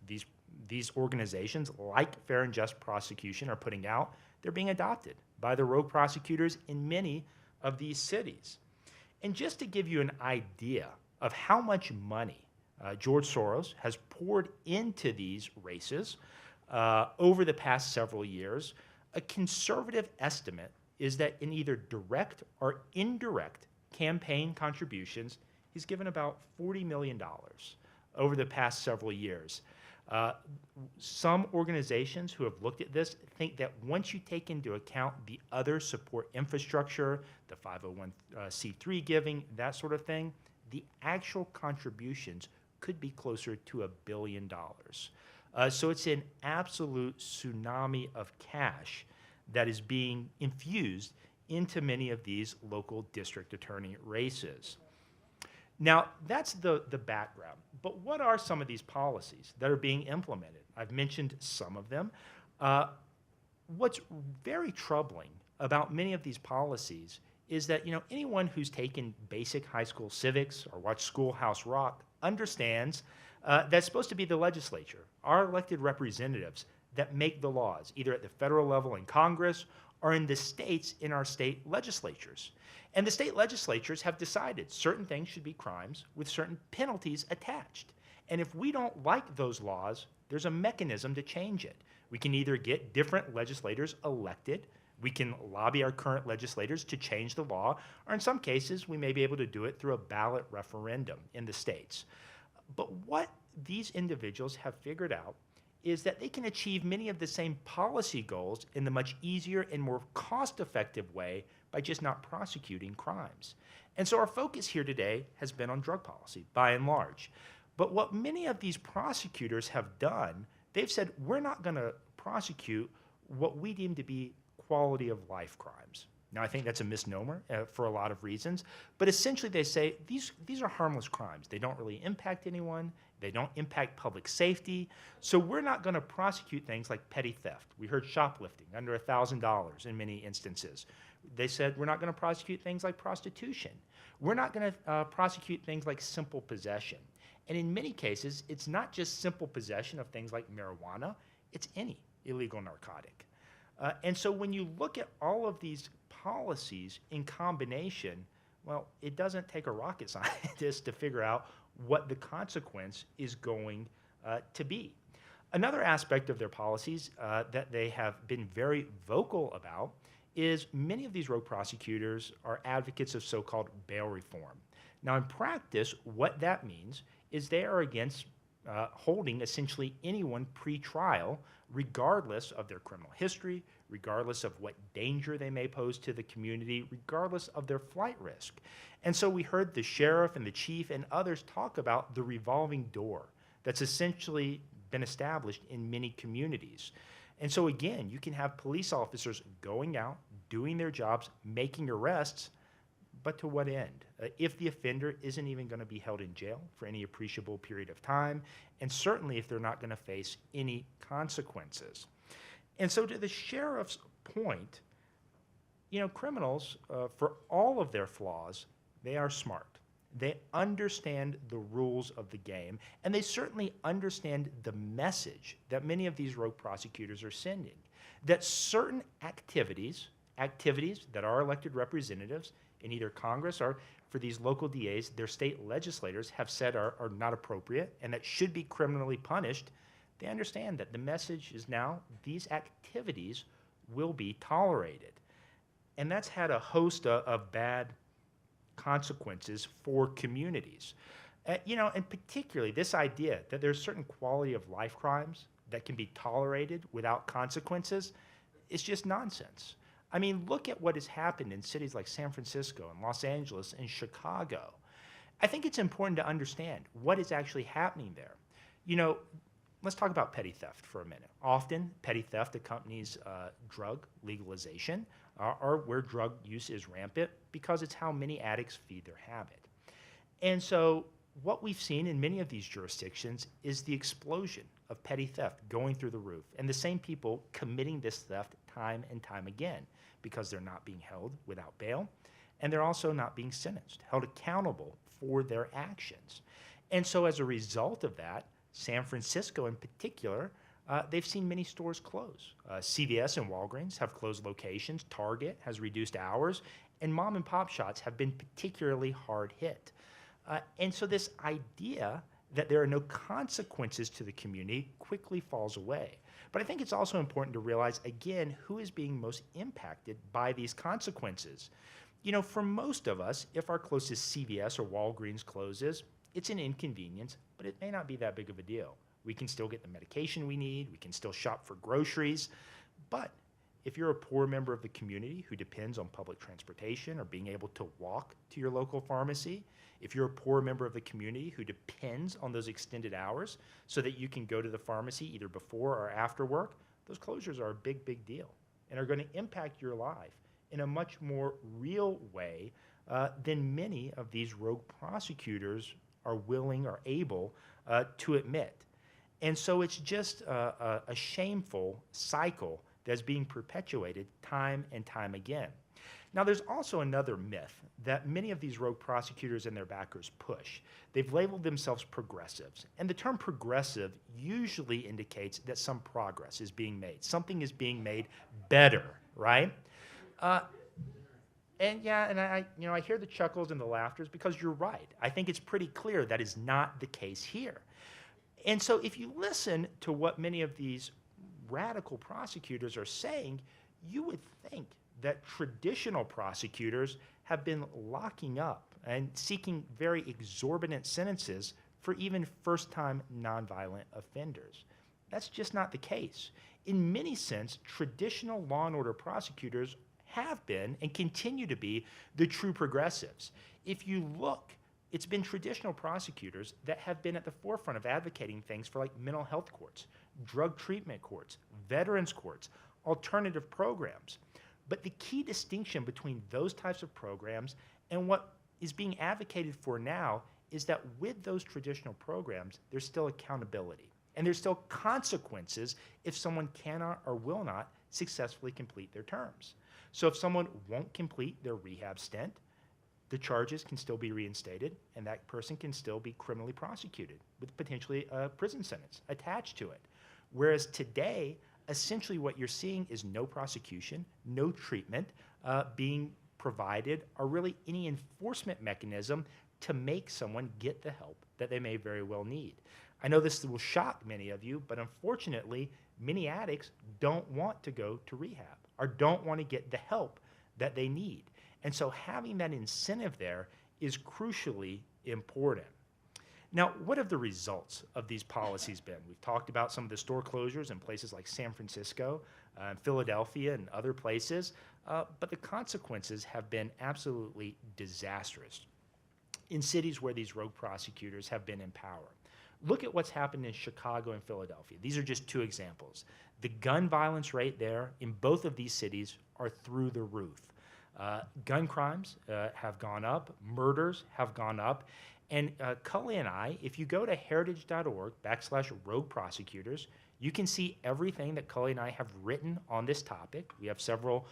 these organizations like Fair and Just Prosecution are putting out, they're being adopted by the rogue prosecutors in many of these cities. And just to give you an idea of how much money George Soros has poured into these races over the past several years, a conservative estimate is that in either direct or indirect campaign contributions, he's given about $40 million over the past several years. Some organizations who have looked at this think that once you take into account the other support infrastructure, the 501c3 giving, that sort of thing, the actual contributions could be closer to $1 billion. So it's an absolute tsunami of cash that is being infused into many of these local district attorney races. Now, that's the background. But what are some of these policies that are being implemented? I've mentioned some of them. What's very troubling about many of these policies is that, you know, anyone who's taken basic high school civics or watched Schoolhouse Rock understands that's supposed to be the legislature, our elected representatives, that make the laws, either at the federal level in Congress or in the states in our state legislatures. And the state legislatures have decided certain things should be crimes with certain penalties attached. And if we don't like those laws, there's a mechanism to change it. We can either get different legislators elected, we can lobby our current legislators to change the law, or in some cases, we may be able to do it through a ballot referendum in the states. But what these individuals have figured out is that they can achieve many of the same policy goals in the much easier and more cost-effective way by just not prosecuting crimes. And so our focus here today has been on drug policy, by and large. But what many of these prosecutors have done, they've said, we're not going to prosecute what we deem to be quality of life crimes. Now, I think that's a misnomer for a lot of reasons, but essentially they say these are harmless crimes. They don't really impact anyone. They don't impact public safety. So we're not going to prosecute things like petty theft. We heard shoplifting under $1,000 in many instances. They said we're not going to prosecute things like prostitution. We're not going to prosecute things like simple possession. And in many cases, it's not just simple possession of things like marijuana, it's any illegal narcotic. And so when you look at all of these policies in combination, well, it doesn't take a rocket scientist to figure out what the consequence is going to be. Another aspect of their policies that they have been very vocal about is many of these rogue prosecutors are advocates of so-called bail reform. Now, in practice, what that means is they are against holding essentially anyone pre-trial, regardless of their criminal history, regardless of what danger they may pose to the community, regardless of their flight risk. And so we heard the sheriff and the chief and others talk about the revolving door that's essentially been established in many communities. And so again, you can have police officers going out, doing their jobs, making arrests, but to what end? If the offender isn't even going to be held in jail for any appreciable period of time, and certainly if they're not going to face any consequences. And so to the sheriff's point, you know, criminals, for all of their flaws, they are smart. They understand the rules of the game, and they certainly understand the message that many of these rogue prosecutors are sending, that certain activities that our elected representatives in either Congress or for these local DAs, their state legislators have said are not appropriate and that should be criminally punished. They understand that the message is now these activities will be tolerated. And that's had a host of bad consequences for communities. You know, and particularly this idea that there's certain quality of life crimes that can be tolerated without consequences is just nonsense. I mean, look at what has happened in cities like San Francisco and Los Angeles and Chicago. I think it's important to understand what is actually happening there. You know, let's talk about petty theft for a minute. Often, petty theft accompanies drug legalization or where drug use is rampant because it's how many addicts feed their habit. And so what we've seen in many of these jurisdictions is the explosion of petty theft going through the roof, and the same people committing this theft time and time again because they're not being held without bail, and they're also not being sentenced, held accountable for their actions. And so as a result of that, San Francisco in particular, they've seen many stores close. CVS and Walgreens have closed locations, Target has reduced hours, and mom and pop shops have been particularly hard hit. And so this idea that there are no consequences to the community quickly falls away. But I think it's also important to realize, again, who is being most impacted by these consequences. You know, for most of us, if our closest CVS or Walgreens closes, it's an inconvenience, but it may not be that big of a deal. We can still get the medication we need, we can still shop for groceries, but if you're a poor member of the community who depends on public transportation or being able to walk to your local pharmacy, if you're a poor member of the community who depends on those extended hours so that you can go to the pharmacy either before or after work, those closures are a big, big deal and are going to impact your life in a much more real way than many of these rogue prosecutors are willing or able to admit. And so it's just a shameful cycle that's being perpetuated time and time again. Now, there's also another myth that many of these rogue prosecutors and their backers push. They've labeled themselves progressives. And the term progressive usually indicates that some progress is being made. Something is being made better, right? I hear the chuckles and the laughters because you're right. I think it's pretty clear that is not the case here. And so if you listen to what many of these radical prosecutors are saying, you would think that traditional prosecutors have been locking up and seeking very exorbitant sentences for even first-time nonviolent offenders. That's just not the case. In many sense, traditional law and order prosecutors have been and continue to be the true progressives. If you look, it's been traditional prosecutors that have been at the forefront of advocating things for like mental health courts, drug treatment courts, veterans courts, alternative programs. But the key distinction between those types of programs and what is being advocated for now is that with those traditional programs, there's still accountability. And there's still consequences if someone cannot or will not successfully complete their terms. So if someone won't complete their rehab stint, the charges can still be reinstated, and that person can still be criminally prosecuted with potentially a prison sentence attached to it. Whereas today, essentially what you're seeing is no prosecution, no treatment being provided, or really any enforcement mechanism to make someone get the help that they may very well need. I know this will shock many of you, but unfortunately, many addicts don't want to go to rehab or don't want to get the help that they need. And so having that incentive there is crucially important. Now, what have the results of these policies been? We've talked about some of the store closures in places like San Francisco, Philadelphia, and other places, but the consequences have been absolutely disastrous in cities where these rogue prosecutors have been in power. Look at what's happened in Chicago and Philadelphia. These are just two examples. The gun violence rate there in both of these cities are through the roof. Gun crimes have gone up, murders have gone up, and Cully and I, if you go to heritage.org/rogue prosecutors, you can see everything that Cully and I have written on this topic. We have several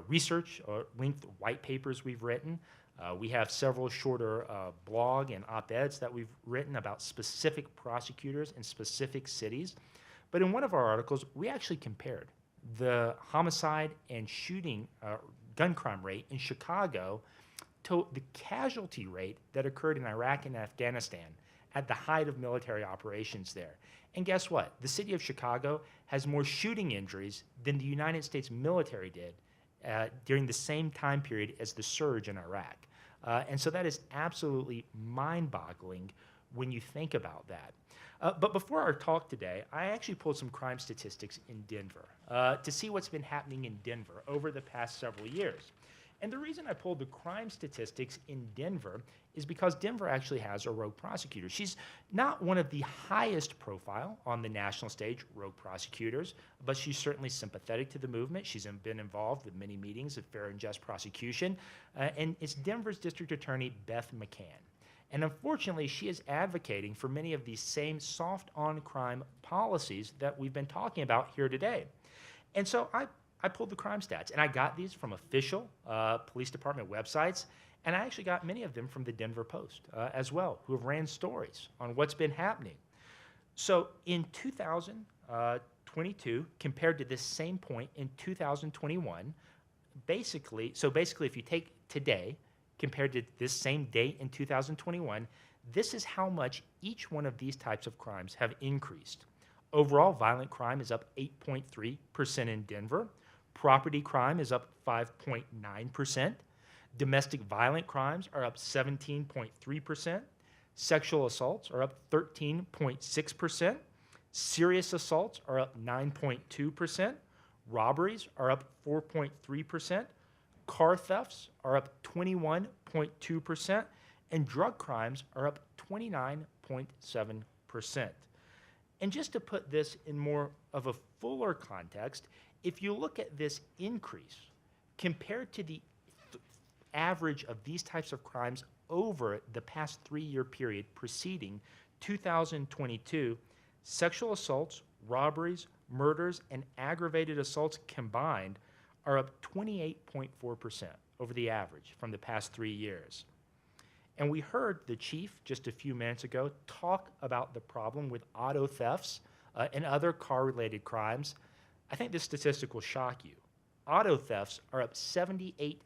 research-linked white papers we've written. We have several shorter blog and op-eds that we've written about specific prosecutors in specific cities. But in one of our articles, we actually compared the homicide and shooting gun crime rate in Chicago to the casualty rate that occurred in Iraq and Afghanistan at the height of military operations there. And guess what? The city of Chicago has more shooting injuries than the United States military did during the same time period as the surge in Iraq. And so that is absolutely mind-boggling when you think about that. But before our talk today, I actually pulled some crime statistics in Denver to see what's been happening in Denver over the past several years. And the reason I pulled the crime statistics in Denver is because Denver actually has a rogue prosecutor. She's not one of the highest profile on the national stage rogue prosecutors, but she's certainly sympathetic to the movement. She's been involved with many meetings of fair and just prosecution. And it's Denver's District Attorney, Beth McCann. And unfortunately, she is advocating for many of these same soft on crime policies that we've been talking about here today. And so I pulled the crime stats, and I got these from official police department websites, and I actually got many of them from the Denver Post as well, who have ran stories on what's been happening. So in 2022, compared to this same point in 2021, basically if you take today, compared to this same date in 2021, this is how much each one of these types of crimes have increased. Overall, violent crime is up 8.3% in Denver. Property crime is up 5.9%. Domestic violent crimes are up 17.3%. Sexual assaults are up 13.6%. Serious assaults are up 9.2%. Robberies are up 4.3%. Car thefts are up 21.2%. And drug crimes are up 29.7%. And just to put this in more of a fuller context, if you look at this increase compared to the average of these types of crimes over the past 3-year period preceding 2022, sexual assaults, robberies, murders, and aggravated assaults combined are up 28.4% over the average from the past 3 years. And we heard the chief just a few minutes ago talk about the problem with auto thefts and other car-related crimes. I think this statistic will shock you. Auto thefts are up 78%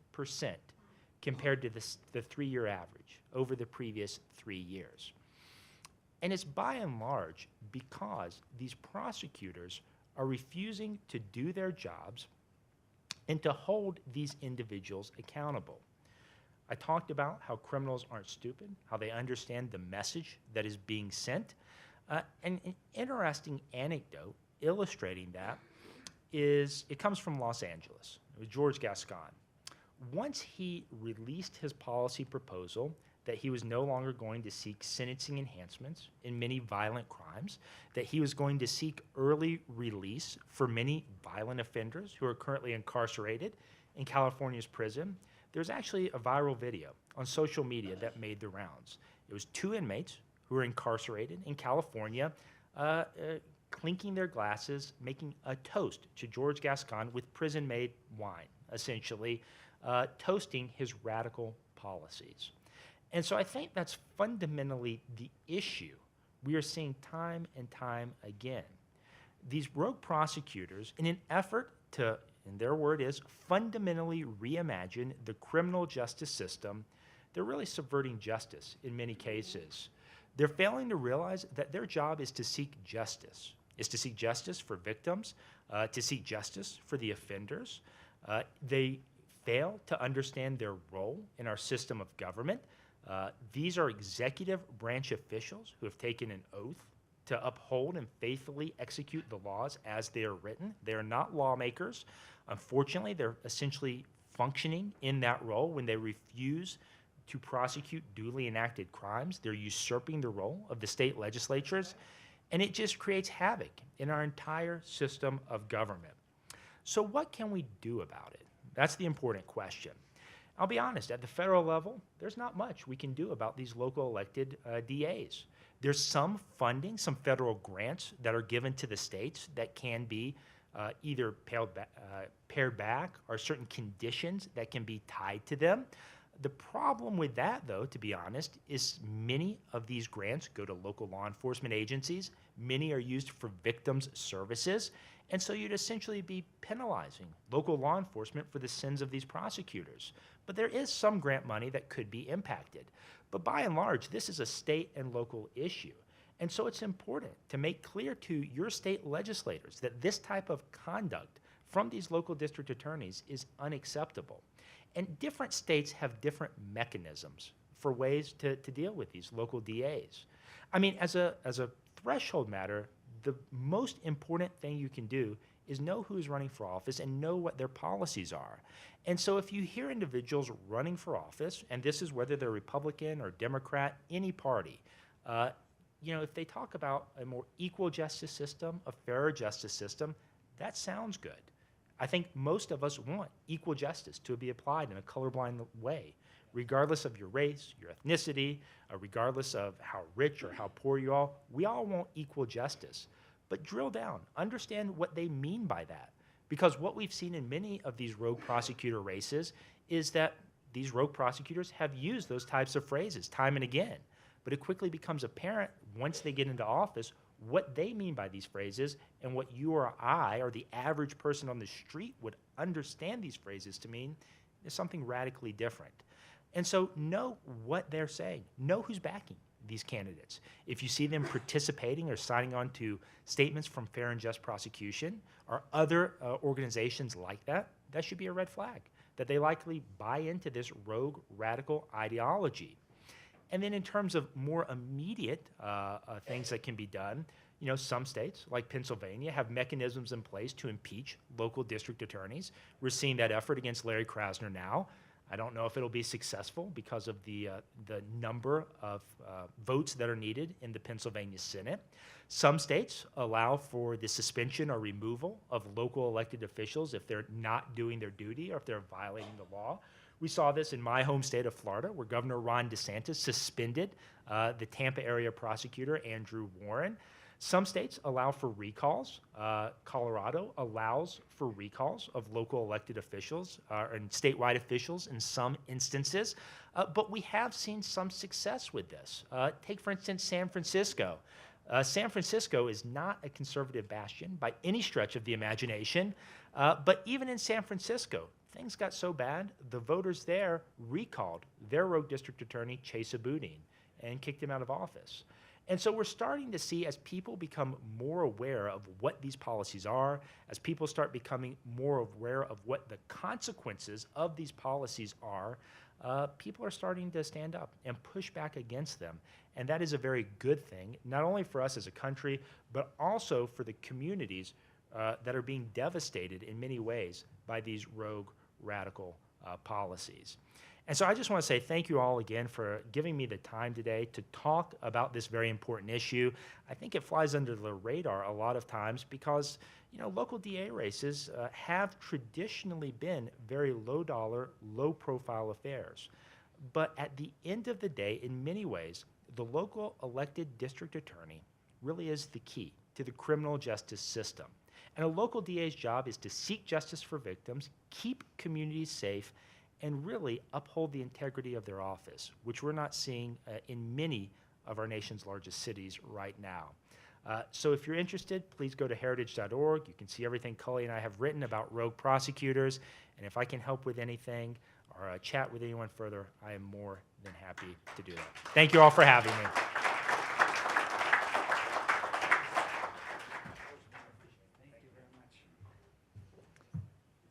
compared to the 3-year average over the previous 3 years. And it's by and large because these prosecutors are refusing to do their jobs and to hold these individuals accountable. I talked about how criminals aren't stupid, how they understand the message that is being sent. And an interesting anecdote illustrating that is, it comes from Los Angeles. It was George Gascon. Once he released his policy proposal that he was no longer going to seek sentencing enhancements in many violent crimes, that he was going to seek early release for many violent offenders who are currently incarcerated in California's prison, there's actually a viral video on social media that made the rounds. It was 2 inmates who were incarcerated in California clinking their glasses, making a toast to George Gascon with prison-made wine, essentially toasting his radical policies. And so I think that's fundamentally the issue we are seeing time and time again. These rogue prosecutors, in an effort to, and their word is, fundamentally reimagine the criminal justice system, they're really subverting justice in many cases. They're failing to realize that their job is to seek justice for victims, to seek justice for the offenders. They fail to understand their role in our system of government. These are executive branch officials who have taken an oath to uphold and faithfully execute the laws as they are written. They are not lawmakers. Unfortunately, they're essentially functioning in that role when they refuse to prosecute duly enacted crimes. They're usurping the role of the state legislatures, and it just creates havoc in our entire system of government. So what can we do about it? That's the important question. I'll be honest, at the federal level, there's not much we can do about these local elected DAs. There's some funding, some federal grants that are given to the states that can be either pared back or certain conditions that can be tied to them. The problem with that, though, to be honest, is many of these grants go to local law enforcement agencies. Many are used for victims' services. And so you'd essentially be penalizing local law enforcement for the sins of these prosecutors. But there is some grant money that could be impacted. But by and large, this is a state and local issue. And so it's important to make clear to your state legislators that this type of conduct from these local district attorneys is unacceptable. And different states have different mechanisms for ways to deal with these local DAs. I mean, as a threshold matter, the most important thing you can do is know who's running for office and know what their policies are. And so if you hear individuals running for office, and this is whether they're Republican or Democrat, any party, if they talk about a more equal justice system, a fairer justice system, that sounds good. I think most of us want equal justice to be applied in a colorblind way, regardless of your race, your ethnicity, regardless of how rich or how poor you are. We all want equal justice. But drill down, understand what they mean by that. Because what we've seen in many of these rogue prosecutor races is that these rogue prosecutors have used those types of phrases time and again. But it quickly becomes apparent once they get into office what they mean by these phrases and what you or I or the average person on the street would understand these phrases to mean is something radically different. And so know what they're saying. Know who's backing these candidates. If you see them participating or signing on to statements from Fair and Just Prosecution or other organizations like that, that should be a red flag, that they likely buy into this rogue radical ideology. And then in terms of more immediate things that can be done, Some states, like Pennsylvania, have mechanisms in place to impeach local district attorneys. We're seeing that effort against Larry Krasner now. I don't know if it'll be successful because of the number of votes that are needed in the Pennsylvania Senate. Some states allow for the suspension or removal of local elected officials if they're not doing their duty or if they're violating the law. We saw this in my home state of Florida, where Governor Ron DeSantis suspended the Tampa area prosecutor, Andrew Warren. Some states allow for recalls. Colorado allows for recalls of local elected officials and statewide officials in some instances. But we have seen some success with this. Take, for instance, San Francisco. San Francisco is not a conservative bastion by any stretch of the imagination. But even in San Francisco, things got so bad, the voters there recalled their rogue district attorney, Chesa Boudin, and kicked him out of office. And so we're starting to see, as people become more aware of what these policies are, as people start becoming more aware of what the consequences of these policies are, people are starting to stand up and push back against them. And that is a very good thing, not only for us as a country, but also for the communities that are being devastated in many ways by these rogue radical policies. And so I just want to say thank you all again for giving me the time today to talk about this very important issue. I think it flies under the radar a lot of times because, local DA races have traditionally been very low dollar, low profile affairs. But at the end of the day, in many ways, the local elected district attorney really is the key to the criminal justice system. And a local DA's job is to seek justice for victims, keep communities safe, and really uphold the integrity of their office, which we're not seeing in many of our nation's largest cities right now. So if you're interested, please go to heritage.org. You can see everything Cully and I have written about rogue prosecutors. And if I can help with anything or chat with anyone further, I am more than happy to do that. Thank you all for having me.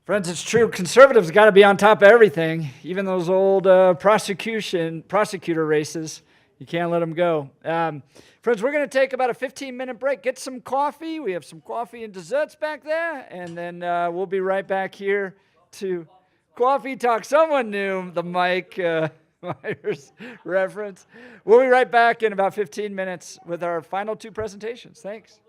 Friends, it's true. Conservatives got to be on top of everything, even those old prosecutor races. You can't let them go. Friends, we're going to take about a 15-minute break. Get some coffee. We have some coffee and desserts back there. And then we'll be right back here to Coffee Talk. Someone knew the Mike Myers reference. We'll be right back in about 15 minutes with our final two presentations. Thanks.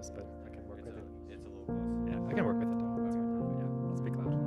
close, but I can work with it. It's a little close. Yeah, I can work with it. Don't worry. Yeah, I'll speak loud.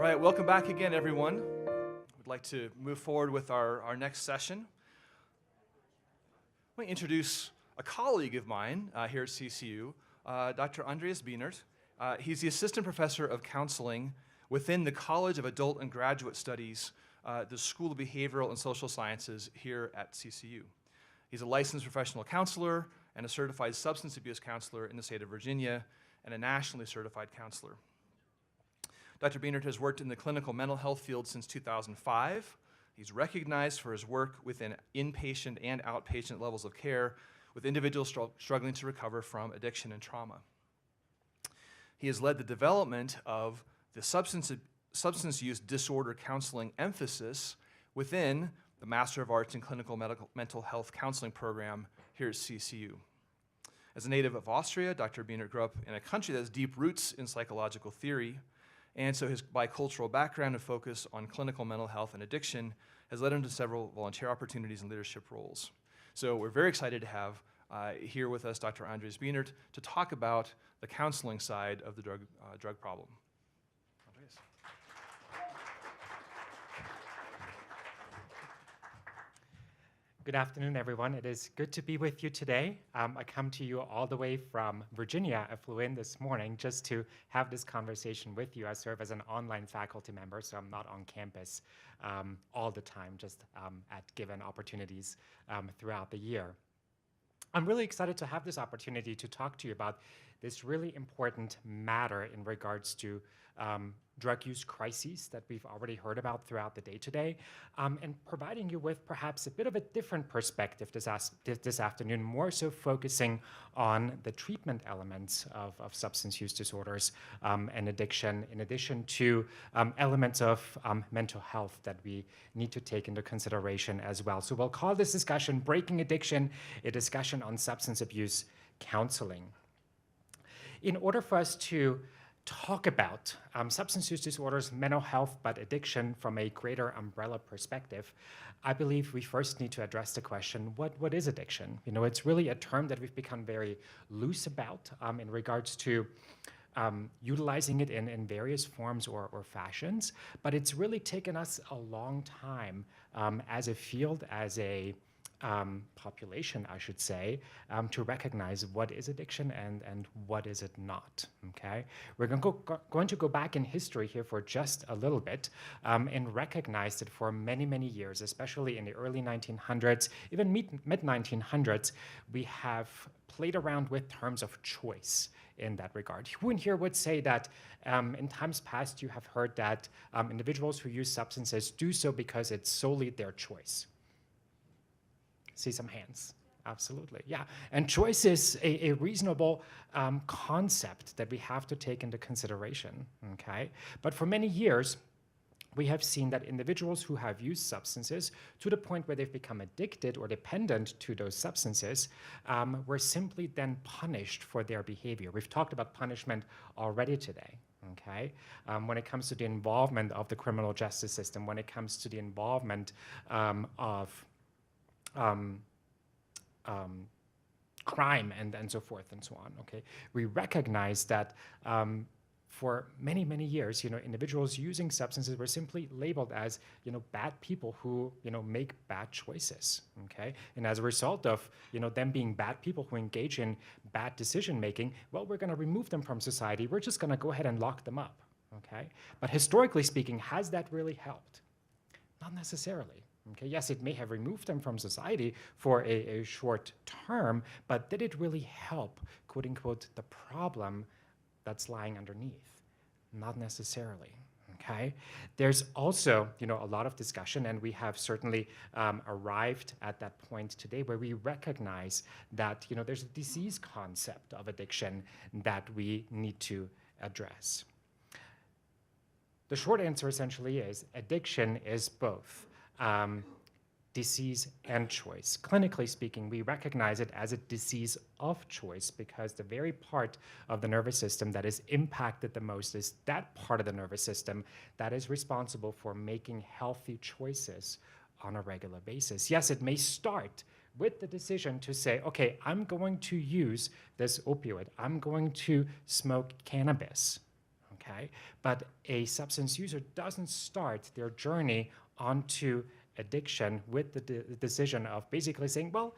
right, welcome back again, everyone. We'd like to move forward with our next session. Let me introduce a colleague of mine here at CCU, Dr. Andreas Bienert. He's the Assistant Professor of Counseling within the College of Adult and Graduate Studies, the School of Behavioral and Social Sciences here at CCU. He's a licensed professional counselor and a certified substance abuse counselor in the state of Virginia and a nationally certified counselor. Dr. Bienert has worked in the clinical mental health field since 2005. He's recognized for his work within inpatient and outpatient levels of care with individuals struggling to recover from addiction and trauma. He has led the development of the substance use disorder counseling emphasis within the Master of Arts in Clinical Mental Health Counseling program here at CCU. As a native of Austria, Dr. Bienert grew up in a country that has deep roots in psychological theory, and so his bicultural background and focus on clinical mental health and addiction has led him to several volunteer opportunities and leadership roles. So we're very excited to have here with us Dr. Andreas Bienert to talk about the counseling side of the drug problem. Andreas. Good afternoon, everyone. It is good to be with you today. I come to you all the way from Virginia. I flew in this morning just to have this conversation with you. I serve as an online faculty member, so I'm not on campus all the time, just at given opportunities throughout the year. I'm really excited to have this opportunity to talk to you about this really important matter in regards to drug use crises that we've already heard about throughout the day today, and providing you with perhaps a bit of a different perspective this afternoon, more so focusing on the treatment elements of substance use disorders and addiction, in addition to elements of mental health that we need to take into consideration as well. So we'll call this discussion Breaking Addiction, a discussion on substance abuse counseling. In order for us to talk about substance use disorders, mental health, but addiction from a greater umbrella perspective, I believe we first need to address the question, what is addiction? You know, it's really a term that we've become very loose about in regards to utilizing it in various forms or fashions, but it's really taken us a long time as a field, as a population, I should say, to recognize what is addiction and what is it not, okay? We're going to go back in history here for just a little bit and recognize that for many, many years, especially in the early 1900s, even mid-1900s, we have played around with terms of choice in that regard. Who in here would say that in times past you have heard that individuals who use substances do so because it's solely their choice? See some hands. Absolutely, yeah. And choice is a reasonable concept that we have to take into consideration, okay? But for many years, we have seen that individuals who have used substances to the point where they've become addicted or dependent to those substances were simply then punished for their behavior. We've talked about punishment already today. Okay, when it comes to the involvement of the criminal justice system, when it comes to the involvement of crime and so forth and so on, okay? We recognize that for many, many years, you know, individuals using substances were simply labeled as, you know, bad people who, you know, make bad choices, okay? And as a result of, you know, them being bad people who engage in bad decision making, well, we're gonna remove them from society. We're just gonna go ahead and lock them up, okay? But historically speaking, has that really helped? Not necessarily. Okay, yes, it may have removed them from society for a short term, but did it really help, quote unquote, the problem that's lying underneath? Not necessarily. Okay, there's also, you know, a lot of discussion, and we have certainly arrived at that point today where we recognize that, you know, there's a disease concept of addiction that we need to address. The short answer essentially is addiction is both disease and choice. Clinically speaking, we recognize it as a disease of choice because the very part of the nervous system that is impacted the most is that part of the nervous system that is responsible for making healthy choices on a regular basis. Yes, it may start with the decision to say, okay, I'm going to use this opioid. I'm going to smoke cannabis. okay? But a substance user doesn't start their journey onto addiction with the decision of basically saying, well,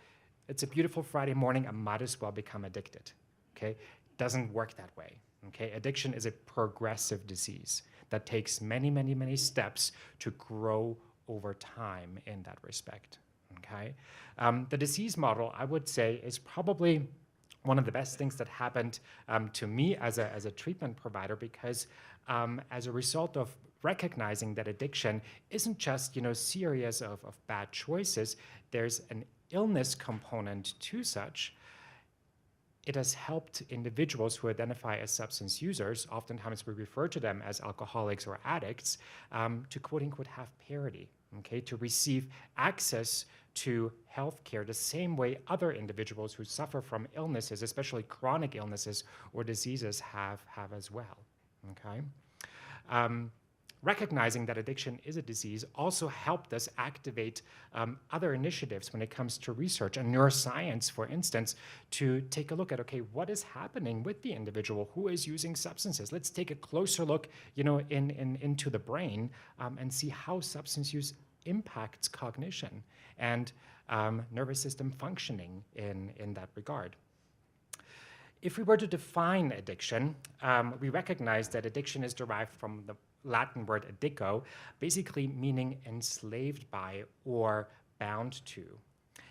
it's a beautiful Friday morning, I might as well become addicted, okay? Doesn't work that way, okay? Addiction is a progressive disease that takes many, many, many steps to grow over time in that respect, okay? The disease model, I would say, is probably one of the best things that happened to me as a treatment provider, because as a result of recognizing that addiction isn't just series of bad choices, there's an illness component to such. It has helped individuals who identify as substance users, oftentimes we refer to them as alcoholics or addicts, to quote unquote have parity, okay, to receive access to healthcare the same way other individuals who suffer from illnesses, especially chronic illnesses or diseases, have as well, okay? Recognizing that addiction is a disease also helped us activate other initiatives when it comes to research and neuroscience, for instance, to take a look at, okay, what is happening with the individual who is using substances? Let's take a closer look, into the brain and see how substance use impacts cognition and nervous system functioning in that regard. If we were to define addiction, we recognize that addiction is derived from the Latin word addico, basically meaning enslaved by or bound to.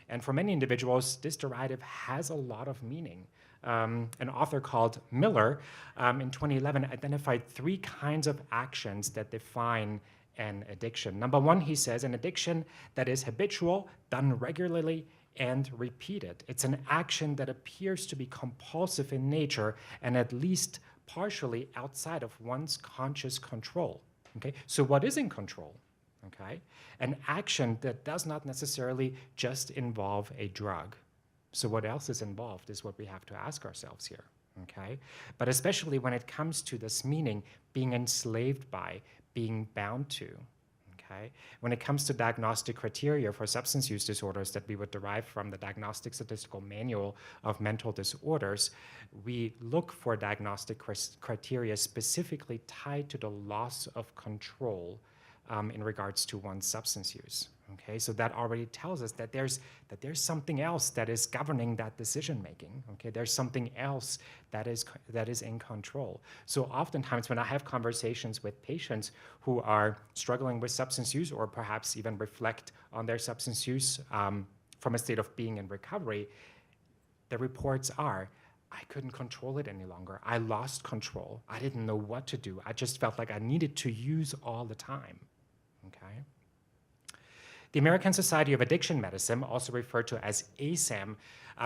And for many individuals, this derivative has a lot of meaning. An author called Miller in 2011 identified 3 kinds of actions that define an addiction. Number 1, he says, an addiction that is habitual, done regularly, and repeated. It's an action that appears to be compulsive in nature and at least partially outside of one's conscious control, okay? So what is in control, okay? An action that does not necessarily just involve a drug. So what else is involved is what we have to ask ourselves here, okay? But especially when it comes to this meaning, being enslaved by, being bound to, okay? When it comes to diagnostic criteria for substance use disorders that we would derive from the Diagnostic Statistical Manual of Mental Disorders, we look for diagnostic criteria specifically tied to the loss of control in regards to one's substance use. Okay, so that already tells us that there's something else that is governing that decision making. Okay, there's something else that is in control. So oftentimes when I have conversations with patients who are struggling with substance use or perhaps even reflect on their substance use from a state of being in recovery, the reports are, I couldn't control it any longer. I lost control. I didn't know what to do. I just felt like I needed to use all the time. Okay. The American Society of Addiction Medicine, also referred to as ASAM,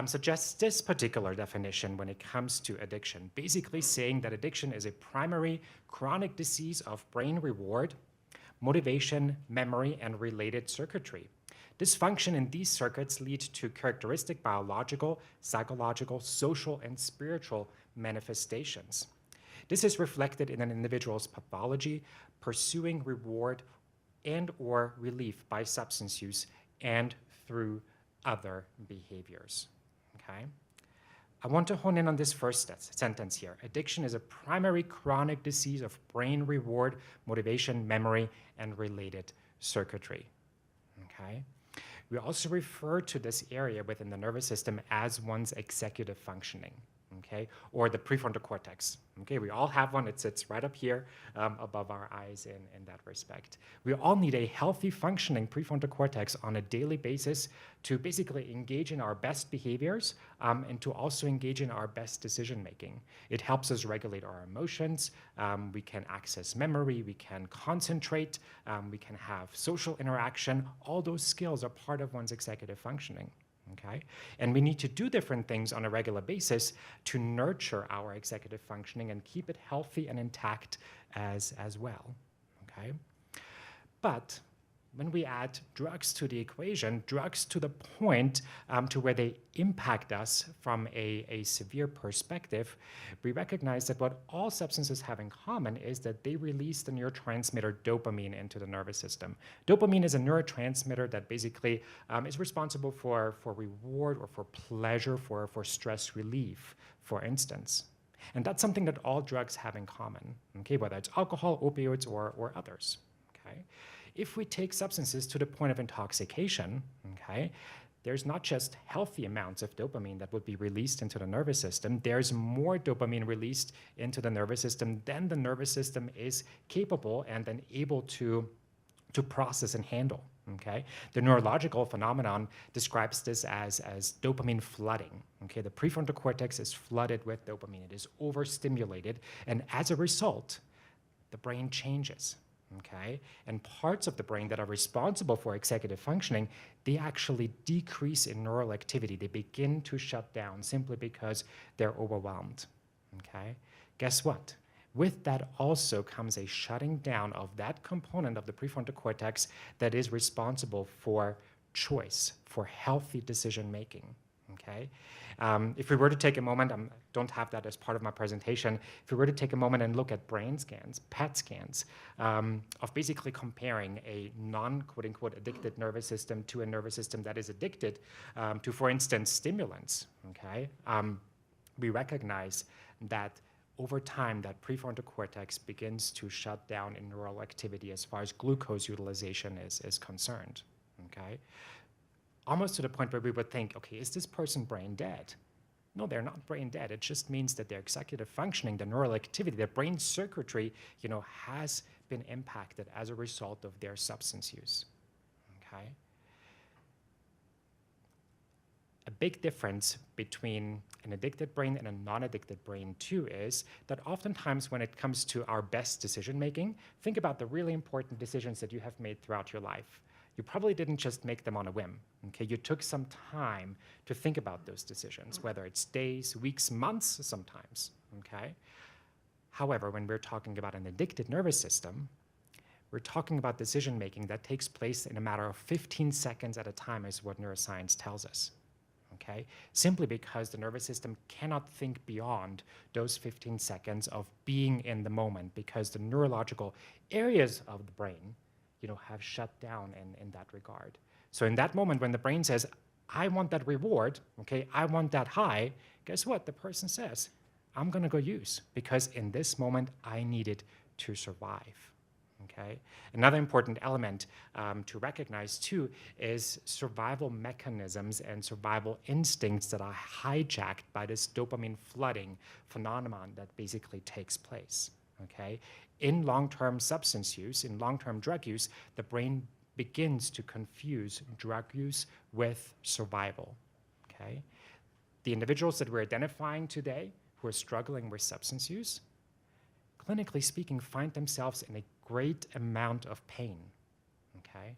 suggests this particular definition when it comes to addiction, basically saying that addiction is a primary chronic disease of brain reward, motivation, memory, and related circuitry. Dysfunction in these circuits lead to characteristic biological, psychological, social, and spiritual manifestations. This is reflected in an individual's pathology, pursuing reward and or relief by substance use and through other behaviors, okay? I want to hone in on this first sentence here. Addiction is a primary chronic disease of brain reward, motivation, memory, and related circuitry, okay? We also refer to this area within the nervous system as one's executive functioning, okay, or the prefrontal cortex. Okay, we all have one. It sits right up here above our eyes in that respect. We all need a healthy functioning prefrontal cortex on a daily basis to basically engage in our best behaviors and to also engage in our best decision making. It helps us regulate our emotions. We can access memory. We can concentrate. We can have social interaction. All those skills are part of one's executive functioning. Okay? And we need to do different things on a regular basis to nurture our executive functioning and keep it healthy and intact as well. Okay? But when we add drugs to the equation, drugs to the point to where they impact us from a severe perspective, we recognize that what all substances have in common is that they release the neurotransmitter dopamine into the nervous system. Dopamine is a neurotransmitter that basically is responsible for reward or for pleasure, for stress relief, for instance. And that's something that all drugs have in common, okay, whether it's alcohol, opioids, or others, okay? If we take substances to the point of intoxication, okay, there's not just healthy amounts of dopamine that would be released into the nervous system, there's more dopamine released into the nervous system than the nervous system is capable and then able to process and handle. Okay, the neurological phenomenon describes this as dopamine flooding. Okay, the prefrontal cortex is flooded with dopamine. It is overstimulated, and as a result, the brain changes. Okay, and parts of the brain that are responsible for executive functioning, they actually decrease in neural activity. They begin to shut down simply because they're overwhelmed. Okay, guess what? With that also comes a shutting down of that component of the prefrontal cortex that is responsible for choice, for healthy decision making. Okay? If we were to take a moment, I don't have that as part of my presentation, if we were to take a moment and look at brain scans, PET scans, of basically comparing a non-quote-unquote addicted nervous system to a nervous system that is addicted to, for instance, stimulants, okay? We recognize that over time, that prefrontal cortex begins to shut down in neural activity as far as glucose utilization is concerned, okay? Almost to the point where we would think, okay, is this person brain dead? No, they're not brain dead. It just means that their executive functioning, the neural activity, their brain circuitry, has been impacted as a result of their substance use, okay? A big difference between an addicted brain and a non-addicted brain too is that oftentimes when it comes to our best decision making, think about the really important decisions that you have made throughout your life. You probably didn't just make them on a whim, okay? You took some time to think about those decisions, whether it's days, weeks, months sometimes, okay? However, when we're talking about an addicted nervous system, we're talking about decision making that takes place in a matter of 15 seconds at a time is what neuroscience tells us. Okay? Simply because the nervous system cannot think beyond those 15 seconds of being in the moment because the neurological areas of the brain, have shut down in that regard. So in that moment when the brain says, I want that reward, okay, I want that high, guess what? The person says, I'm gonna go use because in this moment I need it to survive. Okay? Another important element to recognize too is survival mechanisms and survival instincts that are hijacked by this dopamine flooding phenomenon that basically takes place. Okay? In long-term substance use, in long-term drug use, the brain begins to confuse drug use with survival. Okay? The individuals that we're identifying today who are struggling with substance use, clinically speaking, find themselves in a great amount of pain, okay?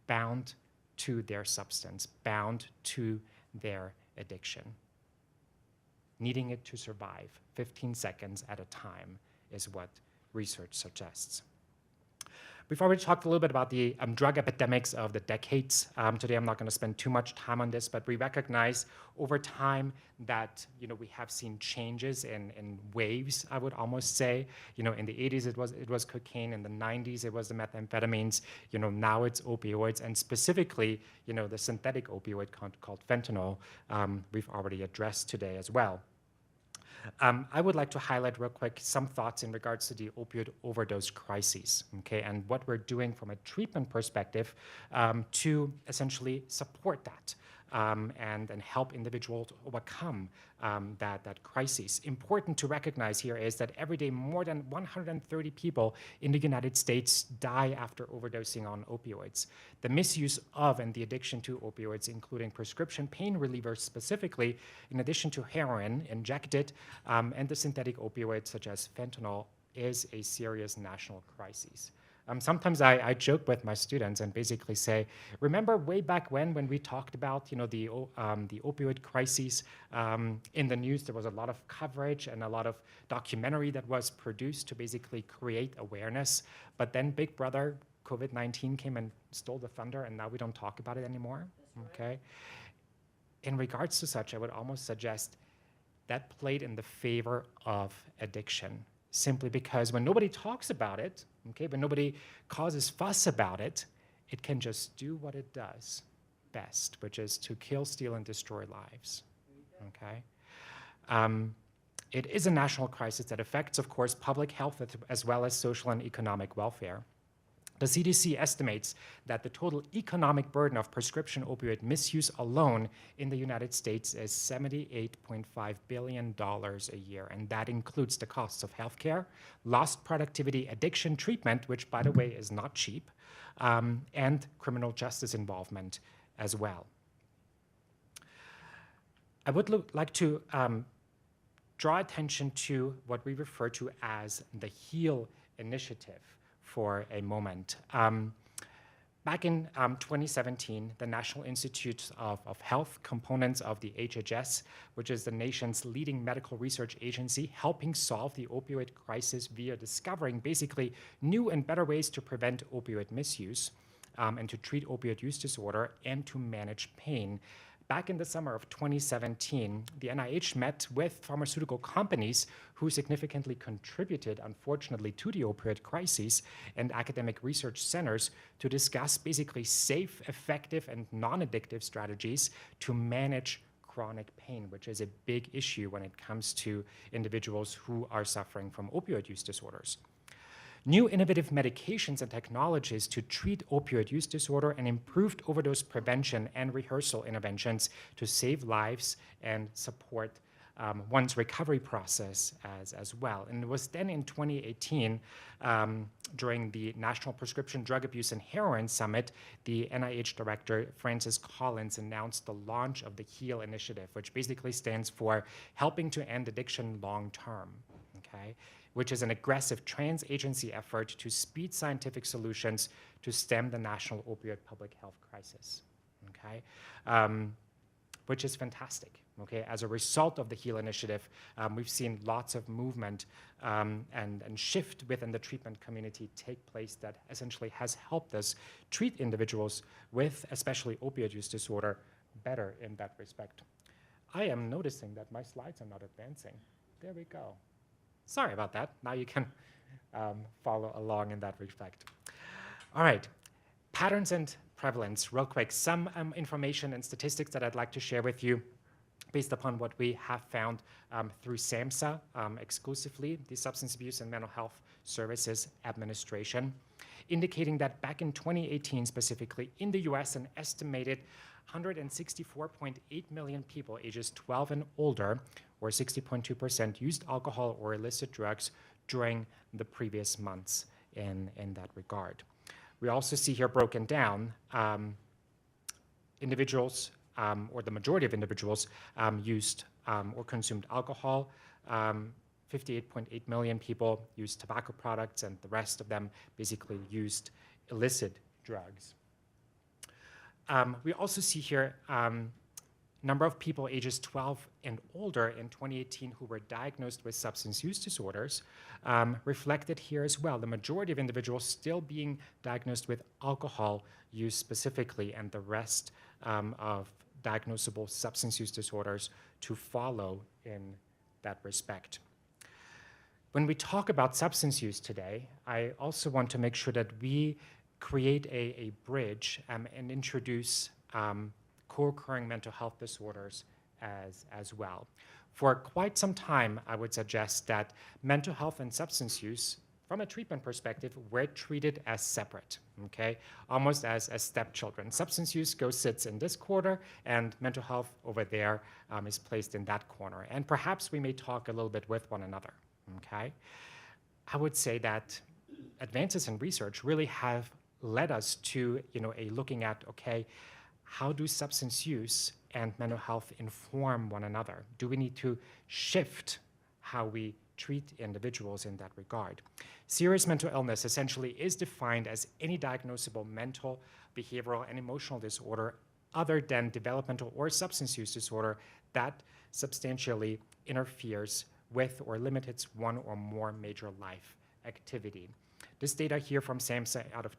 Bound to their substance, bound to their addiction. Needing it to survive 15 seconds at a time is what research suggests. We've already talked a little bit about the drug epidemics of the decades. Today I'm not going to spend too much time on this, but we recognize over time that we have seen changes in waves, I would almost say. In the 80s it was cocaine, in the 90s it was the methamphetamines, now it's opioids, and specifically the synthetic opioid called fentanyl we've already addressed today as well. I would like to highlight real quick some thoughts in regards to the opioid overdose crises, okay, and what we're doing from a treatment perspective to essentially support that and help individuals overcome that crisis. Important to recognize here is that every day more than 130 people in the United States die after overdosing on opioids. The misuse of and the addiction to opioids, including prescription pain relievers specifically, in addition to heroin injected, and the synthetic opioids such as fentanyl, is a serious national crisis. Sometimes I joke with my students and basically say, remember way back when we talked about the opioid crises in the news, there was a lot of coverage and a lot of documentary that was produced to basically create awareness. But then Big Brother COVID-19 came and stole the thunder, and now we don't talk about it anymore. Okay. In regards to such, I would almost suggest that played in the favor of addiction, simply because when nobody talks about it, okay, when nobody causes fuss about it, it can just do what it does best, which is to kill, steal, and destroy lives, okay? It is a national crisis that affects, of course, public health as well as social and economic welfare. The CDC estimates that the total economic burden of prescription opioid misuse alone in the United States is $78.5 billion a year, and that includes the costs of healthcare, lost productivity, addiction treatment, which, by the way, is not cheap, and criminal justice involvement as well. I would like to draw attention to what we refer to as the HEAL initiative for a moment. Back in 2017, the National Institutes of Health, components of the HHS, which is the nation's leading medical research agency, helping solve the opioid crisis via discovering basically new and better ways to prevent opioid misuse and to treat opioid use disorder and to manage pain. Back in the summer of 2017, the NIH met with pharmaceutical companies who significantly contributed, unfortunately, to the opioid crisis and academic research centers to discuss basically safe, effective, and non-addictive strategies to manage chronic pain, which is a big issue when it comes to individuals who are suffering from opioid use disorders. New innovative medications and technologies to treat opioid use disorder and improved overdose prevention and rehearsal interventions to save lives and support one's recovery process as well. And it was then in 2018, during the National Prescription Drug Abuse and Heroin Summit, the NIH director, Francis Collins, announced the launch of the HEAL initiative, which basically stands for Helping to End Addiction Long Term, okay? Which is an aggressive trans-agency effort to speed scientific solutions to stem the national opioid public health crisis, okay? Which is fantastic, okay? As a result of the HEAL initiative, we've seen lots of movement and shift within the treatment community take place that essentially has helped us treat individuals with especially opioid use disorder better in that respect. I am noticing that my slides are not advancing. There we go. Sorry about that. Now you can follow along in that respect. All right, patterns and prevalence, real quick. Some information and statistics that I'd like to share with you based upon what we have found through SAMHSA exclusively, the Substance Abuse and Mental Health Services Administration, indicating that back in 2018 specifically, in the US, an estimated 164.8 million people ages 12 and older, or 60.2%, used alcohol or illicit drugs during the previous months in that regard. We also see here broken down individuals, or the majority of individuals, used or consumed alcohol. 58.8 million people used tobacco products, and the rest of them basically used illicit drugs. We also see here number of people ages 12 and older in 2018 who were diagnosed with substance use disorders, reflected here as well. The majority of individuals still being diagnosed with alcohol use specifically, and the rest of diagnosable substance use disorders to follow in that respect. When we talk about substance use today, I also want to make sure that we create a bridge and introduce co-occurring mental health disorders as well. For quite some time, I would suggest that mental health and substance use, from a treatment perspective, were treated as separate, okay? Almost as stepchildren. Substance use sits in this corner, and mental health over there is placed in that corner. And perhaps we may talk a little bit with one another, okay? I would say that advances in research really have led us to, a looking at, okay, how do substance use and mental health inform one another? Do we need to shift how we treat individuals in that regard? Serious mental illness essentially is defined as any diagnosable mental, behavioral, and emotional disorder other than developmental or substance use disorder that substantially interferes with or limits one or more major life activity. This data here from SAMHSA out of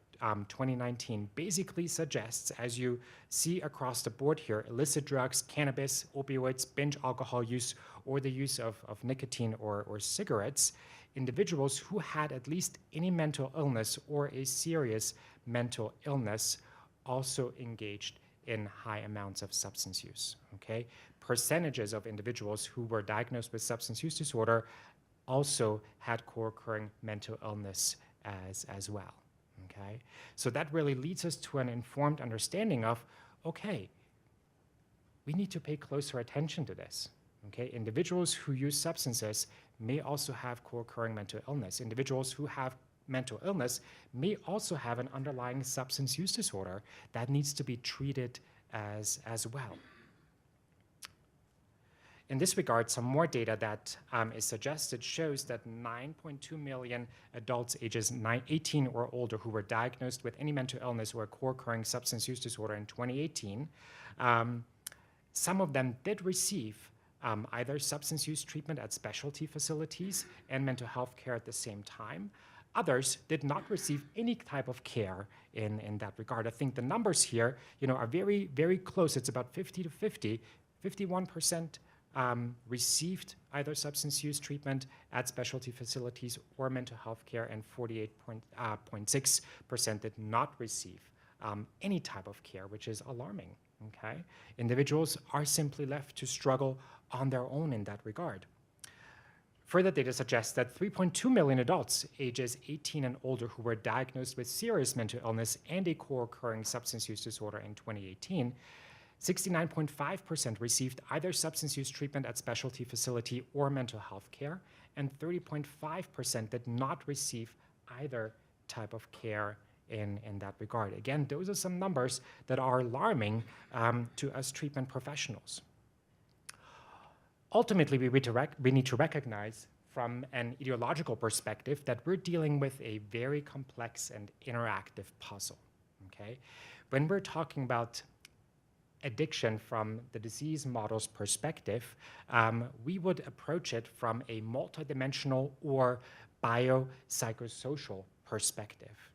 2019 basically suggests, as you see across the board here, illicit drugs, cannabis, opioids, binge alcohol use, or the use of nicotine or cigarettes, individuals who had at least any mental illness or a serious mental illness also engaged in high amounts of substance use, okay? percentages of individuals who were diagnosed with substance use disorder also had co-occurring mental illness as well. Okay, so that really leads us to an informed understanding of, okay, we need to pay closer attention to this. Okay, individuals who use substances may also have co-occurring mental illness. Individuals who have mental illness may also have an underlying substance use disorder that needs to be treated as well. In this regard, some more data that is suggested shows that 9.2 million adults ages 18 or older who were diagnosed with any mental illness or co-occurring substance use disorder in 2018, some of them did receive either substance use treatment at specialty facilities and mental health care at the same time. Others did not receive any type of care in that regard. I think the numbers here, are very, very close. It's about 50 to 50. 51% received either substance use treatment at specialty facilities or mental health care, and 48.6% did not receive any type of care, which is alarming. Okay? Individuals are simply left to struggle on their own in that regard. Further data suggests that 3.2 million adults ages 18 and older who were diagnosed with serious mental illness and a co-occurring substance use disorder in 2018, 69.5% received either substance use treatment at specialty facility or mental health care, and 30.5% did not receive either type of care in that regard. Again, those are some numbers that are alarming to us treatment professionals. Ultimately, we need to recognize from an ideological perspective that we're dealing with a very complex and interactive puzzle. Okay? When we're talking about addiction from the disease model's perspective, we would approach it from a multidimensional or biopsychosocial perspective.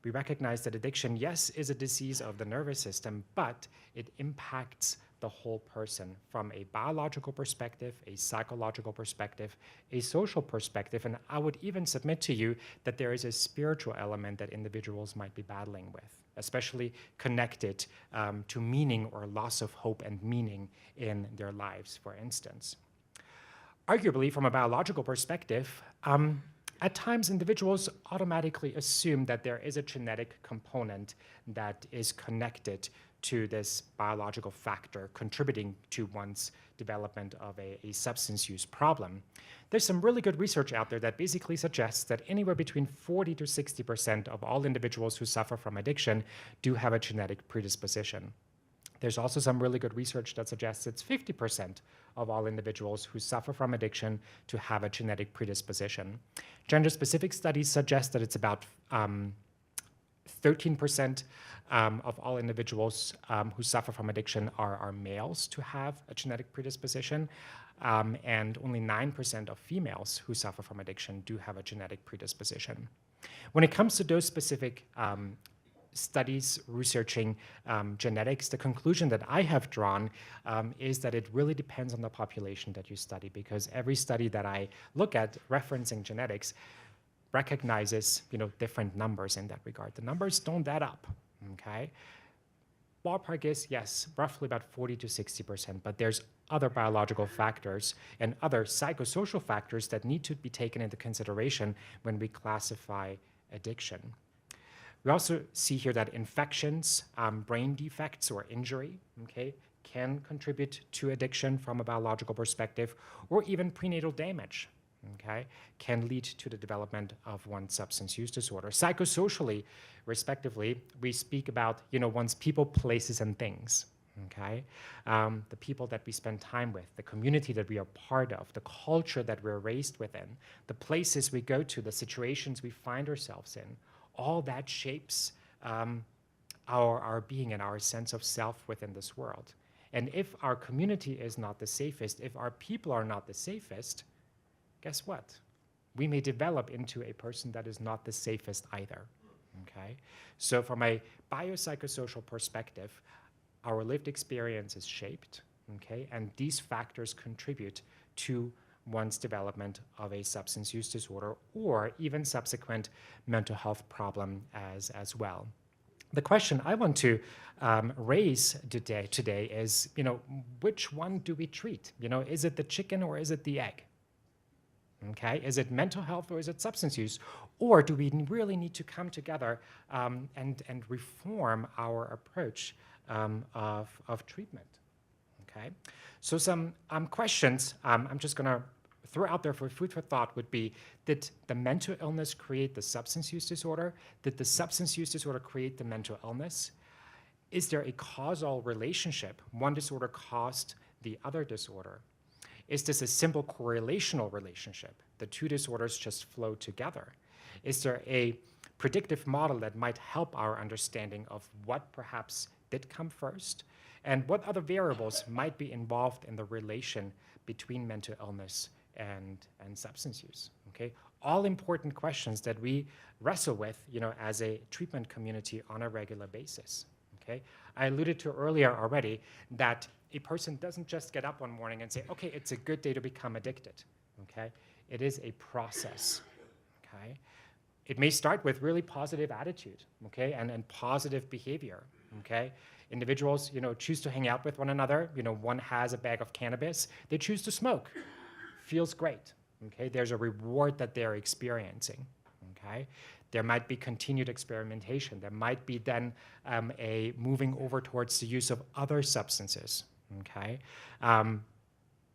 We recognize that addiction, yes, is a disease of the nervous system, but it impacts the whole person from a biological perspective, a psychological perspective, a social perspective, and I would even submit to you that there is a spiritual element that individuals might be battling with, especially connected to meaning or loss of hope and meaning in their lives, for instance. Arguably, from a biological perspective, at times individuals automatically assume that there is a genetic component that is connected to this biological factor contributing to one's development of a substance use problem. There's some really good research out there that basically suggests that anywhere between 40 to 60% of all individuals who suffer from addiction do have a genetic predisposition. There's also some really good research that suggests it's 50% of all individuals who suffer from addiction to have a genetic predisposition. Gender-specific studies suggest that it's about 13% of all individuals who suffer from addiction are males to have a genetic predisposition, and only 9% of females who suffer from addiction do have a genetic predisposition. When it comes to those specific studies researching genetics, the conclusion that I have drawn is that it really depends on the population that you study, because every study that I look at referencing genetics recognizes different numbers in that regard. The numbers don't add up, okay? Ballpark is, yes, roughly about 40 to 60%, but there's other biological factors and other psychosocial factors that need to be taken into consideration when we classify addiction. We also see here that infections, brain defects or injury, okay, can contribute to addiction from a biological perspective, or even prenatal damage, okay, can lead to the development of one's substance use disorder. Psychosocially, respectively, we speak about, one's people, places, and things, okay? The people that we spend time with, the community that we are part of, the culture that we're raised within, the places we go to, the situations we find ourselves in, all that shapes our being and our sense of self within this world. And if our community is not the safest, if our people are not the safest, guess what? We may develop into a person that is not the safest either, okay? So from a biopsychosocial perspective, our lived experience is shaped, okay? And these factors contribute to one's development of a substance use disorder or even subsequent mental health problem as well. The question I want to raise today is, which one do we treat? Is it the chicken or is it the egg? Okay, is it mental health or is it substance use? Or do we really need to come together and reform our approach of treatment? Okay, so some questions I'm just going to throw out there for food for thought would be, did the mental illness create the substance use disorder? Did the substance use disorder create the mental illness? Is there a causal relationship? One disorder caused the other disorder. Is this a simple correlational relationship? The two disorders just flow together. Is there a predictive model that might help our understanding of what perhaps did come first? And what other variables might be involved in the relation between mental illness and substance use? Okay, all important questions that we wrestle with, as a treatment community on a regular basis. Okay, I alluded to earlier already that a person doesn't just get up one morning and say, okay, it's a good day to become addicted. Okay, it is a process. Okay, it may start with really positive attitude. Okay, and positive behavior. Okay, individuals, choose to hang out with one another. One has a bag of cannabis, they choose to smoke. Feels great. Okay, there's a reward that they're experiencing. Okay, there might be continued experimentation. There might be then a moving over towards the use of other substances. Okay,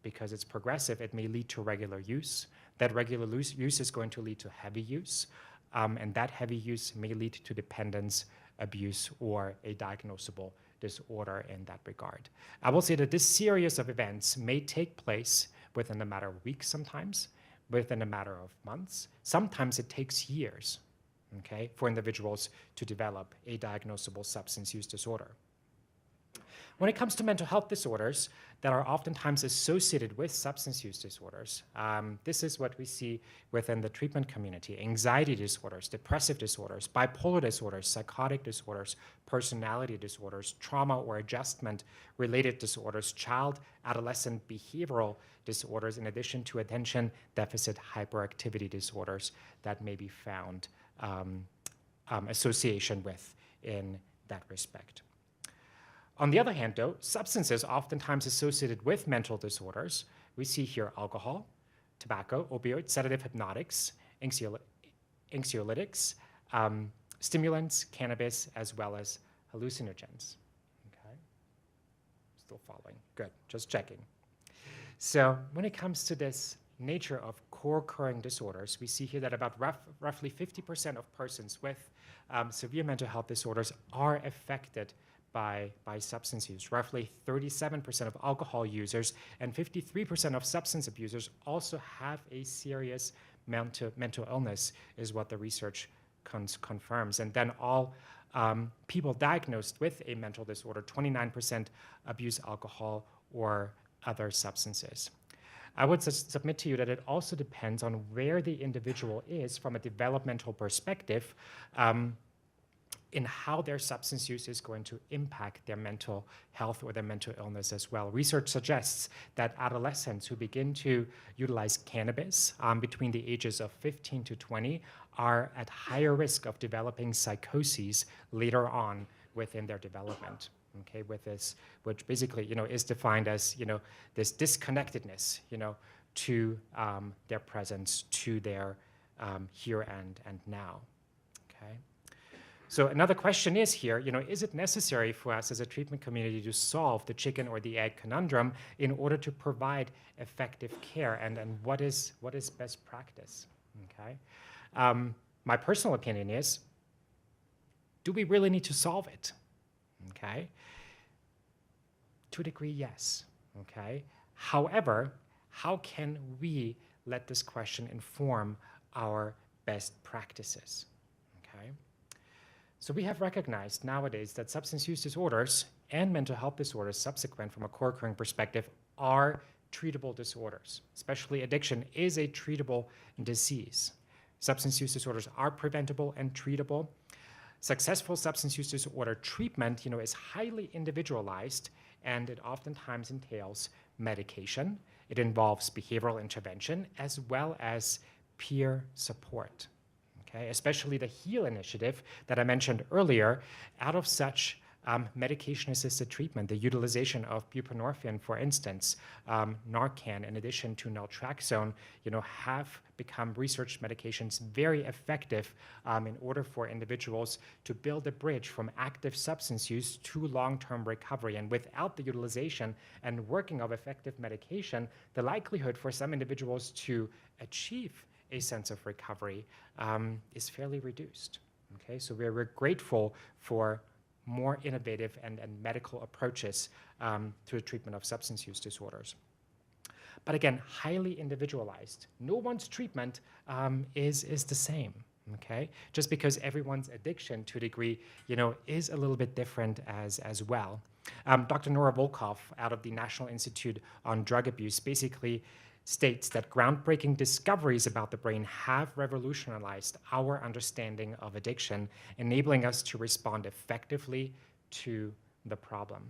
because it's progressive, it may lead to regular use. That regular use is going to lead to heavy use, and that heavy use may lead to dependence, abuse, or a diagnosable disorder in that regard. I will say that this series of events may take place within a matter of weeks sometimes, within a matter of months. Sometimes it takes years, okay, for individuals to develop a diagnosable substance use disorder. When it comes to mental health disorders that are oftentimes associated with substance use disorders, this is what we see within the treatment community: anxiety disorders, depressive disorders, bipolar disorders, psychotic disorders, personality disorders, trauma or adjustment-related disorders, child, adolescent behavioral disorders, in addition to attention deficit hyperactivity disorders that may be found association with in that respect. On the other hand, though, substances oftentimes associated with mental disorders, we see here alcohol, tobacco, opioids, sedative hypnotics, anxiolytics, stimulants, cannabis, as well as hallucinogens. Okay, still following, good, just checking. So when it comes to this nature of co-occurring disorders, we see here that about roughly 50% of persons with severe mental health disorders are affected by substance use. Roughly 37% of alcohol users and 53% of substance abusers also have a serious mental illness, is what the research confirms. And then all people diagnosed with a mental disorder, 29% abuse alcohol or other substances. I would submit to you that it also depends on where the individual is from a developmental perspective, in how their substance use is going to impact their mental health or their mental illness as well. Research suggests that adolescents who begin to utilize cannabis between the ages of 15 to 20 are at higher risk of developing psychoses later on within their development. Okay, with this, which basically, is defined as, this disconnectedness, to their presence, to their here and now. Okay. So another question is here, is it necessary for us as a treatment community to solve the chicken or the egg conundrum in order to provide effective care? And what is best practice? Okay. My personal opinion is, do we really need to solve it? Okay. To a degree, yes. Okay. However, how can we let this question inform our best practices? Okay. So we have recognized nowadays that substance use disorders and mental health disorders subsequent from a co-occurring perspective are treatable disorders. Especially addiction is a treatable disease. Substance use disorders are preventable and treatable. Successful substance use disorder treatment, is highly individualized, and it oftentimes entails medication. It involves behavioral intervention as well as peer support. okay? Especially the HEAL initiative that I mentioned earlier. Out of such medication-assisted treatment, the utilization of buprenorphine, for instance, Narcan, in addition to naltrexone, have become research medications very effective in order for individuals to build a bridge from active substance use to long-term recovery. And without the utilization and working of effective medication, the likelihood for some individuals to achieve a sense of recovery is fairly reduced. Okay, so we're grateful for more innovative and medical approaches to the treatment of substance use disorders. But again, highly individualized. No one's treatment is the same, okay? Just because everyone's addiction to a degree, is a little bit different as well. Dr. Nora Volkow out of the National Institute on Drug Abuse basically states that groundbreaking discoveries about the brain have revolutionized our understanding of addiction, enabling us to respond effectively to the problem.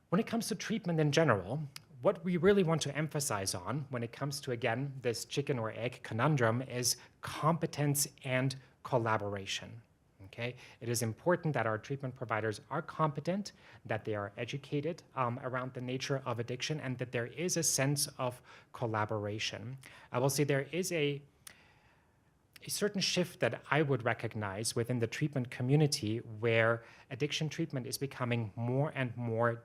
When it comes to treatment in general, what we really want to emphasize on when it comes to, again, this chicken or egg conundrum is competence and collaboration. Okay? It is important that our treatment providers are competent, that they are educated around the nature of addiction, and that there is a sense of collaboration. I will say there is a certain shift that I would recognize within the treatment community where addiction treatment is becoming more and more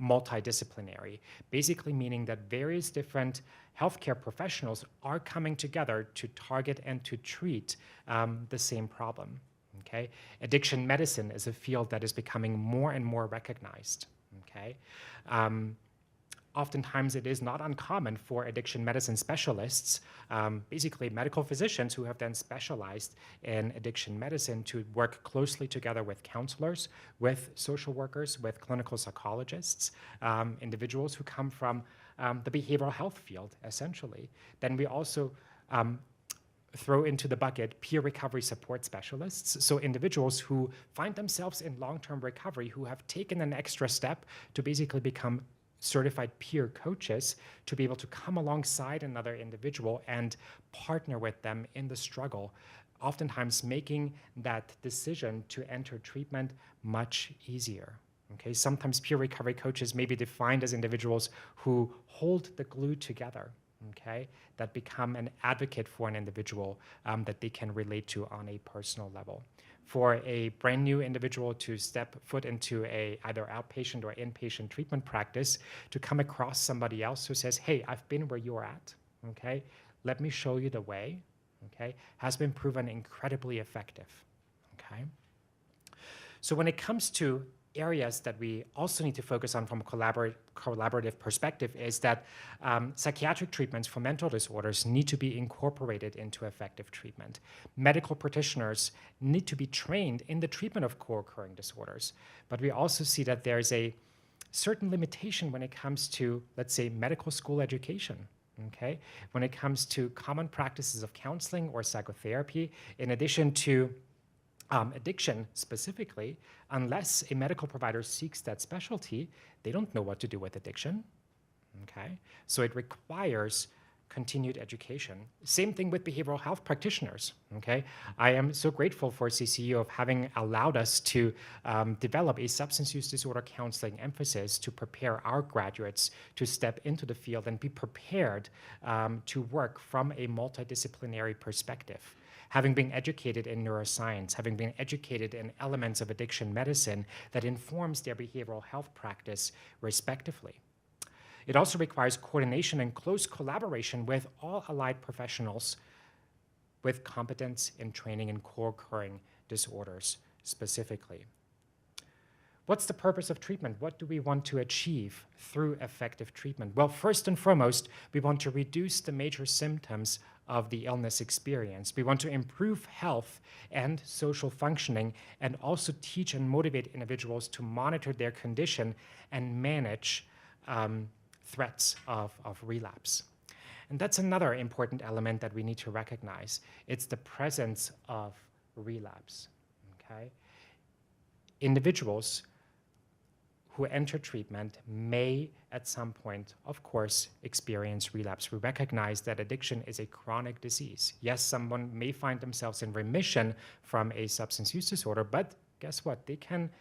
multidisciplinary, basically meaning that various different healthcare professionals are coming together to target and to treat the same problem. Okay? Addiction medicine is a field that is becoming more and more recognized. Okay? Oftentimes, it is not uncommon for addiction medicine specialists, basically medical physicians who have then specialized in addiction medicine, to work closely together with counselors, with social workers, with clinical psychologists, individuals who come from the behavioral health field, essentially. Then we also throw into the bucket peer recovery support specialists, so individuals who find themselves in long-term recovery, who have taken an extra step to basically become certified peer coaches, to be able to come alongside another individual and partner with them in the struggle, oftentimes making that decision to enter treatment much easier. Okay, sometimes peer recovery coaches may be defined as individuals who hold the glue together, okay, that become an advocate for an individual that they can relate to on a personal level. For a brand new individual to step foot into either outpatient or inpatient treatment practice, to come across somebody else who says, hey, I've been where you're at, okay, let me show you the way, okay, has been proven incredibly effective, okay? So when it comes to areas that we also need to focus on from a collaborative perspective is that psychiatric treatments for mental disorders need to be incorporated into effective treatment. Medical practitioners need to be trained in the treatment of co-occurring disorders, but we also see that there's a certain limitation when it comes to, let's say, medical school education. Okay? When it comes to common practices of counseling or psychotherapy, in addition to addiction specifically, unless a medical provider seeks that specialty, they don't know what to do with addiction, okay? So it requires continued education. Same thing with behavioral health practitioners, okay? I am so grateful for CCU of having allowed us to develop a substance use disorder counseling emphasis to prepare our graduates to step into the field and be prepared to work from a multidisciplinary perspective. Having been educated in neuroscience, having been educated in elements of addiction medicine that informs their behavioral health practice respectively. It also requires coordination and close collaboration with all allied professionals with competence in training in co-occurring disorders specifically. What's the purpose of treatment? What do we want to achieve through effective treatment? Well, first and foremost, we want to reduce the major symptoms of the illness experience. We want to improve health and social functioning, and also teach and motivate individuals to monitor their condition and manage threats of relapse. And that's another important element that we need to recognize. It's the presence of relapse, okay? Individuals who enter treatment may at some point, of course, experience relapse. We recognize that addiction is a chronic disease. Yes, someone may find themselves in remission from a substance use disorder, but guess what? They can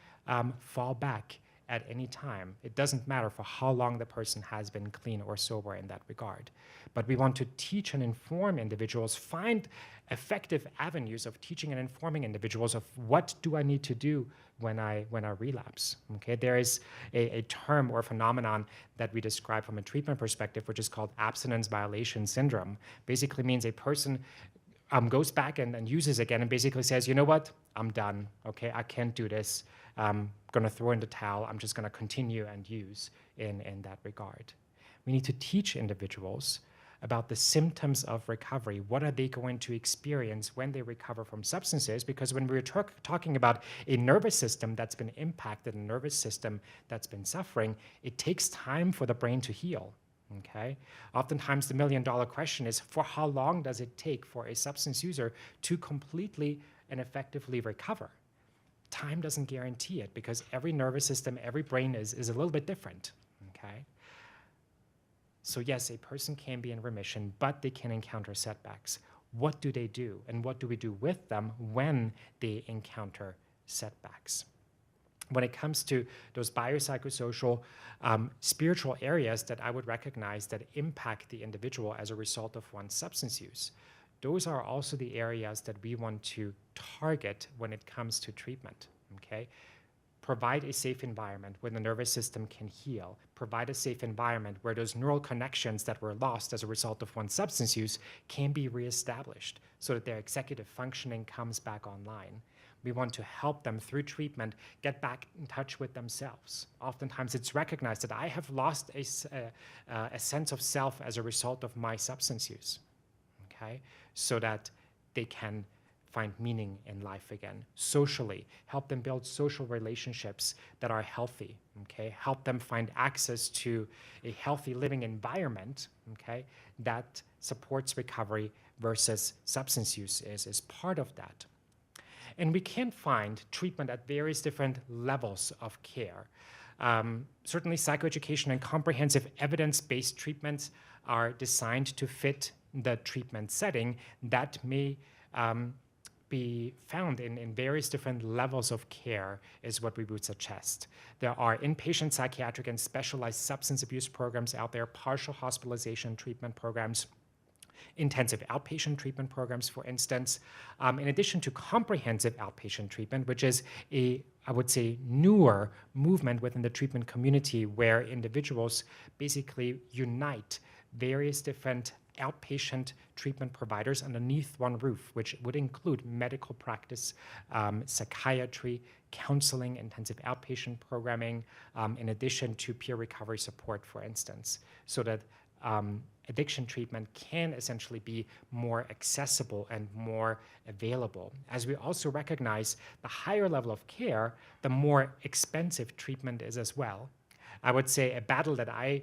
fall back at any time. It doesn't matter for how long the person has been clean or sober in that regard. But we want to teach and inform individuals, find effective avenues of teaching and informing individuals of what do I need to do when I relapse. Okay, there is a term or phenomenon that we describe from a treatment perspective, which is called abstinence violation syndrome. Basically means a person goes back and uses again and basically says, you know what, I'm done. Okay, I can't do this. I'm going to throw in the towel. I'm just going to continue and use in that regard. We need to teach individuals about the symptoms of recovery. What are they going to experience when they recover from substances? Because when we're talking about a nervous system that's been impacted, a nervous system that's been suffering, it takes time for the brain to heal. Okay? Oftentimes the million-dollar question is, for how long does it take for a substance user to completely and effectively recover? Time doesn't guarantee it because every nervous system, every brain is a little bit different. Okay? So yes, a person can be in remission, but they can encounter setbacks. What do they do? And what do we do with them when they encounter setbacks? When it comes to those biopsychosocial, spiritual areas that I would recognize that impact the individual as a result of one's substance use, those are also the areas that we want to target when it comes to treatment, okay? Provide a safe environment where the nervous system can heal. Provide a safe environment where those neural connections that were lost as a result of one's substance use can be reestablished so that their executive functioning comes back online. We want to help them through treatment get back in touch with themselves. Oftentimes it's recognized that I have lost a sense of self as a result of my substance use, okay? So that they can find meaning in life again. Socially, help them build social relationships that are healthy, okay? Help them find access to a healthy living environment, okay, that supports recovery versus substance use is part of that. And we can find treatment at various different levels of care. Certainly psychoeducation and comprehensive evidence-based treatments are designed to fit the treatment setting that may be found in various different levels of care is what we would suggest. There are inpatient psychiatric and specialized substance abuse programs out there, partial hospitalization treatment programs, intensive outpatient treatment programs, for instance, in addition to comprehensive outpatient treatment, which is I would say, newer movement within the treatment community where individuals basically unite various different outpatient treatment providers underneath one roof, which would include medical practice, psychiatry, counseling, intensive outpatient programming, in addition to peer recovery support, for instance, so that addiction treatment can essentially be more accessible and more available. As we also recognize the higher level of care, the more expensive treatment is as well. I would say a battle that I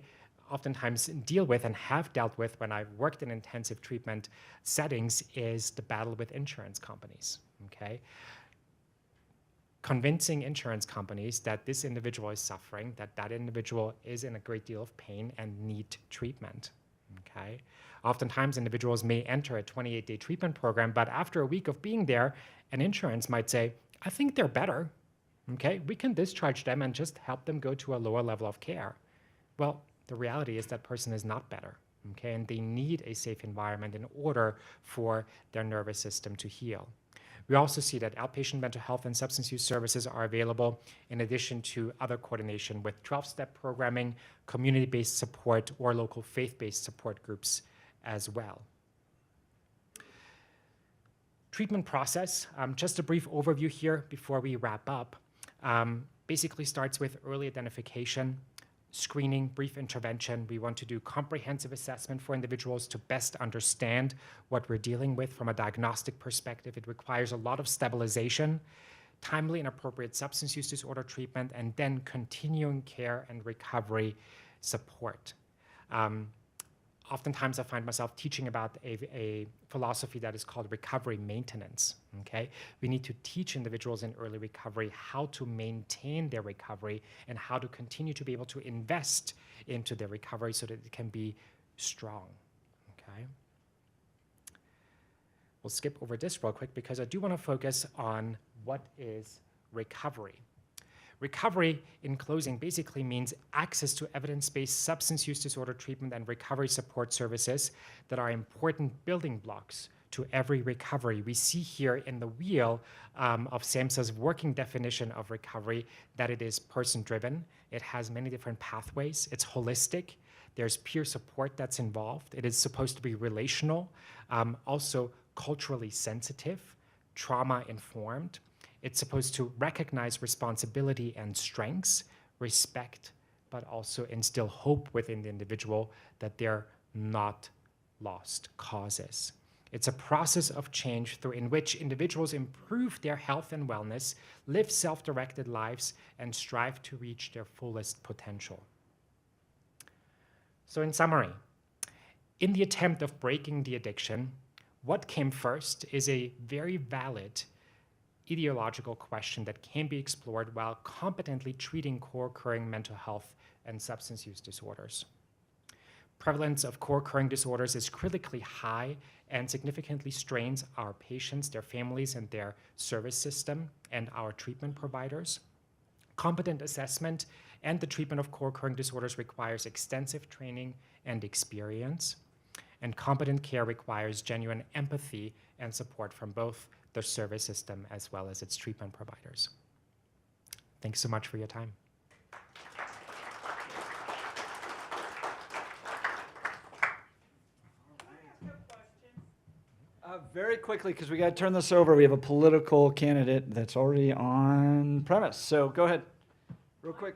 oftentimes deal with and have dealt with when I've worked in intensive treatment settings is the battle with insurance companies, okay? Convincing insurance companies that this individual is suffering, that that individual is in a great deal of pain and need treatment, okay? Oftentimes individuals may enter a 28-day treatment program, but after a week of being there, an insurance might say, I think they're better, okay? We can discharge them and just help them go to a lower level of care. Well, the reality is that person is not better, okay? And they need a safe environment in order for their nervous system to heal. We also see that outpatient mental health and substance use services are available in addition to other coordination with 12-step programming, community-based support, or local faith-based support groups as well. Treatment process, just a brief overview here before we wrap up, basically starts with early identification, screening, brief intervention. We want to do comprehensive assessment for individuals to best understand what we're dealing with from a diagnostic perspective. It requires a lot of stabilization, timely and appropriate substance use disorder treatment, and then continuing care and recovery support. oftentimes I find myself teaching about a philosophy that is called recovery maintenance, okay? We need to teach individuals in early recovery how to maintain their recovery and how to continue to be able to invest into their recovery so that it can be strong, okay? We'll skip over this real quick because I do want to focus on what is recovery. Recovery, in closing, basically means access to evidence-based substance use disorder treatment and recovery support services that are important building blocks to every recovery. We see here in the wheel of SAMHSA's working definition of recovery that it is person-driven. It has many different pathways. It's holistic. There's peer support that's involved. It is supposed to be relational, also culturally sensitive, trauma-informed. It's supposed to recognize responsibility and strengths, respect, but also instill hope within the individual that they're not lost causes. It's a process of change in which individuals improve their health and wellness, live self-directed lives, and strive to reach their fullest potential. So in summary, in the attempt of breaking the addiction, what came first is a very valid ideological question that can be explored while competently treating co-occurring mental health and substance use disorders. Prevalence of co-occurring disorders is critically high and significantly strains our patients, their families, and their service system, and our treatment providers. Competent assessment and the treatment of co-occurring disorders requires extensive training and experience, and competent care requires genuine empathy and support from both the service system as well as its treatment providers. Thanks so much for your time. Very quickly, because we got to turn this over. We have a political candidate that's already on premise. So go ahead, real quick.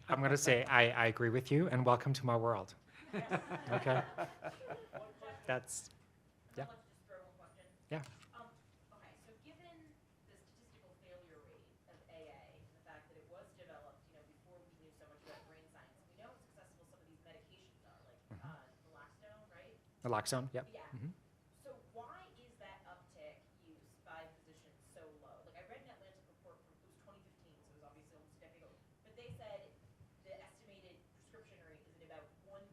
I'm going to say I agree with you, and welcome to my world. Okay? That's, yeah. Yeah. Okay, so given the statistical failure rate of AA, and the fact that it was developed, before we knew so much about brain science, we know how successful some of these medications are, like naloxone, right? Naloxone, yep. Yeah. So why is that uptick used by physicians so low? Like I read an Atlantic report from, it was 2015, so it was obviously almost a decade ago, but they said the estimated prescription rate is at about 1%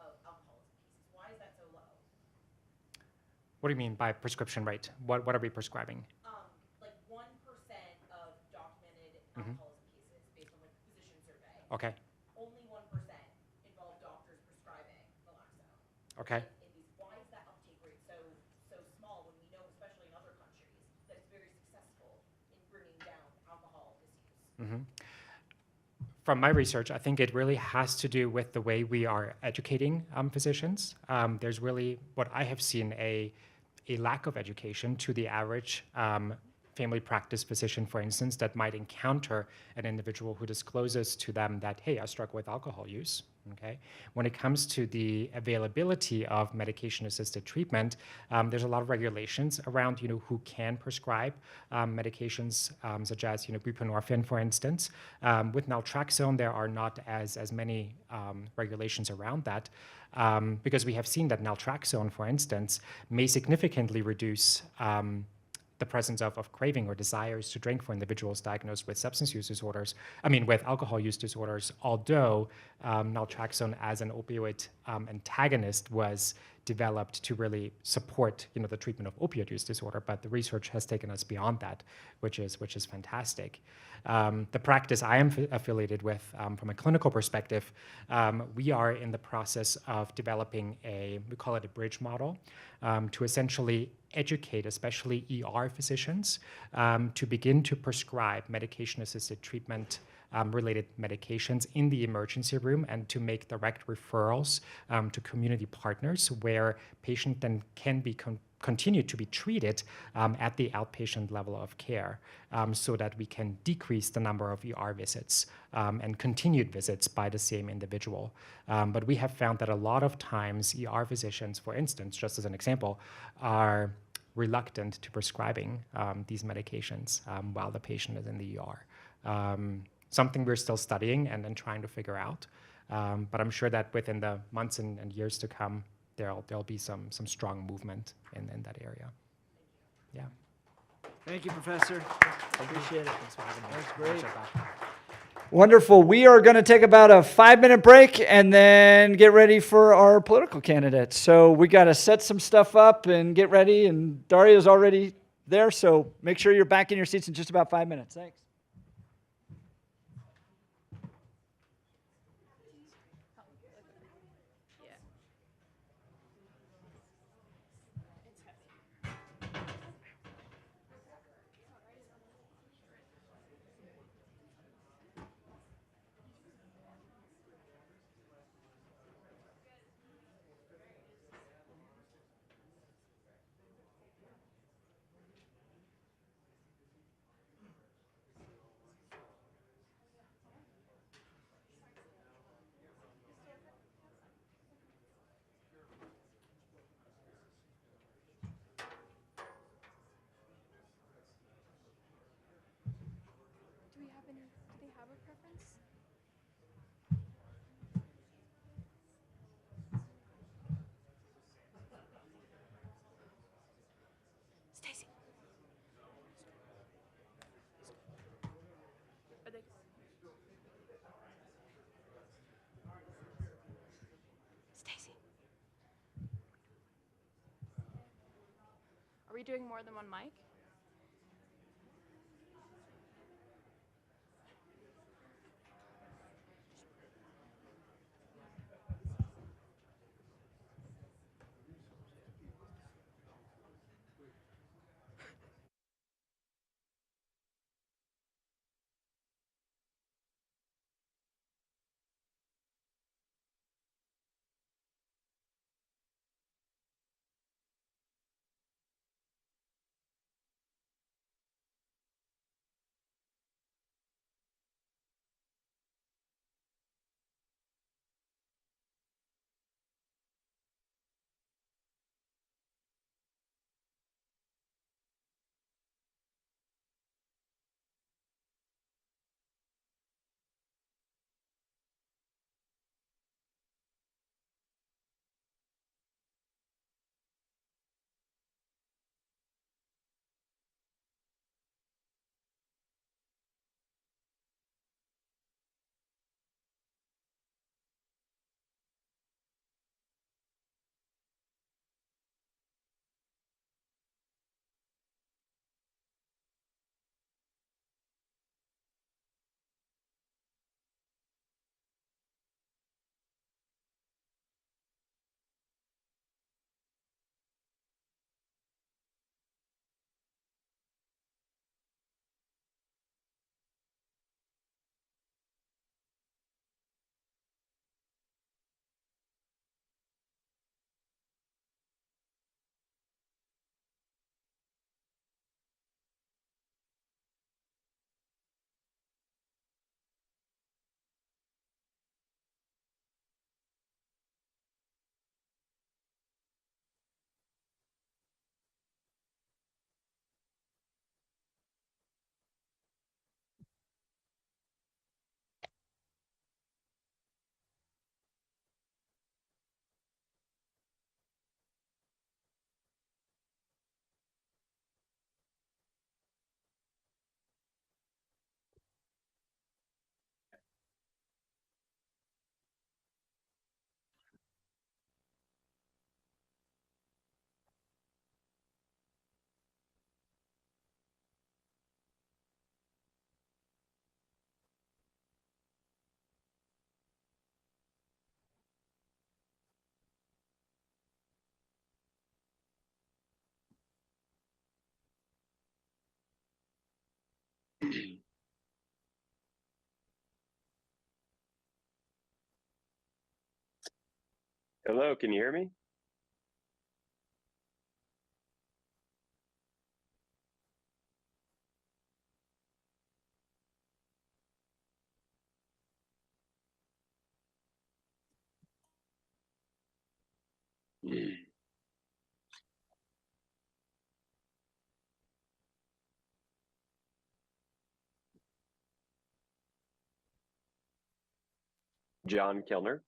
of alcoholism cases. Why is that so low? What do you mean by prescription rate? What are we prescribing? Like 1% of documented alcoholism cases based on like physician survey. Okay. Only 1% involve doctors prescribing naloxone. Okay. Why is that uptake rate so small when we know, especially in other countries, that it's very successful in bringing down alcohol misuse? From my research, I think it really has to do with the way we are educating physicians. There's really, what I have seen, a lack of education to the average family practice physician, for instance, that might encounter an individual who discloses to them that, hey, I struggle with alcohol use. Okay. When it comes to the availability of medication-assisted treatment, there's a lot of regulations around, who can prescribe medications such as, buprenorphine, for instance. With naltrexone, there are not as many regulations around that because we have seen that naltrexone, for instance, may significantly reduce the presence of craving or desires to drink for individuals diagnosed with substance use disorders, with alcohol use disorders, although naltrexone as an opioid antagonist was developed to really support the treatment of opioid use disorder, but the research has taken us beyond that, which is fantastic. The practice I am affiliated with, from a clinical perspective, we are in the process of developing we call it a bridge model, to essentially educate, especially ER physicians, to begin to prescribe medication-assisted treatment related medications in the emergency room and to make direct referrals to community partners where patient then can be continue to be treated at the outpatient level of care, so that we can decrease the number of ER visits and continued visits by the same individual. But we have found that a lot of times ER physicians, for instance, just as an example, are reluctant to prescribing these medications while the patient is in the ER. Something we're still studying and then trying to figure out. But I'm sure that within the months and years to come, there'll be some strong movement in that area. Yeah. Thank you, Professor. Appreciate it. Thanks for having me. That's great. Appreciate that. Wonderful. We are going to take about a 5-minute break and then get ready for our political candidates. So we got to set some stuff up and get ready. And Daria's already there, so make sure you're back in your seats in just about 5 minutes. Thanks. Are we doing more than one mic? Hello, can you hear me? John Kilner.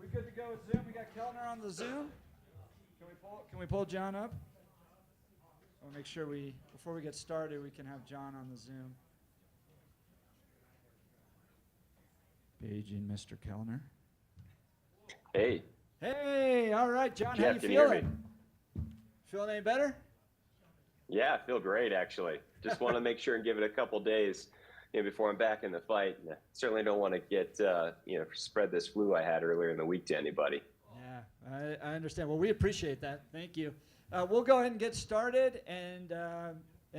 Are we good to go with Zoom? We got Kellner on the Zoom. Can we pull John up? I'll make sure before we get started, we can have John on the Zoom. Paging Mr. Kellner. Hey. Hey, all right, John, how Jeff, you can you hear me? feeling? Feeling any better? Yeah, I feel great actually. Just want to make sure and give it a couple days, before I'm back in the fight. And I certainly don't want to get, spread this flu I had earlier in the week to anybody. Yeah, I understand. Well, we appreciate that. Thank you. We'll go ahead and get started, and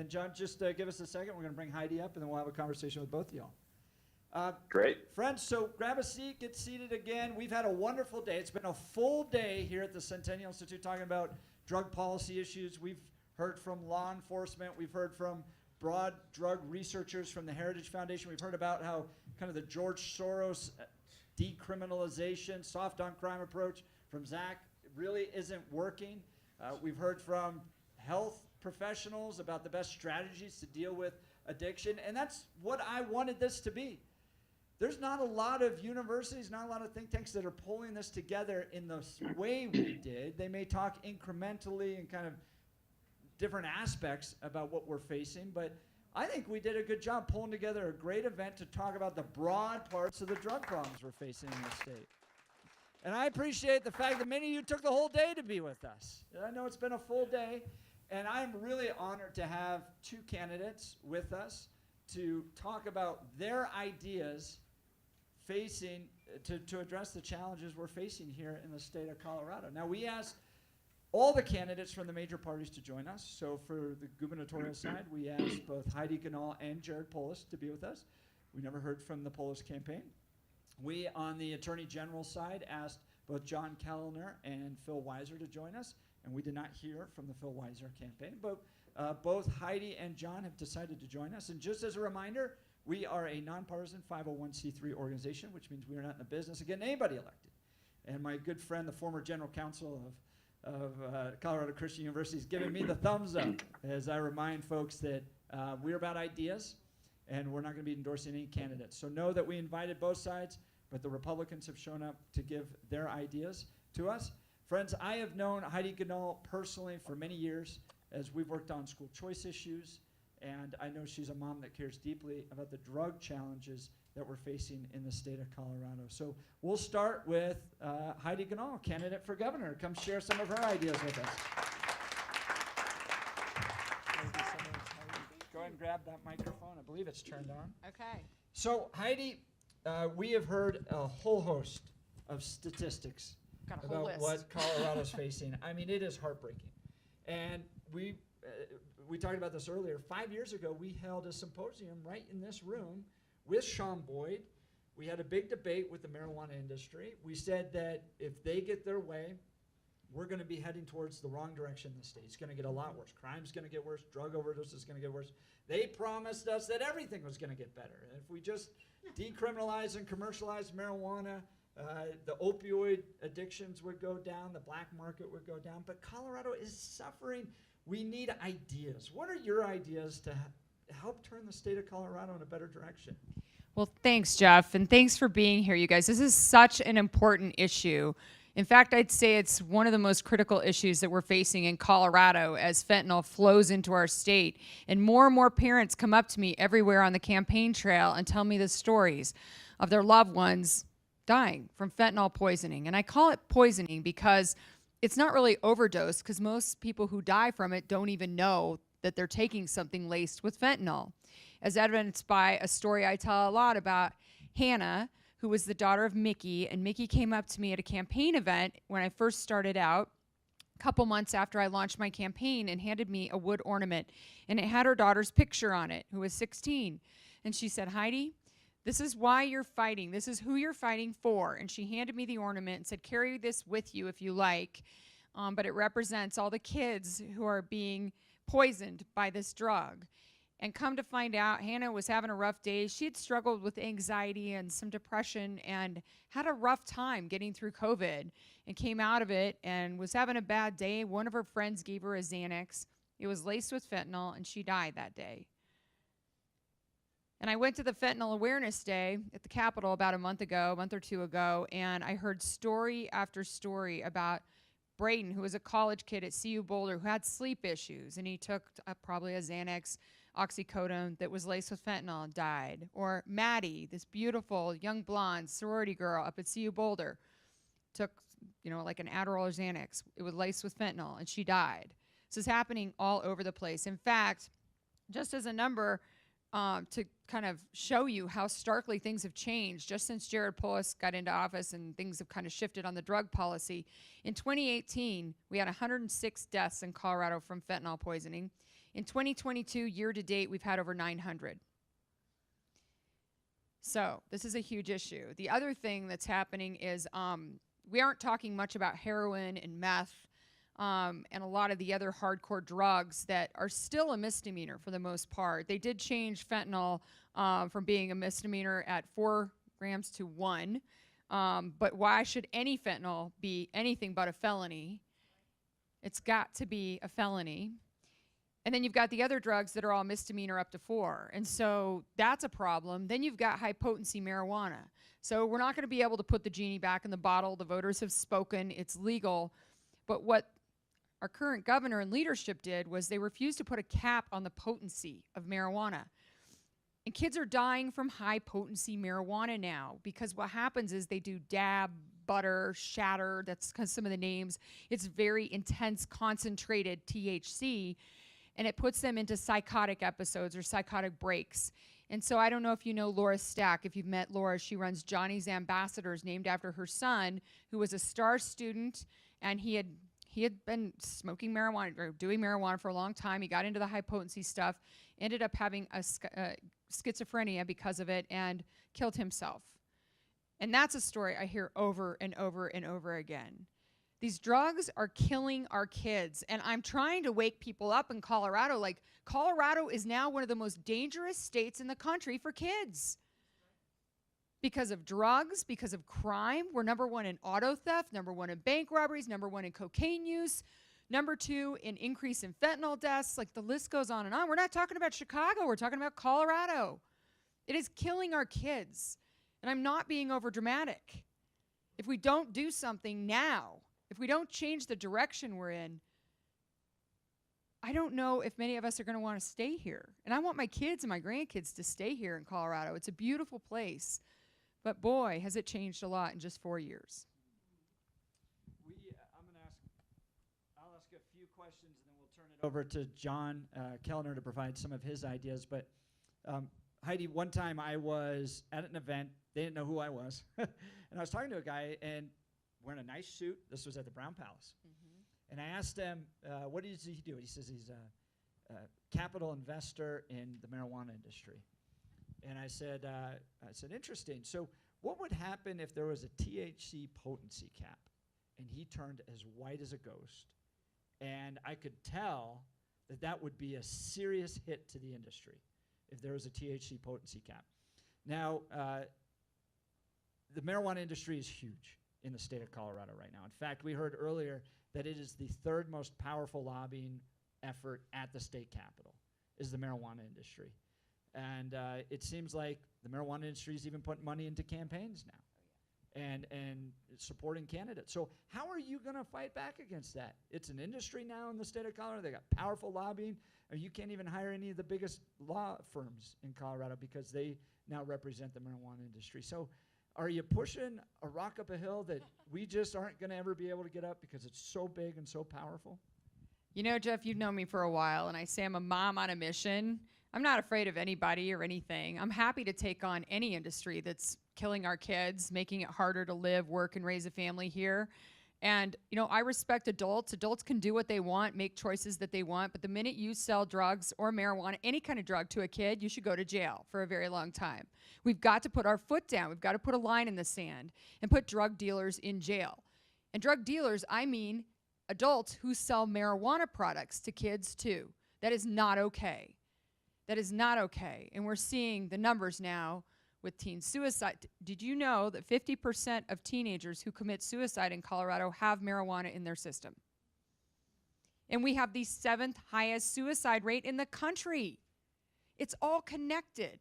John, just give us a second. We're going to bring Heidi up, and then we'll have a conversation with both of y'all. Great. Friends, so grab a seat, get seated again. We've had a wonderful day. It's been a full day here at the Centennial Institute talking about drug policy issues. We've heard from law enforcement. We've heard from broad drug researchers from the Heritage Foundation. We've heard about how kind of the George Soros decriminalization, soft on crime approach from Zach really isn't working. We've heard from health professionals about the best strategies to deal with addiction, and that's what I wanted this to be. There's not a lot of universities, not a lot of think tanks that are pulling this together in the way we did. They may talk incrementally and kind of different aspects about what we're facing, but I think we did a good job pulling together a great event to talk about the broad parts of the drug problems we're facing in the state. And I appreciate the fact that many of you took the whole day to be with us. I know it's been a full day, and I'm really honored to have two candidates with us to talk about their ideas facing, to address the challenges we're facing here in the state of Colorado. Now, we asked all the candidates from the major parties to join us. So for the gubernatorial side, we asked both Heidi Ganahl and Jared Polis to be with us. We never heard from the Polis campaign. We, on the Attorney General side, asked both John Kellner and Phil Weiser to join us, and we did not hear from the Phil Weiser campaign. But both Heidi and John have decided to join us. And just as a reminder, we are a nonpartisan 501c3 organization, which means we are not in the business of getting anybody elected. And my good friend, the former general counsel of Colorado Christian University, is giving me the thumbs up as I remind folks that we're about ideas, and we're not going to be endorsing any candidates. So know that we invited both sides, but the Republicans have shown up to give their ideas to us. Friends, I have known Heidi Ganahl personally for many years as we've worked on school choice issues, and I know she's a mom that cares deeply about the drug challenges that we're facing in the state of Colorado. So we'll start with Heidi Ganahl, candidate for governor. Come share some of her ideas with us. Thank you so much, Heidi. Go ahead and grab that microphone. I believe it's turned on. Okay. So Heidi, we have heard a whole host of statistics Got a whole about list. what Colorado's facing. I mean, it is heartbreaking. And we talked about this earlier. 5 years ago, we held a symposium right in this room with Sean Boyd. We had a big debate with the marijuana industry. We said that if they get their way, we're going to be heading towards the wrong direction in the state. It's going to get a lot worse. Crime's going to get worse. Drug overdose is going to get worse. They promised us that everything was going to get better. And if we just decriminalize and commercialize marijuana, the opioid addictions would go down, the black market would go down. But Colorado is suffering. We need ideas. What are your ideas to help turn the state of Colorado in a better direction? Well, thanks, Jeff, and thanks for being here, you guys. This is such an important issue. In fact, I'd say it's one of the most critical issues that we're facing in Colorado as fentanyl flows into our state. And more parents come up to me everywhere on the campaign trail and tell me the stories of their loved ones dying from fentanyl poisoning. And I call it poisoning because it's not really overdose, because most people who die from it don't even know that they're taking something laced with fentanyl, as evidenced by a story I tell a lot about Hannah, who was the daughter of Mickey. And Mickey came up to me at a campaign event when I first started out, a couple months after I launched my campaign, and handed me a wood ornament. And it had her daughter's picture on it, who was 16. And she said, "Heidi, this is why you're fighting. This is who you're fighting for." And she handed me the ornament and said, "Carry this with you if you like. But it represents all the kids who are being poisoned by this drug." And come to find out, Hannah was having a rough day. She had struggled with anxiety and some depression and had a rough time getting through COVID, and came out of it and was having a bad day. One of her friends gave her a Xanax. It was laced with fentanyl, and she died that day. And I went to the Fentanyl Awareness Day at the Capitol about a month or two ago, and I heard story after story about Brayden, who was a college kid at CU Boulder who had sleep issues, and he took probably a Xanax oxycodone that was laced with fentanyl and died. Or Maddie, this beautiful young blonde sorority girl up at CU Boulder, took like an Adderall or Xanax. It was laced with fentanyl, and she died. This is happening all over the place. In fact, just as a number, to kind of show you how starkly things have changed just since Jared Polis got into office and things have kind of shifted on the drug policy. In 2018, we had 106 deaths in Colorado from fentanyl poisoning. In 2022, year to date, we've had over 900. So this is a huge issue. The other thing that's happening is we aren't talking much about heroin and meth and a lot of the other hardcore drugs that are still a misdemeanor for the most part. They did change fentanyl from being a misdemeanor at 4 grams to 1. But why should any fentanyl be anything but a felony? It's got to be a felony. And then you've got the other drugs that are all misdemeanor up to 4. And so that's a problem. Then you've got high potency marijuana. So we're not going to be able to put the genie back in the bottle. The voters have spoken. It's legal. But what our current governor and leadership did was they refused to put a cap on the potency of marijuana. And kids are dying from high potency marijuana now because what happens is they do dab, butter, shatter, that's some of the names. It's very intense, concentrated THC, and it puts them into psychotic episodes or psychotic breaks. And so I don't know if you know Laura Stack. If you've met Laura, she runs Johnny's Ambassadors, named after her son, who was a star student, and he had been smoking marijuana or doing marijuana for a long time. He got into the high potency stuff, ended up having a schizophrenia because of it, and killed himself. And that's a story I hear over and over and over again. These drugs are killing our kids. And I'm trying to wake people up in Colorado. Like, Colorado is now one of the most dangerous states in the country for kids. Because of drugs, because of crime. We're number one in auto theft, number one in bank robberies, number one in cocaine use, number two in increase in fentanyl deaths. Like, the list goes on and on. We're not talking about Chicago. We're talking about Colorado. It is killing our kids. And I'm not being overdramatic. If we don't do something now, if we don't change the direction we're in, I don't know if many of us are going to want to stay here. And I want my kids and my grandkids to stay here in Colorado. It's a beautiful place. But boy, has it changed a lot in just 4 years. I'll ask a few questions and then we'll turn it over to John Kellner to provide some of his ideas. But Heidi, one time I was at an event. They didn't know who I was. And I was talking to a guy and wearing a nice suit. This was at the Brown Palace. And I asked him, what does he do? He says he's a capital investor in the marijuana industry. And I said, interesting. So what would happen if there was a THC potency cap and he turned as white as a ghost? And I could tell that that would be a serious hit to the industry if there was a THC potency cap. Now, the marijuana industry is huge in the state of Colorado right now. In fact, we heard earlier that it is the third most powerful lobbying effort at the state capitol is the marijuana industry. And it seems like the marijuana industry is even putting money into campaigns now and supporting candidates. So how are you going to fight back against that? It's an industry now in the state of Colorado. They got powerful lobbying. And you can't even hire any of the biggest law firms in Colorado because they now represent the marijuana industry. So are you pushing a rock up a hill that we just aren't going to ever be able to get up because it's so big and so powerful? You know, Jeff, you've known me for a while, and I say I'm a mom on a mission. I'm not afraid of anybody or anything. I'm happy to take on any industry that's killing our kids, making it harder to live, work, and raise a family here. And, you know, I respect adults. Adults can do what they want, make choices that they want. But the minute you sell drugs or marijuana, any kind of drug to a kid, you should go to jail for a very long time. We've got to put our foot down. We've got to put a line in the sand and put drug dealers in jail. And drug dealers, I mean adults who sell marijuana products to kids too. That is not okay. That is not okay. And we're seeing the numbers now with teen suicide. Did you know that 50% of teenagers who commit suicide in Colorado have marijuana in their system? And we have the 7th highest suicide rate in the country. It's all connected.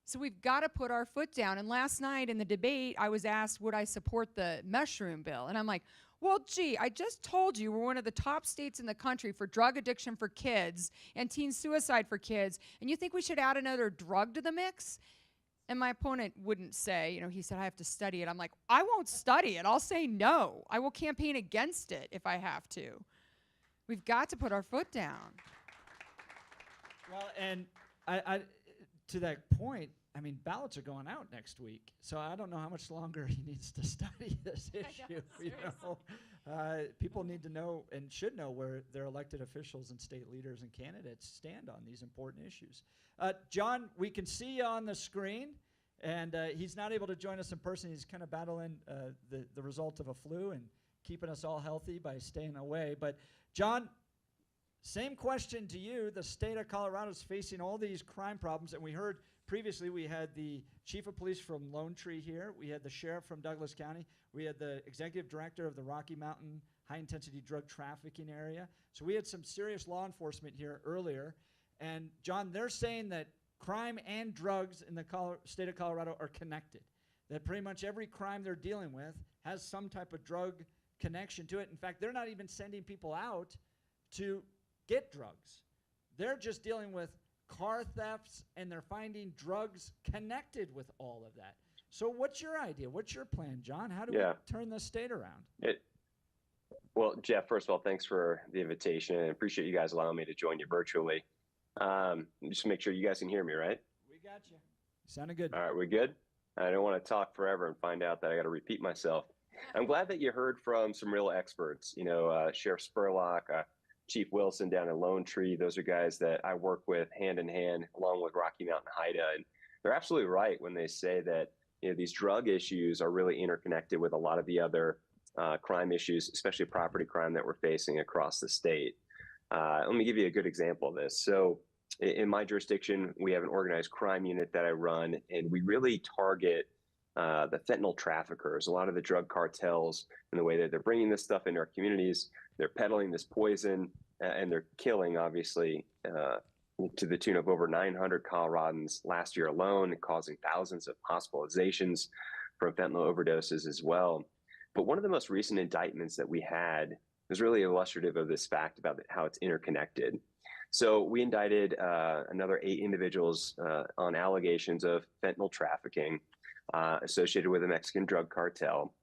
So we've got to put our foot down. And last night in the debate, I was asked, would I support the mushroom bill? And I'm like, well, gee, I just told you we're one of the top states in the country for drug addiction for kids and teen suicide for kids. And you think we should add another drug to the mix? And my opponent wouldn't say, you know, he said, I have to study it. I'm like, I won't study it. I'll say no. I will campaign against it if I have to. We've got to put our foot down. Well, and I to that point, I mean, ballots are going out next week, so I don't know how much longer he needs to study this issue. People need to know and should know where their elected officials and state leaders and candidates stand on these important issues. John, we can see you on the screen, and he's not able to join us in person. He's kind of battling the result of a flu and keeping us all healthy by staying away. But John, same question to you. The state of Colorado is facing all these crime problems, and we heard previously we had the chief of police from Lone Tree here. We had the sheriff from Douglas County. We had the executive director of the Rocky Mountain high-intensity drug trafficking area. So we had some serious law enforcement here earlier. And John, they're saying that crime and drugs in the state of Colorado are connected, that pretty much every crime they're dealing with has some type of drug connection to it. In fact, they're not even sending people out to get drugs. They're just dealing with car thefts, and they're finding drugs connected with all of that. So what's your idea? What's your plan, John? How do we turn the state around? Well, Jeff, first of all, thanks for the invitation, and I appreciate you guys allowing me to join you virtually. Just make sure you guys can hear me, right? We got you. Sounded good. All right, we good? I don't want to talk forever and find out that I got to repeat myself. I'm glad that you heard from some real experts, Sheriff Spurlock, Chief Wilson down in Lone Tree. Those are guys that I work with hand in hand, along with Rocky Mountain HIDA. And they're absolutely right when they say that these drug issues are really interconnected with a lot of the other crime issues, especially property crime that we're facing across the state. Let me give you a good example of this. So in my jurisdiction, we have an organized crime unit that I run, and we really target the fentanyl traffickers, a lot of the drug cartels, and the way that they're bringing this stuff into our communities. They're peddling this poison, and they're killing, obviously, to the tune of over 900 Coloradans last year alone, causing thousands of hospitalizations from fentanyl overdoses as well. But one of the most recent indictments that we had was really illustrative of this fact about how it's interconnected. So we indicted another 8 individuals on allegations of fentanyl trafficking associated with a Mexican drug cartel,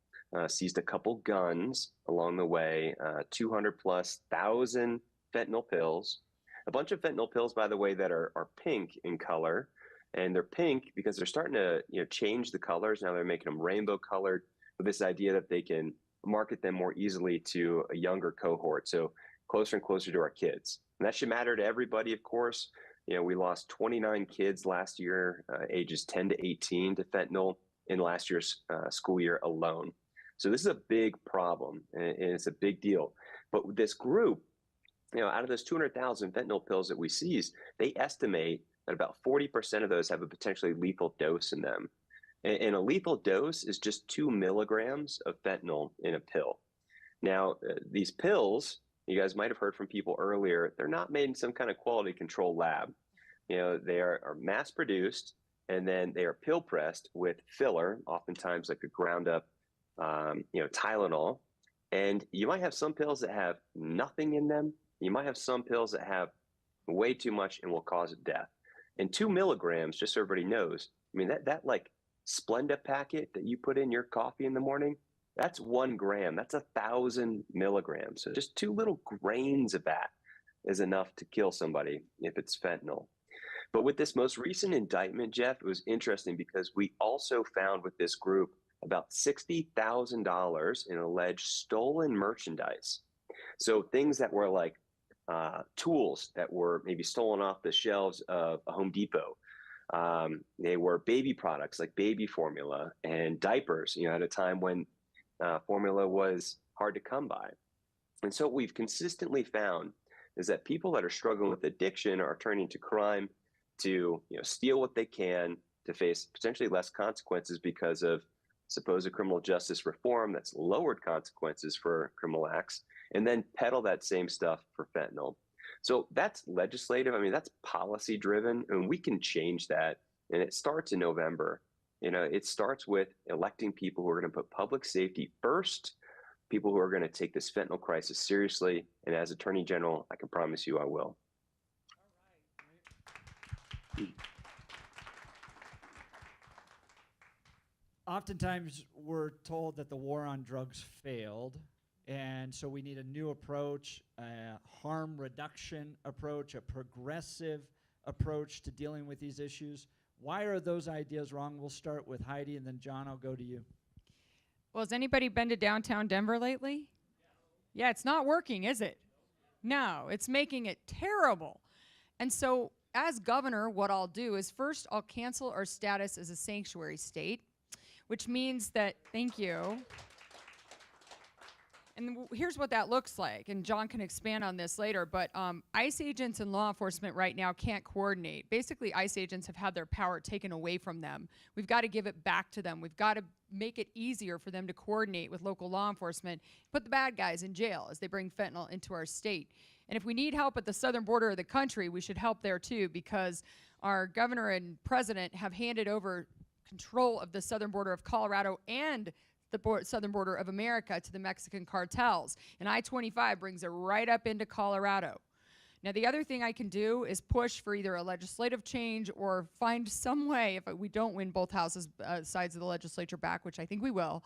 seized a couple guns along the way, 200,000+ fentanyl pills, a bunch of fentanyl pills, by the way, that are pink in color. And they're pink because they're starting to change the colors. Now they're making them rainbow colored with this idea that they can market them more easily to a younger cohort, so closer and closer to our kids. And that should matter to everybody, of course. We lost 29 kids last year, ages 10 to 18 to fentanyl in last year's school year alone. So this is a big problem, and it's a big deal. But with this group, out of those 200,000 fentanyl pills that we seized, they estimate that about 40% of those have a potentially lethal dose in them. And a lethal dose is just 2 milligrams of fentanyl in a pill. Now, these pills, you guys might have heard from people earlier, they're not made in some kind of quality control lab. They are mass produced, and then they are pill pressed with filler, oftentimes like a ground up, Tylenol. And you might have some pills that have nothing in them. You might have some pills that have way too much and will cause death. And 2 milligrams, just so everybody knows, that like Splenda packet that you put in your coffee in the morning, that's 1 gram. That's 1,000 milligrams. So just 2 little grains of that is enough to kill somebody if it's fentanyl. But with this most recent indictment, Jeff, it was interesting because we also found with this group about $60,000 in alleged stolen merchandise. So things that were like tools that were maybe stolen off the shelves of a Home Depot. They were baby products like baby formula and diapers, at a time when formula was hard to come by. And so what we've consistently found is that people that are struggling with addiction are turning to crime to steal what they can, to face potentially less consequences because of supposed criminal justice reform that's lowered consequences for criminal acts, and then peddle that same stuff for fentanyl. So that's legislative. That's policy driven, and we can change that. And it starts in November. It starts with electing people who are going to put public safety first, people who are going to take this fentanyl crisis seriously. And as Attorney General, I can promise you I will. Oftentimes, we're told that the war on drugs failed, and so we need a new approach, a harm reduction approach, a progressive approach to dealing with these issues. Why are those ideas wrong? We'll start with Heidi, and then John, I'll go to you. Well, has anybody been to downtown Denver lately? Yeah, it's not working, is it? No, it's making it terrible. And so as governor, what I'll do is first I'll cancel our status as a sanctuary state, which means that, thank you. And here's what that looks like, and John can expand on this later, but ICE agents and law enforcement right now can't coordinate. Basically, ICE agents have had their power taken away from them. We've got to give it back to them. We've got to make it easier for them to coordinate with local law enforcement, put the bad guys in jail as they bring fentanyl into our state. And if we need help at the southern border of the country, we should help there too, because our governor and president have handed over control of the southern border of Colorado and the southern border of America to the Mexican cartels. And I-25 brings it right up into Colorado. Now, the other thing I can do is push for either a legislative change or find some way, if we don't win both houses, sides of the legislature back, which I think we will,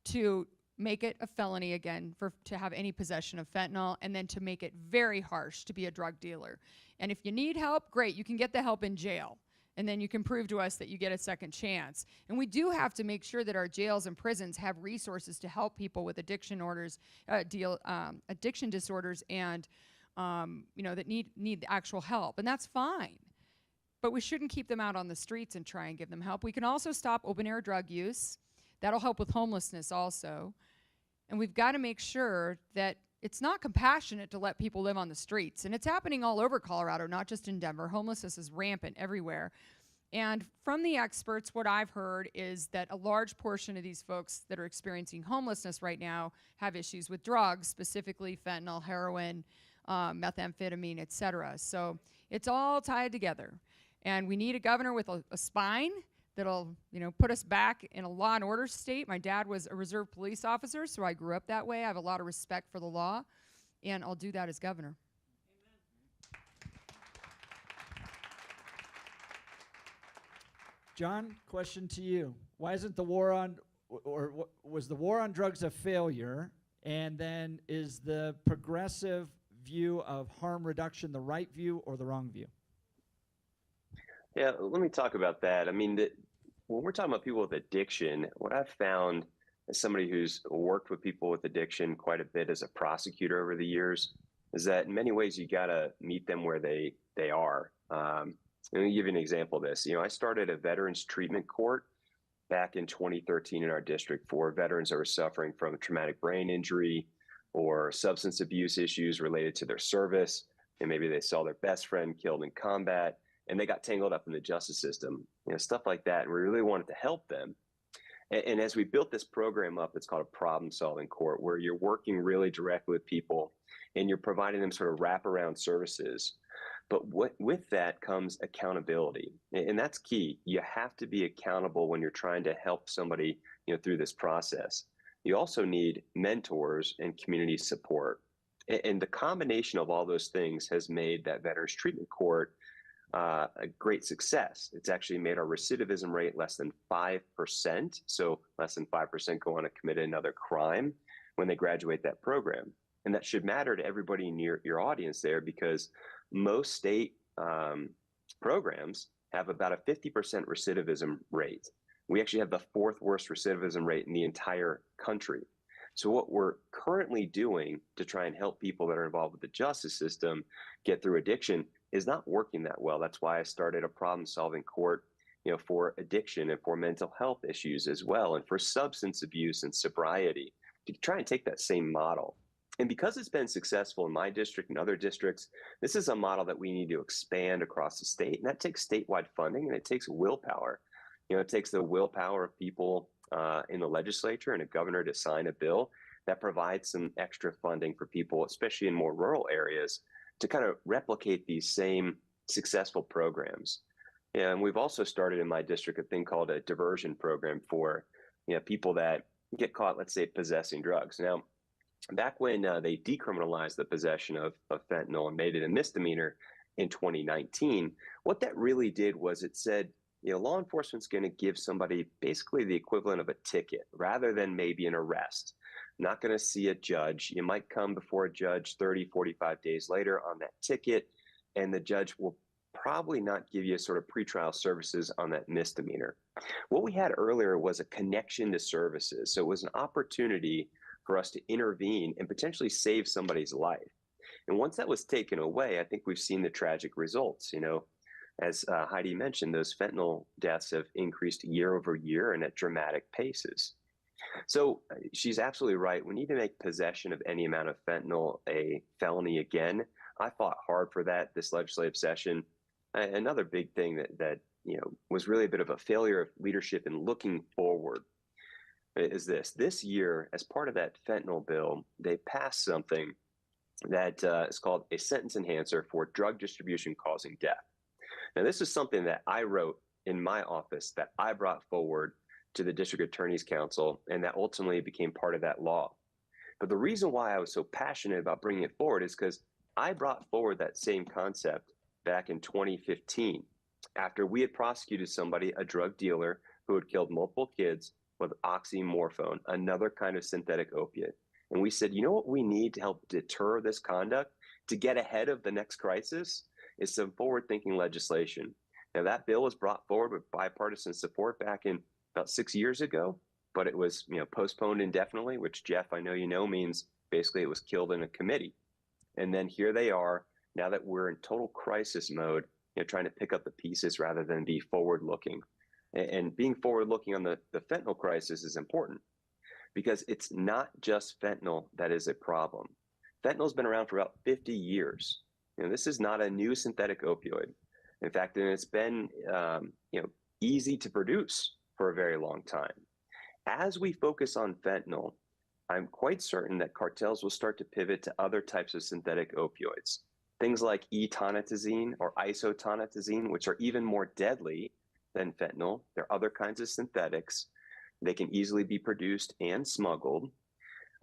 to make it a felony again to have any possession of fentanyl, and then to make it very harsh to be a drug dealer. And if you need help, great, you can get the help in jail. And then you can prove to us that you get a second chance. And we do have to make sure that our jails and prisons have resources to help people with addiction disorders and that need actual help. And that's fine. But we shouldn't keep them out on the streets and try and give them help. We can also stop open-air drug use. That'll help with homelessness also. And we've got to make sure that it's not compassionate to let people live on the streets. And it's happening all over Colorado, not just in Denver. Homelessness is rampant everywhere. And from the experts, what I've heard is that a large portion of these folks that are experiencing homelessness right now have issues with drugs, specifically fentanyl, heroin, methamphetamine, et cetera. So it's all tied together. And we need a governor with a spine that'll, put us back in a law and order state. My dad was a reserve police officer, so I grew up that way. I have a lot of respect for the law, and I'll do that as governor. John, question to you. Why isn't the war on, or was the war on drugs a failure? And then is the progressive view of harm reduction the right view or the wrong view? Yeah, let me talk about that. I mean, when we're talking about people with addiction, what I've found as somebody who's worked with people with addiction quite a bit as a prosecutor over the years is that in many ways you got to meet them where they are. Let me give you an example of this. I started a veterans treatment court back in 2013 in our district for veterans that were suffering from a traumatic brain injury or substance abuse issues related to their service. And maybe they saw their best friend killed in combat and they got tangled up in the justice system, stuff like that. And we really wanted to help them. And as we built this program up, it's called a problem-solving court, where you're working really directly with people and you're providing them sort of wraparound services. But with that comes accountability. And that's key. You have to be accountable when you're trying to help somebody, through this process. You also need mentors and community support. And the combination of all those things has made that Veterans Treatment Court a great success. It's actually made our recidivism rate less than 5%. So less than 5% go on to commit another crime when they graduate that program. And that should matter to everybody in your audience there, because most state programs have about a 50% recidivism rate. We actually have the fourth worst recidivism rate in the entire country. So what we're currently doing to try and help people that are involved with the justice system get through addiction is not working that well. That's why I started a problem-solving court, for addiction and for mental health issues as well, and for substance abuse and sobriety, to try and take that same model. And because it's been successful in my district and other districts, this is a model that we need to expand across the state. And that takes statewide funding, and it takes willpower. It takes the willpower of people in the legislature and a governor to sign a bill that provides some extra funding for people, especially in more rural areas, to kind of replicate these same successful programs. And we've also started in my district a thing called a diversion program for people that get caught, let's say, possessing drugs. Now, back when they decriminalized the possession of fentanyl and made it a misdemeanor in 2019, what that really did was it said, law enforcement's going to give somebody basically the equivalent of a ticket rather than maybe an arrest. Not going to see a judge. You might come before a judge 30, 45 days later on that ticket, and the judge will probably not give you sort of pretrial services on that misdemeanor. What we had earlier was a connection to services. So it was an opportunity for us to intervene and potentially save somebody's life. And once that was taken away, I think we've seen the tragic results. As Heidi mentioned, those fentanyl deaths have increased year over year and at dramatic paces. So she's absolutely right. We need to make possession of any amount of fentanyl a felony again. I fought hard for that this legislative session. Another big thing that was really a bit of a failure of leadership in looking forward is this year, as part of that fentanyl bill, they passed something that is called a sentence enhancer for drug distribution causing death. Now, this is something that I wrote in my office that I brought forward to the District Attorney's Council, and that ultimately became part of that law. But the reason why I was so passionate about bringing it forward is because I brought forward that same concept back in 2015 after we had prosecuted somebody, a drug dealer, who had killed multiple kids with oxymorphone, another kind of synthetic opiate. And we said, you know what we need to help deter this conduct, to get ahead of the next crisis, is some forward-thinking legislation. Now, that bill was brought forward with bipartisan support back in about 6 years ago, but it was postponed indefinitely, which, Jeff, I know you know, means basically it was killed in a committee. And then here they are, now that we're in total crisis mode, trying to pick up the pieces rather than be forward-looking. And being forward-looking on the fentanyl crisis is important because it's not just fentanyl that is a problem. Fentanyl's been around for about 50 years. This is not a new synthetic opioid. In fact, and it's been easy to produce for a very long time. As we focus on fentanyl, I'm quite certain that cartels will start to pivot to other types of synthetic opioids. Things like etonitazine or isotonitazine, which are even more deadly than fentanyl. There are other kinds of synthetics. They can easily be produced and smuggled.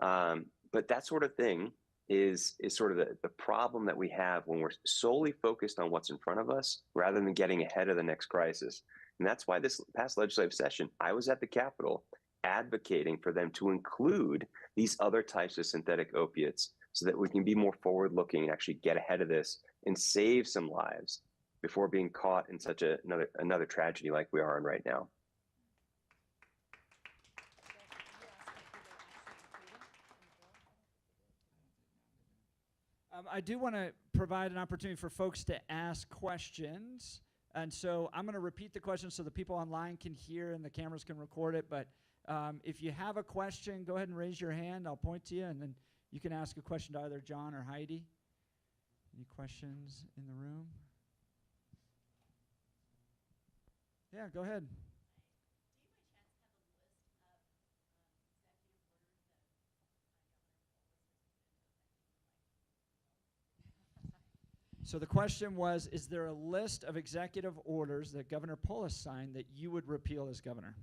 But that sort of thing is sort of the problem that we have when we're solely focused on what's in front of us rather than getting ahead of the next crisis. And that's why this past legislative session, I was at the Capitol advocating for them to include these other types of synthetic opiates so that we can be more forward-looking and actually get ahead of this and save some lives before being caught in such another tragedy like we are in right now. I do want to provide an opportunity for folks to ask questions. And so I'm going to repeat the question so the people online can hear and the cameras can record it. But if you have a question, go ahead and raise your hand. I'll point to you, and then you can ask a question to either John or Heidi. Any questions in the room? Yeah, go ahead. So the question was, is there a list of executive orders that Governor Polis signed that you would repeal as governor?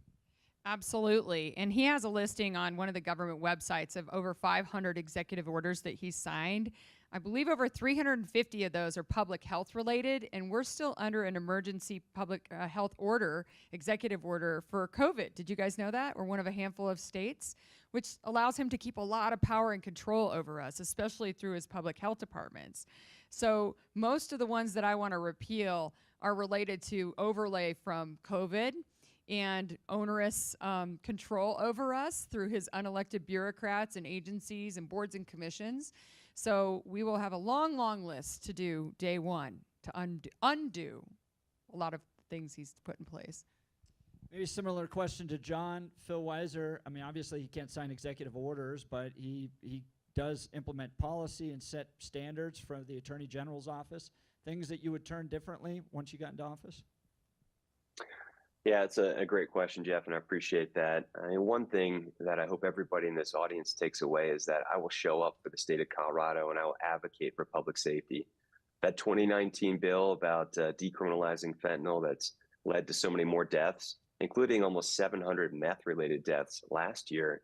Absolutely. And he has a listing on one of the government websites of over 500 executive orders that he signed. I believe over 350 of those are public health related, and we're still under an emergency public health order, executive order for COVID. Did you guys know that? We're one of a handful of states, which allows him to keep a lot of power and control over us, especially through his public health departments. So most of the ones that I want to repeal are related to overlay from COVID and onerous control over us through his unelected bureaucrats and agencies and boards and commissions. So we will have a long, long list to do day one to undo a lot of things he's put in place. Maybe a similar question to John. Phil Weiser, I mean, obviously he can't sign executive orders, but he does implement policy and set standards for the Attorney General's office. Things that you would turn differently once you got into office? Yeah, it's a great question, Jeff, and I appreciate that. I mean, one thing that I hope everybody in this audience takes away is that I will show up for the state of Colorado and I will advocate for public safety. That 2019 bill about decriminalizing fentanyl that's led to so many more deaths, including almost 700 meth-related deaths last year.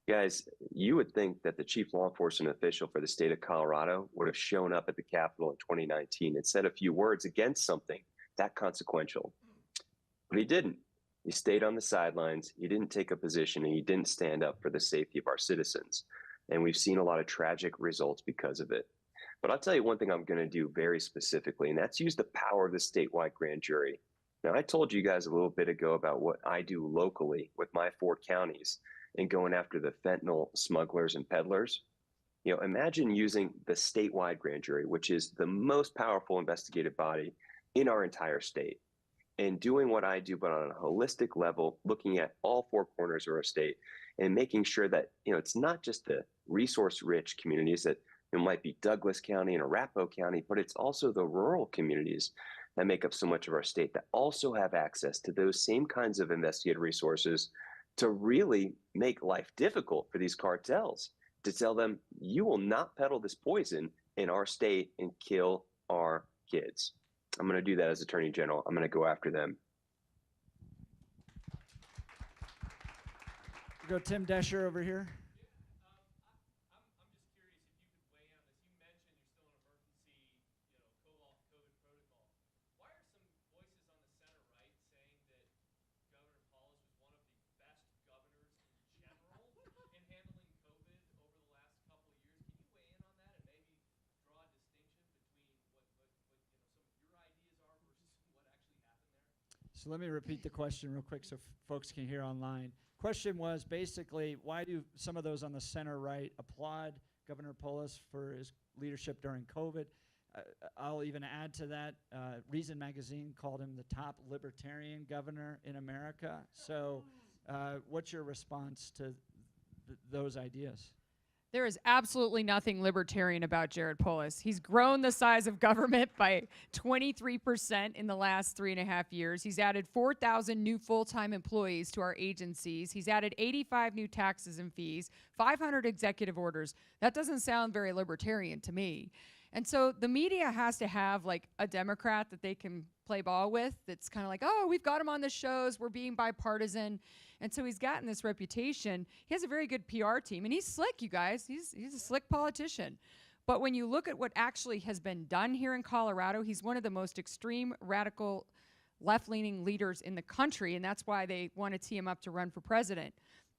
Guys, you would think that the chief law enforcement official for the state of Colorado would have shown up at the Capitol in 2019 and said a few words against something that consequential. But he didn't. He stayed on the sidelines. He didn't take a position, and he didn't stand up for the safety of our citizens. And we've seen a lot of tragic results because of it. But I'll tell you one thing I'm going to do very specifically, and that's use the power of the statewide grand jury. Now, I told you guys a little bit ago about what I do locally with my 4 counties and going after the fentanyl smugglers and peddlers. Imagine using the statewide grand jury, which is the most powerful investigative body in our entire state, and doing what I do, but on a holistic level, looking at all 4 corners of our state and making sure that, it's not just the resource-rich communities that might be Douglas County and Arapahoe County, but it's also the rural communities that make up so much of our state that also have access to those same kinds of investigative resources to really make life difficult for these cartels, to tell them, you will not peddle this poison in our state and kill our kids. I'm going to do that as Attorney General. I'm going to go after them. Go Tim Desher over here. So let me repeat the question real quick so folks can hear online. Question was basically, why do some of those on the center right applaud Governor Polis for his leadership during COVID? I'll even add to that, Reason Magazine called him the top libertarian governor in America. So what's your response to those ideas? There is absolutely nothing libertarian about Jared Polis. He's grown the size of government by 23% in the last 3.5 years. He's added 4,000 new full-time employees to our agencies. He's added 85 new taxes and fees, 500 executive orders. That doesn't sound very libertarian to me. And so the media has to have like a Democrat that they can play ball with that's kind of like, oh, we've got him on the shows, we're being bipartisan. And so he's gotten this reputation. He has a very good PR team, and he's slick, you guys. He's a slick politician. But when you look at what actually has been done here in Colorado, he's one of the most extreme, radical, left-leaning leaders in the country, and that's why they want to tee him up to run for president.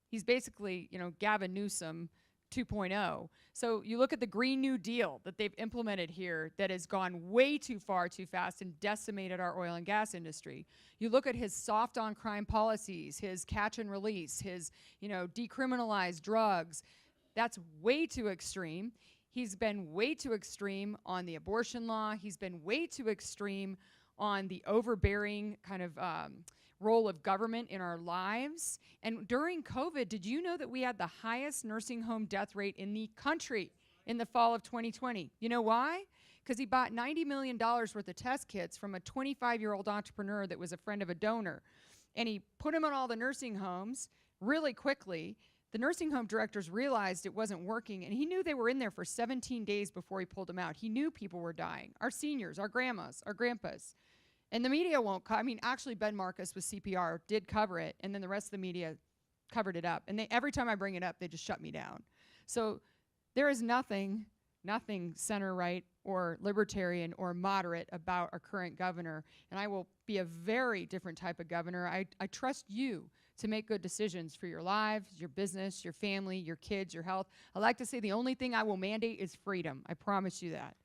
He's basically, you know, Gavin Newsom 2.0. So you look at the Green New Deal that they've implemented here that has gone way too far too fast and decimated our oil and gas industry. You look at his soft on crime policies, his catch and release, his, you know, decriminalize drugs. That's way too extreme. He's been way too extreme on the abortion law. He's been way too extreme on the overbearing kind of role of government in our lives. And during COVID, did you know that we had the highest nursing home death rate in the country in the fall of 2020? You know why? Because he bought $90 million worth of test kits from a 25-year-old entrepreneur that was a friend of a donor. And he put them on all the nursing homes really quickly. The nursing home directors realized it wasn't working, and he knew they were in there for 17 days before he pulled them out. He knew people were dying, our seniors, our grandmas, our grandpas. And the media won't I mean, actually, Ben Marcus with CPR did cover it, and then the rest of the media covered it up. And every time I bring it up, they just shut me down. So there is nothing center-right or libertarian or moderate about our current governor. And I will be a very different type of governor. I trust you to make good decisions for your lives, your business, your family, your kids, your health. I like to say the only thing I will mandate is freedom. I promise you that.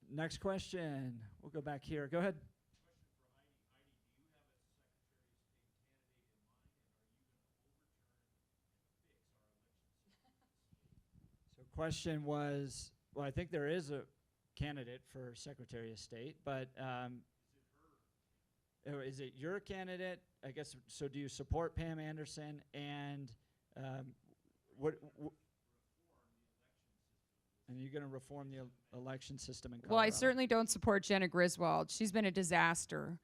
Next question. We'll go back here. Go ahead. So question was, well, I think there is a candidate for Secretary of State, but is it your candidate? I guess, so do you support Pam Anderson? And and you're going to reform the election system in Colorado? Well, I certainly don't support Jenna Griswold. She's been a disaster.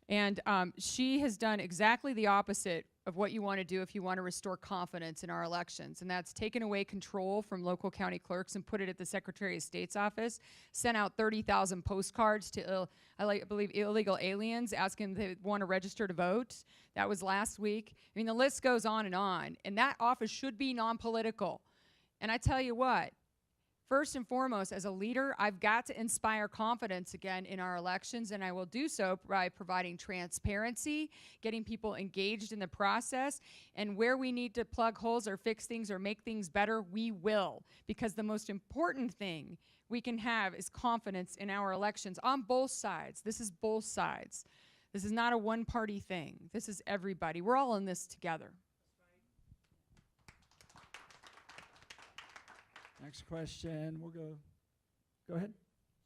And she has done exactly the opposite of what you want to do if you want to restore confidence in our elections. And that's taken away control from local county clerks and put it at the Secretary of State's office, sent out 30,000 postcards to, I believe, illegal aliens asking if they want to register to vote. That was last week. I mean, the list goes on. And that office should be non-political. And I tell you what, first and foremost, as a leader, I've got to inspire confidence again in our elections, and I will do so by providing transparency, getting people engaged in the process, and where we need to plug holes or fix things or make things better, we will. Because the most important thing we can have is confidence in our elections on both sides. This is both sides. This is not a one-party thing. This is everybody. We're all in this together. Next question. We'll go. Go ahead.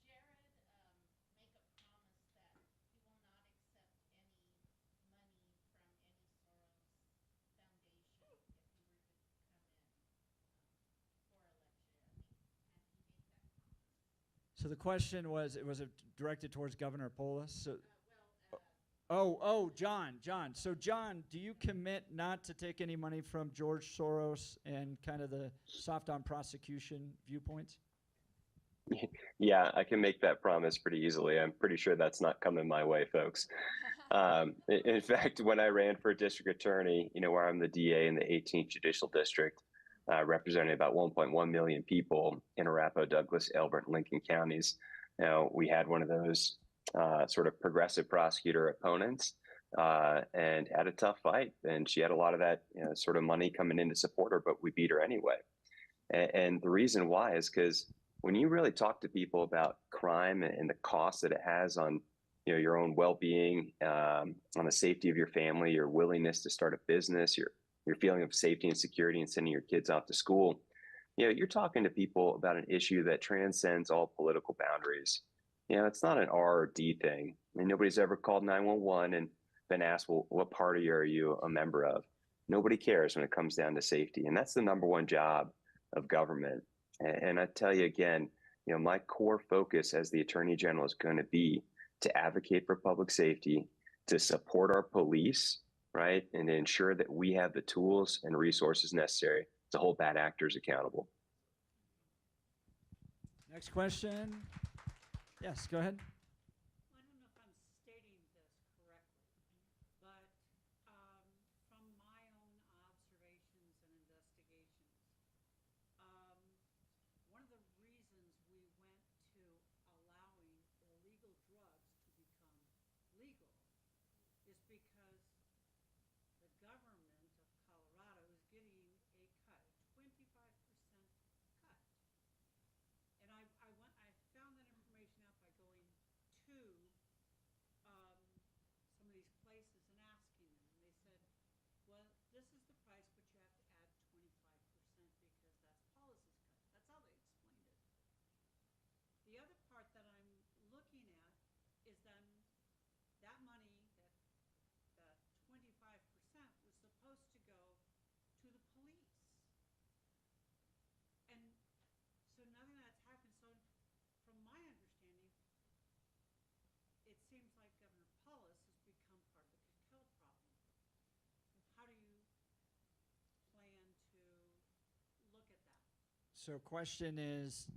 Jared make a promise that he will not accept any money from any Soros foundation if he were to come in for election. Can he make that promise? So the question was it directed towards Governor Polis? So, John. So, John, do you commit not to take any money from George Soros and kind of the soft on prosecution viewpoints? Yeah, I can make that promise pretty easily. I'm pretty sure that's not coming my way, folks. In fact, when I ran for district attorney, where I'm the DA in the 18th Judicial District, representing about 1.1 million people in Arapahoe, Douglas, Elbert, and Lincoln counties, we had one of those sort of progressive prosecutor opponents and had a tough fight. And she had a lot of that sort of money coming in to support her, but we beat her anyway. And the reason why is because when you really talk to people about crime and the cost that it has on your own well-being, on the safety of your family, your willingness to start a business, your feeling of safety and security and sending your kids off to school, you're talking to people about an issue that transcends all political boundaries. It's not an R or D thing. I mean, nobody's ever called 911 and been asked, well, what party are you a member of? Nobody cares when it comes down to safety. And that's the number one job of government. And I tell you again, my core focus as the Attorney General is going to be to advocate for public safety, to support our police, right? And to ensure that we have the tools and resources necessary to hold bad actors accountable. Next question. Yes, go ahead. I don't know if I'm stating this correctly, but from my own observations and investigations, one of the reasons we went to allowing illegal drugs to become legal is because the government of Colorado is getting a cut, a 25% cut. And I found that information out by going to some of these places and asking them. And they said, well, this is the price, but you have to add 25% because that's policy's cut. That's how they explained it. The other part that I'm looking at is then that money, that 25% was supposed to go to the police. And so none of that's happened. So from my understanding, it seems like Governor Paulus has become part of the cacao problem. How do you plan to look at that? So question is,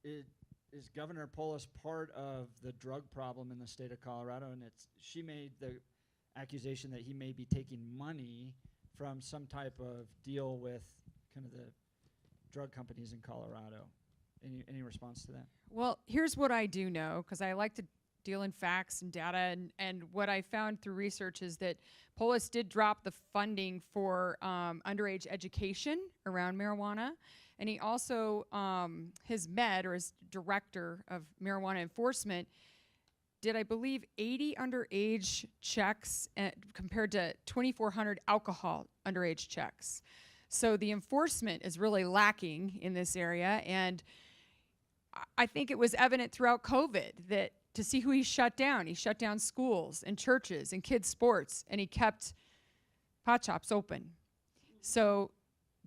is Governor Polis part of the drug problem in the state of Colorado? And she made the accusation that he may be taking money from some type of deal with kind of the drug companies in Colorado. Any response to that? Well, here's what I do know, because I like to deal in facts and data, and what I found through research is that Polis did drop the funding for underage education around marijuana, and he also, his director of marijuana enforcement, did, I believe, 80 underage checks compared to 2,400 alcohol underage checks. So the enforcement is really lacking in this area, and I think it was evident throughout COVID that to see who he shut down schools and churches and kids' sports, and he kept pot shops open. So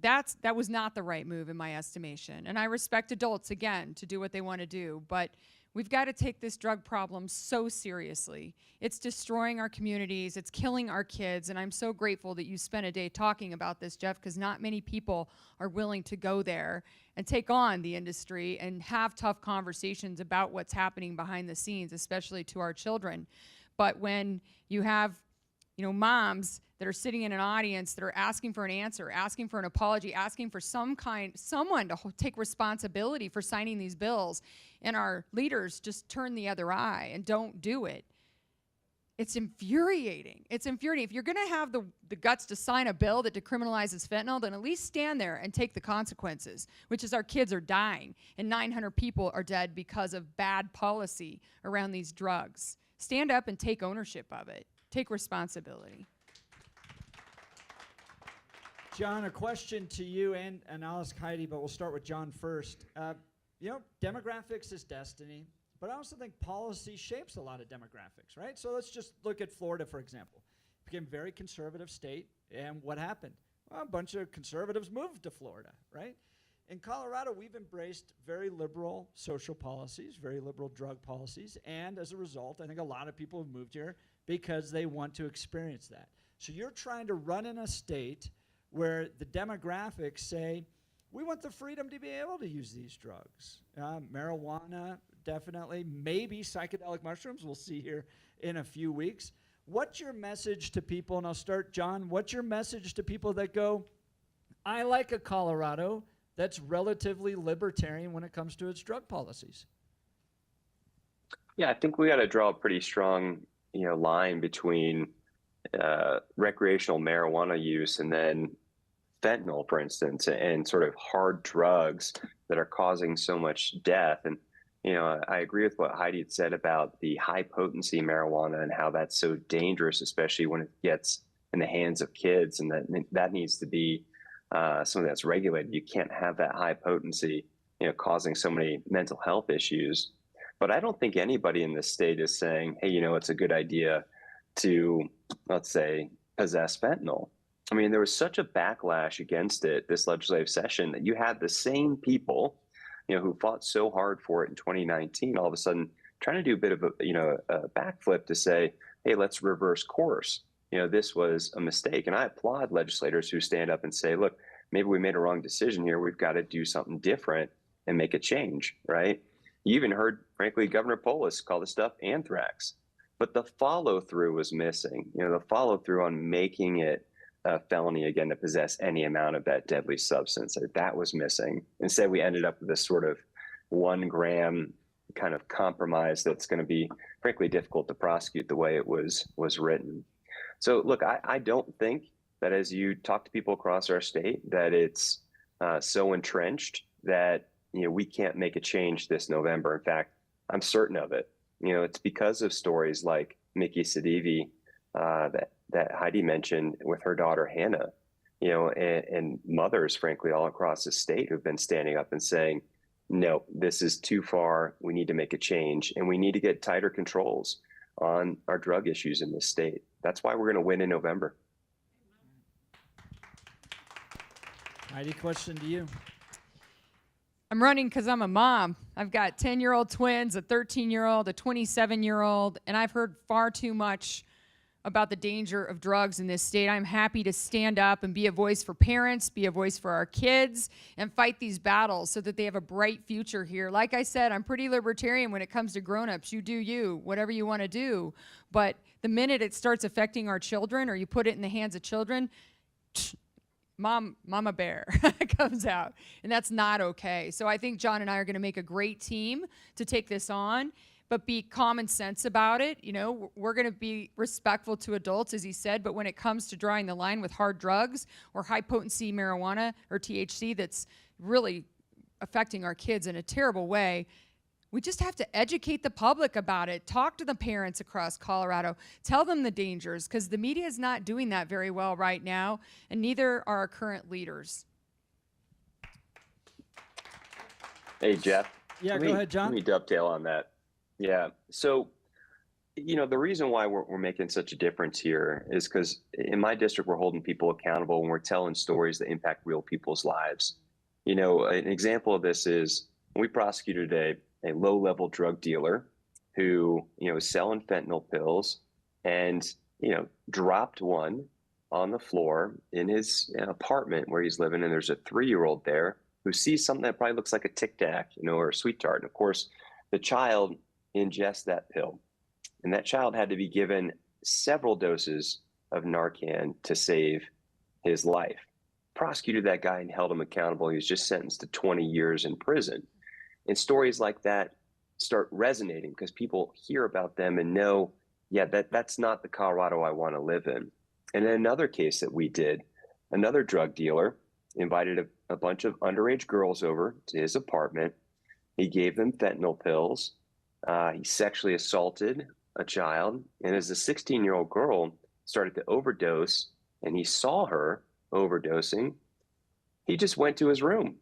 that was not the right move in my estimation. And I respect adults, again, to do what they want to do, but we've got to take this drug problem so seriously. It's destroying our communities, it's killing our kids, and I'm so grateful that you spent a day talking about this, Jeff, because not many people are willing to go there and take on the industry and have tough conversations about what's happening behind the scenes, especially to our children. But when you have moms that are sitting in an audience that are asking for an answer, asking for an apology, asking for someone to take responsibility for signing these bills, and our leaders just turn the other eye and don't do it. It's infuriating. It's infuriating. If you're going to have the guts to sign a bill that decriminalizes fentanyl, then at least stand there and take the consequences, which is our kids are dying and 900 people are dead because of bad policy around these drugs. Stand up and take ownership of it. Take responsibility. John, a question to you, and I'll ask Heidi, but we'll start with John first. Demographics is destiny, but I also think policy shapes a lot of demographics, right? So let's just look at Florida, for example. It became a very conservative state, and what happened? Well, a bunch of conservatives moved to Florida, right? In Colorado, we've embraced very liberal social policies, very liberal drug policies, and as a result, I think a lot of people have moved here because they want to experience that. So you're trying to run in a state where the demographics say, we want the freedom to be able to use these drugs. Marijuana, definitely. Maybe psychedelic mushrooms. We'll see here in a few weeks. What's your message to people? And I'll start, John. What's your message to people that go, I like a Colorado that's relatively libertarian when it comes to its drug policies? Yeah, I think we got to draw a pretty strong, line between recreational marijuana use and then fentanyl, for instance, and sort of hard drugs that are causing so much death. And, I agree with what Heidi had said about the high potency marijuana and how that's so dangerous, especially when it gets in the hands of kids, and that needs to be something that's regulated. You can't have that high potency, causing so many mental health issues. But I don't think anybody in this state is saying, hey, it's a good idea to, let's say, possess fentanyl. I mean, there was such a backlash against it this legislative session that you had the same people, who fought so hard for it in 2019, all of a sudden trying to do a bit of a backflip to say, hey, let's reverse course. This was a mistake. And I applaud legislators who stand up and say, look, maybe we made a wrong decision here. We've got to do something different and make a change, right? You even heard, frankly, Governor Polis call this stuff anthrax. But the follow through was missing. The follow through on making it a felony again to possess any amount of that deadly substance, that was missing. Instead, we ended up with this sort of 1 gram kind of compromise that's going to be, frankly, difficult to prosecute the way it was written. So, look, I don't think that as you talk to people across our state that it's so entrenched that we can't make a change this November. In fact, I'm certain of it. It's because of stories like Mickey Sedivi that Heidi mentioned with her daughter Hannah, and mothers, frankly, all across the state who've been standing up and saying, no, this is too far. We need to make a change, and we need to get tighter controls on our drug issues in this state. That's why we're going to win in November. Heidi, question to you. I'm running because I'm a mom. I've got 10-year-old twins, a 13-year-old, a 27-year-old, and I've heard far too much about the danger of drugs in this state. I'm happy to stand up and be a voice for parents, be a voice for our kids, and fight these battles so that they have a bright future here. Like I said, I'm pretty libertarian when it comes to grown-ups. You do you, whatever you want to do. But the minute it starts affecting our children or you put it in the hands of children, Mama Bear comes out, and that's not okay. So I think John and I are going to make a great team to take this on, but be common sense about it. We're going to be respectful to adults, as he said, but when it comes to drawing the line with hard drugs or high potency marijuana or THC that's really affecting our kids in a terrible way, we just have to educate the public about it. Talk to the parents across Colorado. Tell them the dangers, because the media is not doing that very well right now, and neither are our current leaders. Hey, Jeff. Yeah, go ahead, John. Let me dovetail on that. Yeah. So, the reason why we're making such a difference here is because in my district, we're holding people accountable and we're telling stories that impact real people's lives. An example of this is we prosecuted a low-level drug dealer who, was selling fentanyl pills and, dropped one on the floor in his apartment where he's living. And there's a 3-year-old there who sees something that probably looks like a Tic Tac, or a Sweet Tart. And of course, the child ingests that pill. And that child had to be given several doses of Narcan to save his life. Prosecuted that guy and held him accountable. He was just sentenced to 20 years in prison. And stories like that start resonating because people hear about them and know, yeah, that's not the Colorado I want to live in. And in another case that we did, another drug dealer invited a bunch of underage girls over to his apartment. He gave them fentanyl pills. He sexually assaulted a child. And as the 16-year-old girl started to overdose and he saw her overdosing, he just went to his room.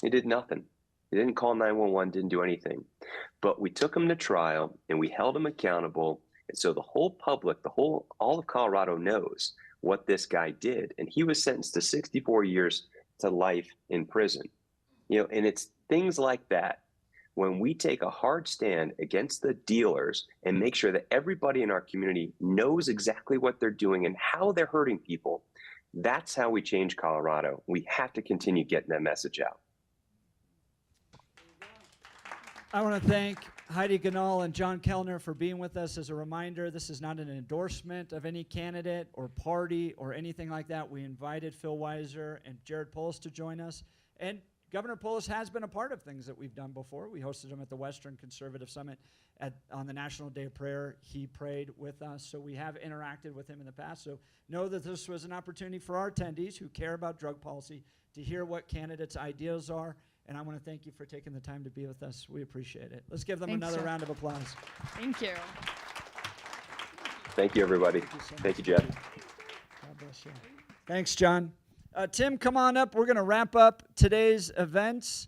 He did nothing. He didn't call 911, didn't do anything. But we took him to trial and we held him accountable. And so the whole public, all of Colorado knows what this guy did. And he was sentenced to 64 years to life in prison. And it's things like that. When we take a hard stand against the dealers and make sure that everybody in our community knows exactly what they're doing and how they're hurting people, that's how we change Colorado. We have to continue getting that message out. I want to thank Heidi Ganal and John Kellner for being with us. As a reminder, this is not an endorsement of any candidate or party or anything like that. We invited Phil Weiser and Jared Polis to join us. And Governor Polis has been a part of things that we've done before. We hosted him at the Western Conservative Summit on the National Day of Prayer. He prayed with us, so we have interacted with him in the past. So know that this was an opportunity for our attendees who care about drug policy to hear what candidates' ideas are. And I want to thank you for taking the time to be with us. We appreciate it. Let's give them Thanks, another Jeff. round of applause. Thank you. Thank you, everybody. Thank you, Jeff. God bless you. Thanks, John. Tim, come on up. We're going to wrap up today's events.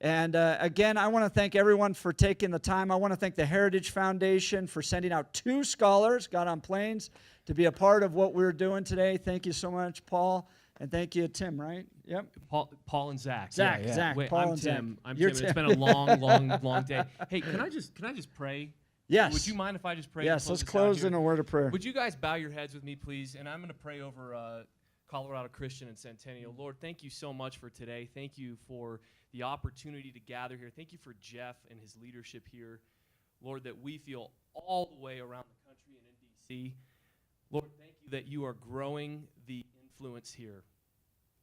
And again, I want to thank everyone for taking the time. I want to thank the Heritage Foundation for sending out 2 scholars, got on planes, to be a part of what we're doing today. Thank you so much, Paul. And thank you, Tim, right? Yep. Paul and Zach. Zach, Yeah. Zach, Wait, Paul I'm and Tim. Zach. I'm You're Tim. It's Tim. been a long day. Hey, can I just pray? Yes. Would you mind if I just pray? Yes, to let's this out close here? in a word of prayer. Would you guys bow your heads with me, please? And I'm going to pray over Colorado Christian and Centennial. Lord, thank you so much for today. Thank you for the opportunity to gather here. Thank you for Jeff and his leadership here. Lord, that we feel all the way around the country and in D.C. Lord, thank you that you are growing the influence here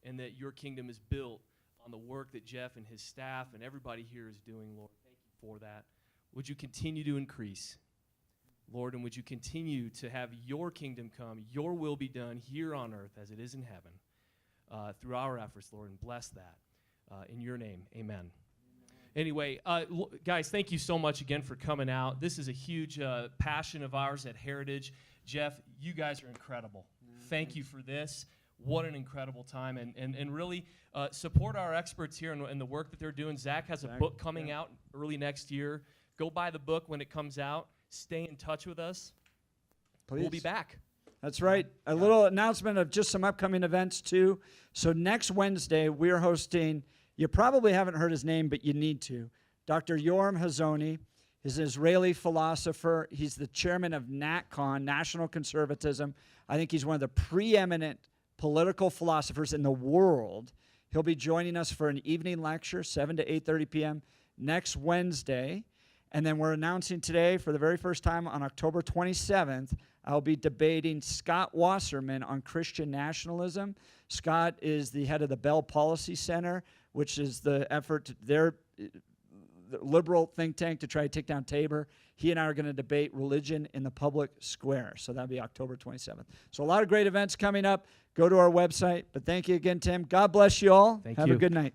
and that your kingdom is built on the work that Jeff and his staff and everybody here is doing, Lord. Thank you for that. Would you continue to increase, Lord, and would you continue to have your kingdom come, your will be done here on earth as it is in heaven through our efforts, Lord, and bless that. In your name, amen. Anyway, guys, thank you so much again for coming out. This is a huge passion of ours at Heritage. Jeff, you guys are incredible. Thank you for this. What an incredible time. And really support our experts here and the work that they're doing. Zach has a book coming out early next year. Go buy the book when it comes out. Stay in touch with us. Please. We'll be back. That's right. A little announcement of just some upcoming events, too. So next Wednesday, we're hosting, you probably haven't heard his name, but you need to, Dr. Yoram Hazony. He's an Israeli philosopher. He's the chairman of NatCon, National Conservatism. I think he's one of the preeminent political philosophers in the world. He'll be joining us for an evening lecture, 7 to 8:30 p.m. next Wednesday. And then we're announcing today, for the very first time on October 27th, I'll be debating Scott Wasserman on Christian nationalism. Scott is the head of the Bell Policy Center, which is the effort, their liberal think tank to try to take down Tabor. He and I are going to debate religion in the public square. So that'll be October 27th. So a lot of great events coming up. Go to our website. But thank you again, Tim. God bless you all. Thank Have you. a good night.